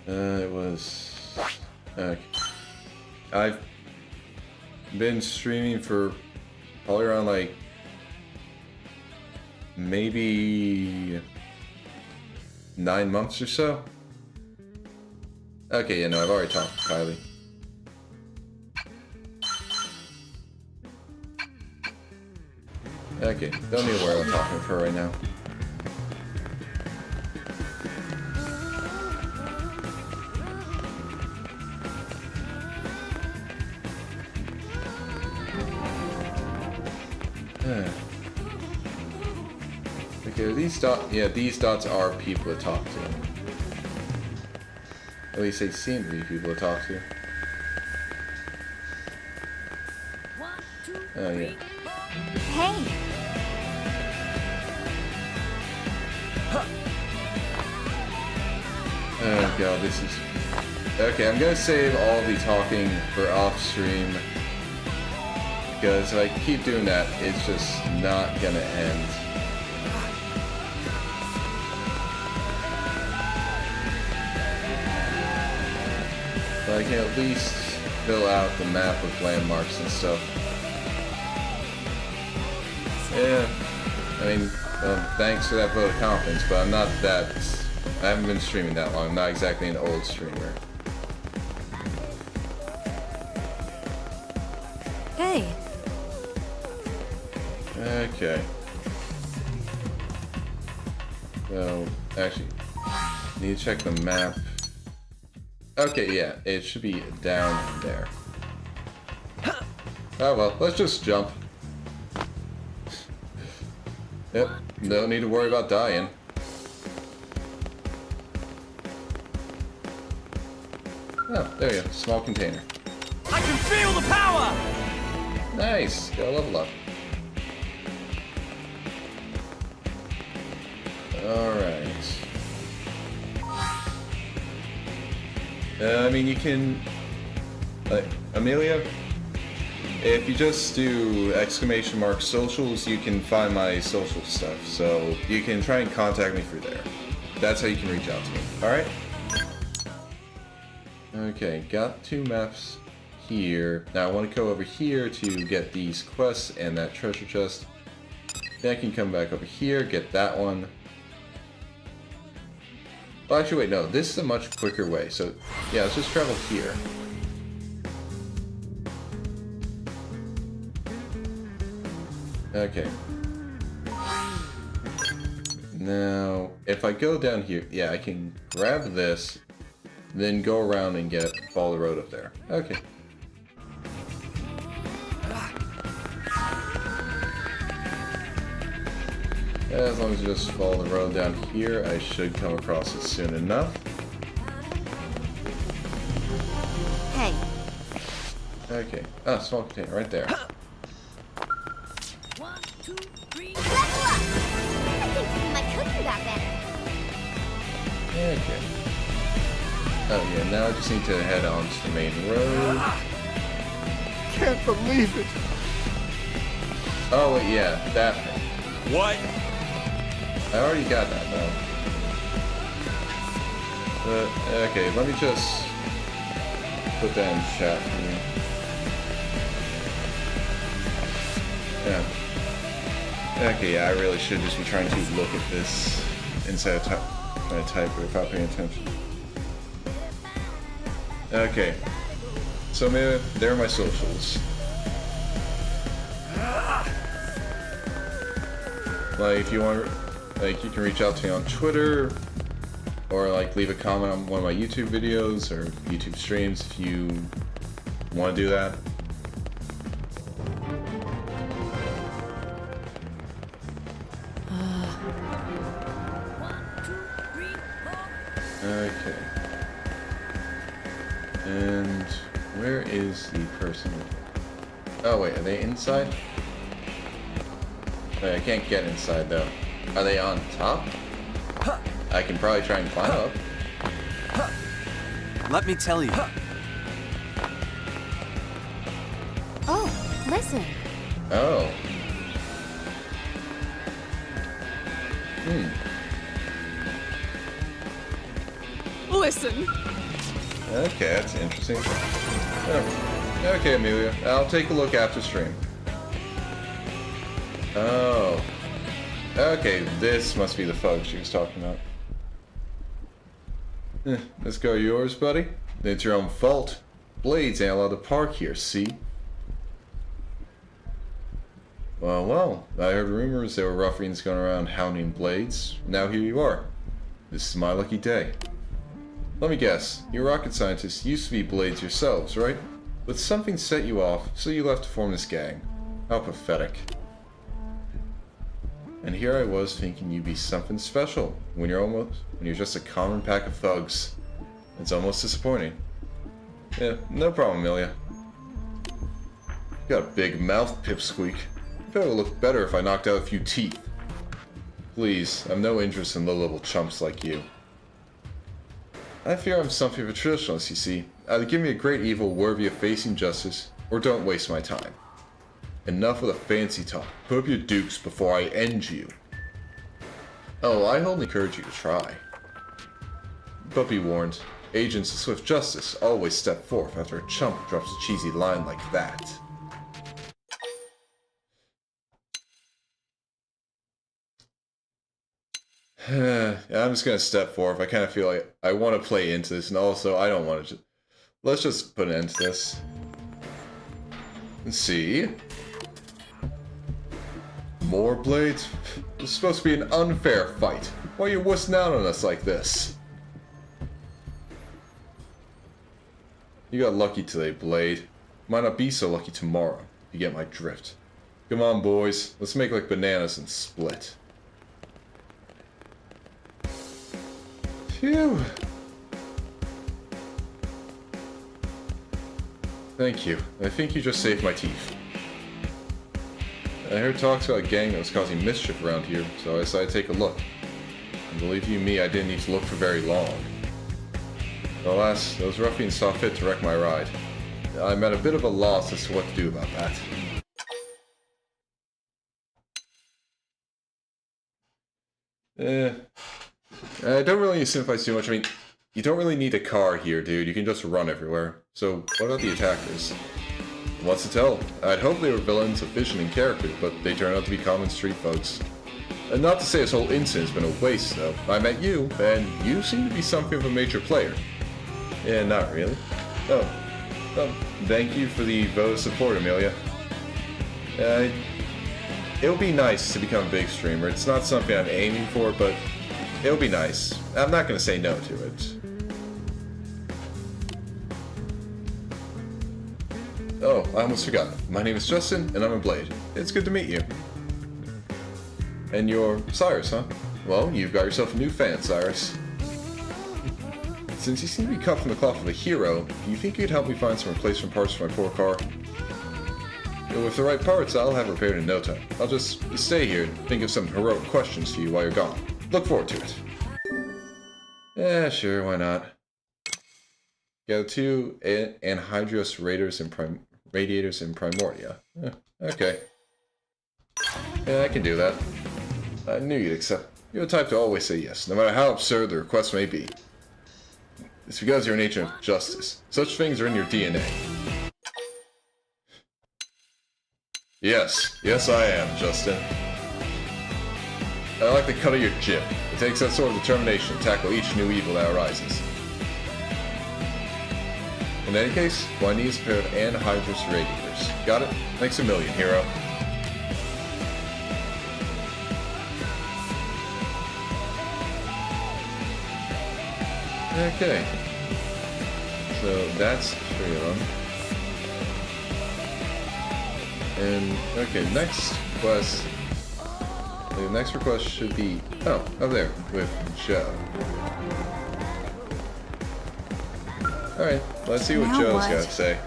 [SPEAKER 1] It was... Okay. I've been streaming for probably around, like, maybe 9 months or so. Okay, yeah, no, I've already talked to Kylie. Okay, don't need to worry about talking with her right now. Okay, these dots, yeah, these dots are people to talk to. At least they seem to be people to talk to. Oh, yeah.
[SPEAKER 2] Hey!
[SPEAKER 1] Oh god, this is... Okay, I'm gonna save all the talking for off-stream. Because if I keep doing that, it's just not gonna end. But I can at least fill out the map with landmarks and stuff. Yeah, I mean, thanks for that vote of confidence, but I'm not that... I haven't been streaming that long. I'm not exactly an old streamer.
[SPEAKER 17] Hey.
[SPEAKER 1] Okay. So, actually, need to check the map. Okay, yeah, it should be down there. Oh well, let's just jump. Yep, no need to worry about dying. Oh, there you go, small container.
[SPEAKER 3] I can feel the power!
[SPEAKER 1] Nice, got a level up. Alright. I mean, you can... Amelia? if you just do ! socials, you can find my social stuff. So you can try and contact me through there. That's how you can reach out to me. Alright? Okay, got 2 maps here. Now I want to go over here to get these quests and that treasure chest. Then I can come back over here, get that one. Well, actually, wait, no. This is a much quicker way. So, yeah, let's just travel here. Okay. Now, if I go down here, yeah, I can grab this, then go around and follow the road up there. Okay. As long as you just follow the road down here, I should come across it soon enough.
[SPEAKER 17] Hey.
[SPEAKER 1] Okay. Ah, small container right there.
[SPEAKER 12] 1, 2, 3.
[SPEAKER 2] Level up! I think my cooking got better.
[SPEAKER 1] Okay. Oh yeah, now I just need to head on to the main road.
[SPEAKER 11] Can't believe it.
[SPEAKER 1] Oh wait, yeah, that thing.
[SPEAKER 11] What?
[SPEAKER 1] I already got that though. Okay, let me just put that in chat for me. Yeah. Okay, yeah, I really should just be trying to look at this instead of trying to type it without paying attention. Okay. So maybe there are my socials. Like, if you want, like, you can reach out to me on Twitter, or like leave a comment on one of my YouTube videos or YouTube streams if you want to do that. Okay. And where is the person? Oh wait, are they inside? Wait, I can't get inside though. Are they on top? I can probably try and climb up.
[SPEAKER 4] Let me tell you.
[SPEAKER 17] Oh, listen.
[SPEAKER 1] Oh.
[SPEAKER 13] Listen.
[SPEAKER 1] Okay, that's interesting. Oh. Okay, Amelia. I'll take a look after stream. Oh. Okay, this must be the fog she was talking about. Let's go yours, buddy. It's your own fault. Blades ain't allowed to park here, see? Well, I heard rumors there were ruffians going around hounding Blades. Now here you are. This is my lucky day. Let me guess, you rocket scientists used to be Blades yourselves, right? But something set you off, so you left to form this gang. How pathetic. And here I was thinking you'd be something special, when you're just a common pack of thugs. It's almost disappointing. Yeah, no problem, Amelia. You got a big mouth, pipsqueak. You bet it would look better if I knocked out a few teeth. Please, I've no interest in low-level chumps like you. I fear I'm something of a traditionalist, you see. Either give me a great evil worthy of facing justice, or don't waste my time. Enough with the fancy talk. Put up your dukes before I end you. Oh, I only encourage you to try. But be warned, agents of swift justice always step forth after a chump drops a cheesy line like that. I'm just gonna step forth. I kind of feel like I want to play into this, and also I don't want to. Let's just put an end to this. Let's see. More Blades? It's supposed to be an unfair fight. Why are you wussing out on us like this? You got lucky today, Blade. Might not be so lucky tomorrow, if you get my drift. Come on, boys. Let's make like bananas and split. Phew. Thank you. I think you just saved my teeth. I heard talks about a gang that was causing mischief around here, so I decided to take a look. And believe you me, I didn't need to look for very long. Alas, those ruffians saw fit to wreck my ride. I'm at a bit of a loss as to what to do about that. I don't really sympathize too much. I mean, you don't really need a car here, dude. You can just run everywhere. So, what about the attackers? What's to tell? I'd hope they were villains of vision and character, but they turn out to be common street folks. And not to say this whole incident's been a waste, though. I met you, and you seem to be something of a major player. Yeah, not really. Oh, thank you for the vote of support, Amelia. It'll be nice to become a big streamer. It's not something I'm aiming for, but it'll be nice. I'm not gonna say no to it. Oh, I almost forgot. My name is Justin, and I'm a Blade. It's good to meet you. And you're Cyrus, huh? Well, you've got yourself a new fan, Cyrus. Since you seem to be cut from the cloth of a hero, do you think you could help me find some replacement parts for my poor car? With the right parts, I'll have it repaired in no time. I'll just stay here and think of some heroic questions to you while you're gone. Look forward to it. Yeah, sure, why not? Got 2 anhydrous radiators in Primordia. Okay. Yeah, I can do that. I knew you'd accept. You're the type to always say yes, no matter how absurd the request may be. It's because you're an agent of justice. Such things are in your DNA. Yes, I am, Justin. I like the cut of your jib. It takes that sort of determination to tackle each new evil that arises. In any case, what I need is a pair of anhydrous radiators. Got it? Thanks a million, hero. Okay. So that's 3 of them. And, okay, next quest. The next request should be, oh, over there, with Joe. Alright, let's see what
[SPEAKER 12] Now
[SPEAKER 1] Joe's
[SPEAKER 12] what?
[SPEAKER 1] got to say.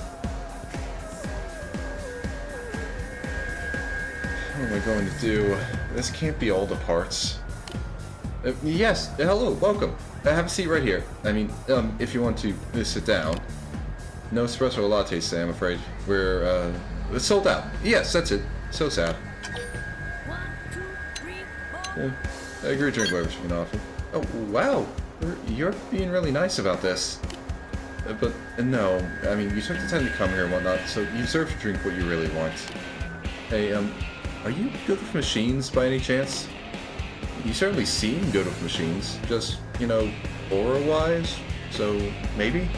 [SPEAKER 1] What am I going to do? This can't be all the parts. Yes, hello, welcome. Have a seat right here. I mean, if you want to sit down. No espresso or lattes today, I'm afraid. We're, it's sold out. Yes, that's it. So sad. Yeah, I agree to drink whatever you can offer. Oh, wow. You're being really nice about this. But, no, I mean, you took the time to come here and whatnot, so you deserve to drink what you really want. Hey, are you good with machines by any chance? You certainly seem good with machines, just, you know, aura-wise, so maybe?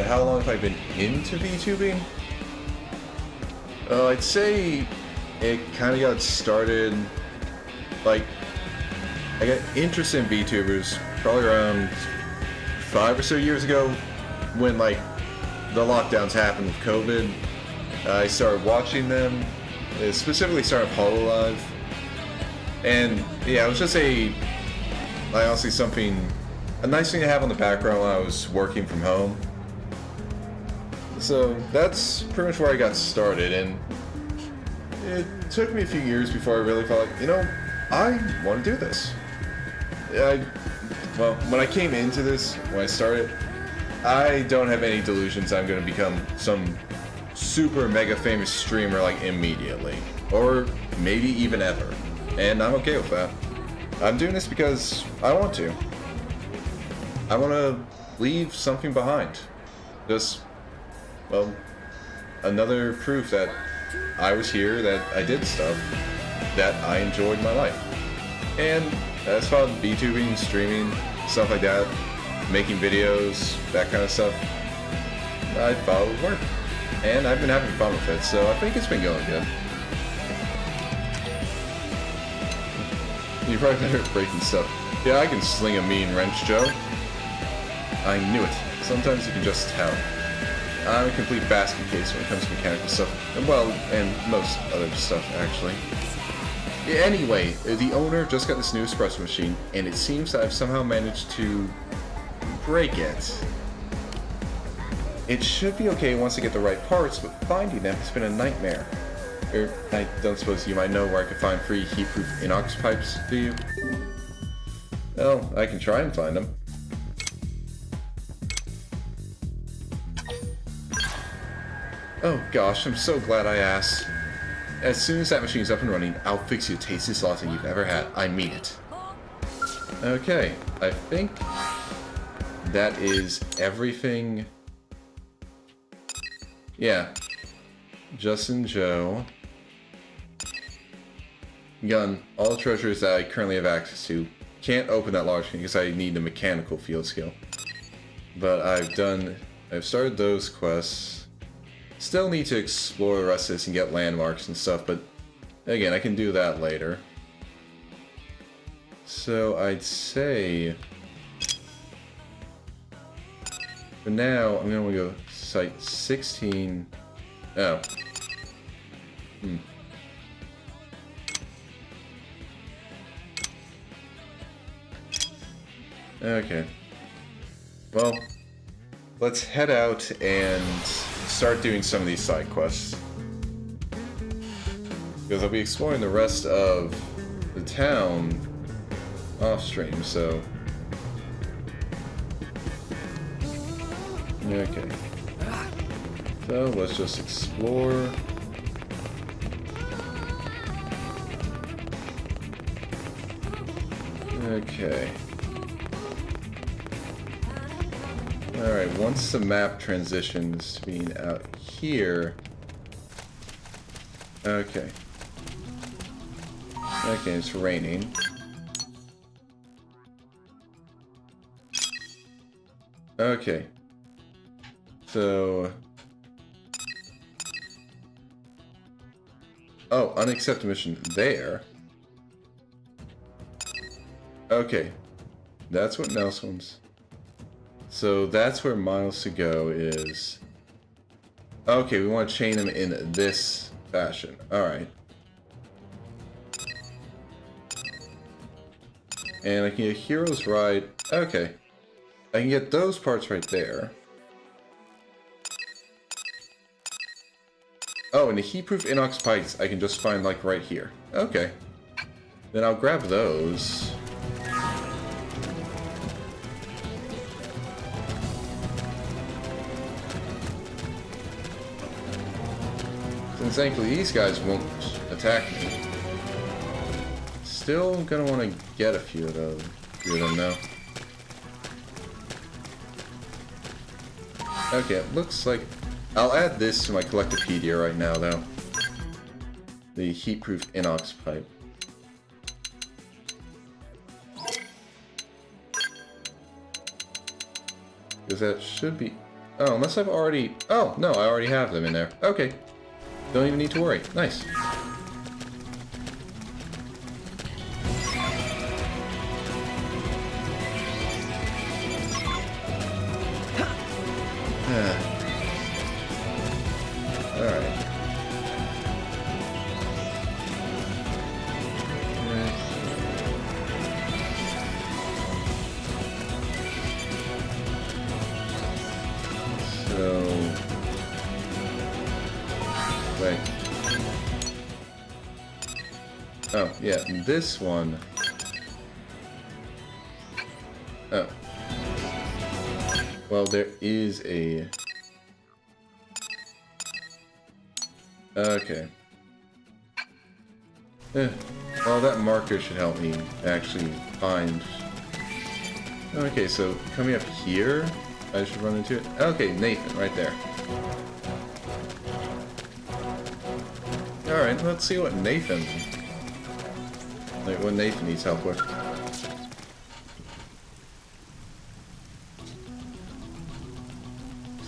[SPEAKER 1] How long have I been into VTubing? I'd say it kind of got started, like, I got interested in VTubers probably around 5 or so years ago when, like, the lockdowns happened with COVID. I started watching them, specifically started Hololive. And yeah, it was just a nice thing to have on the background when I was working from home. So that's pretty much where I got started, and it took me a few years before I really felt like, you know, I want to do this. Well, when I came into this, when I started, I don't have any delusions I'm going to become some super mega famous streamer like immediately, or maybe even ever. And I'm okay with that. I'm doing this because I want to. I want to leave something behind. Just, well, another proof that I was here, that I did stuff, that I enjoyed my life. And as far as VTubing, streaming, stuff like that, making videos, that kind of stuff, I thought it would work. And I've been having fun with it, so I think it's been going good. You're probably better at breaking stuff. Yeah, I can sling a mean wrench, Joe. I knew it. Sometimes you can just tell. I'm a complete basket case when it comes to mechanical stuff. Well, and most other stuff, actually. Anyway, the owner just got this new espresso machine, and it seems that I've somehow managed to break it. It should be okay once I get the right parts, but finding them has been a nightmare. I don't suppose you might know where I could find free heat-proof inox pipes, do you? Well, I can try and find them. Oh gosh, I'm so glad I asked. As soon as that machine's up and running, I'll fix you the tastiest latte you've ever had. I mean it. Okay, I think that is everything. Yeah. Justin Joe. Gun. All the treasures that I currently have access to. Can't open that large thing because I need a mechanical field skill. But I've started those quests. Still need to explore the rest of this and get landmarks and stuff, but again, I can do that later. So I'd say for now, I'm gonna go site 16. Oh. Okay. Well, let's head out and start doing some of these side quests. Because I'll be exploring the rest of the town off stream, so. Okay. So let's just explore. Okay. Alright, once the map transitions to being out here. Okay. Okay, it's raining. Okay. So... Oh, unaccepted mission there. Okay. That's what Nelson's. So that's where Miles to go is. Okay, we want to chain him in this fashion. Alright. And I can get Hero's Ride. Okay. I can get those parts right there. Oh, and the heat-proof inox pipes I can just find, like, right here. Okay. Then I'll grab those. Since thankfully these guys won't attack me. Still gonna want to get a few of them now. Okay, it looks like I'll add this to my collectopedia right now, though. The heat-proof inox pipe. Because that should be... Oh, unless I've already... Oh, no, I already have them in there. Okay. Don't even need to worry. Nice. Alright. So... Wait. Oh, yeah, this one... Oh. Well, there is a... Okay. Well, that marker should help me actually find... Okay, so coming up here, I should run into it. Okay, Nathan, right there. Alright, let's see what Nathan... Like, what Nathan needs help with.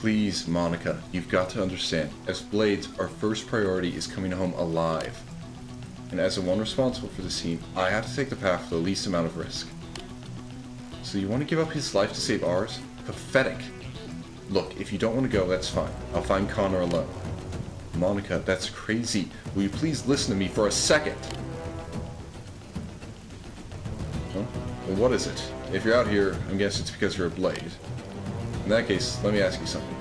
[SPEAKER 1] Please, Monica, you've got to understand. As Blades, our first priority is coming home alive. And as the one responsible for this team, I have to take the path with the least amount of risk. So you want to give up his life to save ours? Pathetic. Look, if you don't want to go, that's fine. I'll find Connor alone. Monica, that's crazy. Will you please listen to me for a second? Huh? Well, what is it? If you're out here, I'm guessing it's because you're a Blade. In that case, let me ask you something.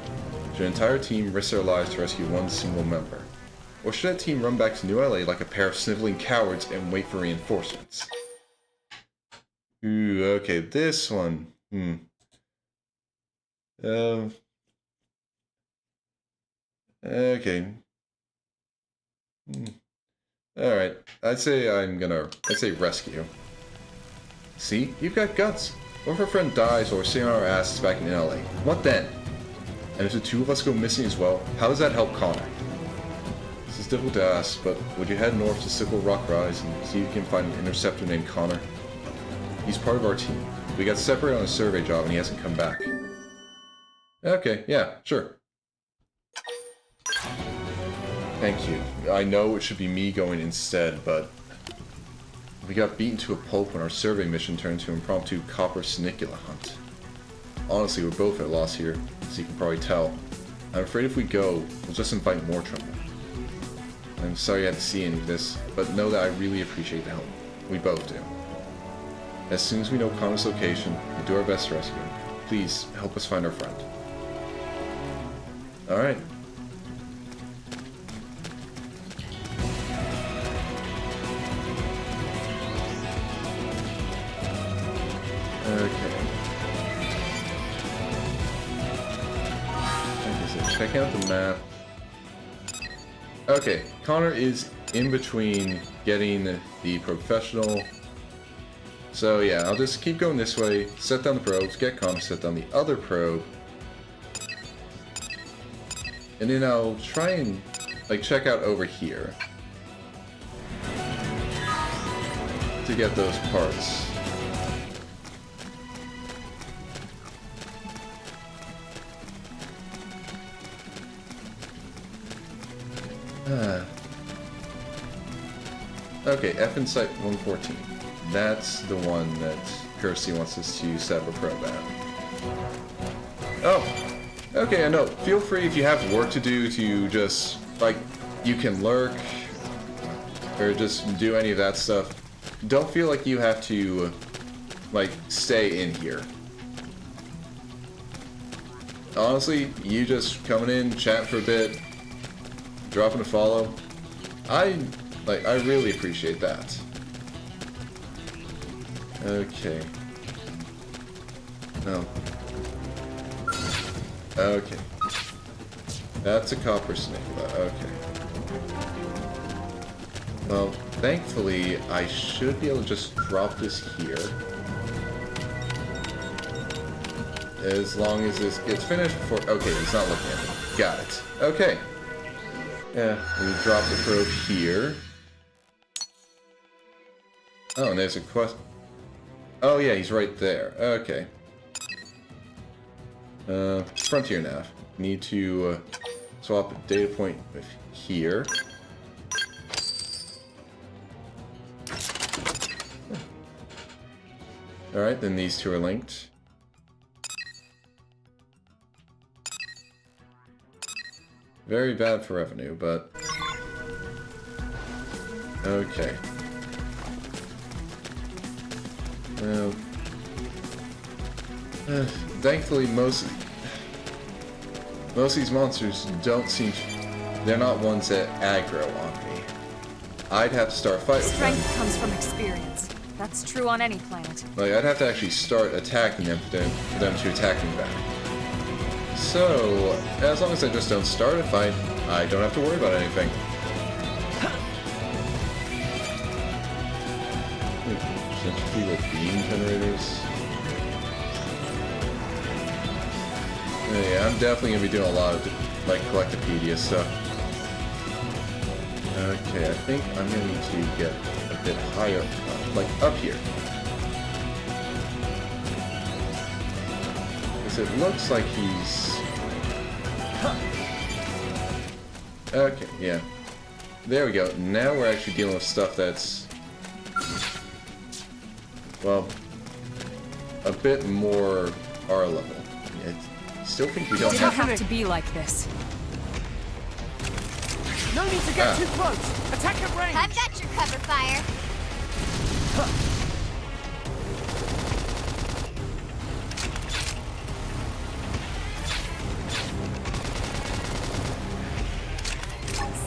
[SPEAKER 1] Should an entire team risk their lives to rescue one single member? Or should that team run back to New LA like a pair of sniveling cowards and wait for reinforcements? Ooh, okay, this one. Okay. Alright. I'd say rescue. See? You've got guts. What if our friend dies while we're sitting on our asses back in LA? What then? And if the two of us go missing as well, how does that help Connor? This is difficult to ask, but would you head north to Sickle Rock Rise and see if you can find an interceptor named Connor? He's part of our team. We got separated on a survey job and he hasn't come back. Okay, yeah, sure. Thank you. I know it should be me going instead, but we got beaten to a pulp when our survey mission turned into an impromptu copper snicula hunt. Honestly, we're both at a loss here, as you can probably tell. I'm afraid if we go, we'll just invite more trouble. I'm sorry you had to see any of this, but know that I really appreciate the help. We both do. As soon as we know Connor's location, we'll do our best to rescue him. Please, help us find our friend. Alright. Okay. So check out the map. Okay, Connor is in between getting the professional. So yeah, I'll just keep going this way, set down the probes, get Connor, set down the other probe. And then I'll try and like check out over here to get those parts. Okay, F in Site 114. That's the one that Kirsty wants us to set up a probe at. Oh! Okay, I know. Feel free if you have work to do to just, like, you can lurk, or just do any of that stuff. Don't feel like you have to, like, stay in here. Honestly, you just coming in, chatting for a bit, dropping a follow. I really appreciate that. Okay. No. Okay. That's a copper snicula. Okay. Well, thankfully, I should be able to just drop this here. As long as this gets finished before... Okay, he's not looking at me. Got it. Okay. Yeah, we drop the probe here. Oh, and there's a quest... Oh yeah, he's right there. Okay. Frontier nav. Need to swap a data point with here. Alright, then these two are linked. Very bad for revenue, but... Okay. Well... thankfully, most of these monsters don't seem to... They're not ones that aggro on me. I'd have to start fighting with them.
[SPEAKER 7] Strength comes from experience. That's true on any planet.
[SPEAKER 1] Like, I'd have to actually start attacking them for them to attack me back. So, as long as I just don't start a fight, I don't have to worry about anything. Centrifugal beam generators. Yeah, I'm definitely gonna be doing a lot of like Collectopedia stuff. Okay, I think I'm gonna need to get a bit higher, like up here. Because it looks like he's... Okay, yeah. There we go. Now we're actually dealing with stuff that's... Well, a bit more our level. I still think we don't
[SPEAKER 7] have to be like this.
[SPEAKER 3] No need to get too close. Attack at range.
[SPEAKER 17] I've got your cover fire.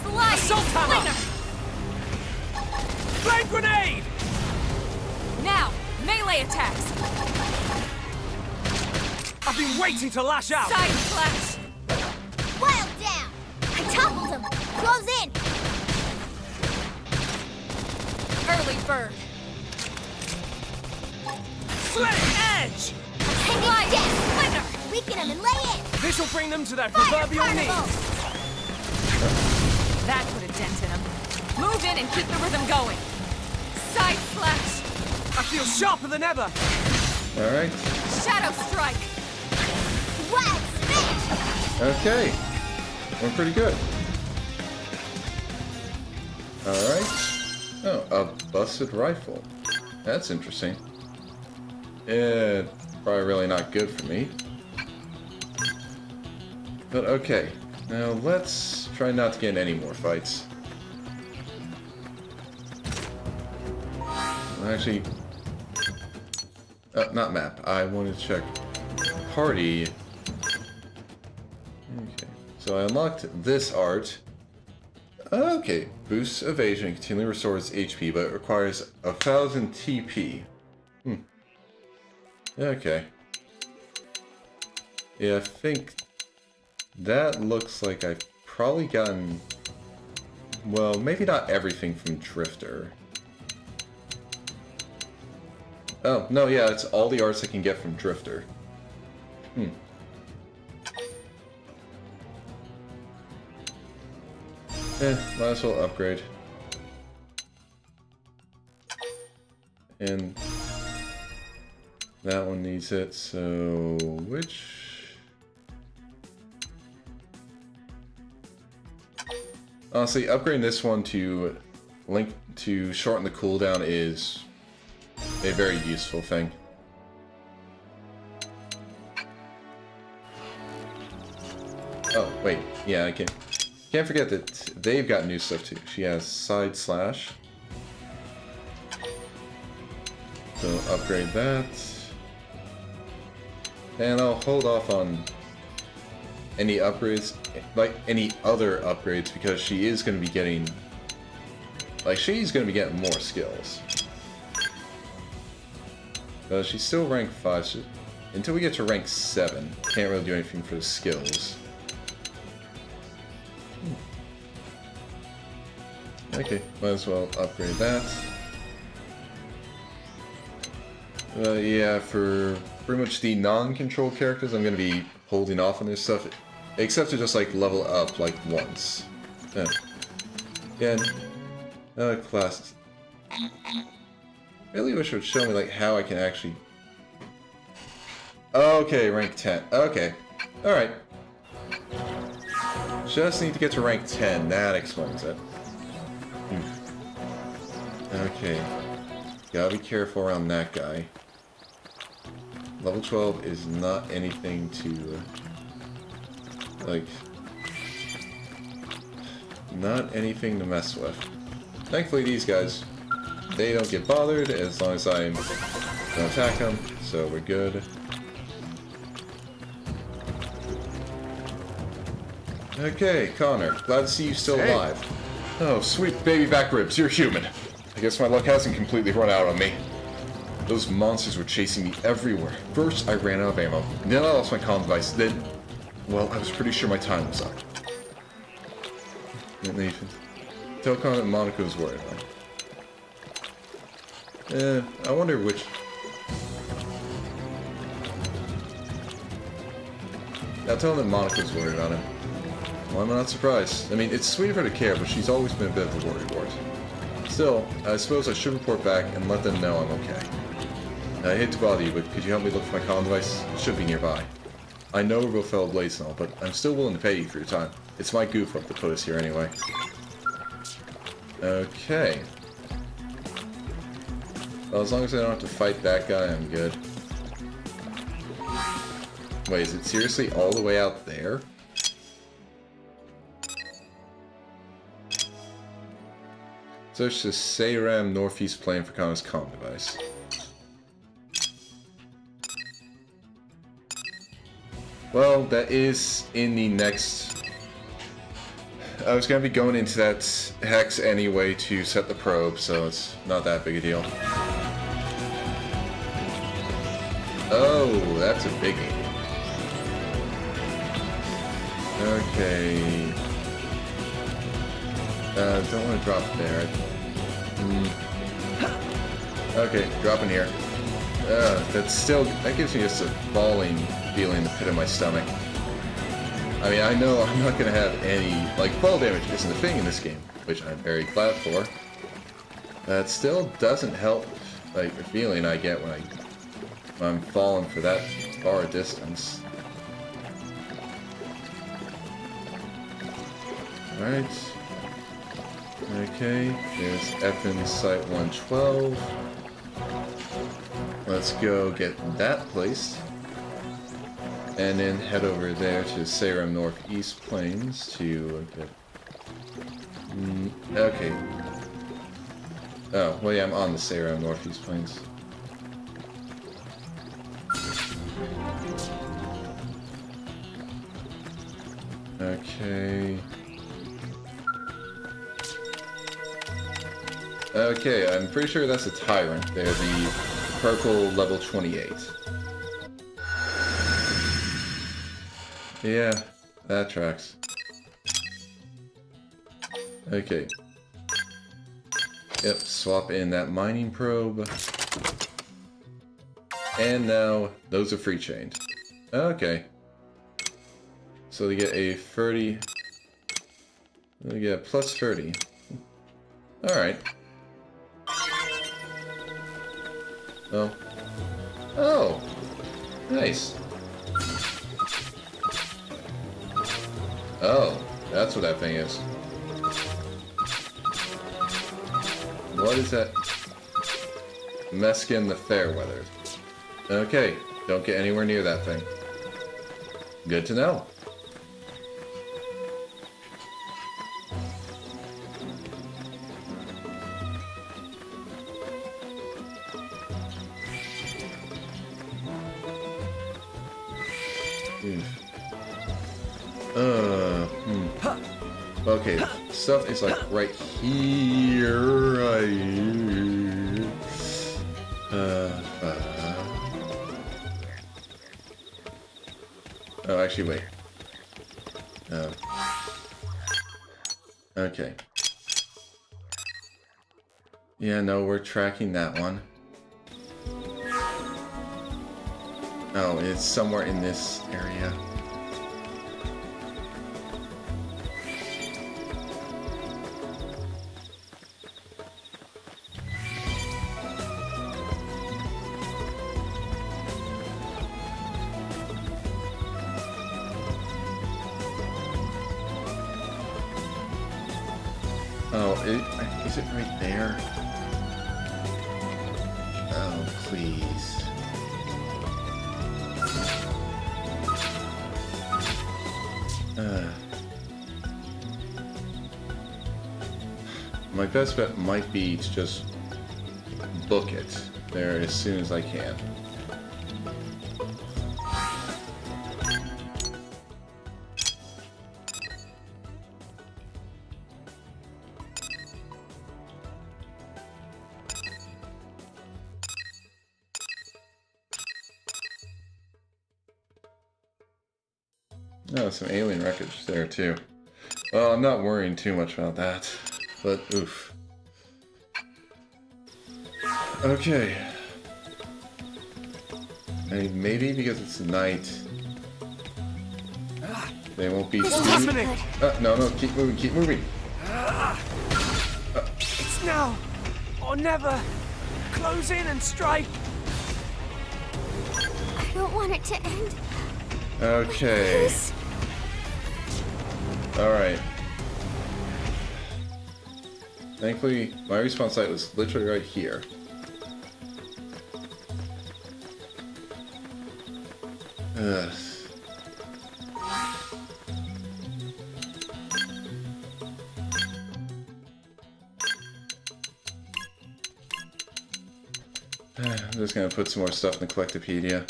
[SPEAKER 3] Slide. Assault hammer. Flame grenade.
[SPEAKER 7] Now, melee attacks.
[SPEAKER 3] I've been waiting to lash out.
[SPEAKER 7] Side clash.
[SPEAKER 17] Wild down.
[SPEAKER 7] I
[SPEAKER 12] Close in!
[SPEAKER 7] Early bird.
[SPEAKER 3] Slick edge!
[SPEAKER 12] Hanging death! Weaken them and lay in!
[SPEAKER 3] This'll bring them to their
[SPEAKER 12] Fire
[SPEAKER 3] proverbial
[SPEAKER 12] carnival!
[SPEAKER 3] knees.
[SPEAKER 7] That put a dent in him. Move in and keep the rhythm going. Side slash.
[SPEAKER 3] I feel sharper than ever.
[SPEAKER 1] Alright.
[SPEAKER 7] Shadow strike.
[SPEAKER 12] Wild spit!
[SPEAKER 1] Okay. Went pretty good. Alright. Oh, a busted rifle. That's interesting. Probably really not good for me. But okay. Now let's try not to get in any more fights. Actually... not map. I want to check party. Okay. So I unlocked this art. Okay. Boosts evasion and continually restores HP, but it requires 1000 TP. Okay. Yeah, I think that looks like I've probably gotten... Well, maybe not everything from Drifter. Oh, no, yeah, it's all the arts I can get from Drifter. Might as well upgrade. And that one needs it, so which... Honestly, upgrading this one to shorten the cooldown is a very useful thing. Oh, wait. Yeah, I can't forget that they've got new stuff too. She has side slash. So upgrade that. And I'll hold off on any upgrades, like any other upgrades, because she is going to be getting... Like, she's going to be getting more skills. She's still rank 5. Until we get to rank 7, can't really do anything for the skills. Okay, might as well upgrade that. Yeah, for pretty much the non-control characters, I'm going to be holding off on this stuff, except to just like level up like once. Again, classes. Really wish it would show me like how I can actually... Okay, rank 10. Okay, alright. Just need to get to rank 10, that explains it. Okay. Gotta be careful around that guy. Level 12 is not anything to... like... not anything to mess with. Thankfully these guys, they don't get bothered as long as I don't attack them, so we're good. Okay, Connor, glad to see you still alive. Oh, sweet baby back ribs, you're human. I guess my luck hasn't completely run out on me. Those monsters were chasing me everywhere. First, I ran out of ammo, and then I lost my comm device, then... well, I was pretty sure my time was up. Nathan, tell Connor that Monica's worried about him. I wonder which... I'll tell him that Monica's worried about him. Well, I'm not surprised. I mean, it's sweet of her to care, but she's always been a bit of a worrywart. Still, I suppose I should report back and let them know I'm okay. I hate to bother you, but could you help me look for my comm device? It should be nearby. I know we're both fellow Blades and all, but I'm still willing to pay you for your time. It's my goof up to put us here anyway. Okay. Well, as long as I don't have to fight that guy, I'm good. Wait, is it seriously all the way out there? Search the Sayram Northeast Plain for Connor's comm device. Well, that is in the next... I was going to be going into that hex anyway to set the probe, so it's not that big a deal. Oh, that's a biggie. Okay. Don't want to drop there. Okay, dropping here. That gives me just a falling feeling in the pit of my stomach. I mean, I know I'm not gonna have any, like, fall damage isn't a thing in this game, which I'm very glad for. That still doesn't help, like, the feeling I get when I'm falling for that far a distance. Alright. Okay, there's Effin Site 112. Let's go get that placed. And then head over there to Salem Northeast Plains to get... okay. Oh, well yeah, I'm on the Salem Northeast Plains. Okay. Okay, I'm pretty sure that's a Tyrant. They're the purple level 28. Yeah, that tracks. Okay. Yep, swap in that mining probe. And now, those are free chained. Okay. So they get a 30... They get a plus 30. Alright. Oh. Oh! Nice. Oh, that's what that thing is. What is that? Meskin the Fairweather. Okay, don't get anywhere near that thing. Good to know. Okay, stuff is like right here. Oh, actually, wait. Okay. Yeah, no, we're tracking that one. Oh, it's somewhere in this area. Oh, is it right there? Oh, please. My best bet might be to just book it there as soon as I can. Oh, some alien wreckage there too. Well, I'm not worrying too much about that, but oof. Okay. Maybe because it's night, they won't be. No, keep moving, keep moving.
[SPEAKER 3] It's now or never. Close in and strike.
[SPEAKER 2] I don't want it to end.
[SPEAKER 1] Okay.
[SPEAKER 2] Please.
[SPEAKER 1] Alright. Thankfully, my respawn site was literally right here. Ugh. I'm just gonna put some more stuff in the Collectopedia.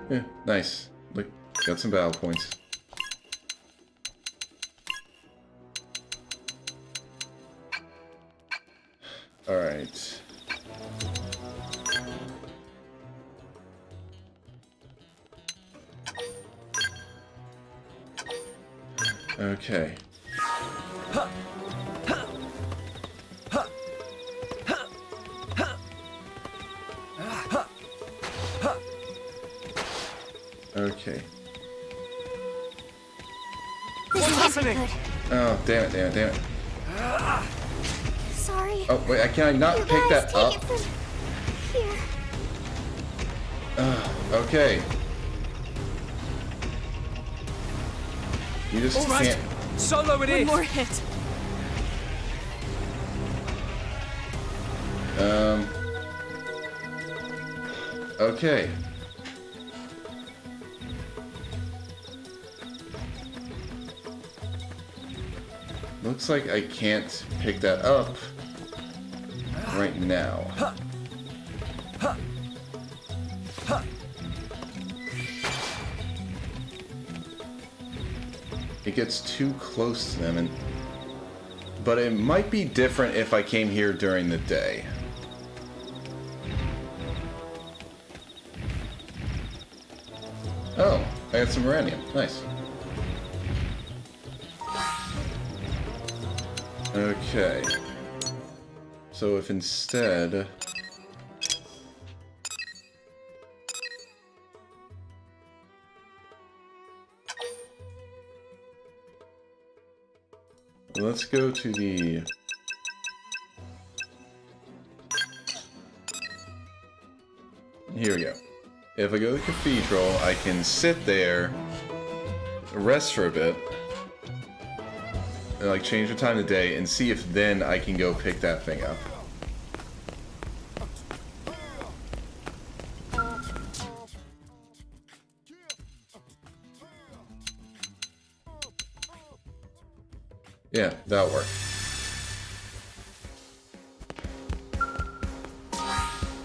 [SPEAKER 1] Yeah, nice. Look, got some battle points. Alright. Okay. Okay.
[SPEAKER 3] What's happening?
[SPEAKER 1] Oh, damn it.
[SPEAKER 2] Sorry.
[SPEAKER 1] Oh, wait, can I not
[SPEAKER 2] You
[SPEAKER 1] pick
[SPEAKER 2] guys
[SPEAKER 1] that
[SPEAKER 2] take
[SPEAKER 1] up?
[SPEAKER 2] it from here.
[SPEAKER 1] Okay. You just
[SPEAKER 3] All right.
[SPEAKER 1] can't...
[SPEAKER 3] Solo it is.
[SPEAKER 13] One more hit.
[SPEAKER 1] Okay. Looks like I can't pick that up right now. It gets too close to them, but it might be different if I came here during the day. Oh, I got some uranium. Nice. Okay. So if instead... Let's go to the... Here we go. If I go to the cathedral, I can sit there, rest for a bit, and like change the time of day, and see if then I can go pick that thing up. Yeah, that'll work.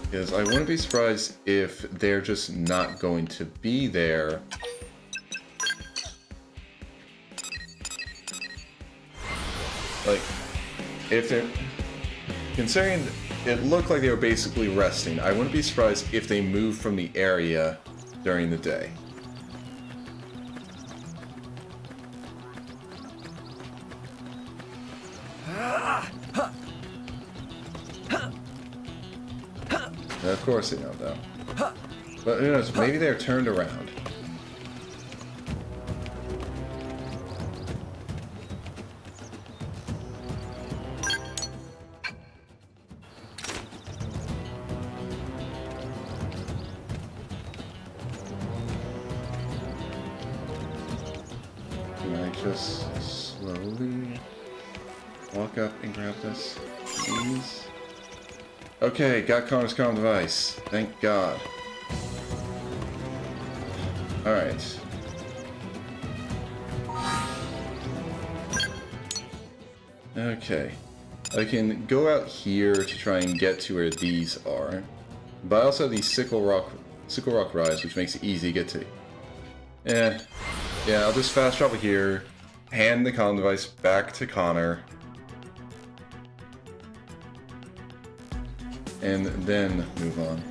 [SPEAKER 1] Because I wouldn't be surprised if they're just not going to be there. Like, if they're... Considering it looked like they were basically resting, I wouldn't be surprised if they moved from the area during the day. Of course they don't, though. But who knows, maybe they're turned around. Can I just slowly walk up and grab this, please? Okay, got Connor's comm device. Thank God. Alright. Okay. I can go out here to try and get to where these are. But I also have these Sickle Rock Rise, which makes it easy to get to. Yeah, I'll just fast travel here, hand the comm device back to Connor, and then move on.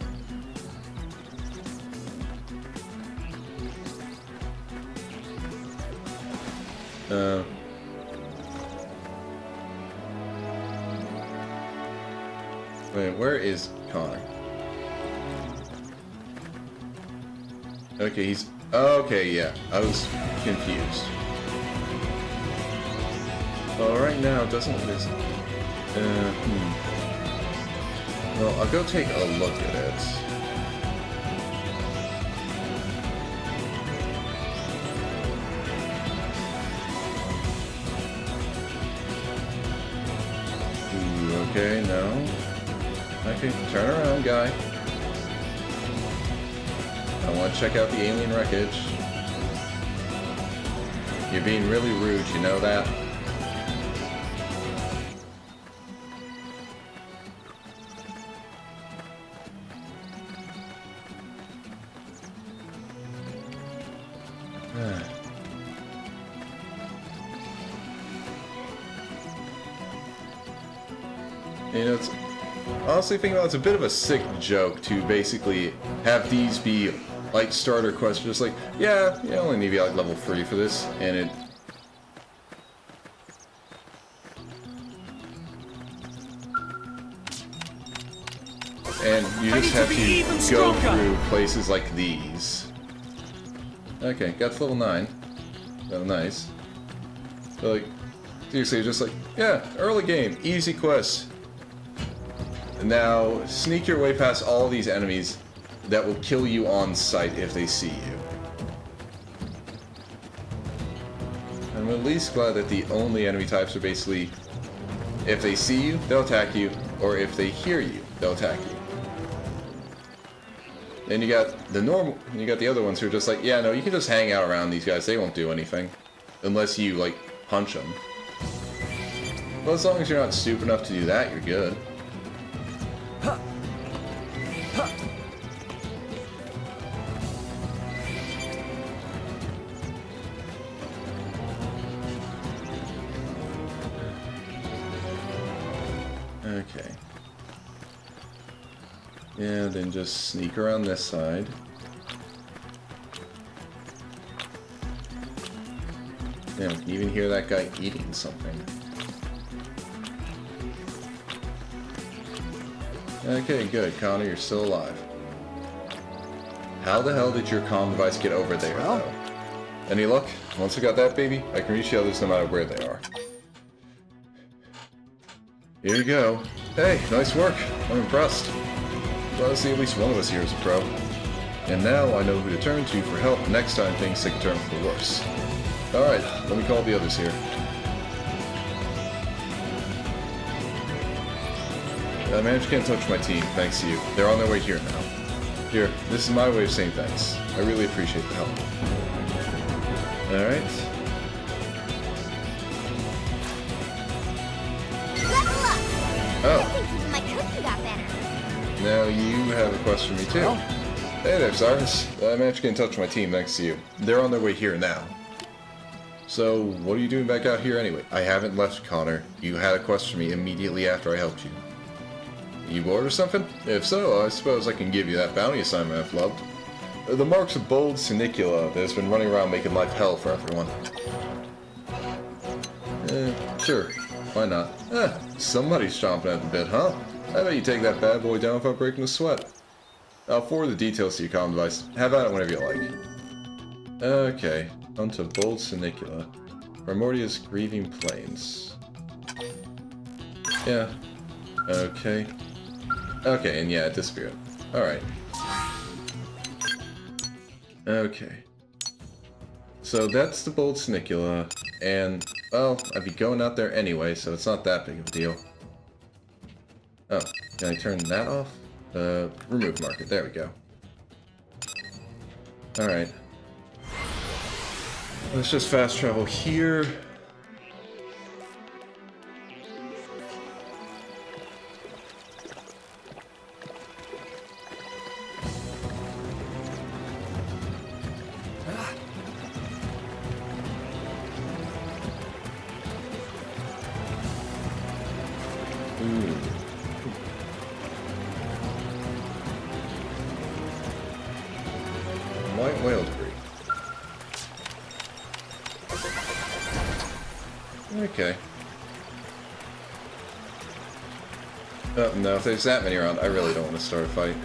[SPEAKER 1] Wait, where is Connor? Okay, he's... Okay, yeah, I was confused. Well, right now, it doesn't look as... Well, I'll go take a look at it. Ooh, okay, no. Okay, turn around, guy. I want to check out the alien wreckage. You're being really rude, you know that? You know, it's honestly thinking about it's a bit of a sick joke to basically have these be like starter quests, just like, yeah, you only need to be like level 3 for this, and it... And you just have to go through places like these. Okay, got to level 9. Oh, nice. But, like, seriously, just like, yeah, early game, easy quest. Now, sneak your way past all these enemies that will kill you on sight if they see you. I'm at least glad that the only enemy types are basically, if they see you, they'll attack you, or if they hear you, they'll attack you. Then you got the normal, you got the other ones who are just like, yeah, no, you can just hang out around these guys, they won't do anything. Unless you, like, punch them. Well, as long as you're not stupid enough to do that, you're good. Okay. Yeah, then just sneak around this side. Damn, you can even hear that guy eating something. Okay, good. Connor, you're still alive. How the hell did your comm device get over there, though? Any luck? Once I got that, baby, I can reach the others no matter where they are. Here you go. Hey, nice work. I'm impressed. Glad to see at least one of us here is a pro. And now I know who to turn to for help next time things take a turn for the worse. Alright, let me call the others here. I managed to get in touch with my team, thanks to you. They're on their way here now. Here, this is my way of saying thanks. I really appreciate the help. Alright.
[SPEAKER 12] Level up!
[SPEAKER 1] Oh.
[SPEAKER 12] I think even my cooking got better.
[SPEAKER 1] Now you have a quest for me too. Oh. Hey there, Cyrus. I managed to get in touch with my team thanks to you. They're on their way here now. So, what are you doing back out here anyway? I haven't left, Connor. You had a quest for me immediately after I helped you. You bored or something? If so, I suppose I can give you that bounty assignment I've loved. The marks of bold Sinicula that has been running around making life hell for everyone. Sure. Why not? Somebody's chomping at the bit, huh? I bet you take that bad boy down without breaking a sweat. I'll forward the details to your comm device. Have at it whenever you like. Okay. On to bold Sinicula. Primordia's Grieving Plains. Yeah. Okay. Okay, and yeah, it disappeared. Alright. Okay. So that's the bold Sinicula, and, well, I'd be going out there anyway, so it's not that big of a deal. Oh, can I turn that off? Remove market, there we go. Alright. Let's just fast travel here. White whale debris. Okay. Oh, no, if there's that many around, I really don't want to start a fight.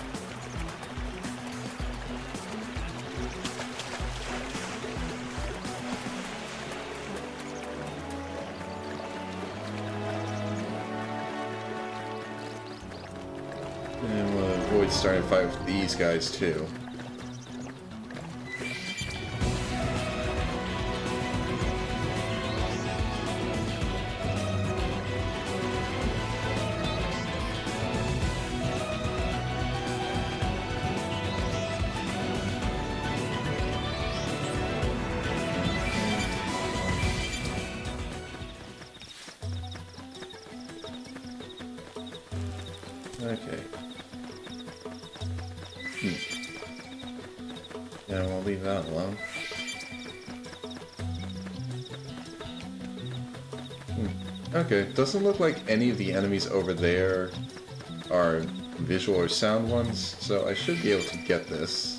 [SPEAKER 1] And I want to avoid starting a fight with these guys, too. Okay. Yeah, we'll leave that alone. Okay, doesn't look like any of the enemies over there are visual or sound ones, so I should be able to get this.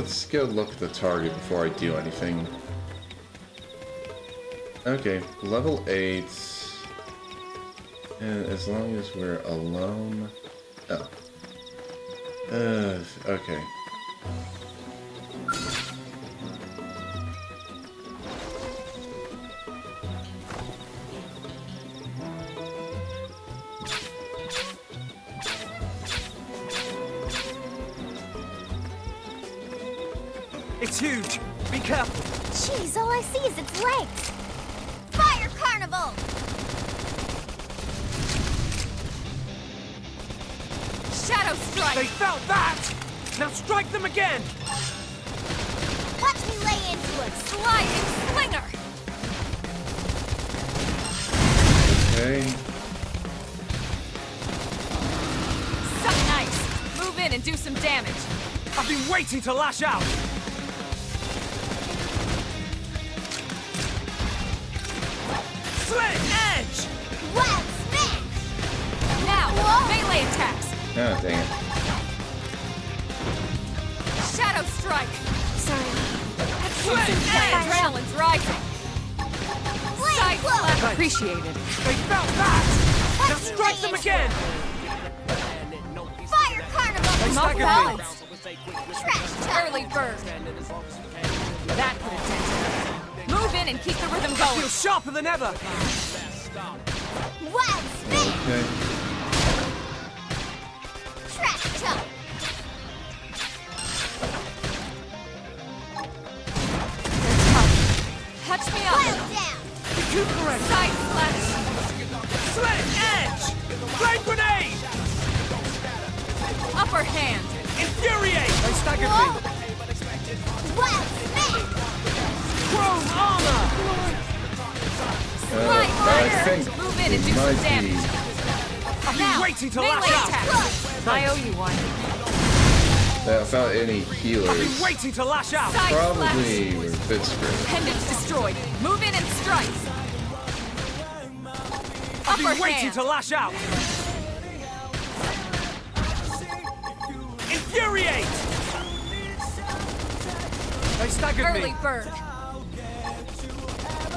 [SPEAKER 1] let's go look at the target before I do anything. Okay, level 8. And as long as we're alone... Oh. Okay.
[SPEAKER 3] It's huge! Be careful!
[SPEAKER 12] Jeez, all I see is its legs! Fire Carnival!
[SPEAKER 7] Shadow strike!
[SPEAKER 3] They felt that! Now strike them again!
[SPEAKER 12] Watch me lay into it!
[SPEAKER 7] Sliding slinger!
[SPEAKER 1] Okay.
[SPEAKER 7] Suck nice! Move in and do some damage!
[SPEAKER 3] I've been waiting to lash out! Slit edge!
[SPEAKER 12] Wild smash!
[SPEAKER 7] Now, melee attacks!
[SPEAKER 1] Oh, dang it.
[SPEAKER 7] Shadow strike!
[SPEAKER 12] Sorry.
[SPEAKER 7] Slit edge! Adrenaline's rising! Side slash
[SPEAKER 3] Thanks.
[SPEAKER 7] appreciated.
[SPEAKER 3] They felt that! Now strike them again!
[SPEAKER 12] Fire Carnival!
[SPEAKER 3] They
[SPEAKER 7] Not
[SPEAKER 3] staggered me!
[SPEAKER 7] balanced!
[SPEAKER 12] Trash talk!
[SPEAKER 7] Early bird! That put a dent in it. Move in and keep the rhythm
[SPEAKER 3] I feel
[SPEAKER 7] going!
[SPEAKER 3] sharper than ever!
[SPEAKER 12] Wild spin!
[SPEAKER 1] Okay.
[SPEAKER 12] Trash talk!
[SPEAKER 7] Touch me up!
[SPEAKER 12] Wild down!
[SPEAKER 3] Recuperate!
[SPEAKER 7] Side slash!
[SPEAKER 3] Slit edge! Flame grenade!
[SPEAKER 7] Upper hand!
[SPEAKER 3] Infuriate! They staggered me!
[SPEAKER 12] Wild spin!
[SPEAKER 3] Chrome armor!
[SPEAKER 7] Right,
[SPEAKER 1] I think
[SPEAKER 7] move in and
[SPEAKER 1] it
[SPEAKER 7] do some
[SPEAKER 1] might
[SPEAKER 7] damage.
[SPEAKER 1] be
[SPEAKER 3] I've
[SPEAKER 7] Now,
[SPEAKER 3] been waiting to
[SPEAKER 7] melee
[SPEAKER 3] lash out!
[SPEAKER 7] attacks! I owe you one.
[SPEAKER 1] without any
[SPEAKER 3] I've been
[SPEAKER 1] healers.
[SPEAKER 3] waiting to lash out!
[SPEAKER 7] Side
[SPEAKER 1] Probably
[SPEAKER 7] slash!
[SPEAKER 1] we're a bit screwed.
[SPEAKER 7] Appendage destroyed. Move in and strike.
[SPEAKER 3] I've been
[SPEAKER 7] Upper
[SPEAKER 3] waiting
[SPEAKER 7] hand.
[SPEAKER 3] to lash out! Infuriate! They staggered
[SPEAKER 7] Early
[SPEAKER 3] me!
[SPEAKER 7] bird.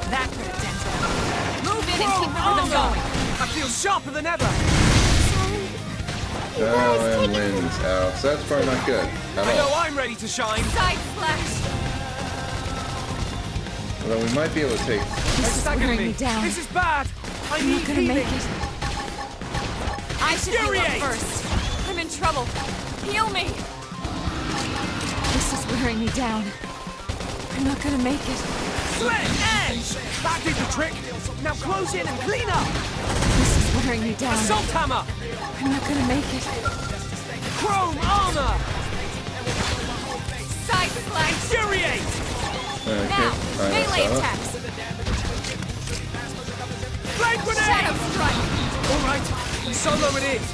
[SPEAKER 7] That could have dented. Move in and keep the rhythm going.
[SPEAKER 3] I feel sharper than ever!
[SPEAKER 1] Oh, and wins out. So that's probably not good
[SPEAKER 3] I
[SPEAKER 1] at
[SPEAKER 3] know
[SPEAKER 1] all.
[SPEAKER 3] I'm ready to shine!
[SPEAKER 7] Side slash.
[SPEAKER 1] Although we might be able to take...
[SPEAKER 3] They
[SPEAKER 7] This is
[SPEAKER 3] staggered
[SPEAKER 7] wearing
[SPEAKER 3] me!
[SPEAKER 7] me down.
[SPEAKER 3] This is bad! I
[SPEAKER 7] I'm
[SPEAKER 3] need
[SPEAKER 7] not gonna
[SPEAKER 3] healing!
[SPEAKER 7] make it. I should heal
[SPEAKER 3] Infuriate!
[SPEAKER 7] up first. I'm in trouble. Heal me. This is wearing me down. I'm not gonna make it.
[SPEAKER 3] Slit edge! That did the trick! Now close in and clean up!
[SPEAKER 7] This is wearing me down.
[SPEAKER 3] Assault hammer!
[SPEAKER 7] I'm not gonna make it.
[SPEAKER 3] Chrome armor!
[SPEAKER 7] Side slash.
[SPEAKER 3] Infuriate!
[SPEAKER 1] Okay,
[SPEAKER 7] Now,
[SPEAKER 1] alright,
[SPEAKER 7] melee
[SPEAKER 1] that's
[SPEAKER 7] attacks.
[SPEAKER 3] Flame grenade!
[SPEAKER 7] Shadow strike.
[SPEAKER 3] Alright, solo it is!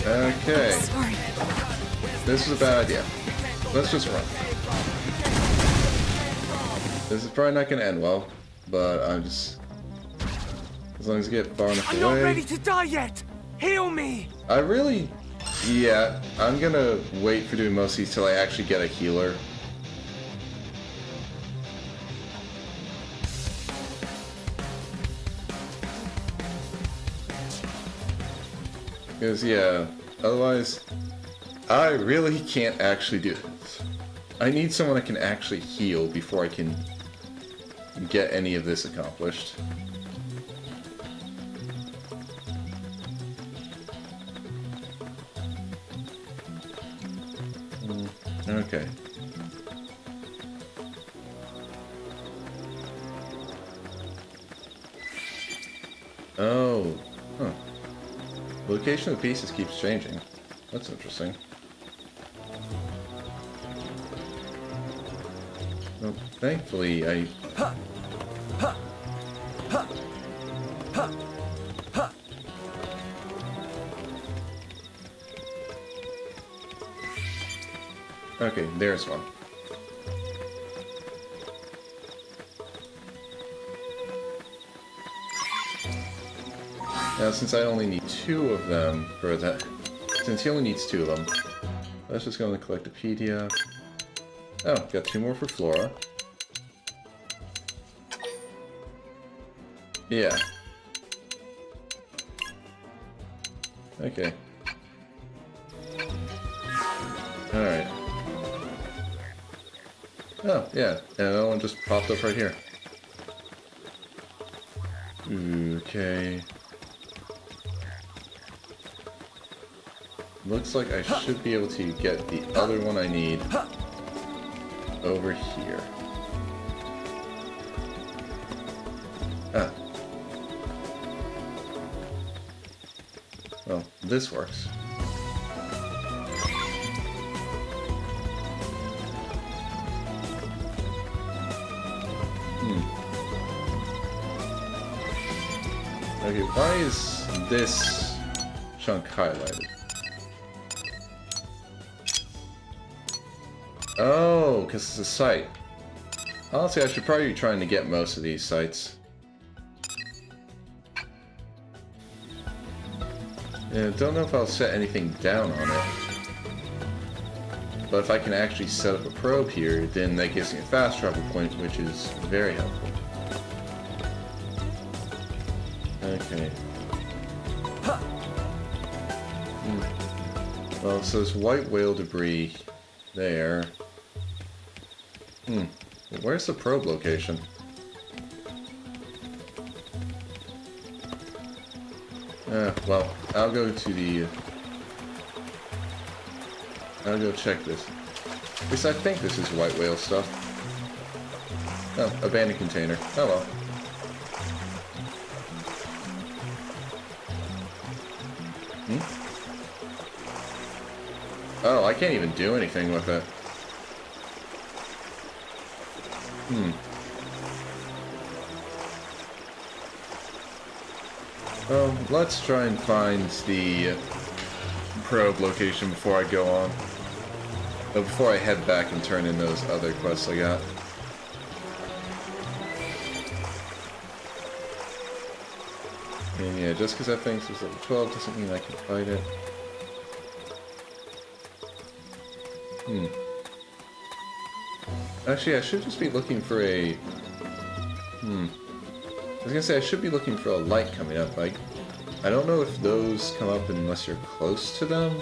[SPEAKER 1] Okay,
[SPEAKER 7] Sorry.
[SPEAKER 1] this is a bad idea. Let's just run. This is probably not going to end well, but I'm just... As long as I get far enough
[SPEAKER 3] I'm
[SPEAKER 1] away...
[SPEAKER 3] not ready to die yet! Heal me!
[SPEAKER 1] I really... Yeah, I'm gonna wait for doing most of these till I actually get a healer. Because, yeah, otherwise, I really can't actually do this. I need someone that can actually heal before I can get any of this accomplished. Okay. Oh. Huh. The location of the pieces keeps changing. That's interesting. Well, thankfully, I... Okay, there's one. Now, since I only need 2 of them for that... Since he only needs 2 of them, let's just go in the Collectopedia. Oh, got 2 more for Flora. Yeah. Okay. Alright. Oh, yeah. And another one just popped up right here. Okay. Looks like I should be able to get the other one I need over here. Ah. Well, this works. Okay, why is this chunk highlighted? Oh, because it's a site. Honestly, I should probably be trying to get most of these sites. Yeah, don't know if I'll set anything down on it. But if I can actually set up a probe here, then that gives me a fast travel point, which is very helpful. Okay. Well, so there's white whale debris there. Where's the probe location? Well, I'll go to the... I'll go check this. At least I think this is white whale stuff. Oh, abandoned container. Oh well. Oh, I can't even do anything with it. Well, let's try and find the probe location before I go on. Before I head back and turn in those other quests I got. And yeah, just because that thing's level 12 doesn't mean I can fight it. Actually, I should just be looking for a... I was gonna say I should be looking for a light coming up. I don't know if those come up unless you're close to them.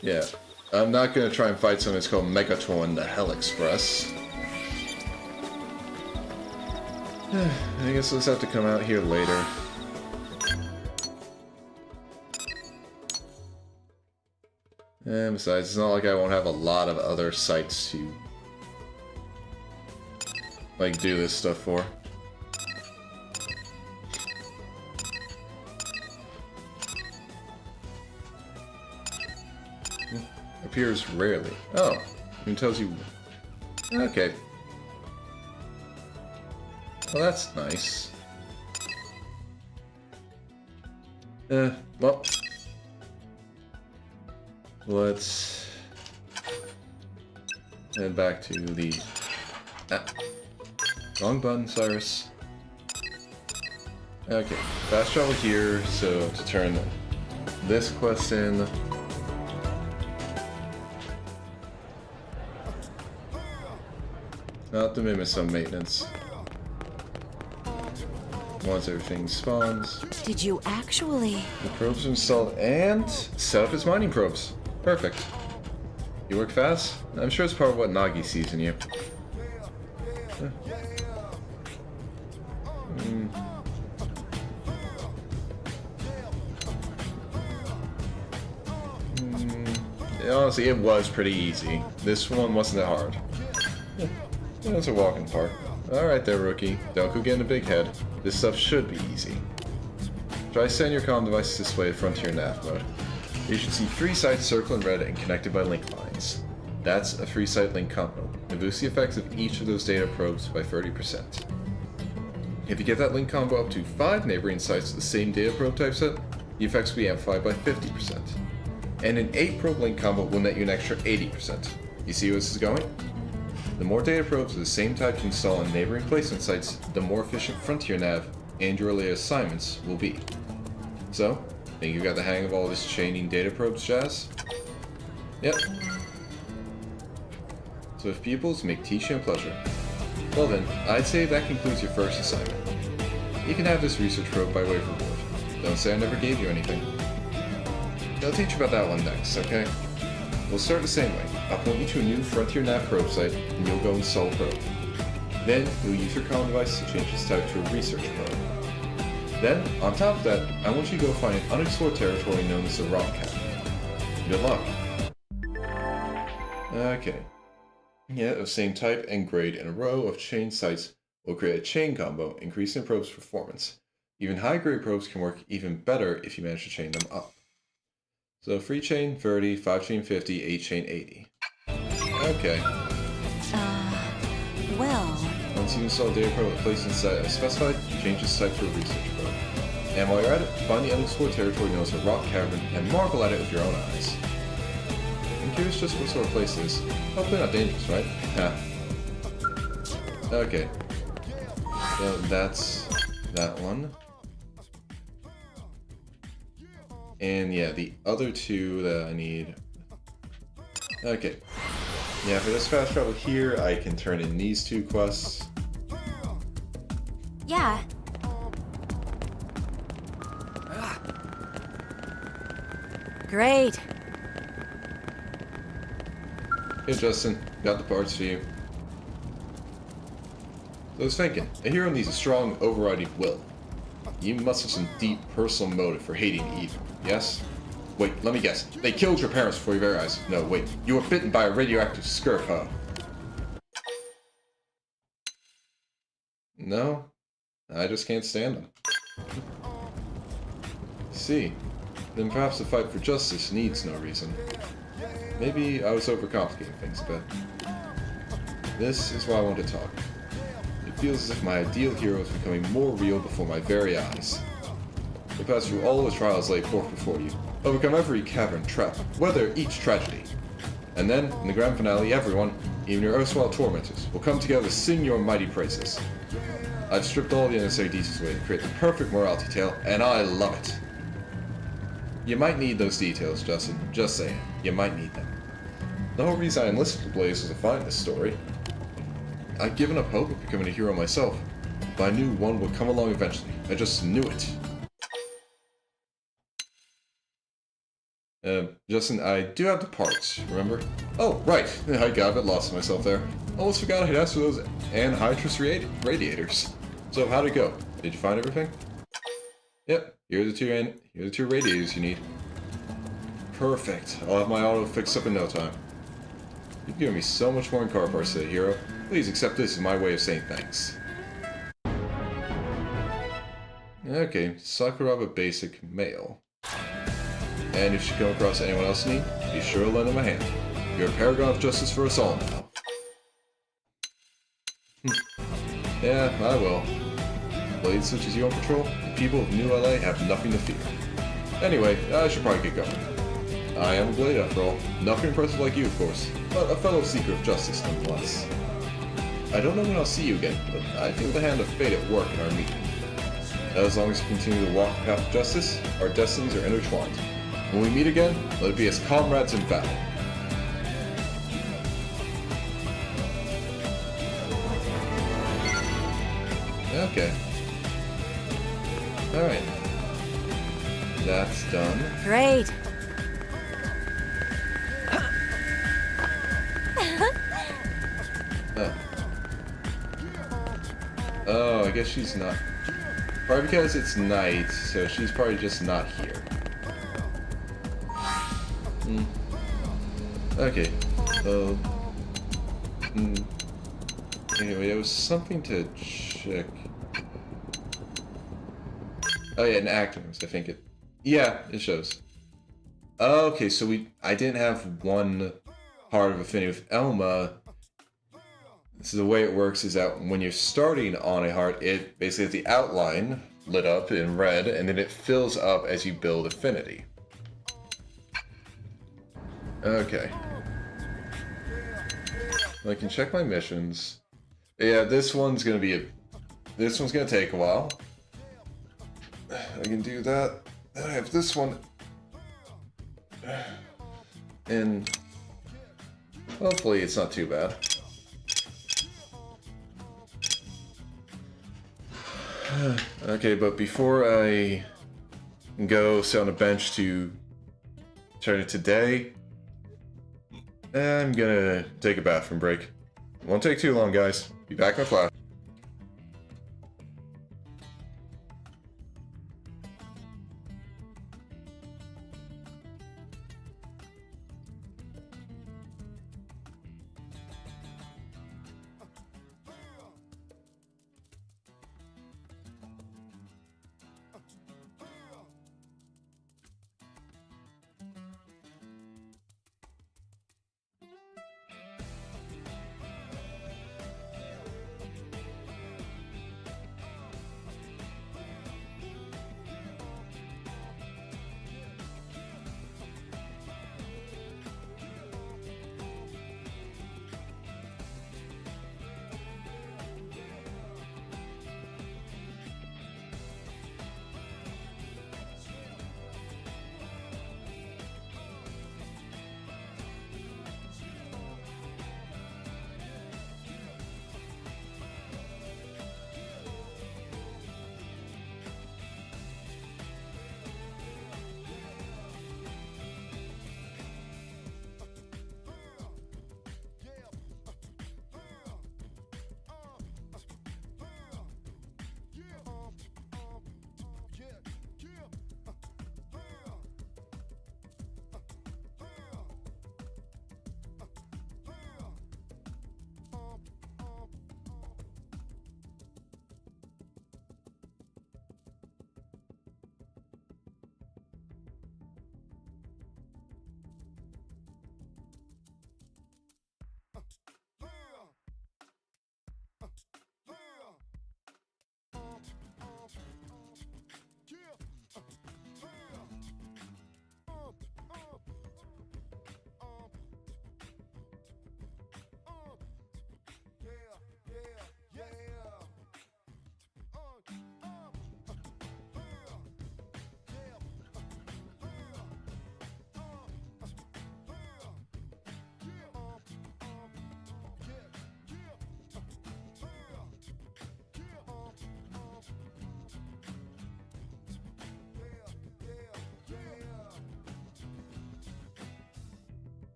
[SPEAKER 1] Yeah, I'm not gonna try and fight something that's called Megaton the Hell Express. I guess those have to come out here later. And besides, it's not like I won't have a lot of other sites to like do this stuff for. Appears rarely. Oh, it tells you. Okay. Well, that's nice. Well, let's head back to the. Wrong button, Cyrus. Okay, fast travel here. So to turn this quest in. Not to miss some maintenance. Once everything spawns.
[SPEAKER 17] Did you actually?
[SPEAKER 1] The probes are installed and set up as mining probes. Perfect. You work fast? I'm sure it's part of what Nagi sees in you. Honestly, it was pretty easy. This one wasn't that hard. That's a walking park. Alright there, rookie. Don't go getting a big head. This stuff should be easy. Try setting your comm device to display Frontier Nav mode. You should see 3 sites circled in red and connected by link lines. That's a 3-site link combo. It boosts the effects of each of those data probes by 30%. If you get that link combo up to 5 neighboring sites with the same data probe type set, the effects will be amplified by 50%. And an 8 probe link combo will net you an extra 80%. You see where this is going? The more data probes of the same type you install on neighboring placement sites, the more efficient Frontier Nav and your related assignments will be. So, think you got the hang of all this chaining data probes jazz? Yep. So if pupils make teaching a pleasure, well then, I'd say that concludes your first assignment. You can have this research probe by way of reward. Don't say I never gave you anything. I'll teach you about that one next, okay? We'll start the same way. I'll point you to a new Frontier Nav probe site, and you'll go install a probe. Then, you'll use your comm device to change its type to a research probe. Then, on top of that, I want you to go find an unexplored territory known as the Rock Cavern. Good luck. Okay. Yeah, of same type and grade in a row of chain sites will create a chain combo, increasing the probe's performance. Even high-grade probes can work even better if you manage to chain them up. So 3 chain 30, 5 chain 50, 8 chain 80. Okay.
[SPEAKER 17] Well...
[SPEAKER 1] Once you install a data probe at place inside as specified, change its type to a research probe. And while you're at it, find the unexplored territory known as the Rock Cavern and marvel at it with your own eyes. I'm curious just what sort of place it is. Hopefully not dangerous, right? Ha. Okay. So that's that one. And yeah, the other two that I need... Okay. Yeah, for this fast travel here, I can turn in these 2 quests.
[SPEAKER 17] Yeah. Great.
[SPEAKER 1] Hey Justin, got the parts for you. So I was thinking, a hero needs a strong, overriding will. You must have some deep personal motive for hating evil, yes? Wait, let me guess. They killed your parents before your very eyes. No, wait. You were bitten by a radioactive scurf, huh? No. I just can't stand them. See. Then perhaps the fight for justice needs no reason. Maybe I was overcomplicating things a bit. This is why I want to talk. It feels as if my ideal hero is becoming more real before my very eyes. You pass through all the trials laid forth before you, overcome every cavern trap, weather each tragedy. And then, in the grand finale, everyone, even your erstwhile tormentors, will come together to sing your mighty praises. I've stripped all the unnecessary details away to create the perfect morality tale, and I love it. You might need those details, Justin. Just saying. You might need them. The whole reason I enlisted the Blaze was to find this story. I'd given up hope of becoming a hero myself, but I knew one would come along eventually. I just knew it. Justin, I do have the parts, remember? Oh, right. I got a bit lost myself there. Almost forgot I'd asked for those anhydrous radiators. So, how'd it go? Did you find everything? Yep, here are the two radiators you need. Perfect. I'll have my auto fixed up in no time. You've given me so much more in car parts today, hero. Please accept this as my way of saying thanks. Okay, Sakuraba Basic Mail. And if you come across anyone else in need, be sure to lend them a hand. You're a paragon of justice for us all now. Yeah, I will. Blades such as you on patrol, the people of New LA have nothing to fear. Anyway, I should probably get going. I am a Blade after all. Nothing impressive like you, of course, but a fellow seeker of justice nonetheless. I don't know when I'll see you again, but I feel the hand of fate at work in our meeting. As long as we continue to walk the path of justice, our destinies are intertwined. When we meet again, let it be as comrades in battle. Okay. Alright. That's done.
[SPEAKER 17] Great.
[SPEAKER 1] Oh, I guess she's not. Probably because it's night, so she's probably just not here. Okay. So. Anyway, there was something to check. Oh yeah, an actors, I think it. Yeah, it shows. Okay, so I didn't have one heart of affinity with Elma. So the way it works is that when you're starting on a heart, it basically has the outline, lit up in red, and then it fills up as you build affinity. Okay. I can check my missions. Yeah, this one's gonna take a while. I can do that. Then I have this one. And hopefully it's not too bad. Okay, but before I go sit on a bench to turn it today, I'm gonna take a bathroom break. Won't take too long, guys. Be back in a flash.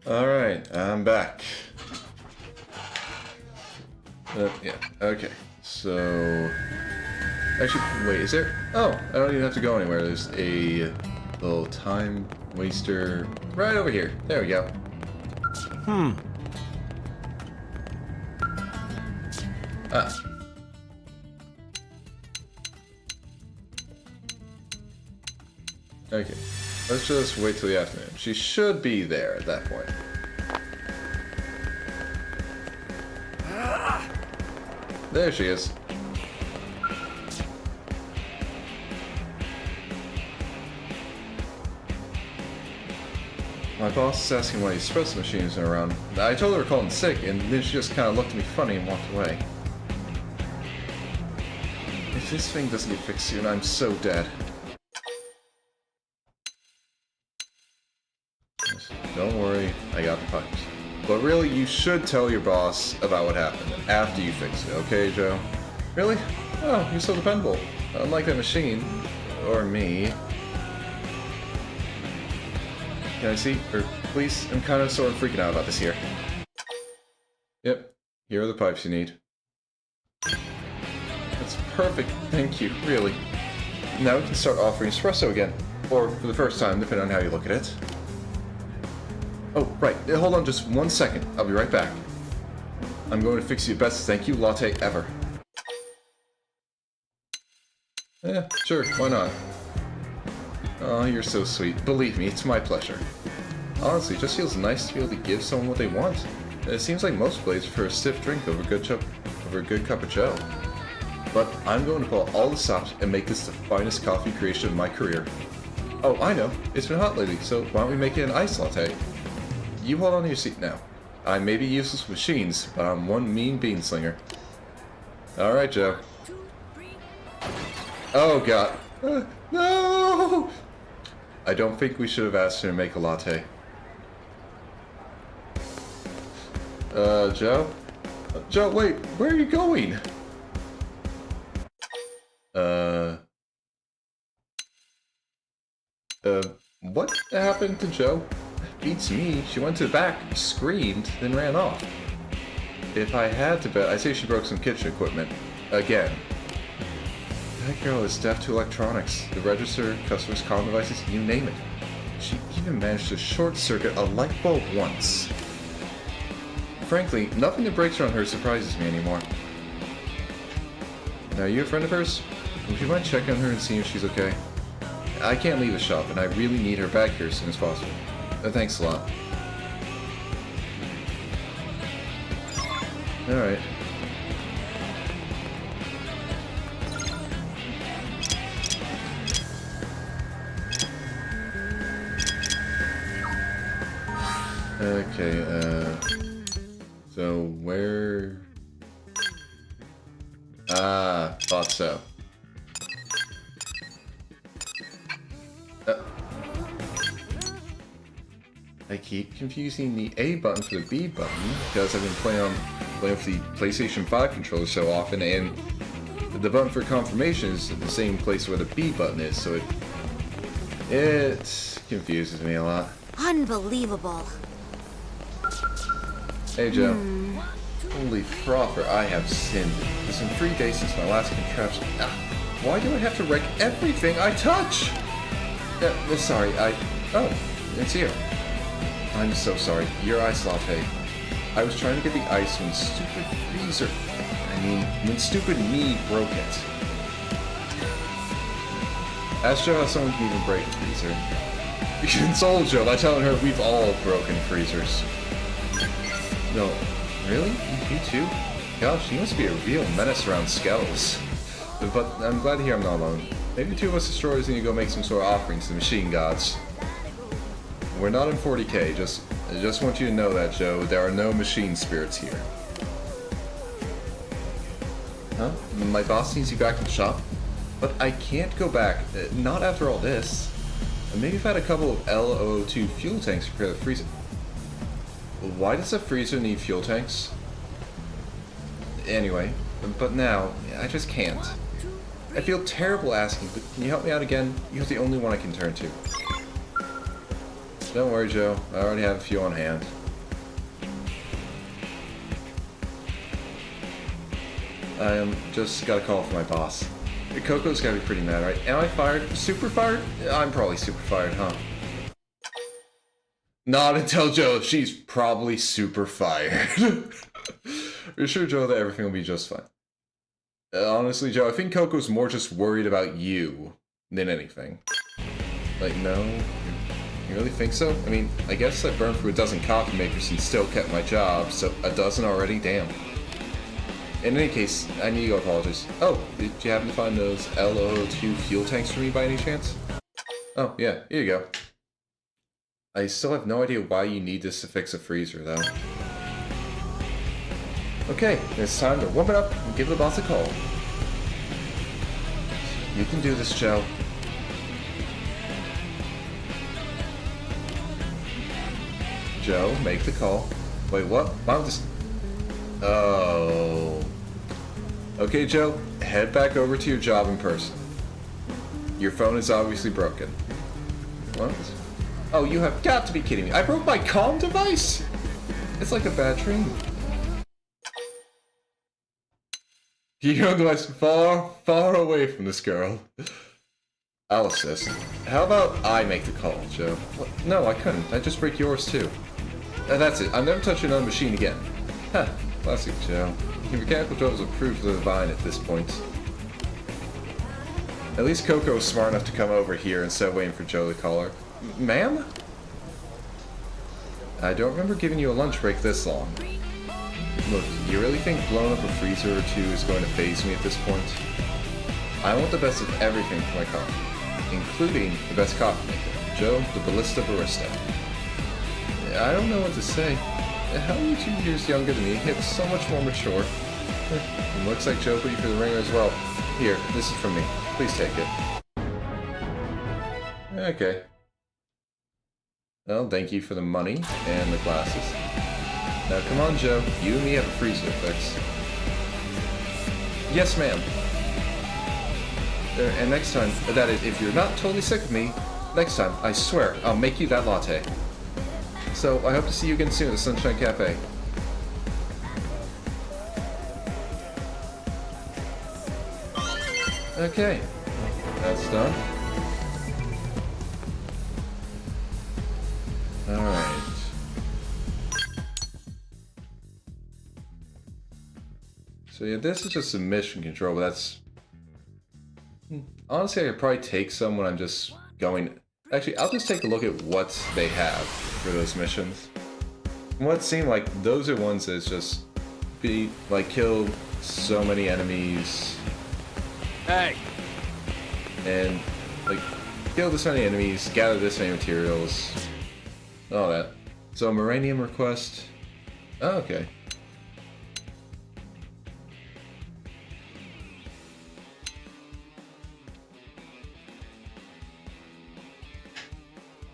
[SPEAKER 1] Alright, I'm back. Yeah, okay. So... Actually, wait, is there... Oh, I don't even have to go anywhere. There's a little time waster right over here. There we go. Ah. Okay. Let's just wait till the afternoon. She should be there at that point. There she is. My boss is asking why espresso machines are around. I told her to call in sick, and then she just kind of looked at me funny and walked away. If this thing doesn't get fixed soon, I'm so dead. Don't worry, I got the pipes. But really, you should tell your boss about what happened after you fix it, okay, Joe? Really? Oh, you're so dependable. Unlike that machine. Or me. Can I see? Or, please? I'm kind of sort of freaking out about this here. Yep. Here are the pipes you need. That's perfect. Thank you. Really. Now we can start offering espresso again. Or, for the first time, depending on how you look at it. Oh, right. Hold on just 1 second. I'll be right back. I'm going to fix you the best thank you latte ever. Yeah, sure. Why not? Oh, you're so sweet. Believe me, it's my pleasure. Honestly, it just feels nice to be able to give someone what they want. It seems like most blades prefer a stiff drink over a good cup of joe. But I'm going to pull all the stops and make this the finest coffee creation of my career. Oh, I know. It's been hot lately, so why don't we make it an iced latte? You hold on to your seat now. I may be useless with machines, but I'm one mean bean slinger. Alright, Joe. Oh, God. No! I don't think we should have asked her to make a latte. Joe? Joe, wait, where are you going? What happened to Joe? Beats me. She went to the back, screamed, then ran off. If I had to bet, I'd say she broke some kitchen equipment. Again. That girl is deaf to electronics. The register, customers' comm devices, you name it. She even managed to short-circuit a light bulb once. Frankly, nothing that breaks around her surprises me anymore. Now, are you a friend of hers? Would you mind checking on her and seeing if she's okay? I can't leave the shop, and I really need her back here as soon as possible. Thanks a lot. Alright. Okay, so where... Ah, thought so. I keep confusing the A button for the B button because I've been playing with the PlayStation 5 controller so often, and the button for confirmation is in the same place where the B button is, so it confuses me a lot.
[SPEAKER 2] Unbelievable.
[SPEAKER 1] Hey, Joe. Holy frother, I have sinned. It's been 3 days since my last contraption. Why do I have to wreck everything I touch? Sorry, Oh, it's you. I'm so sorry. Your ice latte. I was trying to get the ice when stupid freezer... when stupid me broke it. Ask Joe how someone can even break a freezer. Console Joe by telling her we've all broken freezers. No, really? You too? Gosh, you must be a real menace around skeletons. But I'm glad to hear I'm not alone. Maybe the two of us destroyers need to go make some sort of offerings to the machine gods. We're not in 40k, I just want you to know that, Joe. There are no machine spirits here. Huh? My boss needs you back in the shop? But I can't go back, not after all this. Maybe if I had a couple of LO2 fuel tanks to repair the freezer. Why does a freezer need fuel tanks? Anyway, but now, I just can't. I feel terrible asking, but can you help me out again? You're the only one I can turn to. Don't worry, Joe. I already have a few on hand. I just got a call from my boss. Coco's gotta be pretty mad, right? Am I fired? Super fired? I'm probably super fired, huh? Not until Joe. She's probably super fired. You're sure, Joe, that everything will be just fine? Honestly, Joe, I think Coco's more just worried about you than anything. Like, no? You really think so? I mean, I guess I burned through a dozen coffee makers and still kept my job, so a dozen already? Damn. In any case, I need to go apologize. Oh, did you happen to find those LO2 fuel tanks for me by any chance? Oh, yeah, here you go. I still have no idea why you need this to fix a freezer, though. Okay, it's time to warm it up and give the boss a call. You can do this, Joe. Joe, make the call. Wait, what? Why don't this... Oh... Okay, Joe, head back over to your job in person. Your phone is obviously broken. What? Oh, you have got to be kidding me. I broke my comm device? It's like a bad dream. Your device far, far away from this girl. I'll assist. How about I make the call, Joe? What? No, I couldn't. I'd just break yours, too. That's it. I'm never touching another machine again. Huh. Classic Joe. Your mechanical jobs are proof of the divine at this point. At least Coco was smart enough to come over here instead of waiting for Joe to call her. Ma'am? I don't remember giving you a lunch break this long. Look, you really think blowing up a freezer or two is going to faze me at this point? I want the best of everything for my coffee, including the best coffee maker, Joe the Ballista Barista. I don't know what to say. How are you 2 years younger than me? It's so much more mature. It looks like Joe put you through the ringer as well. Here, this is from me. Please take it. Okay. Well, thank you for the money and the glasses. Now come on, Joe. You and me have a freezer to fix. Yes, ma'am. And next time, that is, if you're not totally sick of me, next time, I swear, I'll make you that latte. So, I hope to see you again soon at the Sunshine Cafe. Okay. That's done. Alright. So yeah, this is just a mission control, but that's... Honestly, I could probably take some when I'm just going... Actually, I'll just take a look at what they have for those missions. From what it seemed like, those are ones that's just... kill so many enemies.
[SPEAKER 3] Hey!
[SPEAKER 1] And, kill this many enemies, gather this many materials. All that. So, Moranium request. Oh, okay.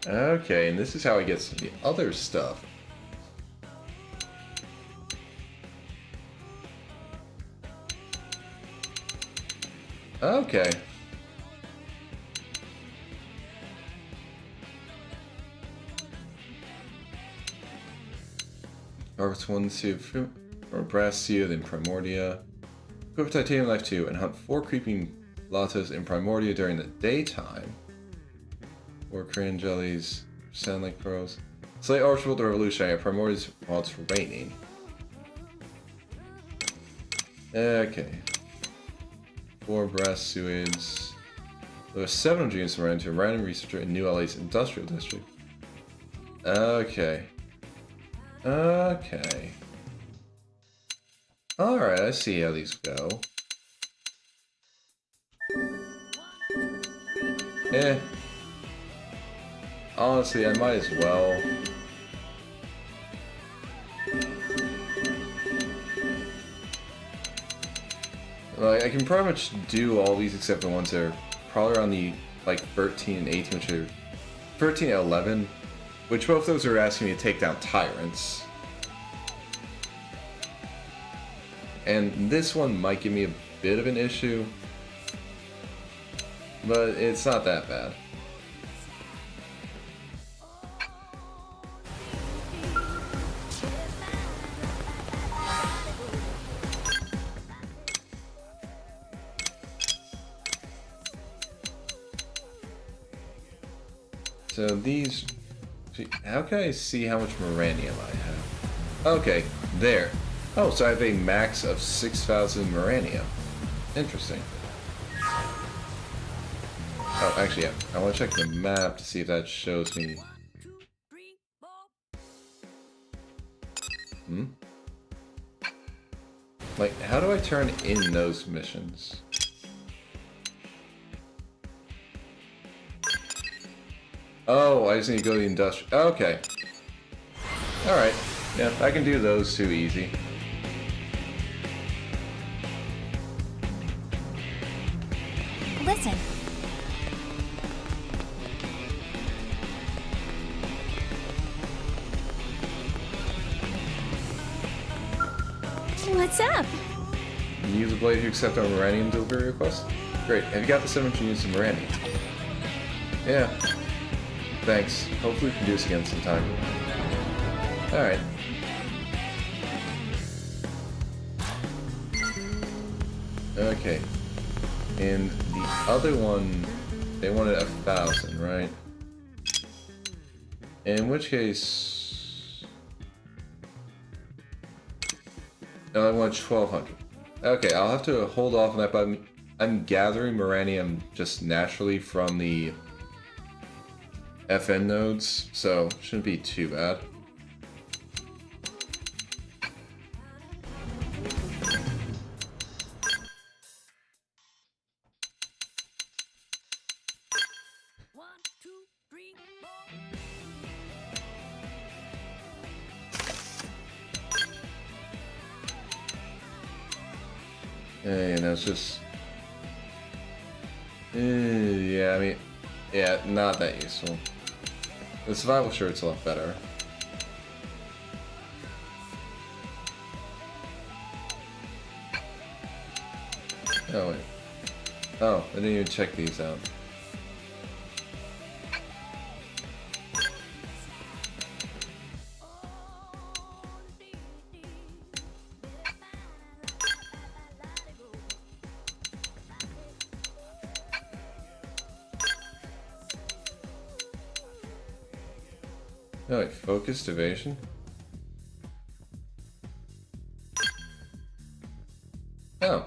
[SPEAKER 1] Okay, and this is how I get some of the other stuff. Okay. Harvest 1 Sea or Brass Sea, then Primordia. Equip Titanium Knife 2 and hunt 4 creeping Latas in Primordia during the daytime. 4 crayon jellies, sound like pearls. Slay Archibald the Revolutionary at Primordia's while it's raining. Okay. 4 brass suids. There are 7 dreams around to a random researcher in New LA's industrial district. Okay. Okay. Alright, I see how these go. Honestly, I might as well. Like, I can pretty much do all these except the ones that are probably around the, 13 and 18, which are 13 and 11, which both of those are asking me to take down tyrants. And this one might give me a bit of an issue, but it's not that bad. So these... How can I see how much Moranium I have? Okay, there. Oh, so I have a max of 6,000 Moranium. Interesting. Oh, actually, yeah. I want to check the map to see if that shows me... Hmm? Like, how do I turn in those missions? Oh, I just need to go to the industrial... Okay. Alright. Yeah, I can do those too easy.
[SPEAKER 2] Listen.
[SPEAKER 17] What's up?
[SPEAKER 1] Use the blade to accept our Moranium delivery request? Great. Have you got the 700 units of Moranium? Yeah. Thanks. Hopefully we can do this again sometime. Alright. Okay. And the other one, they wanted 1,000, right? In which case... No, I want 1,200. Okay, I'll have to hold off on that, but I'm gathering Moranium just naturally from the FN nodes, so shouldn't be too bad. And that's just... yeah, I mean... Yeah, not that useful. The survival shirt's a lot better. Oh, wait. Oh, I didn't even check these out. Oh, wait, focused evasion? Oh,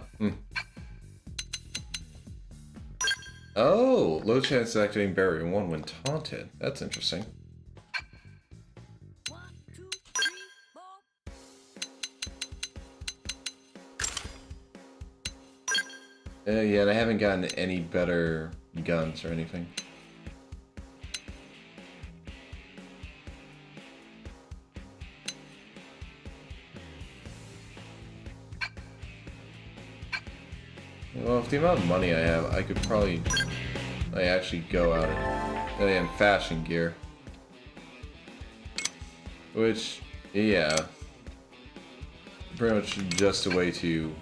[SPEAKER 1] Oh, low chance of activating Barrier 1 when taunted. That's interesting. Yeah, and I haven't gotten any better guns or anything. Well, with the amount of money I have, I could probably actually go out and fashion gear. Which, yeah, pretty much just a way to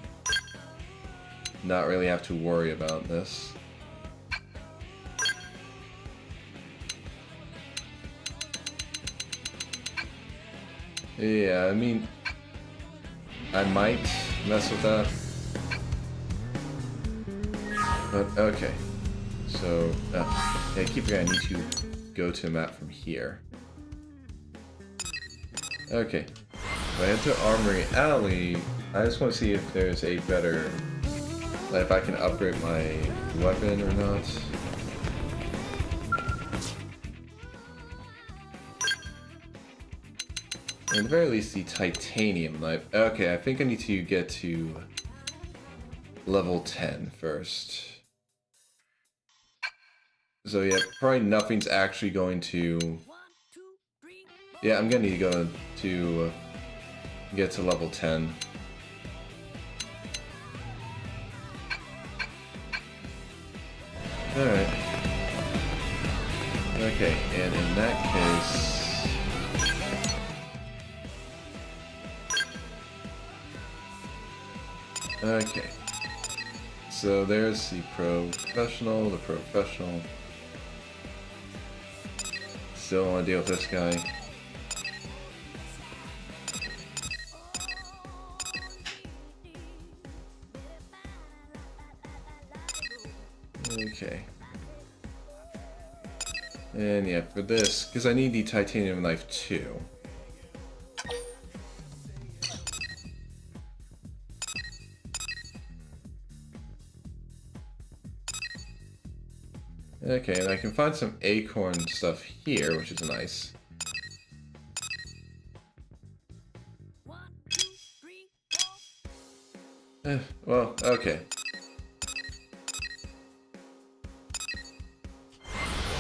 [SPEAKER 1] not really have to worry about this. Yeah, I mean, I might mess with that. But, okay. So, yeah, keep forgetting I need to go to a map from here. Okay. If I head to Armory Alley, I just want to see if there's a better... like, if I can upgrade my weapon or not. At the very least, the titanium knife. Okay, I think I need to get to level 10 first. So yeah, probably nothing's actually going to... Yeah, I'm gonna need to go to get to level 10. Alright. Okay, and in that case... Okay. So there's the professional, Still don't want to deal with this guy. Okay. And yeah, for this, because I need the titanium knife too. Okay, and I can find some acorn stuff here, which is nice. Well, okay.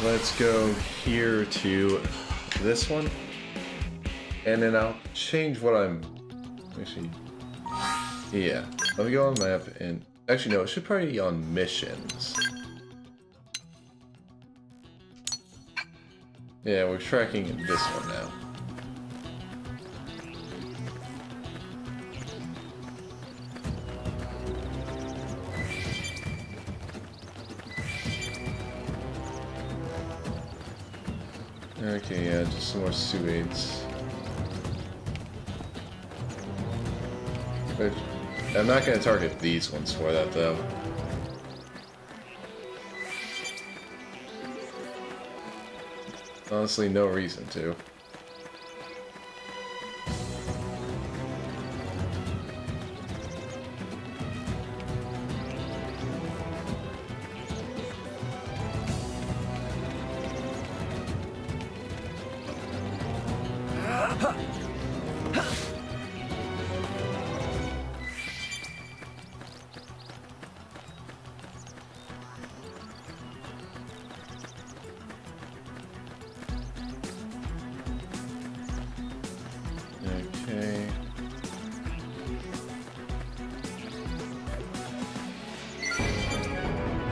[SPEAKER 1] Let's go here to this one. And then I'll change what I'm... Actually... Yeah. Let me go on map and... Actually, no, it should probably be on missions. Yeah, we're tracking this one now. Okay, yeah, just some more suites. But I'm not going to target these ones for that, though. Honestly, no reason to. Okay.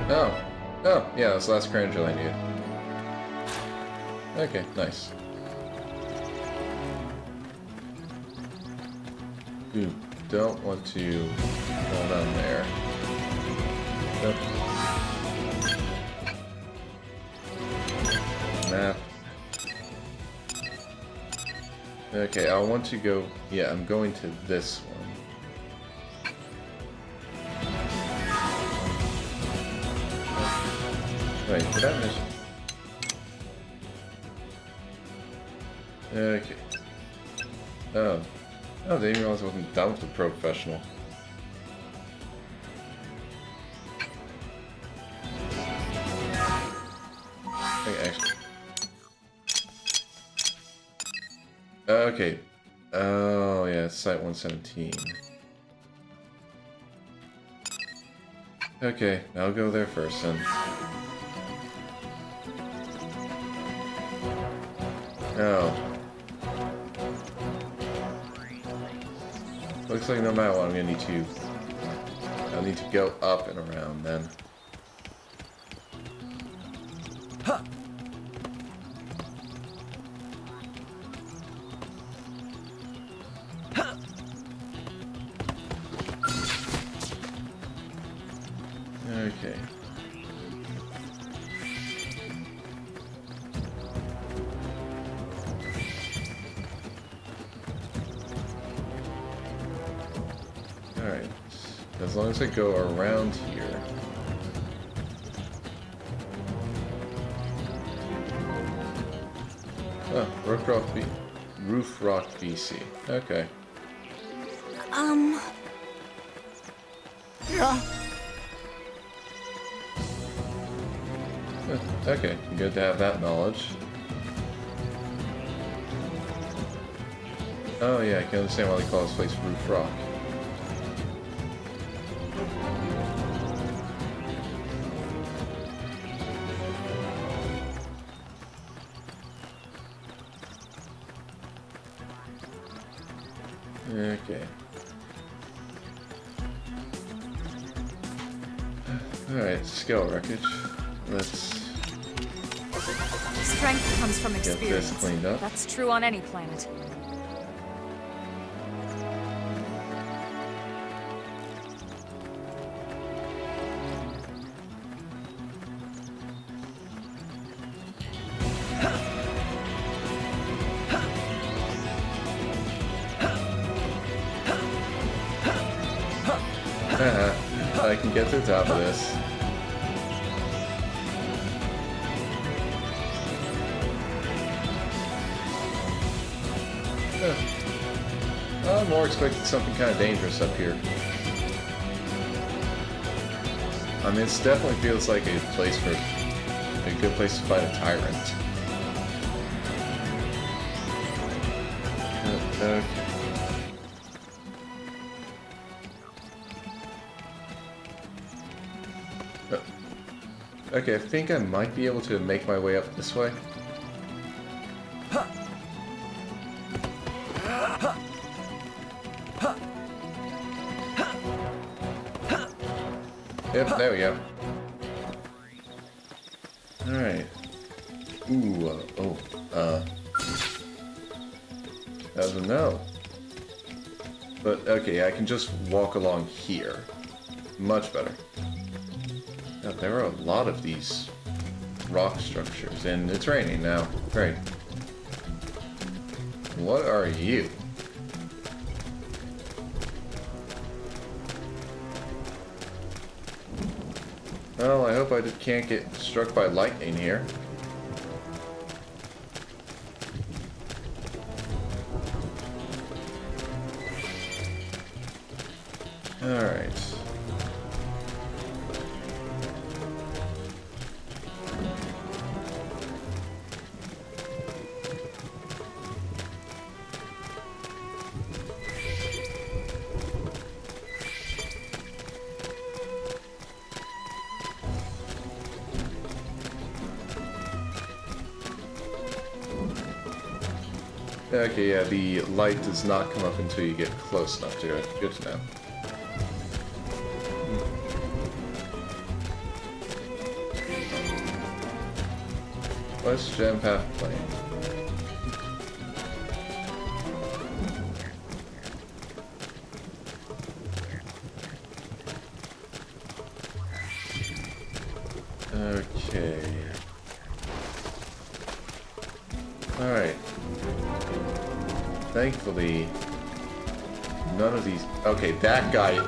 [SPEAKER 1] Oh. Oh, yeah, that's the last crown jewel I needed. Okay, nice. Ooh, don't want to fall down there. Nope. Map. Okay, I want to go... Yeah, I'm going to this one. Wait, did I miss... Okay. Oh. Oh, I didn't realize I wasn't done with the professional. Okay, actually... Okay. Oh, yeah, Site 117. Okay, I'll go there first then. Oh. Looks like no matter what, I'm gonna need to... I'll need to go up and around then.
[SPEAKER 3] Huh.
[SPEAKER 1] Okay. Alright. As long as I go around here. Oh, Roof Rock BC. Okay.
[SPEAKER 4] Yeah.
[SPEAKER 1] Okay, good to have that knowledge. Oh yeah, I can understand why they call this place Roof Rock. Okay. Alright, scale wreckage. Let's
[SPEAKER 7] Strength comes from
[SPEAKER 1] get
[SPEAKER 7] experience.
[SPEAKER 1] this cleaned up.
[SPEAKER 7] That's true on any planet.
[SPEAKER 1] I can get to the top of this. I'm more expecting something kind of dangerous up here. I mean, it definitely feels like a good place to fight a tyrant. Okay. Okay, I think I might be able to make my way up this way. Yep, there we go. Alright. Ooh, that was a no. But, okay, I can just walk along here. Much better. Now, there are a lot of these rock structures, and it's raining now. Great. What are you? Well, I hope I can't get struck by lightning here. Alright. Okay, yeah, the light does not come up until you get close enough to it. Good to know. West Gem Path Plane. Okay. Alright. Thankfully, none of these... Okay, that guy...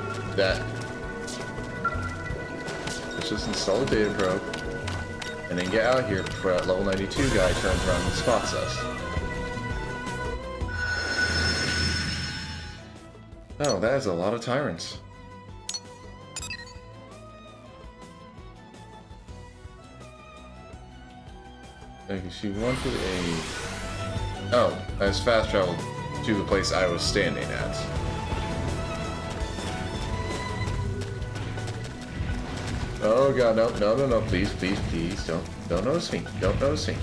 [SPEAKER 1] Let's just install a data probe. And then get out of here before that level 92 guy turns around and spots us. Oh, that is a lot of tyrants. Okay, she wanted a... Oh, I was fast traveled to the place I was standing at. Oh god, no, please, don't notice me, don't notice me.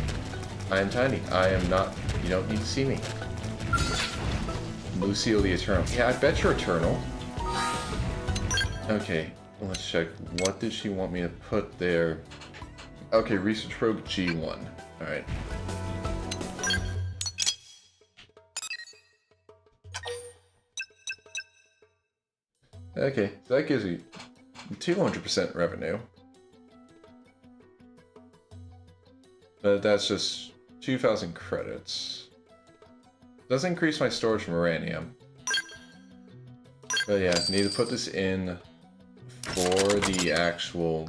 [SPEAKER 1] I am tiny, I am not, you don't need to see me. Lucille the Eternal. Yeah, I bet you're Eternal. Okay, let's check. What did she want me to put there? Okay, research probe G1. Alright. Okay, so that gives me 200% revenue. But that's just 2,000 credits. Does increase my storage from uranium. But yeah, need to put this in for the actual...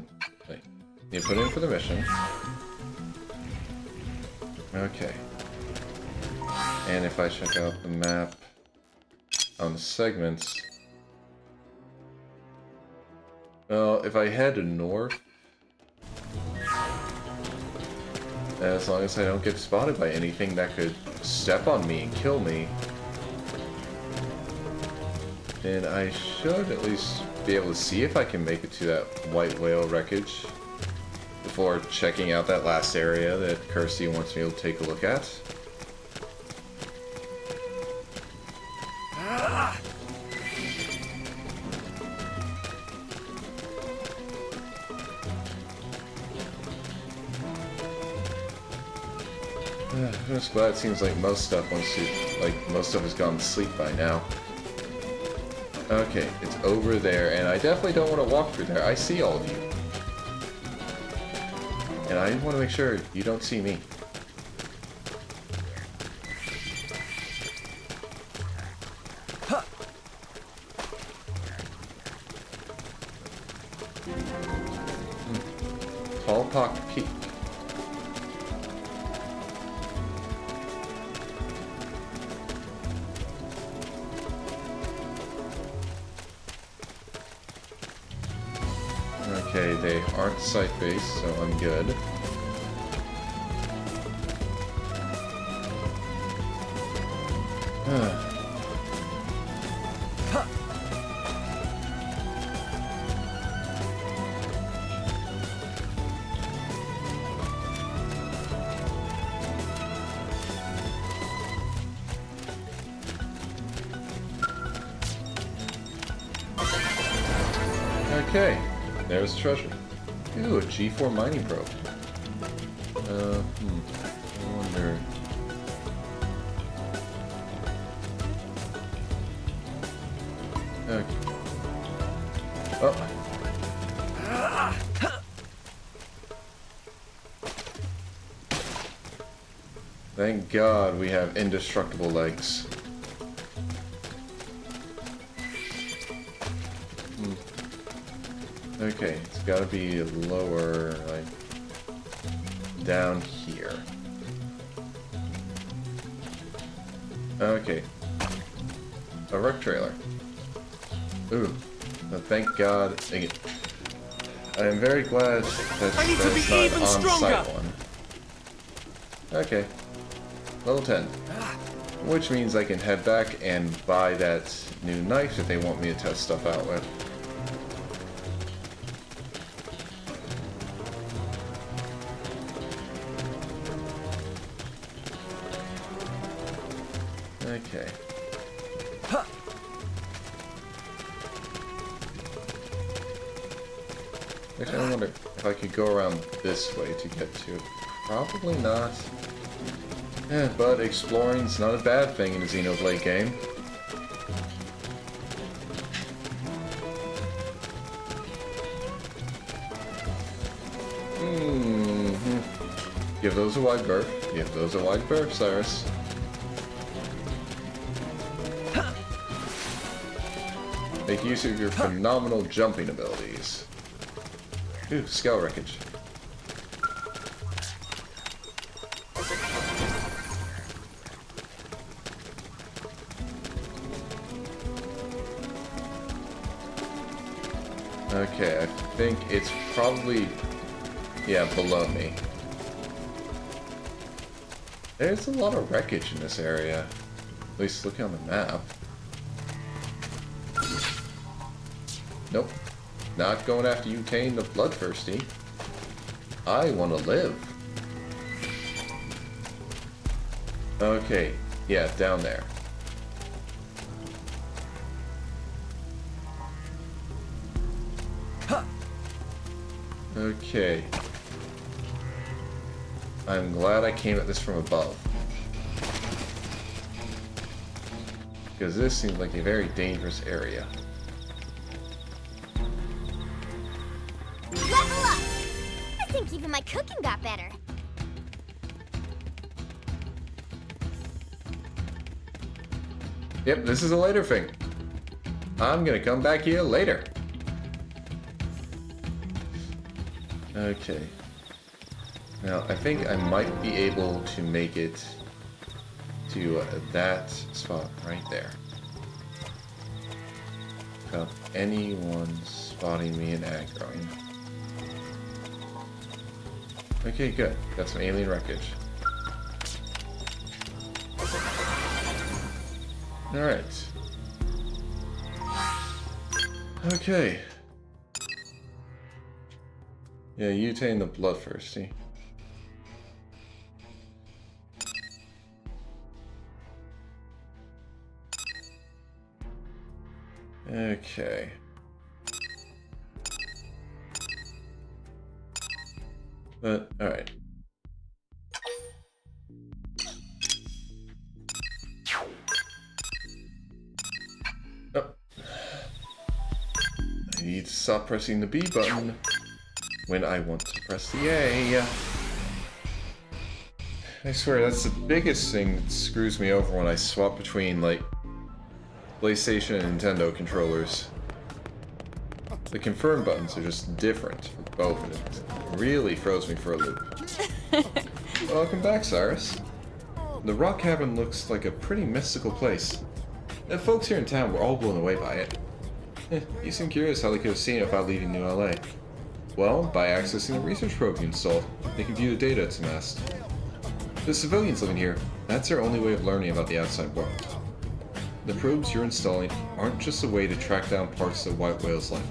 [SPEAKER 1] Need to put it in for the mission. Okay. And if I check out the map on the segments... Well, if I head north, as long as I don't get spotted by anything that could step on me and kill me, then I should at least be able to see if I can make it to that white whale wreckage before checking out that last area that Kirsty wants me to take a look at. I'm just glad it seems like most stuff has gone to sleep by now. Okay, it's over there, and I definitely don't want to walk through there. I see all of you. And I want to make sure you don't see me. Tall Pock Peak. Okay, they aren't site-based, so I'm good. Okay, there's the treasure. Ooh, a G4 mining probe. I wonder. Okay. Oh. Thank God we have indestructible legs. Okay, it's gotta be lower, like, down here. Okay. A wreck trailer. Ooh. Well, thank God. I am very glad
[SPEAKER 3] I need to be
[SPEAKER 1] that's not
[SPEAKER 3] even
[SPEAKER 1] an
[SPEAKER 3] stronger.
[SPEAKER 1] on-site one. Okay. Level 10. Which means I can head back and buy that new knife that they want me to test stuff out with. Okay. Actually, I wonder if I could go around this way to get to it. Probably not. But exploring's not a bad thing in a Xenoblade game. Give those a wide berth. Give those a wide berth, Cyrus. Make use of your phenomenal jumping abilities. Ooh, scale wreckage. Okay, I think it's probably, yeah, below me. There's a lot of wreckage in this area. At least looking on the map. Nope. Not going after you, Kane the Bloodthirsty. I want to live. Okay, yeah, down there. Okay. I'm glad I came at this from above. Because this seems like a very dangerous area.
[SPEAKER 12] Level up! I think even my cooking got better.
[SPEAKER 1] Yep, this is a later thing. I'm gonna come back here later. Okay. Now, I think I might be able to make it to that spot right there. Without anyone spotting me and aggroing. Okay, good. Got some alien wreckage. Alright. Okay. Yeah, you tame the Bloodthirsty. Okay. But, alright. Oh. I need to stop pressing the B button when I want to press the A. I swear, that's the biggest thing that screws me over when I swap between, like, PlayStation and Nintendo controllers. The confirm buttons are just different for both, and it really throws me for a loop. Welcome back, Cyrus. The rock cabin looks like a pretty mystical place. The folks here in town were all blown away by it. You seem curious how they could have seen it without leaving New LA. Well, by accessing the research probe you installed, they can view the data it's amassed. The civilians living here, that's their only way of learning about the outside world. The probes you're installing aren't just a way to track down parts of the white whale's life.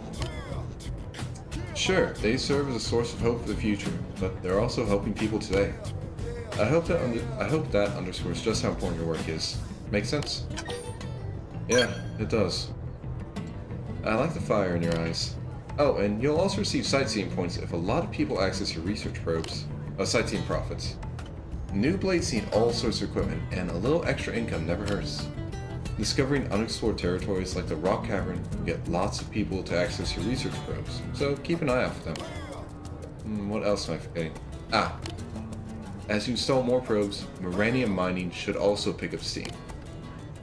[SPEAKER 1] Sure, they serve as a source of hope for the future, but they're also helping people today. I hope that underscores just how important your work is. Make sense? Yeah, it does. I like the fire in your eyes. Oh, and you'll also receive sightseeing points if a lot of people access your research probes. Sightseeing profits. New blades seen all sorts of equipment, and a little extra income never hurts. Discovering unexplored territories like the Rock Cavern will get lots of people to access your research probes, so keep an eye out for them. What else am I forgetting? As you install more probes, Moranium mining should also pick up steam.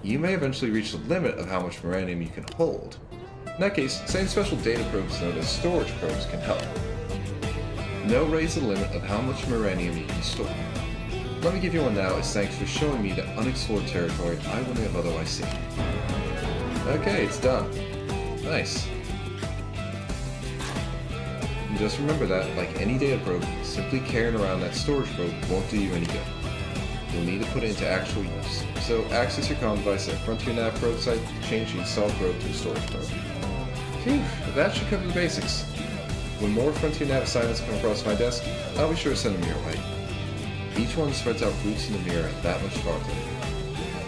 [SPEAKER 1] You may eventually reach the limit of how much Moranium you can hold. In that case, setting special data probes known as storage probes can help. They'll raise the limit of how much Moranium you can store. Let me give you one now as thanks for showing me the unexplored territory I wouldn't have otherwise seen. Okay, it's done. Nice. And just remember that, like any data probe, simply carrying around that storage probe won't do you any good. You'll need to put it into actual use. So access your comm device at Frontier Nav probe site to change the installed probe to a storage probe. Phew, that should cover the basics. When more Frontier Nav assignments come across my desk, I'll be sure to send them your way. Each one spreads out roots in the Mira that much farther.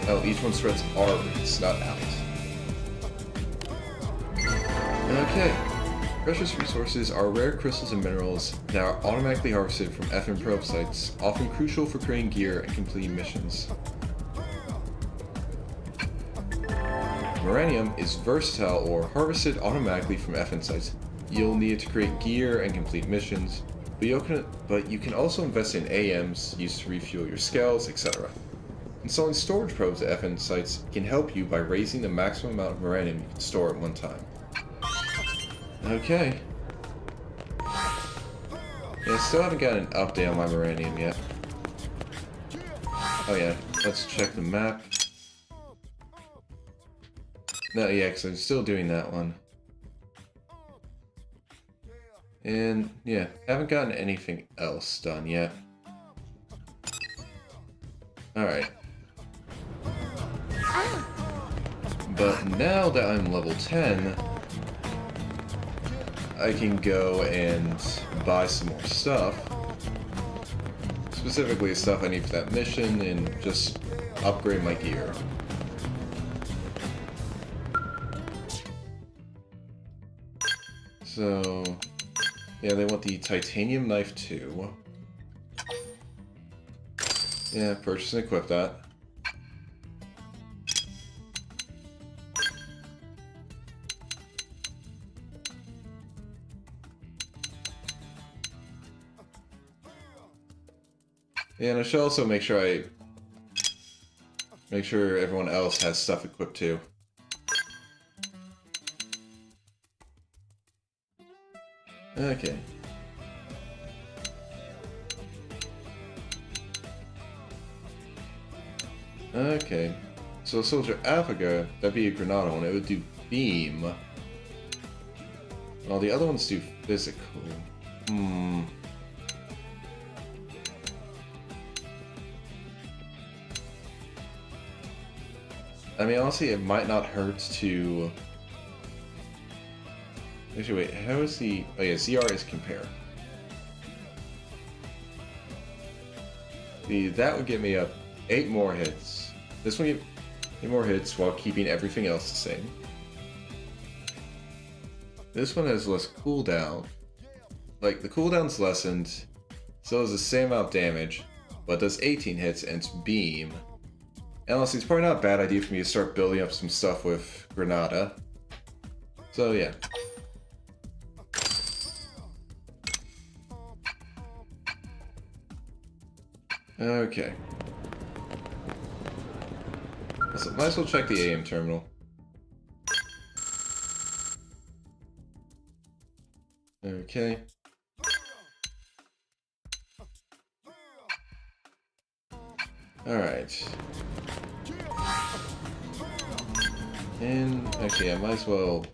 [SPEAKER 1] Oh, each one spreads our roots, not out. Okay. Precious resources are rare crystals and minerals that are automatically harvested from FN probe sites, often crucial for creating gear and completing missions. Moranium is versatile or harvested automatically from FN sites. You'll need it to create gear and complete missions, but you can also invest in AMs used to refuel your scales, etc. Installing storage probes at FN sites can help you by raising the maximum amount of Moranium you can store at one time. Okay. Yeah, I still haven't gotten an update on my Moranium yet. Oh yeah, let's check the map. No, yeah, because I'm still doing that one. And yeah, haven't gotten anything else done yet. Alright. But now that I'm level 10, I can go and buy some more stuff. Specifically stuff I need for that mission and just upgrade my gear. So, yeah, they want the titanium knife too. Yeah, purchase and equip that. Yeah, and I should also make sure everyone else has stuff equipped too. Okay. Okay. So Soldier Africa, that'd be a Granada one. It would do beam. Well, the other ones do physical. I mean, honestly, it might not hurt to... Actually, wait, how is the... Oh yeah, ZR is compare. That would give me up 8 more hits. This one give 8 more hits while keeping everything else the same. This one has less cooldown. Like, the cooldown's lessened, so it's the same amount of damage, but does 18 hits and it's beam. And honestly, it's probably not a bad idea for me to start building up some stuff with Granada. So yeah. Okay. So might as well check the AM terminal. Okay. Alright. And actually, I might as well...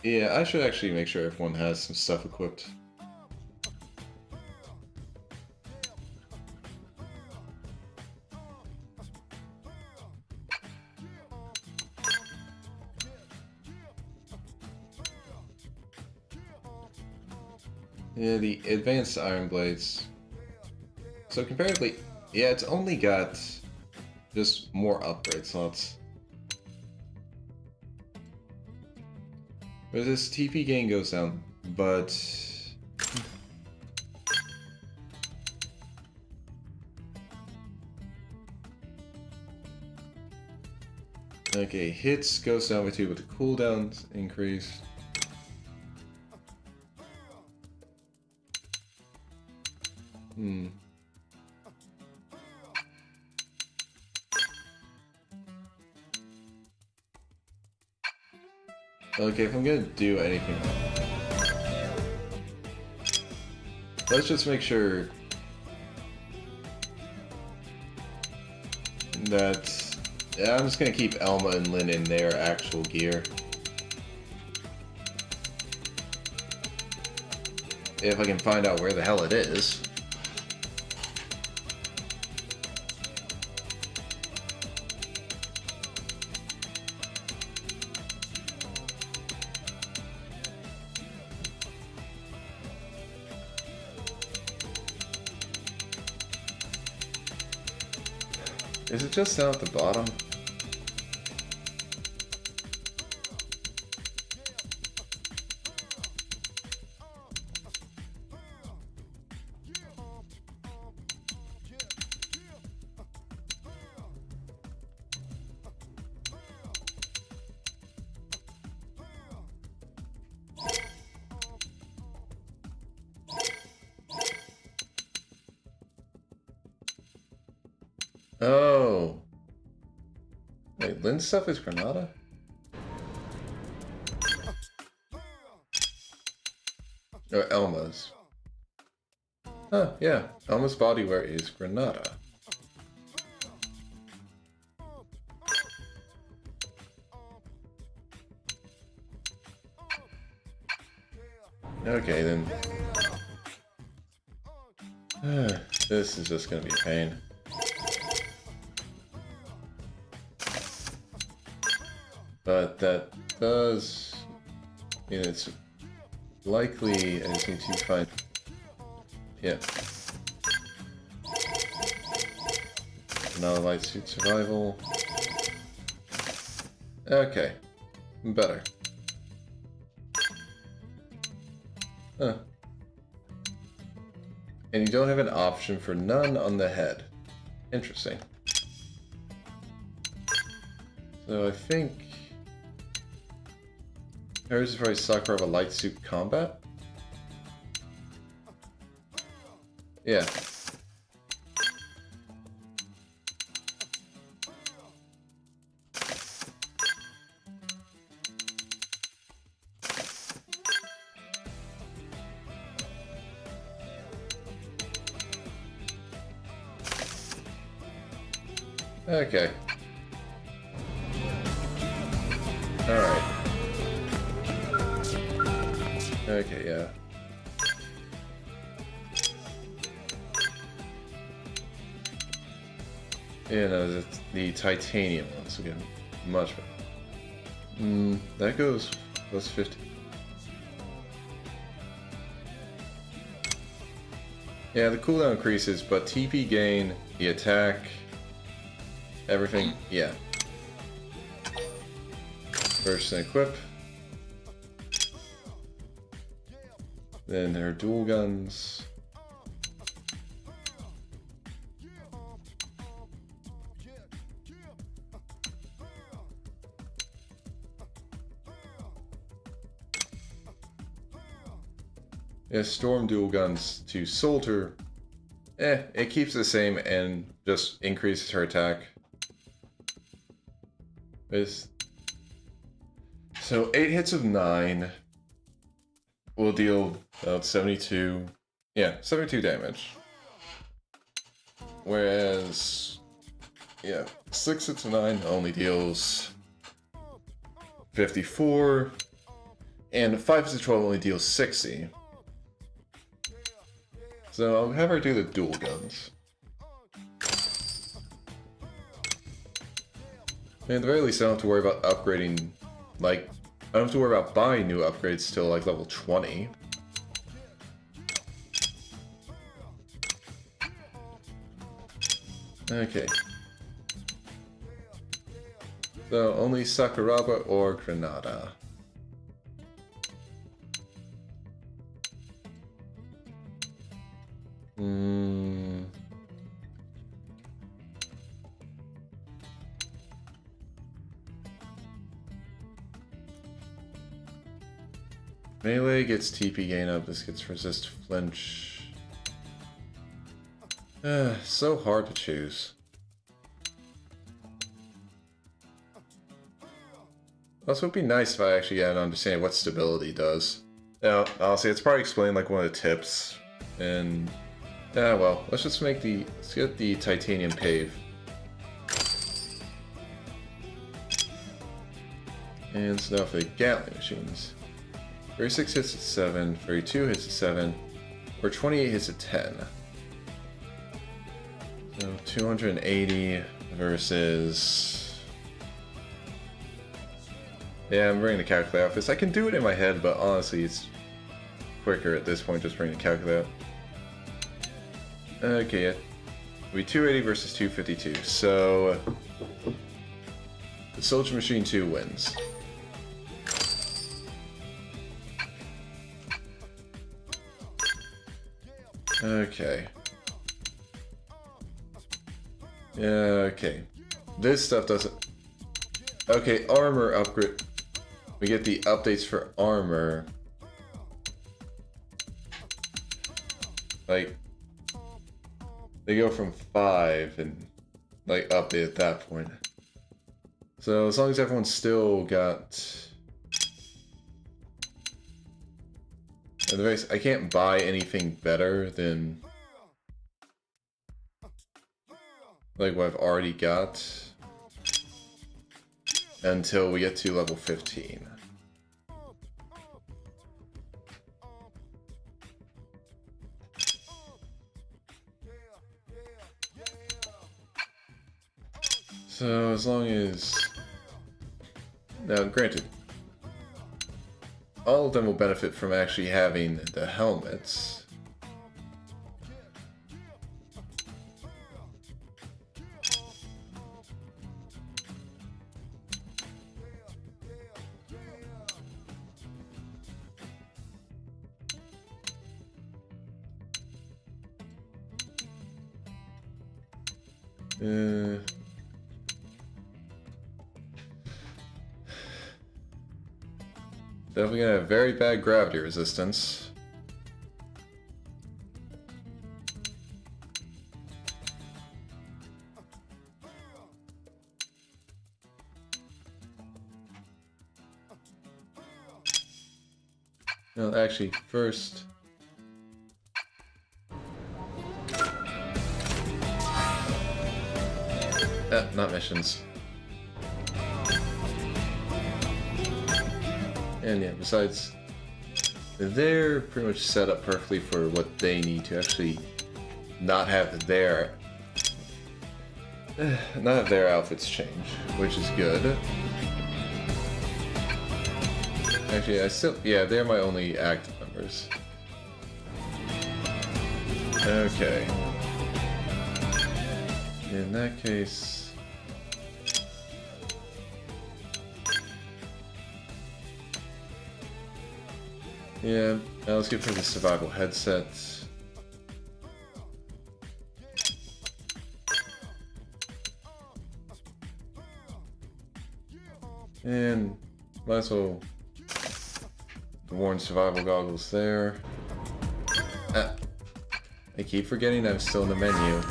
[SPEAKER 1] Yeah, I should actually make sure everyone has some stuff equipped. Yeah, the advanced iron blades. So comparatively, yeah, it's only got just more upgrade slots. But this TP gain goes down, but okay, hits goes down by 2, but the cooldowns increase. Okay, if I'm gonna do anything, let's just make sure that I'm just gonna keep Elma and Lynn in their actual gear. If I can find out where the hell it is. Is it just down at the bottom? Oh. Wait, Lynn's stuff is Granada? Oh, Elma's. Huh, yeah. Elma's bodywear is Granada. Okay, then. This is just gonna be a pain. But that does mean it's likely I just need to find. Yeah. Another light suit survival. Okay. Better. Huh. And you don't have an option for none on the head. Interesting. So I think hers is probably Sakura of a light suit combat? Yeah. Okay. Alright. Okay, yeah. Yeah, no, the titanium ones again. Much better. That goes plus 50. Yeah, the cooldown increases, but TP gain, the attack, everything, yeah. First equip. Then there are dual guns. Yeah, storm dual guns to Soldier. It keeps the same and just increases her attack. So 8 hits of 9 will deal about 72. Yeah, 72 damage. Whereas, yeah, 6 hits of 9 only deals 54. And 5 to 12 only deals 60. So I'll have her do the dual guns. And at the very least, I don't have to worry about upgrading, like, I don't have to worry about buying new upgrades till, like, level 20. Okay. So, only Sakuraba or Granada. Melee gets TP gain up, this gets resist flinch. So hard to choose. Also, it'd be nice if I actually had an understanding of what stability does. Now, honestly, it's probably explained like one of the tips. And, well, let's get the titanium pave. And so now for the Gatling machines. 36 hits at 7, 32 hits at 7, or 28 hits at 10. So 280 versus... Yeah, I'm bringing the calculator off this. I can do it in my head, but honestly, it's quicker at this point just bringing the calculator up. Okay, yeah. We 280 versus 252. So the Soldier Machine 2 wins. Okay. Yeah, okay. This stuff doesn't... Okay, armor upgrade. We get the updates for armor. Like, they go from 5 and, like, update at that point. So, as long as everyone's still got... At the very least, I can't buy anything better than... like what I've already got. Until we get to level 15. So as long as... Now granted, all of them will benefit from actually having the helmets. Definitely gonna have very bad gravity resistance. No, actually, first... not missions. And yeah, besides, they're pretty much set up perfectly for what they need to actually not have their outfits change, which is good. Actually, yeah, they're my only active members. Okay. In that case... Yeah, now let's get for the survival headset. And might as well warn survival goggles there. I keep forgetting I'm still in the menu.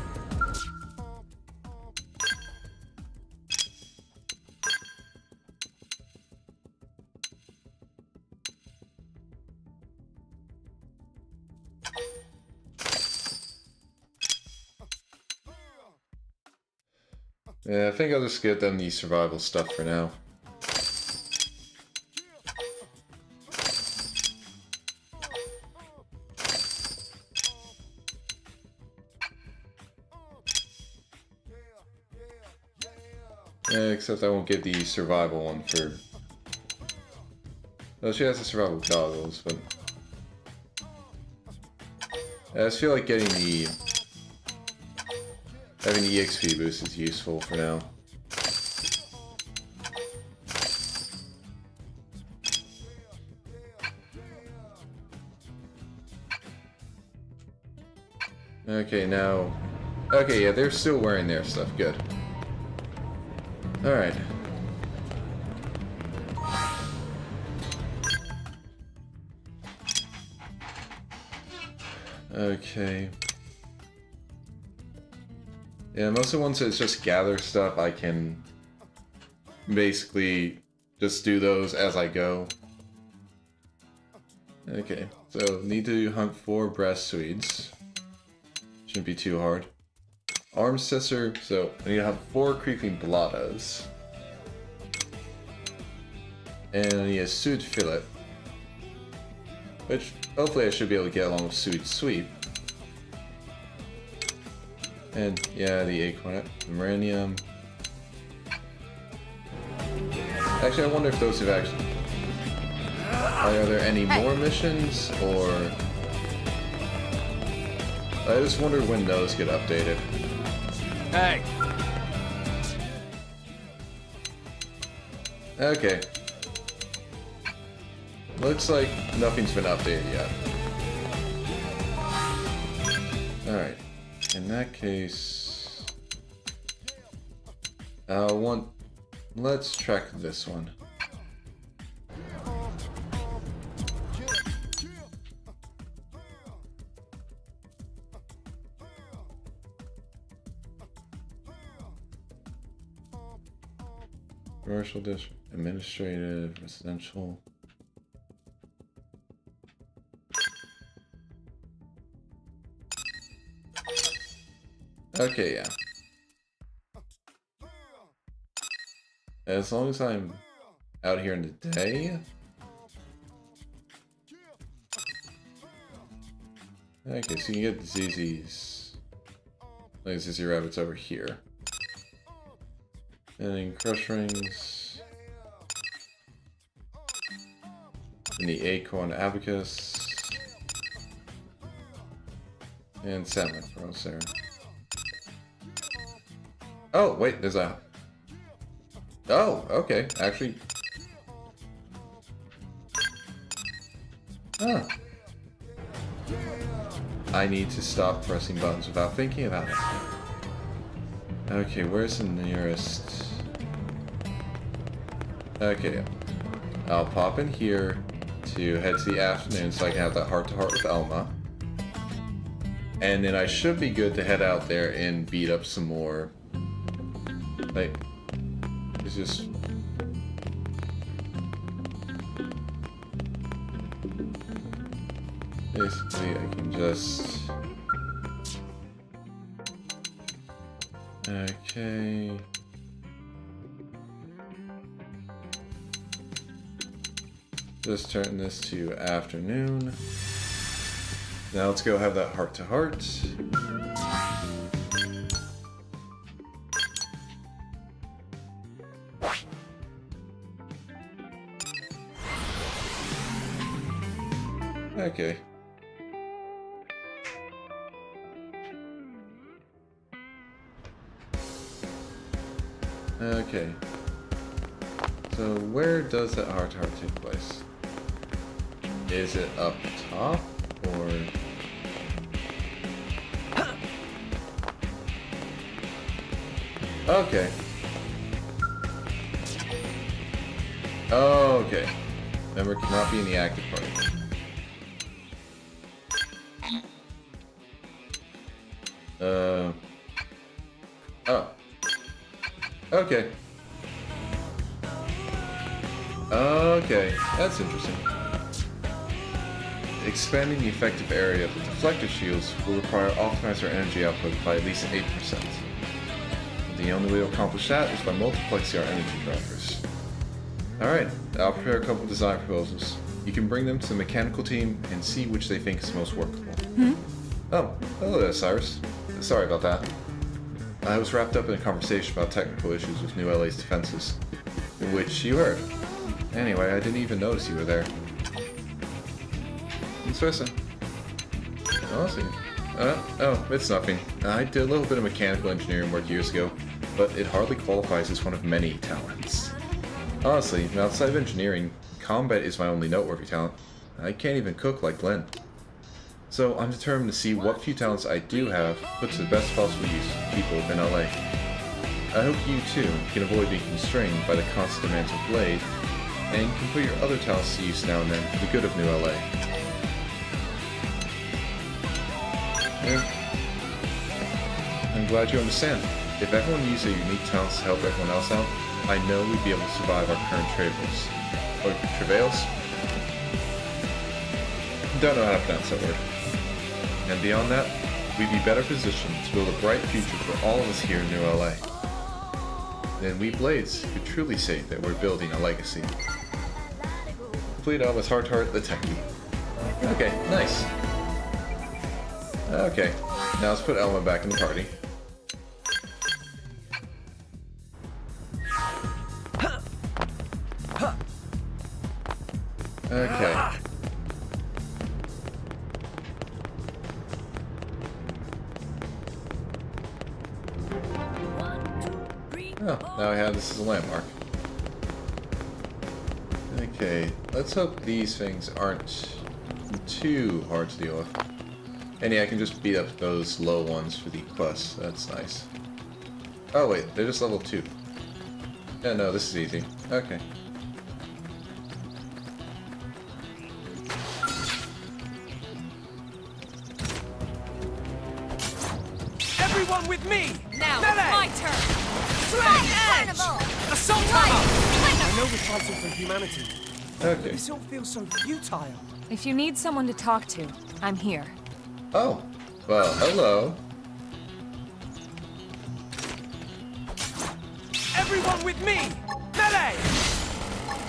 [SPEAKER 1] Yeah, I think I'll just get them the survival stuff for now. Except I won't get the survival one for... Well, she has the survival goggles, but... I just feel like getting the... Having the EXP boost is useful for now. Okay, now... Okay, yeah, they're still wearing their stuff. Good. Alright. Okay. Yeah, most of the ones that just gather stuff, I can basically just do those as I go. Okay, so need to hunt for breast Swedes. Shouldn't be too hard. Arm scissor, so I need to have 4 creeping bladas. And I need a suit fillet. Which, hopefully I should be able to get along with suit sweep. And, yeah, the acorn, the Maranium. Actually, I wonder if those have actually... Are there any more missions, or... I just wonder when those get updated.
[SPEAKER 3] Hey!
[SPEAKER 1] Okay. Looks like nothing's been updated yet. Alright. In that case... Let's track this one. Commercial district, administrative, residential. Okay, yeah. As long as I'm out here in the day. Okay, so you can get the ZZs. Like ZZ rabbits over here. And then crush rings. And the acorn abacus. And salmon pearls there. Oh, wait, there's a... Oh, okay, actually... Oh. I need to stop pressing buttons without thinking about it. Okay, where's the nearest... Okay, I'll pop in here to head to the afternoon so I can have that heart-to-heart with Elma. And then I should be good to head out there and beat up some more... Like... It's just... Basically, I can just... Okay... Just turn this to afternoon. Now let's go have that heart-to-heart. Okay. Okay. So where does that heart-to-heart take place? Is it up top, or... Okay. Okay. Member cannot be in the active party. Oh. Okay. Okay, that's interesting. Expanding the effective area of the deflector shields will require optimizer energy output by at least 8%. The only way to accomplish that is by multiplexing our energy drivers. Alright, I'll prepare a couple design proposals. You can bring them to the mechanical team and see which they think is most workable. Oh, hello there, Cyrus. Sorry about that. I was wrapped up in a conversation about technical issues with New LA's defenses, in which you heard. Anyway, I didn't even notice you were there. Interesting. Awesome. Oh, it's nothing. I did a little bit of mechanical engineering work years ago, but it hardly qualifies as one of many talents. Honestly, outside of engineering, combat is my only noteworthy talent. I can't even cook like Glenn. So I'm determined to see what few talents I do have put to the best possible use of people in LA. I hope you too can avoid being constrained by the constant demands of Blade, and can put your other talents to use now and then for the good of New LA. Yeah. I'm glad you understand. If everyone used their unique talents to help everyone else out, I know we'd be able to survive our current travails. Or travails? Don't know how to pronounce that word. And beyond that, we'd be better positioned to build a bright future for all of us here in New LA. Then we Blades could truly say that we're building a legacy. Complete on with Heart the Techie. Okay, nice. Okay, now let's put Elma back in the party. Okay. Oh, now I have this as a landmark. Okay, let's hope these things aren't too hard to deal with. And yeah, I can just beat up those low ones for the quest. That's nice. Oh wait, they're just level 2. Yeah, no, this is easy. Okay.
[SPEAKER 3] Everyone with me!
[SPEAKER 7] Now
[SPEAKER 3] Melee!
[SPEAKER 7] it's my turn!
[SPEAKER 3] Straight edge! Assault hammer! I know we're fighting for humanity.
[SPEAKER 1] Okay.
[SPEAKER 3] This all feels so futile.
[SPEAKER 7] If you need someone to talk to, I'm here.
[SPEAKER 1] Oh, well, hello.
[SPEAKER 3] Everyone with me! Melee!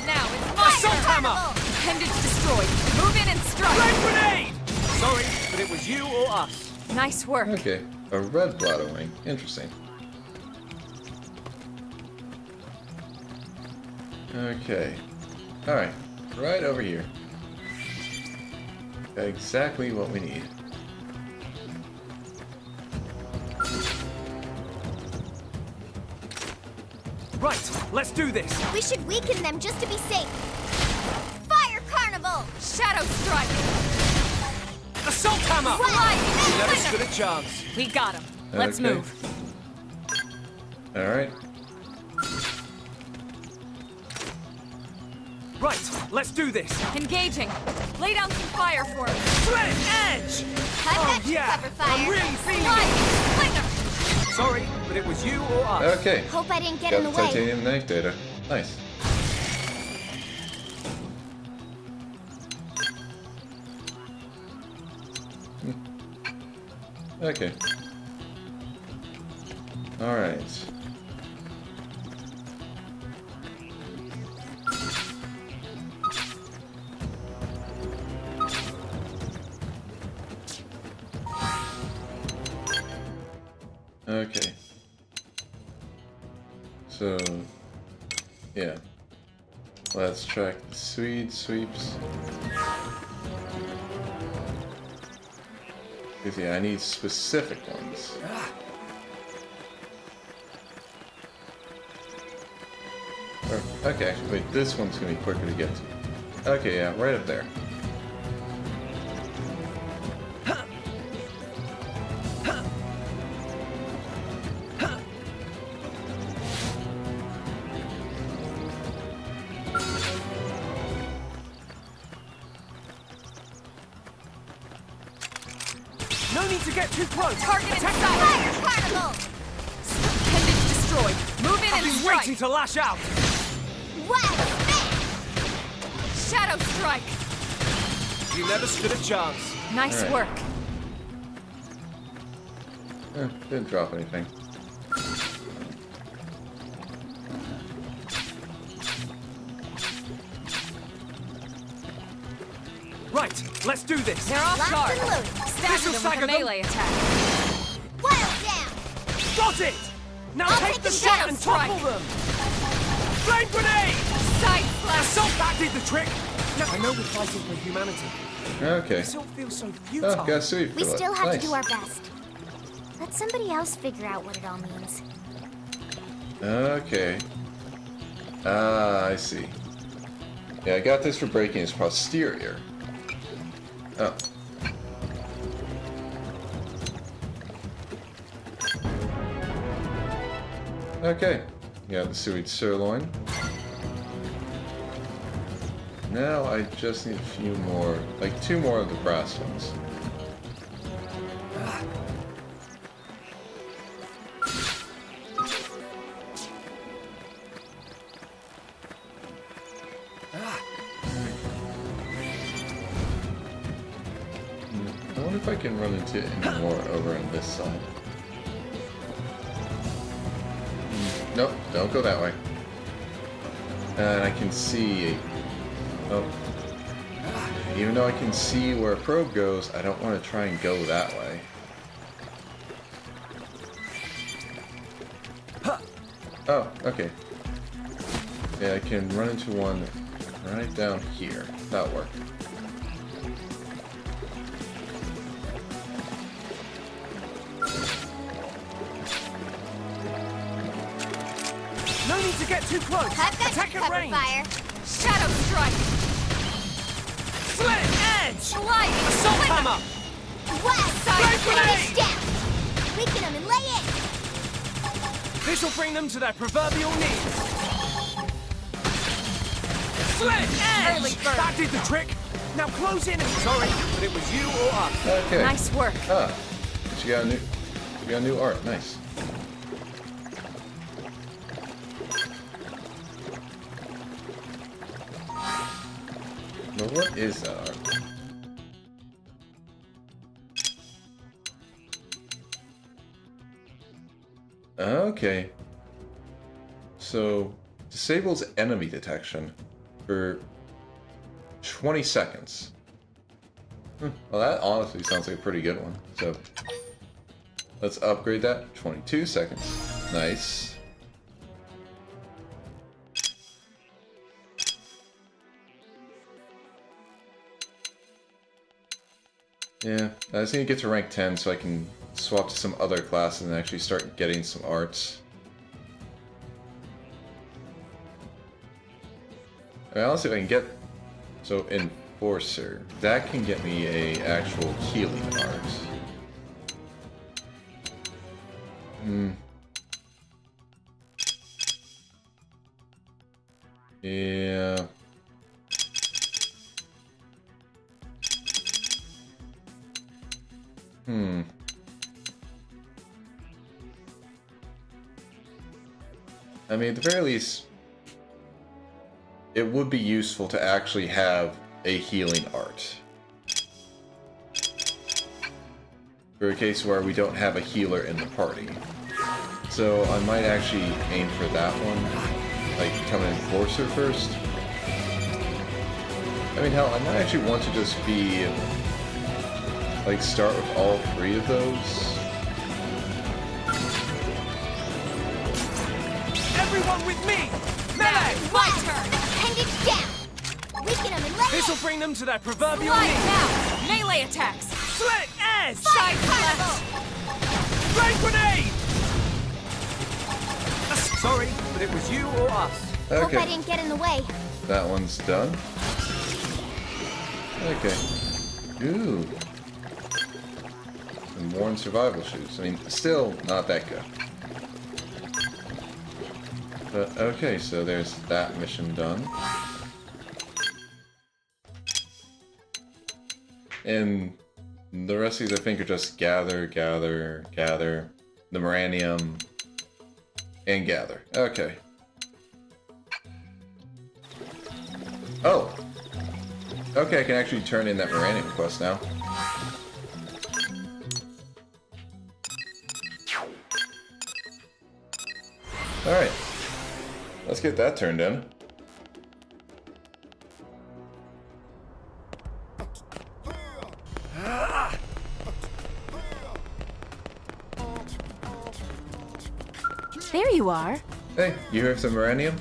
[SPEAKER 7] Now it's my
[SPEAKER 3] Assault
[SPEAKER 7] turn!
[SPEAKER 3] hammer!
[SPEAKER 7] Appendage destroyed. Move in and strike!
[SPEAKER 3] Red grenade! Sorry, but it was you or us.
[SPEAKER 7] Nice work.
[SPEAKER 1] Okay, a red bladder wing. Interesting. Okay. Alright, right over here. Got exactly what we need.
[SPEAKER 3] Right, let's do this.
[SPEAKER 12] We should weaken them just to be safe. Fire Carnival!
[SPEAKER 7] Shadow strike!
[SPEAKER 3] Assault hammer!
[SPEAKER 12] Right.
[SPEAKER 3] You never stood a chance.
[SPEAKER 7] We got him. Let's
[SPEAKER 1] Okay.
[SPEAKER 7] move.
[SPEAKER 1] Alright.
[SPEAKER 3] Right, let's do this.
[SPEAKER 7] Engaging. Lay down some fire for me.
[SPEAKER 3] Straight edge!
[SPEAKER 12] I've
[SPEAKER 3] Oh,
[SPEAKER 12] got you
[SPEAKER 3] yeah.
[SPEAKER 12] covered, fire.
[SPEAKER 3] I'm really feeling
[SPEAKER 12] Right.
[SPEAKER 3] it.
[SPEAKER 12] Slinger.
[SPEAKER 3] Sorry, but it was you or us.
[SPEAKER 1] Okay.
[SPEAKER 12] Hope I didn't get
[SPEAKER 1] Got
[SPEAKER 12] in
[SPEAKER 1] the
[SPEAKER 12] the way.
[SPEAKER 1] titanium knife data. Nice. Okay. Alright. Okay. So, yeah. Let's track the Swede sweeps. Because, yeah, I need specific ones. Okay, actually, wait, this one's gonna be quicker to get to. Okay, yeah, right up there.
[SPEAKER 3] No need to get too close.
[SPEAKER 7] Target
[SPEAKER 3] Attack
[SPEAKER 7] inside.
[SPEAKER 12] Fire Carnival!
[SPEAKER 7] Appendage destroyed. Move in
[SPEAKER 3] I've
[SPEAKER 7] and
[SPEAKER 3] been
[SPEAKER 7] strike.
[SPEAKER 3] waiting to lash out.
[SPEAKER 12] Wow!
[SPEAKER 7] Shadow strike.
[SPEAKER 3] You never stood a chance.
[SPEAKER 7] Nice
[SPEAKER 1] All
[SPEAKER 7] work.
[SPEAKER 1] right. Didn't drop anything.
[SPEAKER 3] Right, let's do this.
[SPEAKER 7] They're off
[SPEAKER 12] Locked
[SPEAKER 7] guard.
[SPEAKER 12] and loaded.
[SPEAKER 7] Stab
[SPEAKER 3] This'll
[SPEAKER 7] them with
[SPEAKER 3] stagger
[SPEAKER 7] a
[SPEAKER 3] them.
[SPEAKER 7] melee attack.
[SPEAKER 12] Wild down!
[SPEAKER 3] Got it! Now
[SPEAKER 12] I'll
[SPEAKER 3] take
[SPEAKER 12] take
[SPEAKER 3] the
[SPEAKER 12] the
[SPEAKER 3] shot
[SPEAKER 12] shadow
[SPEAKER 3] and topple them! Flame grenade!
[SPEAKER 12] Side slash!
[SPEAKER 3] Assault! That did the trick! Now I know we're fighting for humanity.
[SPEAKER 1] Okay.
[SPEAKER 3] This all feels so futile.
[SPEAKER 1] Oh, got sweet.
[SPEAKER 2] We still have
[SPEAKER 1] nice.
[SPEAKER 2] to do our best. Let somebody else figure out what it all means.
[SPEAKER 1] Okay. Ah, I see. Yeah, I got this for breaking his posterior. Oh. Okay. Got the sweet sirloin. Now I just need a few more, like 2 more of the brass ones. I wonder if I can run into any more over on this side. Nope, don't go that way. And I can see... Oh. Even though I can see where a probe goes, I don't want to try and go that way. Oh, okay. Yeah, I can run into one right down here. That'll work.
[SPEAKER 3] No need to get too close.
[SPEAKER 12] I've got
[SPEAKER 3] Attack
[SPEAKER 12] you
[SPEAKER 3] at
[SPEAKER 12] covered,
[SPEAKER 3] range.
[SPEAKER 12] fire.
[SPEAKER 3] Shadow strike. Slit edge.
[SPEAKER 12] Slide.
[SPEAKER 3] Assault hammer.
[SPEAKER 12] West side
[SPEAKER 3] Flame
[SPEAKER 12] finish
[SPEAKER 3] grenade.
[SPEAKER 12] down. Weaken them and lay in.
[SPEAKER 3] This will bring them to their proverbial knees. Slit edge.
[SPEAKER 7] Early bird.
[SPEAKER 3] That did the trick. Now close in. Sorry, but it was you or us.
[SPEAKER 1] Okay.
[SPEAKER 7] Nice work.
[SPEAKER 1] Ah, she got a new art. Nice. But what is that art? Okay. So, disables enemy detection for 20 seconds. Well, that honestly sounds like a pretty good one. So, let's upgrade that. 22 seconds. Nice. Yeah, I just need to get to rank 10 so I can swap to some other classes and actually start getting some arts. I mean, honestly, if I can get... So, Enforcer. That can get me a actual healing art. Yeah... I mean, at the very least, it would be useful to actually have a healing art. For a case where we don't have a healer in the party. So I might actually aim for that one. Like, become an Enforcer first. I mean, hell, I might actually want to just be... like, start with all 3 of those.
[SPEAKER 3] Everyone with me! Melee!
[SPEAKER 12] My turn. Appendage down. Weaken them and lay
[SPEAKER 3] This
[SPEAKER 12] in.
[SPEAKER 3] will bring them to their proverbial
[SPEAKER 7] Slide
[SPEAKER 3] knees.
[SPEAKER 7] now. Melee attacks.
[SPEAKER 3] Slit edge!
[SPEAKER 7] Side
[SPEAKER 12] Carnival.
[SPEAKER 7] slash.
[SPEAKER 3] Flame grenade! Sorry, but it was you or us.
[SPEAKER 12] Hope I
[SPEAKER 1] Okay,
[SPEAKER 12] didn't get in the way.
[SPEAKER 1] that one's done. Okay. Ooh. Some worn survival shoes. I mean, still not that good. But, okay, so there's that mission done. And the rest of these, I think, are just gather, the Moranium, and gather. Okay. Oh! Okay, I can actually turn in that Moranium quest now. Alright. Let's get that turned in.
[SPEAKER 17] you are?
[SPEAKER 1] Hey, you have some uranium?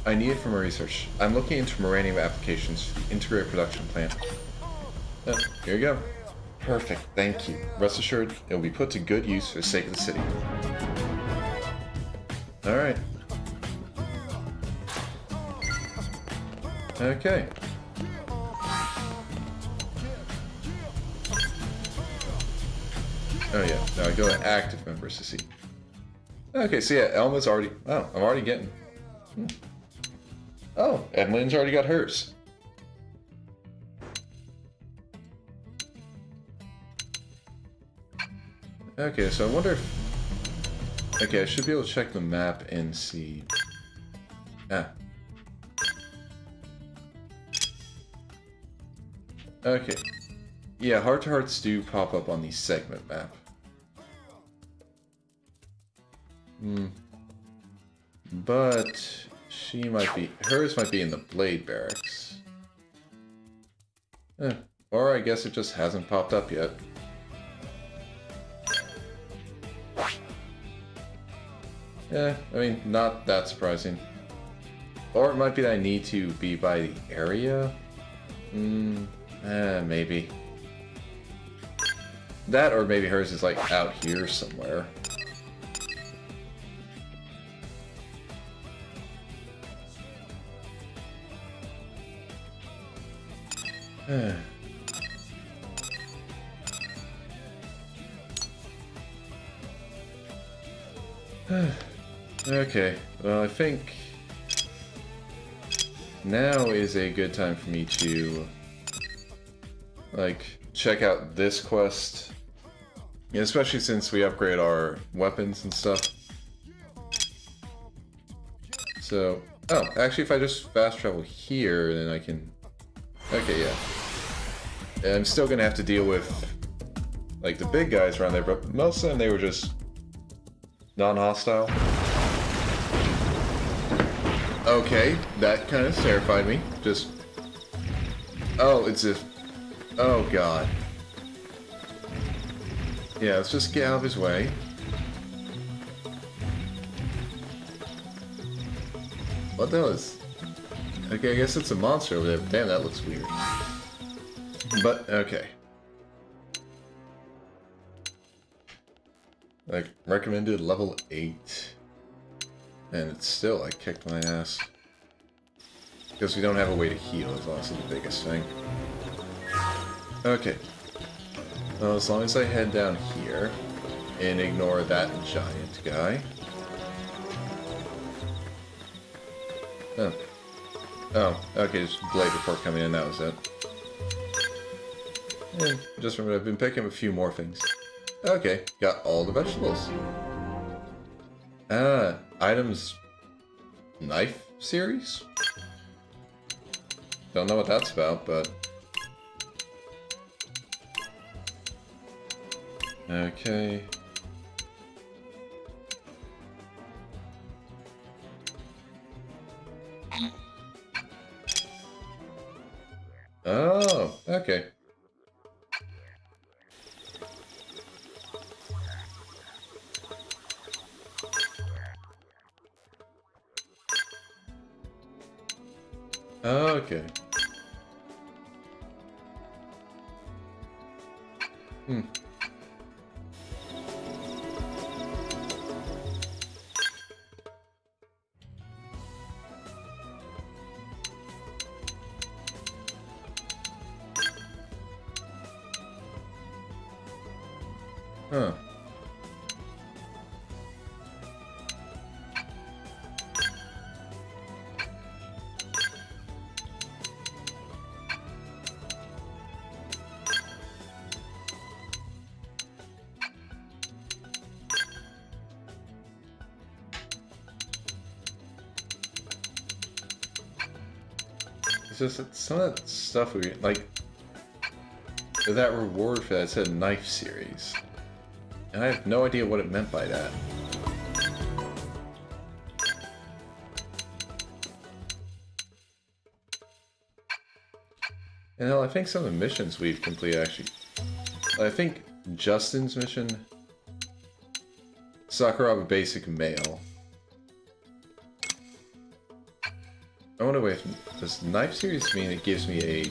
[SPEAKER 1] I need it for my research. I'm looking into uranium applications for the integrated production plant. Oh, here you go. Perfect, thank you. Rest assured, it will be put to good use for the sake of the city. Alright. Okay. Oh yeah, now I go to active members to see. Okay, so yeah, Elma's already... Oh, I'm already getting... Oh, Edwin's already got hers. Okay, so I wonder if... Okay, I should be able to check the map and see... Ah. Okay. Yeah, heart-to-hearts do pop up on the segment map. But she might be... Hers might be in the Blade Barracks. Or I guess it just hasn't popped up yet. I mean, not that surprising. Or it might be that I need to be by the area? Maybe. That, or maybe hers is like out here somewhere. Okay, well I think now is a good time for me to like check out this quest. Yeah, especially since we upgrade our weapons and stuff. So, oh, actually if I just fast travel here, then I can... Okay, yeah. And I'm still gonna have to deal with, like, the big guys around there, but most of them, they were just non-hostile. Okay, that kind of terrified me. Just... Oh, it's just... Oh, God. Yeah, let's just get out of his way. What the hell is... Okay, I guess it's a monster over there. Damn, that looks weird. But, okay. Like, recommended level 8. And it's still, like, kicked my ass. Because we don't have a way to heal is also the biggest thing. Okay. Well, as long as I head down here and ignore that giant guy. Oh. Oh, okay, just blade report coming in, that was it. And just remember, I've been picking up a few more things. Okay, got all the vegetables. Items... Knife series? Don't know what that's about, but... Okay... Oh, okay. Okay. Huh. It's just that some of that stuff we like that reward for that said knife series. And I have no idea what it meant by that. And hell, I think some of the missions we've completed actually... I think Justin's mission... Sakuraba Basic Male. I wonder, wait, does knife series mean it gives me a...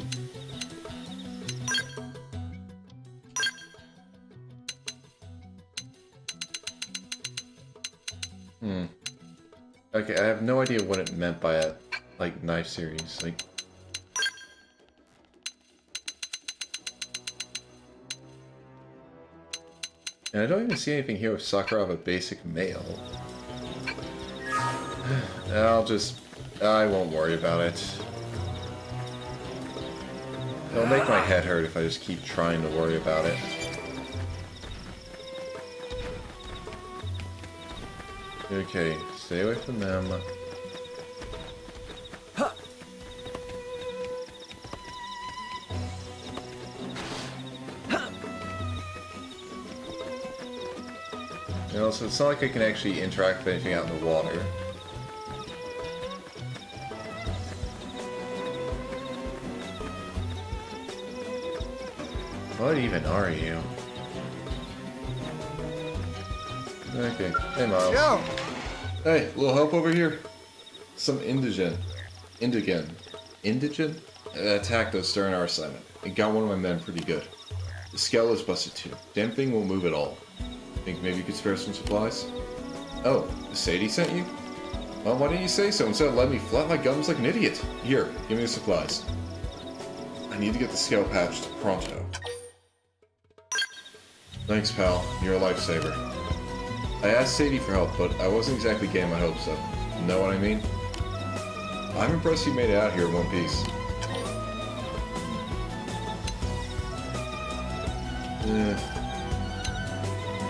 [SPEAKER 1] Okay, I have no idea what it meant by a, like, knife series, like... And I don't even see anything here with Sakura of a basic male. I won't worry about it. It'll make my head hurt if I just keep trying to worry about it. Okay, stay away from them. And also, it's not like I can actually interact with anything out in the water. What even are you? Okay. Hey, Miles.
[SPEAKER 4] Yo!
[SPEAKER 1] Hey, little help over here? Some indigent attacked us during our assignment. It got one of my men pretty good. The scale is busted too. Damn thing won't move at all. Think maybe you could spare some supplies? Oh, Sadie sent you? Well, why didn't you say so instead of letting me flap my gums like an idiot? Here, give me the supplies. I need to get the scale patched pronto. Thanks, pal. You're a lifesaver. I asked Sadie for help, but I wasn't exactly getting my hopes up. Know what I mean? I'm impressed you made it out here in one piece.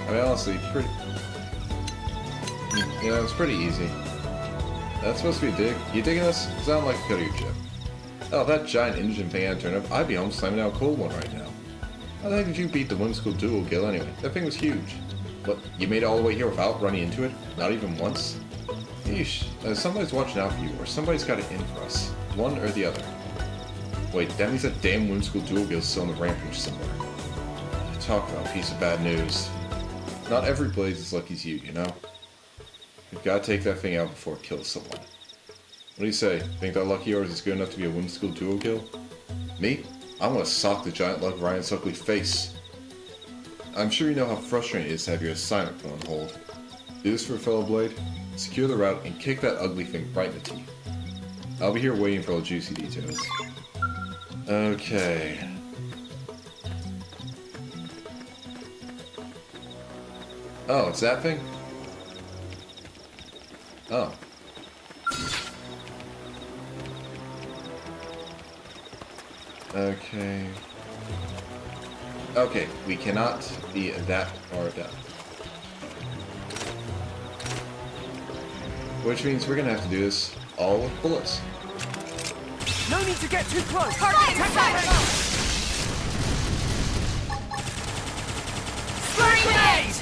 [SPEAKER 1] I mean, honestly, it's pretty easy. That's supposed to be a dig. You digging this? Sound like a cut of your chip. Oh, if that giant engine thing had turned up, I'd be home slamming out a cold one right now. How the heck did you beat the Whimsical Dual Gill anyway? That thing was huge. What, you made it all the way here without running into it? Not even once? Yeesh, somebody's watching out for you, or somebody's got it in for us. One or the other. Wait, that means that damn Whimsical Dual Gill's still on the rampage somewhere. Talk about a piece of bad news. Not every blaze is lucky as you know? You've got to take that thing out before it kills someone. What do you say? Think that lucky yours is good enough to be a Whimsical Dual Gill? Me? I'm gonna sock the giant lug Ryan's ugly face. I'm sure you know how frustrating it is to have your assignment put on hold. Do this for a fellow Blade, secure the route, and kick that ugly thing right in the teeth. I'll be here waiting for all the juicy details. Okay. Oh, it's that thing? Oh. Okay. Okay, we cannot be that far down. Which means we're gonna have to do this all with bullets.
[SPEAKER 3] No need to get too close.
[SPEAKER 7] Grenade!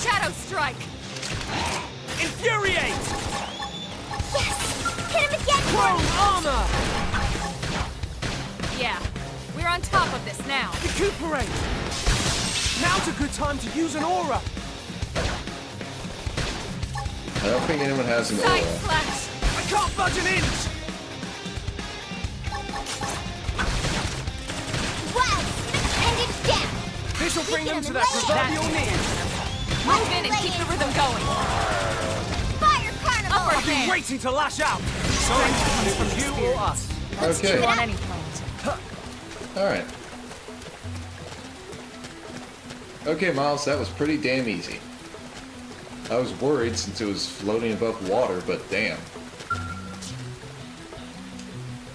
[SPEAKER 7] Shadow strike!
[SPEAKER 3] Infuriate!
[SPEAKER 12] Yes! Hit him again!
[SPEAKER 3] Chrome armor!
[SPEAKER 7] Yeah, we're on top of this now.
[SPEAKER 3] Recuperate! Now's a good time to use an aura!
[SPEAKER 1] I don't think anyone has an
[SPEAKER 7] Side
[SPEAKER 1] aura.
[SPEAKER 7] slash!
[SPEAKER 3] I can't budge an inch!
[SPEAKER 12] Wow! Ended down!
[SPEAKER 3] This'll bring them to that proverbial knees!
[SPEAKER 7] Move in and keep the rhythm going.
[SPEAKER 12] Fire Carnival!
[SPEAKER 7] Upper
[SPEAKER 3] I've been
[SPEAKER 7] hand.
[SPEAKER 3] waiting to lash out! So it's from you or us.
[SPEAKER 1] Okay.
[SPEAKER 7] On any planet.
[SPEAKER 1] Alright. Okay, Miles, that was pretty damn easy. I was worried since it was floating above water, but damn.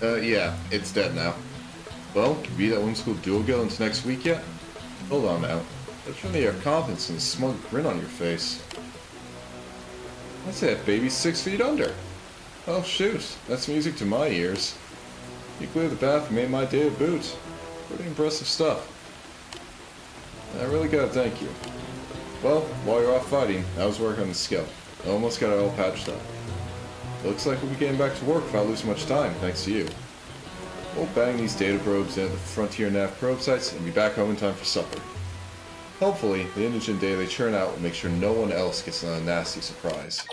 [SPEAKER 1] Yeah, it's dead now. Well, can you beat that Whimsical Dual Gill into next week yet? Hold on now. That's really your confidence and a smug grin on your face. I'd say that baby's 6 feet under. Oh shoot, that's music to my ears. You cleared the path and made my day a boot. Pretty impressive stuff. I really gotta thank you. Well, while you're off fighting, I was working on the skill. I almost got it all patched up. Looks like we'll be getting back to work without losing much time, thanks to you. We'll bang these data probes in at the Frontier Nav probe sites and be back home in time for supper. Hopefully, the indigent data they churn out will make sure no one else gets a nasty surprise.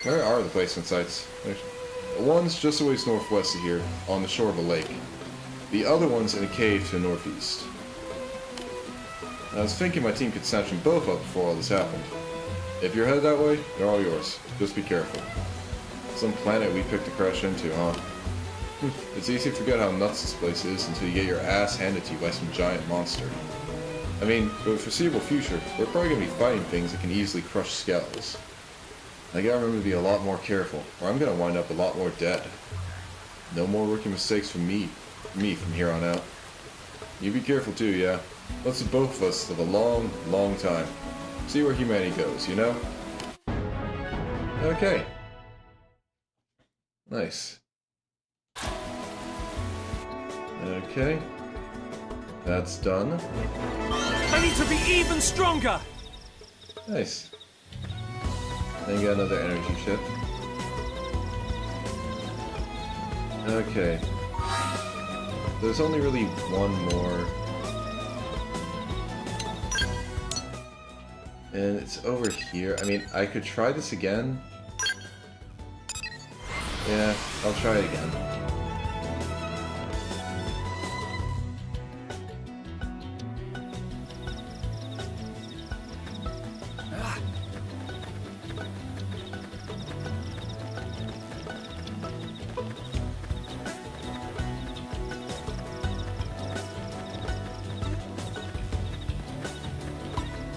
[SPEAKER 1] Where are the placement sites? One's just a ways northwest of here, on the shore of a lake. The other one's in a cave to the northeast. I was thinking my team could snatch them both up before all this happened. If you're headed that way, they're all yours. Just be careful. Some planet we picked to crash into, huh? It's easy to forget how nuts this place is until you get your ass handed to you by some giant monster. I mean, for the foreseeable future, we're probably going to be fighting things that can easily crush skulls. I gotta remember to be a lot more careful, or I'm gonna wind up a lot more dead. No more rookie mistakes from me from here on out. You be careful too, yeah? Let's both of us live a long, long time. See where humanity goes, you know? Okay. Nice. Okay. That's done.
[SPEAKER 3] I need to be even stronger!
[SPEAKER 1] Nice. Then you got another energy chip. Okay. There's only really one more. And it's over here. I mean, I could try this again. Yeah, I'll try it again.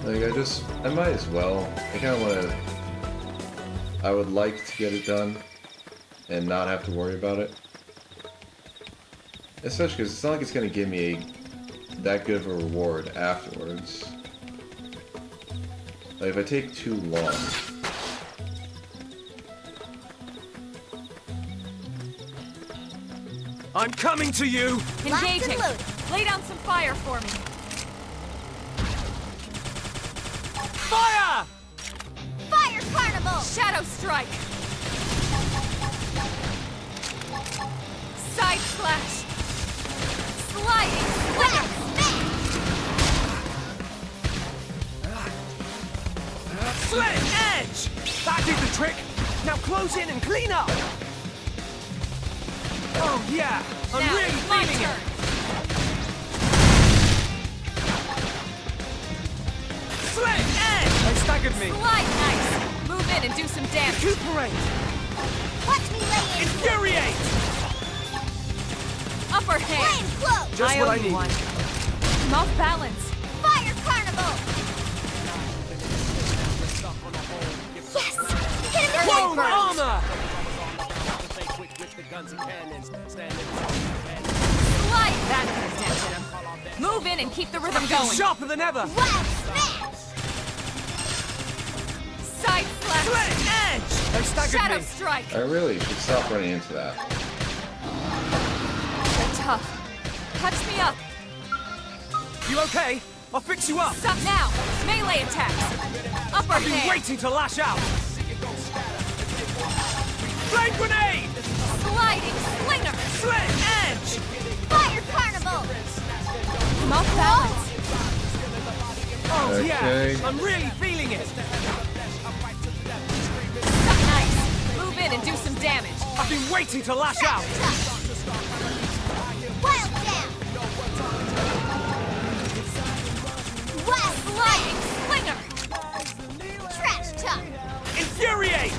[SPEAKER 1] Like, I might as well. I kind of want to... I would like to get it done and not have to worry about it. Especially because it's not like it's going to give me that good of a reward afterwards. Like, if I take too long...
[SPEAKER 3] I'm coming to you!
[SPEAKER 7] Engaging! Lay down some fire for me!
[SPEAKER 3] Fire!
[SPEAKER 12] Fire Carnival!
[SPEAKER 7] Shadow Strike! Side Slash! Sliding Slinger!
[SPEAKER 3] Slit Edge! That did the trick! Now close in and clean up! Oh yeah! I'm
[SPEAKER 7] now,
[SPEAKER 3] really
[SPEAKER 7] my
[SPEAKER 3] feeling
[SPEAKER 7] turn.
[SPEAKER 3] it! Slit Edge! They staggered me!
[SPEAKER 7] Slide nice! Move in and do some damage!
[SPEAKER 3] Recuperate!
[SPEAKER 12] Watch me lay in!
[SPEAKER 3] Infuriate!
[SPEAKER 7] Upper hand!
[SPEAKER 12] Flame cloak!
[SPEAKER 3] Just what I need.
[SPEAKER 7] One. I'm off balance!
[SPEAKER 12] Fire Carnival! Yes! Get him the
[SPEAKER 3] Clone
[SPEAKER 12] head first!
[SPEAKER 3] armor!
[SPEAKER 7] Slide that dented him! Move in and keep the rhythm going!
[SPEAKER 3] Sharper than ever!
[SPEAKER 12] Wild smash!
[SPEAKER 7] Side Slash!
[SPEAKER 3] Slit Edge! They staggered
[SPEAKER 7] Shadow
[SPEAKER 3] me!
[SPEAKER 7] Strike!
[SPEAKER 1] I really should stop running into that.
[SPEAKER 7] They're tough. Catch me up!
[SPEAKER 3] You okay? I'll fix you up!
[SPEAKER 7] Stop now! Melee attacks! Upper
[SPEAKER 3] I've been
[SPEAKER 7] hand!
[SPEAKER 3] waiting to lash out! Flame grenade!
[SPEAKER 7] Sliding Slinger!
[SPEAKER 3] Slit Edge!
[SPEAKER 12] Fire Carnival!
[SPEAKER 7] I'm off balance!
[SPEAKER 3] Oh
[SPEAKER 1] Okay.
[SPEAKER 3] yeah! I'm really feeling it!
[SPEAKER 7] Nice! Move in and do some damage!
[SPEAKER 3] I've been waiting to lash out!
[SPEAKER 12] Wild down! Wild
[SPEAKER 7] Sliding Slinger!
[SPEAKER 12] trash talk!
[SPEAKER 3] Infuriate!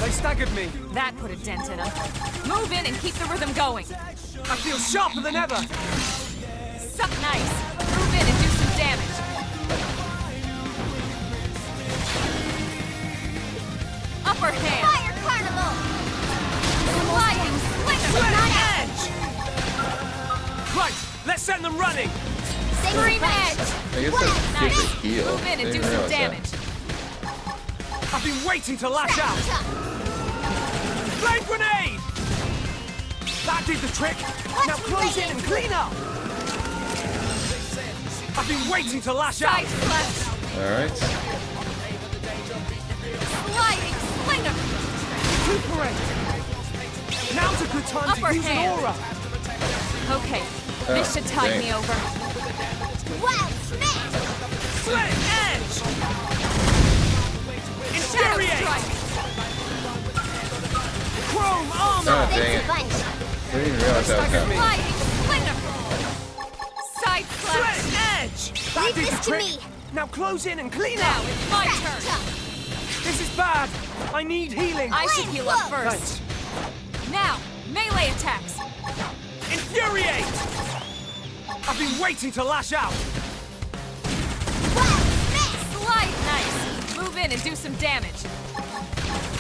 [SPEAKER 3] They staggered me!
[SPEAKER 7] That put a dent in him. Move in and keep the rhythm going!
[SPEAKER 3] I feel sharper than ever!
[SPEAKER 7] Suck nice! Move in and do some damage! Upper hand!
[SPEAKER 12] Fire Carnival!
[SPEAKER 7] Sliding Slinger!
[SPEAKER 3] Slit Edge! Right, let's send them running!
[SPEAKER 7] Scream Edge!
[SPEAKER 1] I guess that's
[SPEAKER 7] Nice!
[SPEAKER 1] just a heal.
[SPEAKER 7] Move in and
[SPEAKER 1] I
[SPEAKER 7] do
[SPEAKER 1] didn't
[SPEAKER 7] some
[SPEAKER 1] realize that.
[SPEAKER 7] damage!
[SPEAKER 3] I've been waiting to lash
[SPEAKER 12] Trash
[SPEAKER 3] out!
[SPEAKER 12] talk!
[SPEAKER 3] Flame grenade! That did the trick! Now close in and clean up! I've been waiting to lash
[SPEAKER 7] Side
[SPEAKER 3] out!
[SPEAKER 7] Slash!
[SPEAKER 1] Alright.
[SPEAKER 7] Sliding Slinger!
[SPEAKER 3] Recuperate! Now's a good time
[SPEAKER 7] Upper
[SPEAKER 3] to use
[SPEAKER 7] hand.
[SPEAKER 3] an aura!
[SPEAKER 7] Okay, this should tide me over.
[SPEAKER 12] Wild smash!
[SPEAKER 3] Slit Edge!
[SPEAKER 7] Shadow
[SPEAKER 3] Infuriate!
[SPEAKER 7] Strike!
[SPEAKER 1] Oh, dang it.
[SPEAKER 12] Bunch.
[SPEAKER 1] I didn't even realize that was happening.
[SPEAKER 7] Sliding slinger. Side slash.
[SPEAKER 3] Slit edge! That
[SPEAKER 12] Leave
[SPEAKER 3] did
[SPEAKER 12] this
[SPEAKER 3] the
[SPEAKER 12] to
[SPEAKER 3] trick!
[SPEAKER 12] me.
[SPEAKER 3] Now close in and clean
[SPEAKER 7] Now
[SPEAKER 3] up!
[SPEAKER 7] it's my turn.
[SPEAKER 3] This is bad! I need healing!
[SPEAKER 7] I should heal up first. Now, melee attacks.
[SPEAKER 3] Infuriate! I've been waiting to lash out!
[SPEAKER 7] Slide nice. Move in and do some damage.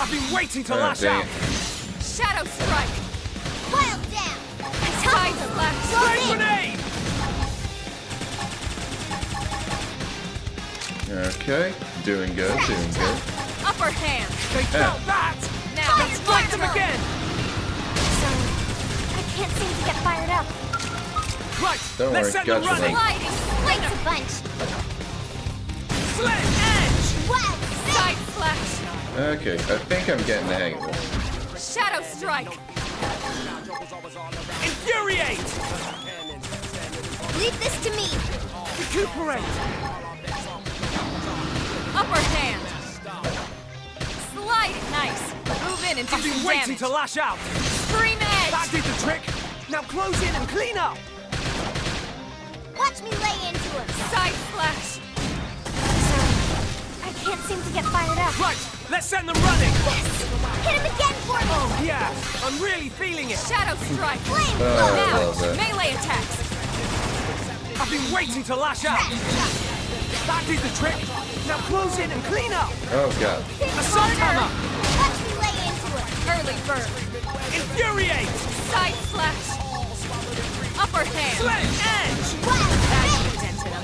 [SPEAKER 3] I've been waiting to
[SPEAKER 1] Oh,
[SPEAKER 3] lash
[SPEAKER 1] dang
[SPEAKER 3] out!
[SPEAKER 1] it.
[SPEAKER 7] Shadow strike.
[SPEAKER 12] Wild down.
[SPEAKER 7] Side slash.
[SPEAKER 3] Flame grenade!
[SPEAKER 1] Okay, doing good, doing good.
[SPEAKER 7] Upper hand.
[SPEAKER 3] They felt that!
[SPEAKER 7] Now
[SPEAKER 3] Let's
[SPEAKER 7] it's my
[SPEAKER 3] fight them
[SPEAKER 7] turn.
[SPEAKER 3] again!
[SPEAKER 2] Sorry. I can't seem to get fired up.
[SPEAKER 3] Right,
[SPEAKER 1] Don't
[SPEAKER 3] let's
[SPEAKER 1] worry,
[SPEAKER 3] send
[SPEAKER 1] got
[SPEAKER 3] them
[SPEAKER 1] you,
[SPEAKER 3] running!
[SPEAKER 1] mate.
[SPEAKER 7] Sliding
[SPEAKER 12] It's
[SPEAKER 7] slinger.
[SPEAKER 12] a bunch.
[SPEAKER 3] Slit edge!
[SPEAKER 12] Wild
[SPEAKER 7] Side slash.
[SPEAKER 1] Okay, I think I'm getting the hang of this.
[SPEAKER 7] Shadow strike.
[SPEAKER 3] Infuriate!
[SPEAKER 12] Leave this to me.
[SPEAKER 3] Recuperate!
[SPEAKER 7] Upper hand. Slide nice. Move in and do
[SPEAKER 3] I've been
[SPEAKER 7] some
[SPEAKER 3] waiting
[SPEAKER 7] damage.
[SPEAKER 3] to lash out!
[SPEAKER 7] Scream
[SPEAKER 3] That
[SPEAKER 7] edge.
[SPEAKER 3] did the trick! Now close in and clean up!
[SPEAKER 12] Watch me lay into him.
[SPEAKER 7] Side slash.
[SPEAKER 2] I can't seem to get fired up.
[SPEAKER 3] Right, let's send them running!
[SPEAKER 12] Yes. Hit him again for me.
[SPEAKER 3] Oh yeah, I'm really feeling it!
[SPEAKER 7] Shadow strike.
[SPEAKER 12] Flame
[SPEAKER 1] Oh,
[SPEAKER 12] blow.
[SPEAKER 1] I
[SPEAKER 7] Now,
[SPEAKER 1] love that.
[SPEAKER 7] melee attacks.
[SPEAKER 3] I've been waiting to lash out! That did the trick! Now close in and clean up!
[SPEAKER 1] Oh god.
[SPEAKER 3] Assault hammer!
[SPEAKER 12] Watch me lay into him.
[SPEAKER 7] Early bird.
[SPEAKER 3] Infuriate!
[SPEAKER 7] Side slash. Upper hand.
[SPEAKER 3] Slit edge!
[SPEAKER 7] That dented him.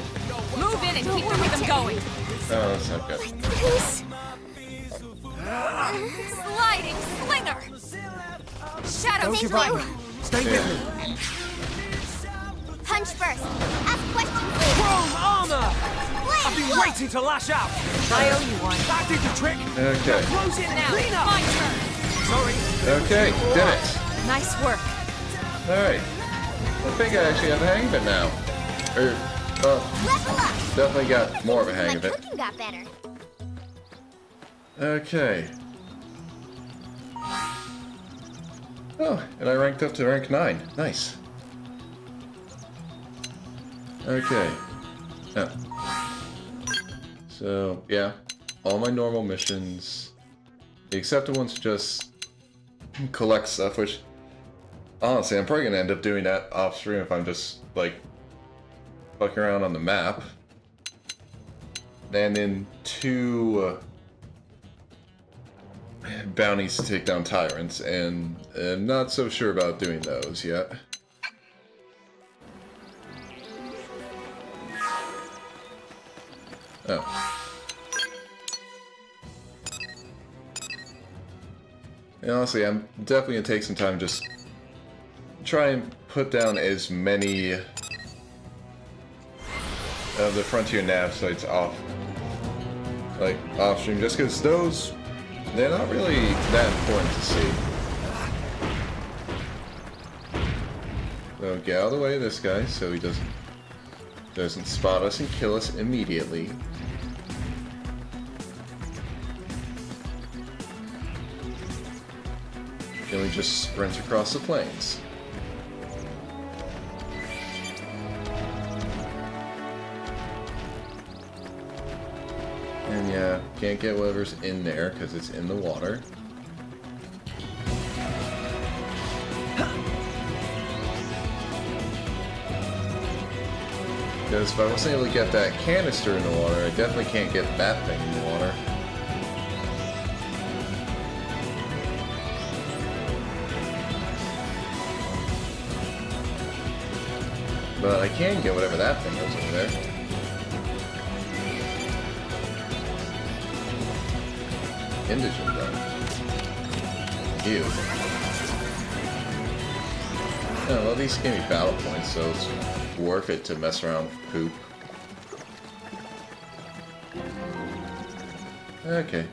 [SPEAKER 7] Move in and keep the rhythm going.
[SPEAKER 1] Oh, that's not good.
[SPEAKER 2] Please.
[SPEAKER 7] Sliding slinger. Shadow
[SPEAKER 12] Thank
[SPEAKER 7] strike.
[SPEAKER 12] you.
[SPEAKER 3] Stay with me!
[SPEAKER 12] Punch first. Ask questions later.
[SPEAKER 3] Chrome armor! I've
[SPEAKER 12] Flame
[SPEAKER 3] been
[SPEAKER 12] blow.
[SPEAKER 3] waiting to lash out!
[SPEAKER 7] I owe you one.
[SPEAKER 3] That did the trick!
[SPEAKER 1] Okay.
[SPEAKER 3] Now close in and
[SPEAKER 7] Now,
[SPEAKER 3] clean up!
[SPEAKER 7] my turn.
[SPEAKER 3] Sorry.
[SPEAKER 1] Okay, did it.
[SPEAKER 7] Nice work.
[SPEAKER 1] Alright. I think I actually have the hang of it now.
[SPEAKER 12] Level up.
[SPEAKER 1] Definitely got more of a hang
[SPEAKER 12] My
[SPEAKER 1] of it.
[SPEAKER 12] cooking got better.
[SPEAKER 1] Okay. Oh, and I ranked up to rank 9. Nice. Okay. Oh. So, yeah. All my normal missions. The accepted ones just collect stuff, which honestly, I'm probably gonna end up doing that off stream if I'm just like fucking around on the map. And then 2 bounties to take down tyrants, and I'm not so sure about doing those yet. Oh. And honestly, I'm definitely gonna take some time to just try and put down as many of the Frontier nav sites off stream, just because those, they're not really that important to see. So get out of the way of this guy so he doesn't spot us and kill us immediately. Then we just sprint across the plains. And yeah, can't get whatever's in there because it's in the water. Because if I wasn't able to get that canister in the water, I definitely can't get that thing in the water. But I can get whatever that thing is over there. Indigent though. Ew. Yeah, well, these give me battle points, so it's worth it to mess around with poop. Okay.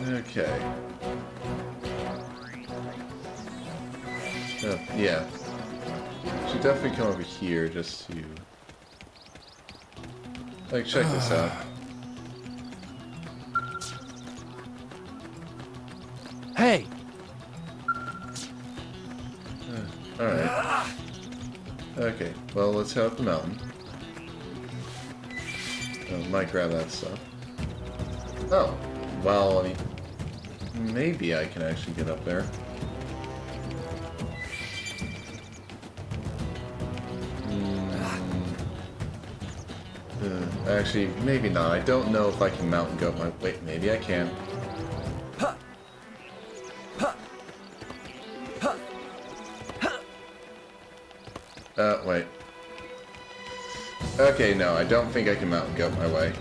[SPEAKER 1] Okay. Yeah. definitely come over here just to like check this out.
[SPEAKER 3] Hey!
[SPEAKER 1] Alright. Okay, well, let's head up the mountain. Might grab that stuff. Oh, well, I mean, maybe I can actually get up there. Actually, maybe not. I don't know if I can mountain goat my... Wait, maybe I can. Wait. Okay, no, I don't think I can mountain goat my way.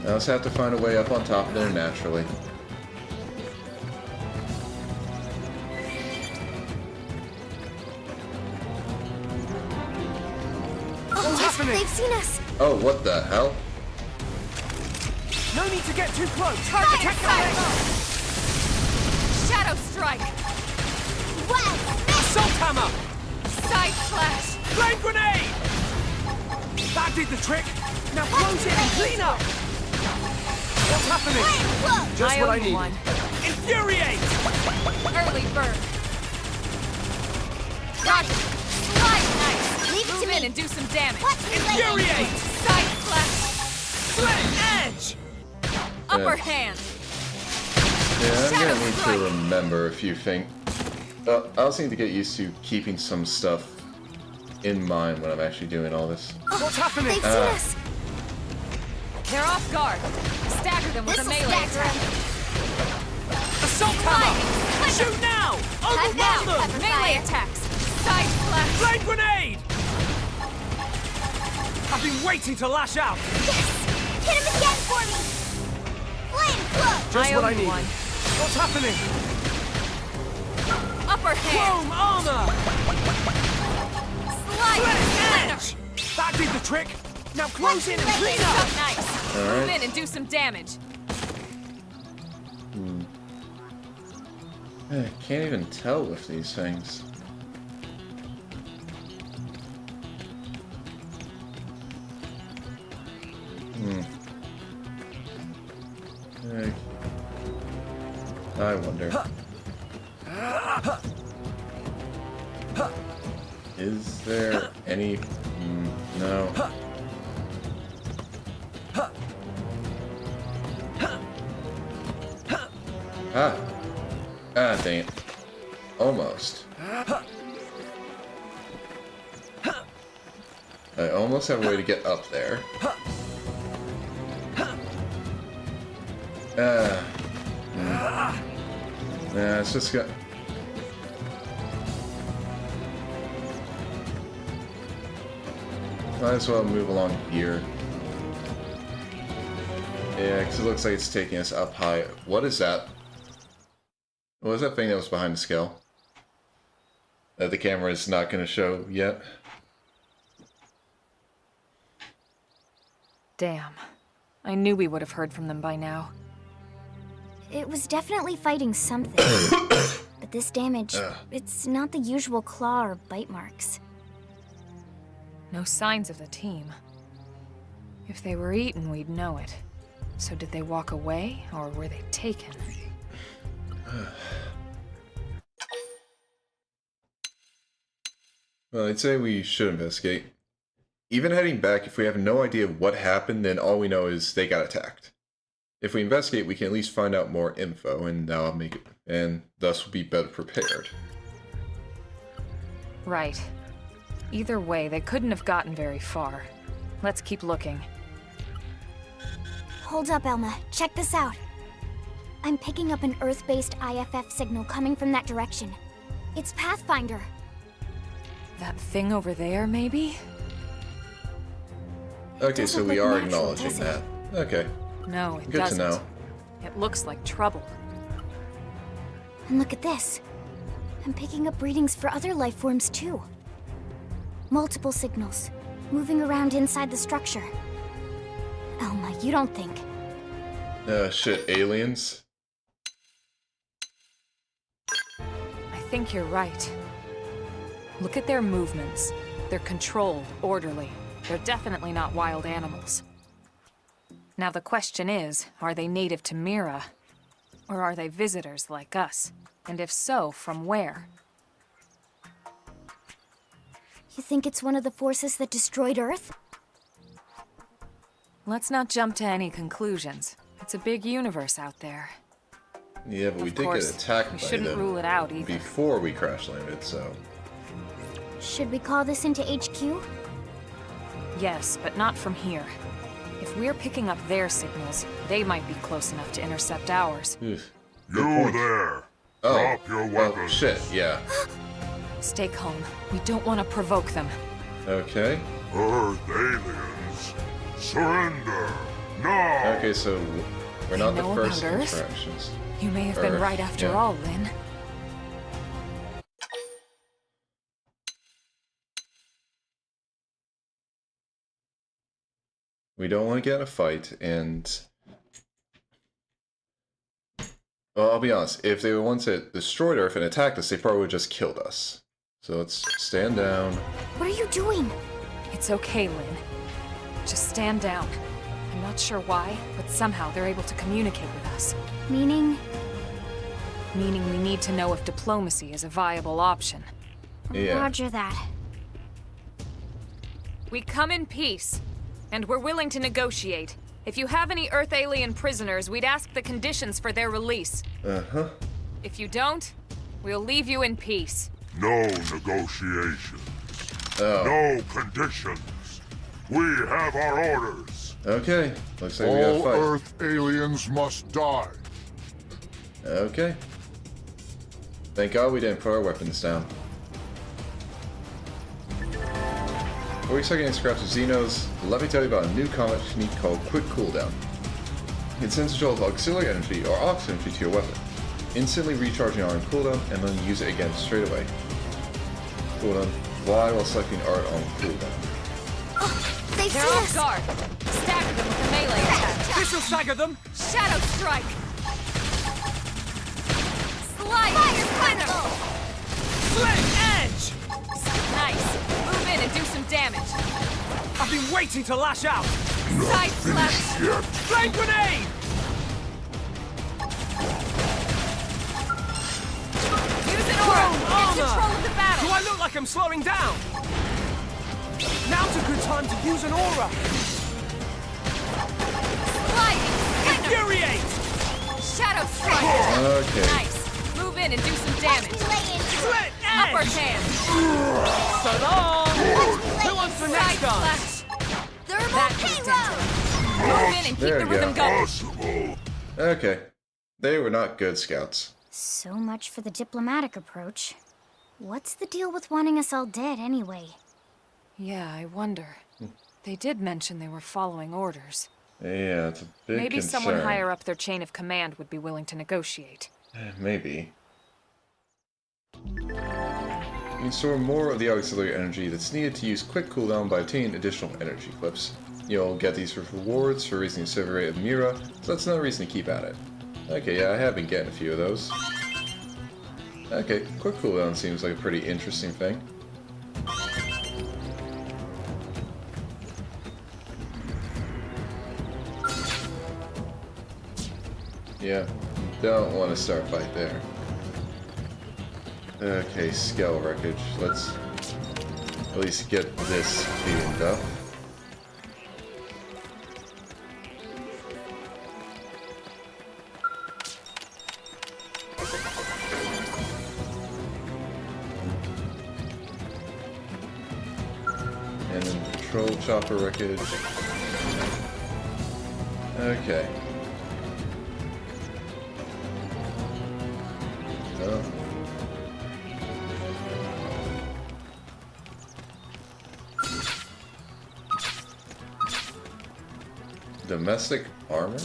[SPEAKER 1] I also have to find a way up on top of there naturally.
[SPEAKER 2] They've seen us!
[SPEAKER 1] Oh, what the hell?
[SPEAKER 3] No need to get too close!
[SPEAKER 7] Target Shadow strike!
[SPEAKER 2] Wow!
[SPEAKER 3] Assault hammer!
[SPEAKER 7] Side flash!
[SPEAKER 3] Flame grenade! That did the trick! Now close it and clean up! What's happening?
[SPEAKER 7] Just what I need. One.
[SPEAKER 3] Infuriate!
[SPEAKER 7] Early bird! Got it! Slide knife!
[SPEAKER 2] Leave it
[SPEAKER 7] Move
[SPEAKER 2] to
[SPEAKER 7] in
[SPEAKER 2] me.
[SPEAKER 7] and do some damage!
[SPEAKER 3] Infuriate!
[SPEAKER 7] Side flash!
[SPEAKER 3] Slit edge!
[SPEAKER 7] Upper hand!
[SPEAKER 1] Yeah, I'm
[SPEAKER 7] Shadow
[SPEAKER 1] gonna need
[SPEAKER 7] strike.
[SPEAKER 1] to remember a few things. I also need to get used to keeping some stuff in mind when I'm actually doing all this.
[SPEAKER 3] What's happening?
[SPEAKER 2] They've seen us!
[SPEAKER 7] They're off guard! Stagger them with a
[SPEAKER 2] This'll
[SPEAKER 7] melee
[SPEAKER 2] stagger
[SPEAKER 7] attack!
[SPEAKER 2] 'em.
[SPEAKER 3] Assault hammer! Shoot now! Overwhelm them!
[SPEAKER 7] Melee attacks! Side flash!
[SPEAKER 3] Flame grenade! I've been waiting to lash out!
[SPEAKER 2] Yes! Hit him again for me! Flame flow!
[SPEAKER 3] Just what I need.
[SPEAKER 7] One.
[SPEAKER 3] What's happening?
[SPEAKER 7] Upper hand!
[SPEAKER 3] Chrome armor!
[SPEAKER 7] Slide!
[SPEAKER 3] Edge! That did the trick! Now close in and clean
[SPEAKER 7] So
[SPEAKER 3] up!
[SPEAKER 7] nice! Move in and do some damage!
[SPEAKER 1] I can't even tell with these things. I wonder. Is there any... no. Ah! Ah, dang it. Almost. I almost have a way to get up there. Nah, it's just got... Might as well move along here. Yeah, because it looks like it's taking us up high. What is that? What was that thing that was behind the scale? That the camera is not going to show yet?
[SPEAKER 7] Damn. I knew we would have heard from them by now.
[SPEAKER 2] It was definitely fighting something. But this damage, it's not the usual claw or bite marks.
[SPEAKER 7] No signs of the team. If they were eaten, we'd know it. So did they walk away, or were they taken?
[SPEAKER 1] Well, I'd say we should investigate. Even heading back, if we have no idea what happened, then all we know is they got attacked. If we investigate, we can at least find out more info, and that'll make it, and thus we'll be better prepared.
[SPEAKER 7] Right. Either way, they couldn't have gotten very far. Let's keep looking.
[SPEAKER 2] Hold up, Elma. Check this out. I'm picking up an Earth-based IFF signal coming from that direction. It's Pathfinder.
[SPEAKER 7] That thing over there, maybe?
[SPEAKER 1] Okay, so
[SPEAKER 2] doesn't
[SPEAKER 1] we
[SPEAKER 2] look
[SPEAKER 1] are
[SPEAKER 2] natural,
[SPEAKER 1] acknowledging
[SPEAKER 2] does it?
[SPEAKER 1] that. Okay.
[SPEAKER 7] No, it
[SPEAKER 1] Good
[SPEAKER 7] doesn't.
[SPEAKER 1] to know.
[SPEAKER 7] It looks like trouble.
[SPEAKER 2] And look at this. I'm picking up readings for other life forms, too. Multiple signals, moving around inside the structure. Elma, you don't think...
[SPEAKER 1] Shit, aliens?
[SPEAKER 7] I think you're right. Look at their movements. They're controlled, orderly. They're definitely not wild animals. Now the question is, are they native to Mira? Or are they visitors like us? And if so, from where?
[SPEAKER 2] You think it's one of the forces that destroyed Earth?
[SPEAKER 7] Let's not jump to any conclusions. It's a big universe out there.
[SPEAKER 1] Yeah, but we
[SPEAKER 7] Of
[SPEAKER 1] did
[SPEAKER 7] course,
[SPEAKER 1] get attacked
[SPEAKER 7] we
[SPEAKER 1] by
[SPEAKER 7] shouldn't
[SPEAKER 1] them
[SPEAKER 7] rule it out either.
[SPEAKER 1] before we crash landed, so...
[SPEAKER 2] Should we call this into HQ?
[SPEAKER 7] Yes, but not from here. If we're picking up their signals, they might be close enough to intercept ours.
[SPEAKER 1] Oof.
[SPEAKER 15] You there!
[SPEAKER 1] Oh,
[SPEAKER 15] Drop your weapon.
[SPEAKER 1] oh, shit, yeah.
[SPEAKER 7] Stay calm. We don't want to provoke them.
[SPEAKER 1] Okay.
[SPEAKER 15] Earth aliens, surrender now!
[SPEAKER 1] Okay, so we're not the
[SPEAKER 7] know
[SPEAKER 1] first
[SPEAKER 7] about Earth?
[SPEAKER 1] interactions.
[SPEAKER 7] You may have been
[SPEAKER 1] Earth,
[SPEAKER 7] right after
[SPEAKER 1] yeah.
[SPEAKER 7] all, Lynn.
[SPEAKER 1] We don't want to get in a fight, and... Well, I'll be honest, if they were once that destroyed Earth and attacked us, they probably would have just killed us. So let's stand down.
[SPEAKER 2] What are you doing?
[SPEAKER 7] It's okay, Lynn. Just stand down. I'm not sure why, but somehow they're able to communicate with us.
[SPEAKER 2] Meaning?
[SPEAKER 7] Meaning we need to know if diplomacy is a viable option.
[SPEAKER 1] Yeah.
[SPEAKER 2] Roger that.
[SPEAKER 7] We come in peace, and we're willing to negotiate. If you have any Earth alien prisoners, we'd ask the conditions for their release.
[SPEAKER 1] Uh-huh.
[SPEAKER 7] If you don't, we'll leave you in peace.
[SPEAKER 15] No negotiations.
[SPEAKER 1] Oh.
[SPEAKER 15] No conditions. We have our orders.
[SPEAKER 1] Okay. Looks like we gotta
[SPEAKER 15] All
[SPEAKER 1] fight.
[SPEAKER 15] Earth aliens must die.
[SPEAKER 1] Okay. Thank God we didn't put our weapons down. Before we start getting scraps of Xenos, let me tell you about a new combat technique called Quick Cooldown. It sends a jolt of auxiliary energy or ox energy to your weapon, instantly recharging art on cooldown and then use it again straight away. Cooldown. Fly while selecting art on cooldown.
[SPEAKER 7] They're off guard. Stagger them with a melee attack.
[SPEAKER 3] This'll stagger them.
[SPEAKER 7] Shadow strike. Slide.
[SPEAKER 12] Fire
[SPEAKER 3] Slit edge.
[SPEAKER 7] Nice. Move in and do some damage.
[SPEAKER 3] I've been waiting to lash out.
[SPEAKER 7] Side slap.
[SPEAKER 3] Flame grenade.
[SPEAKER 7] Use an aura. Get
[SPEAKER 3] Armor.
[SPEAKER 7] control of the battle.
[SPEAKER 3] Do I look like I'm slowing down? Now's a good time to use an aura.
[SPEAKER 7] Sliding.
[SPEAKER 3] Infuriate.
[SPEAKER 7] Shadow strike.
[SPEAKER 1] Okay.
[SPEAKER 7] Nice. Move in and do some damage.
[SPEAKER 3] Slit
[SPEAKER 7] Upper
[SPEAKER 3] edge.
[SPEAKER 7] hand.
[SPEAKER 3] So long. Who wants the
[SPEAKER 7] Side
[SPEAKER 3] next gun?
[SPEAKER 7] slash.
[SPEAKER 12] Thermal
[SPEAKER 7] That did it. Move in and keep
[SPEAKER 1] There
[SPEAKER 7] the
[SPEAKER 1] we
[SPEAKER 7] rhythm
[SPEAKER 1] go.
[SPEAKER 7] going.
[SPEAKER 1] Okay. They were not good scouts.
[SPEAKER 2] So much for the diplomatic approach. What's the deal with wanting us all dead anyway?
[SPEAKER 7] Yeah, I wonder. They did mention they were following orders.
[SPEAKER 1] Yeah, it's a big
[SPEAKER 7] Maybe
[SPEAKER 1] concern.
[SPEAKER 7] someone higher up their chain of command would be willing to negotiate.
[SPEAKER 1] Maybe. You can store more of the auxiliary energy that's needed to use quick cooldown by obtaining additional energy clips. You'll get these for rewards for raising the server rate of Mira, so that's another reason to keep at it. Okay, yeah, I have been getting a few of those. Okay, quick cooldown seems like a pretty interesting thing. Yeah, don't want to start fight there. Okay, scale wreckage. Let's at least get this cleaned up. And then patrol chopper wreckage. Okay. Oh. Domestic armor?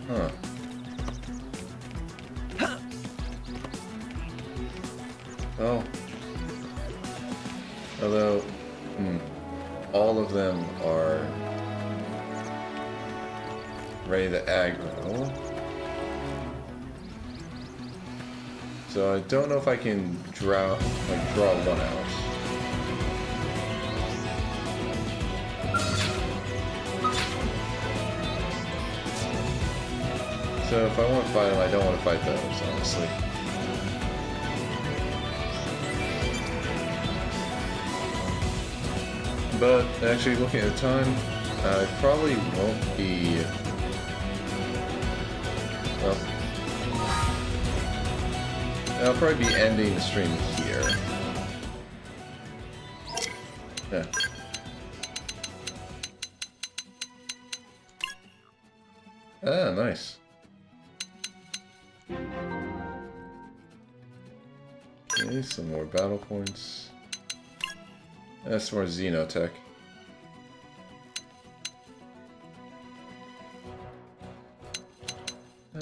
[SPEAKER 1] Huh. Oh. Although, all of them are ready to aggro. So I don't know if I can draw one out. So if I want to fight them, I don't want to fight those, honestly. But actually, looking at the time, I probably won't be. Well, I'll probably be ending the stream here. Yeah. Ah, nice. Okay, some more battle points. That's more Xenotech.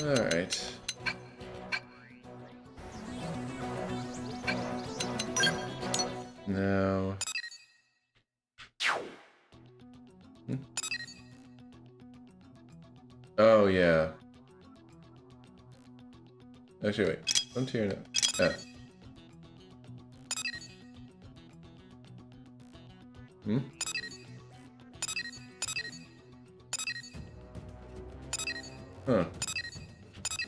[SPEAKER 1] Alright. Now... Oh, yeah. Actually, wait. One tier now. Ah. Huh.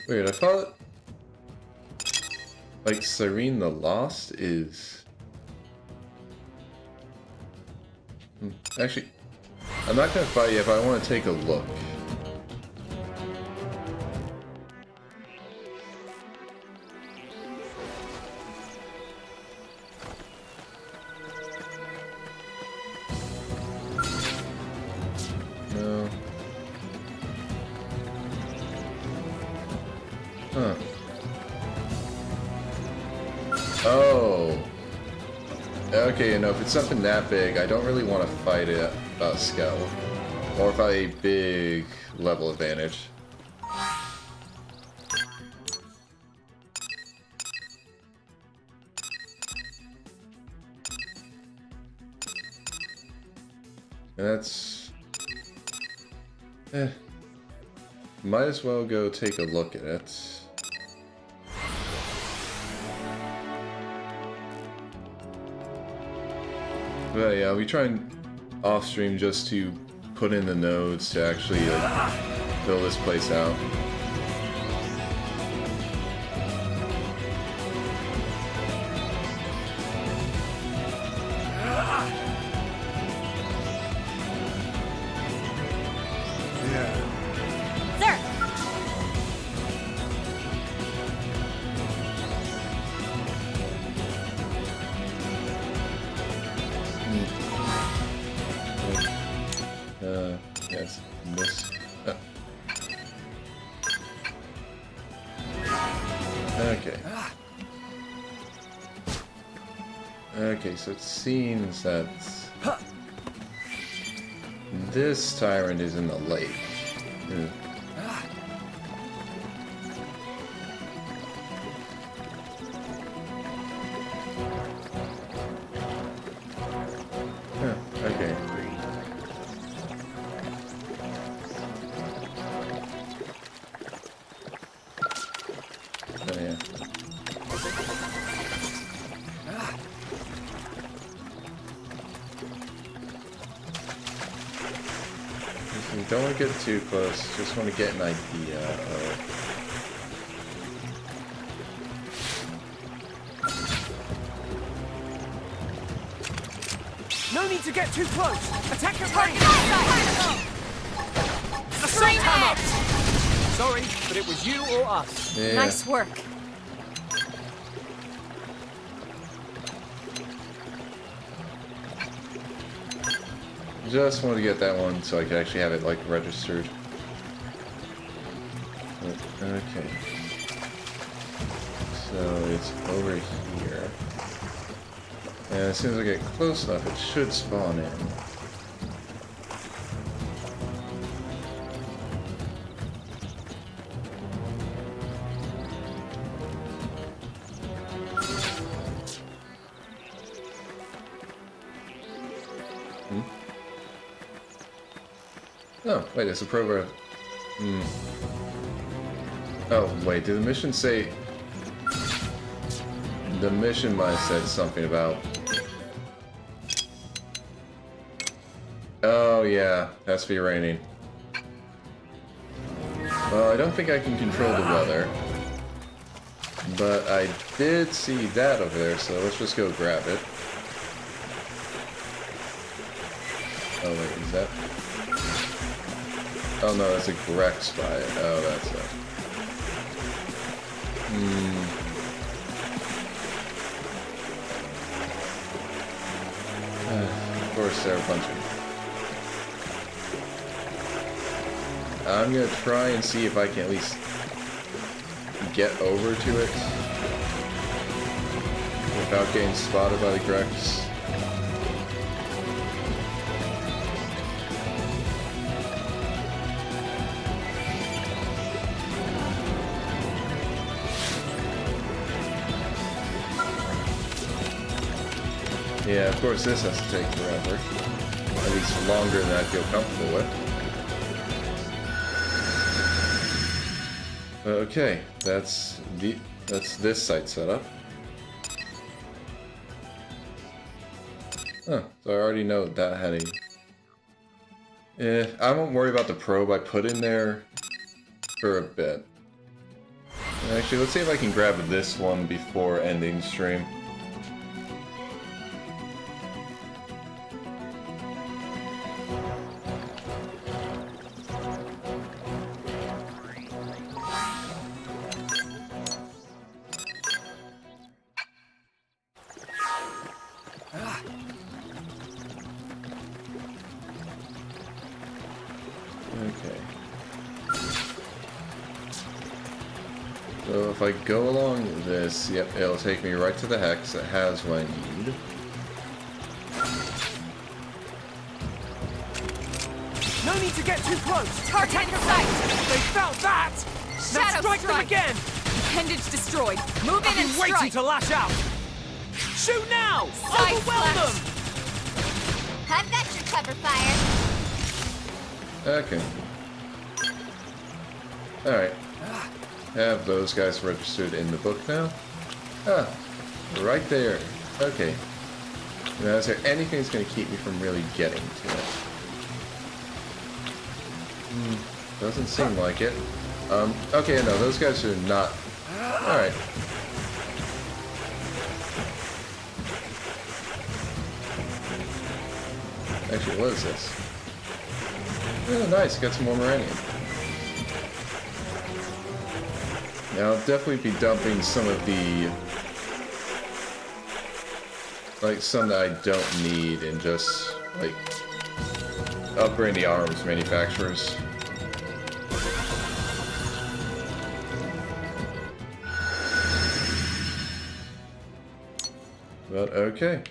[SPEAKER 1] Weird, I thought... like, Serene the Lost is... Actually, I'm not gonna fight you if I want to take a look. No. Huh. Oh. Okay, you know, if it's something that big, I don't really want to fight it Scout. Or fight a big level advantage. And that's... might as well go take a look at it. But yeah, we try and off-stream just to put in the nodes to actually like, fill this place out. Yes, this. Okay. Okay, so it seems that this tyrant is in the lake. Okay. Oh, yeah. You don't want to get too close, just want to get an idea of...
[SPEAKER 3] No need to get too close! Attack at range! Assault hammer! Sorry, but it was you or us.
[SPEAKER 1] Yeah.
[SPEAKER 7] Nice work.
[SPEAKER 1] Just want to get that one so I can actually have it like registered. Okay. So it's over here. And as soon as I get close enough, it should spawn in. Oh, wait, it's a program. Oh, wait, did the mission say... The mission might have said something about... Oh yeah, has to be raining. Well, I don't think I can control the weather. But I did see that over there, so let's just go grab it. Oh wait, is that... Oh no, that's a Grex spy. Oh, that's a... Of course, there are a bunch of... I'm gonna try and see if I can at least get over to it without getting spotted by the Grex. Yeah, of course this has to take forever. At least longer than I feel comfortable with. Okay, that's this site setup. Huh, so I already know that had a... I won't worry about the probe I put in there for a bit. Actually, let's see if I can grab this one before ending the stream. So if I go along this, yep, it'll take me right to the hex that has what I need.
[SPEAKER 3] No need to get too close.
[SPEAKER 7] Target in sight.
[SPEAKER 3] They felt that. Now
[SPEAKER 7] Shadow
[SPEAKER 3] strike them again.
[SPEAKER 7] Appendage destroyed. Move in
[SPEAKER 3] I've
[SPEAKER 7] and
[SPEAKER 3] been waiting
[SPEAKER 7] strike.
[SPEAKER 3] to lash out. Shoot now.
[SPEAKER 7] Side
[SPEAKER 3] Overwhelm
[SPEAKER 7] slash.
[SPEAKER 3] them.
[SPEAKER 12] I've got your cover fire.
[SPEAKER 1] Okay. Alright. Have those guys registered in the book now? Ah, right there. Okay. Now, is there anything that's going to keep me from really getting to it? Doesn't seem like it. Okay, no, those guys are not... Alright. Actually, what is this? Oh, nice, got some more Moranium. Now, I'll definitely be dumping some of the... like, some that I don't need and just, like, upgrading the arms manufacturers. But, okay.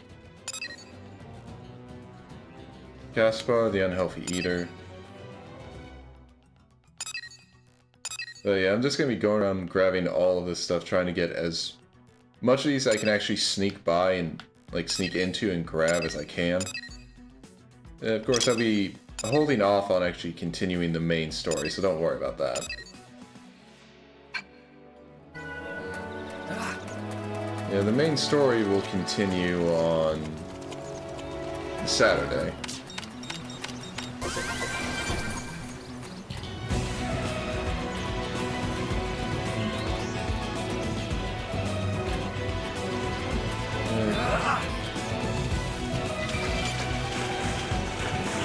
[SPEAKER 1] Caspar, the Unhealthy Eater. But yeah, I'm just going to be going around grabbing all of this stuff, trying to get as much of these I can actually sneak by and, like, sneak into and grab as I can. And of course, I'll be holding off on actually continuing the main story, so don't worry about that. Yeah, the main story will continue on Saturday.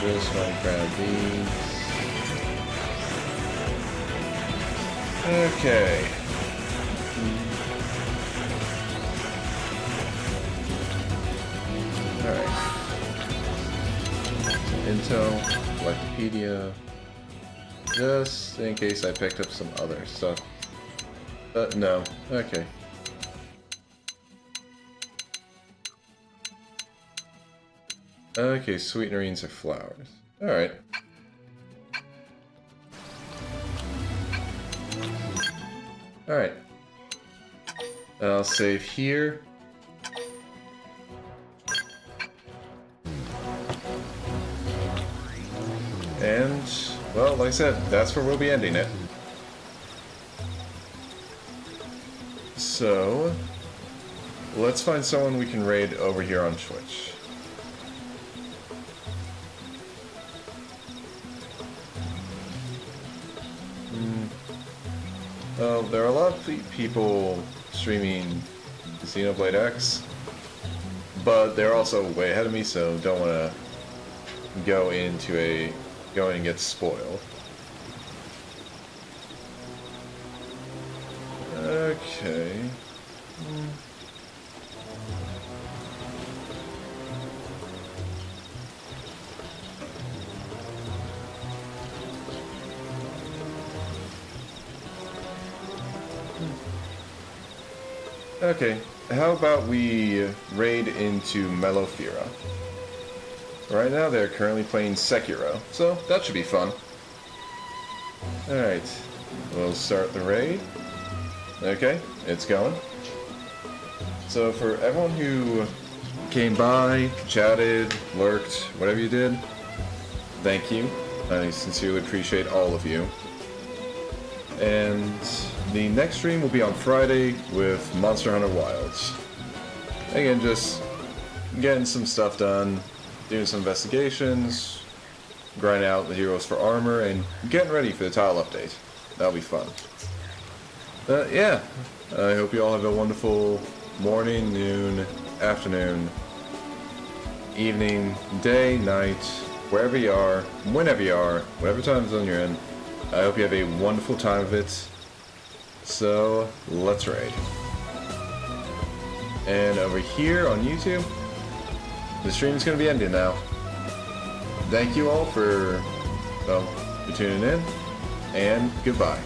[SPEAKER 1] Just want to grab these. Okay. Alright. Intel, Wikipedia. Just in case I picked up some other stuff. No. Okay. Okay, sweetenerines are flowers. Alright. Alright. I'll save here. And, well, like I said, that's where we'll be ending it. So, let's find someone we can raid over here on Twitch. Well, there are a lot of people streaming Xenoblade X, but they're also way ahead of me, so don't want to go in and get spoiled. Okay. Okay, how about we raid into Melofira? Right now they're currently playing Sekiro, so that should be fun. Alright, we'll start the raid. Okay, it's going. So for everyone who came by, chatted, lurked, whatever you did, thank you. I sincerely appreciate all of you. And the next stream will be on Friday with Monster Hunter Wilds. Again, just getting some stuff done, doing some investigations, grinding out the heroes for armor, and getting ready for the tile update. That'll be fun. Yeah, I hope you all have a wonderful morning, noon, afternoon, evening, day, night, wherever you are, whenever you are, whatever time zone you're in. I hope you have a wonderful time of it. So, let's raid. And over here on YouTube, the stream's going to be ending now. Thank you all for tuning in, and goodbye.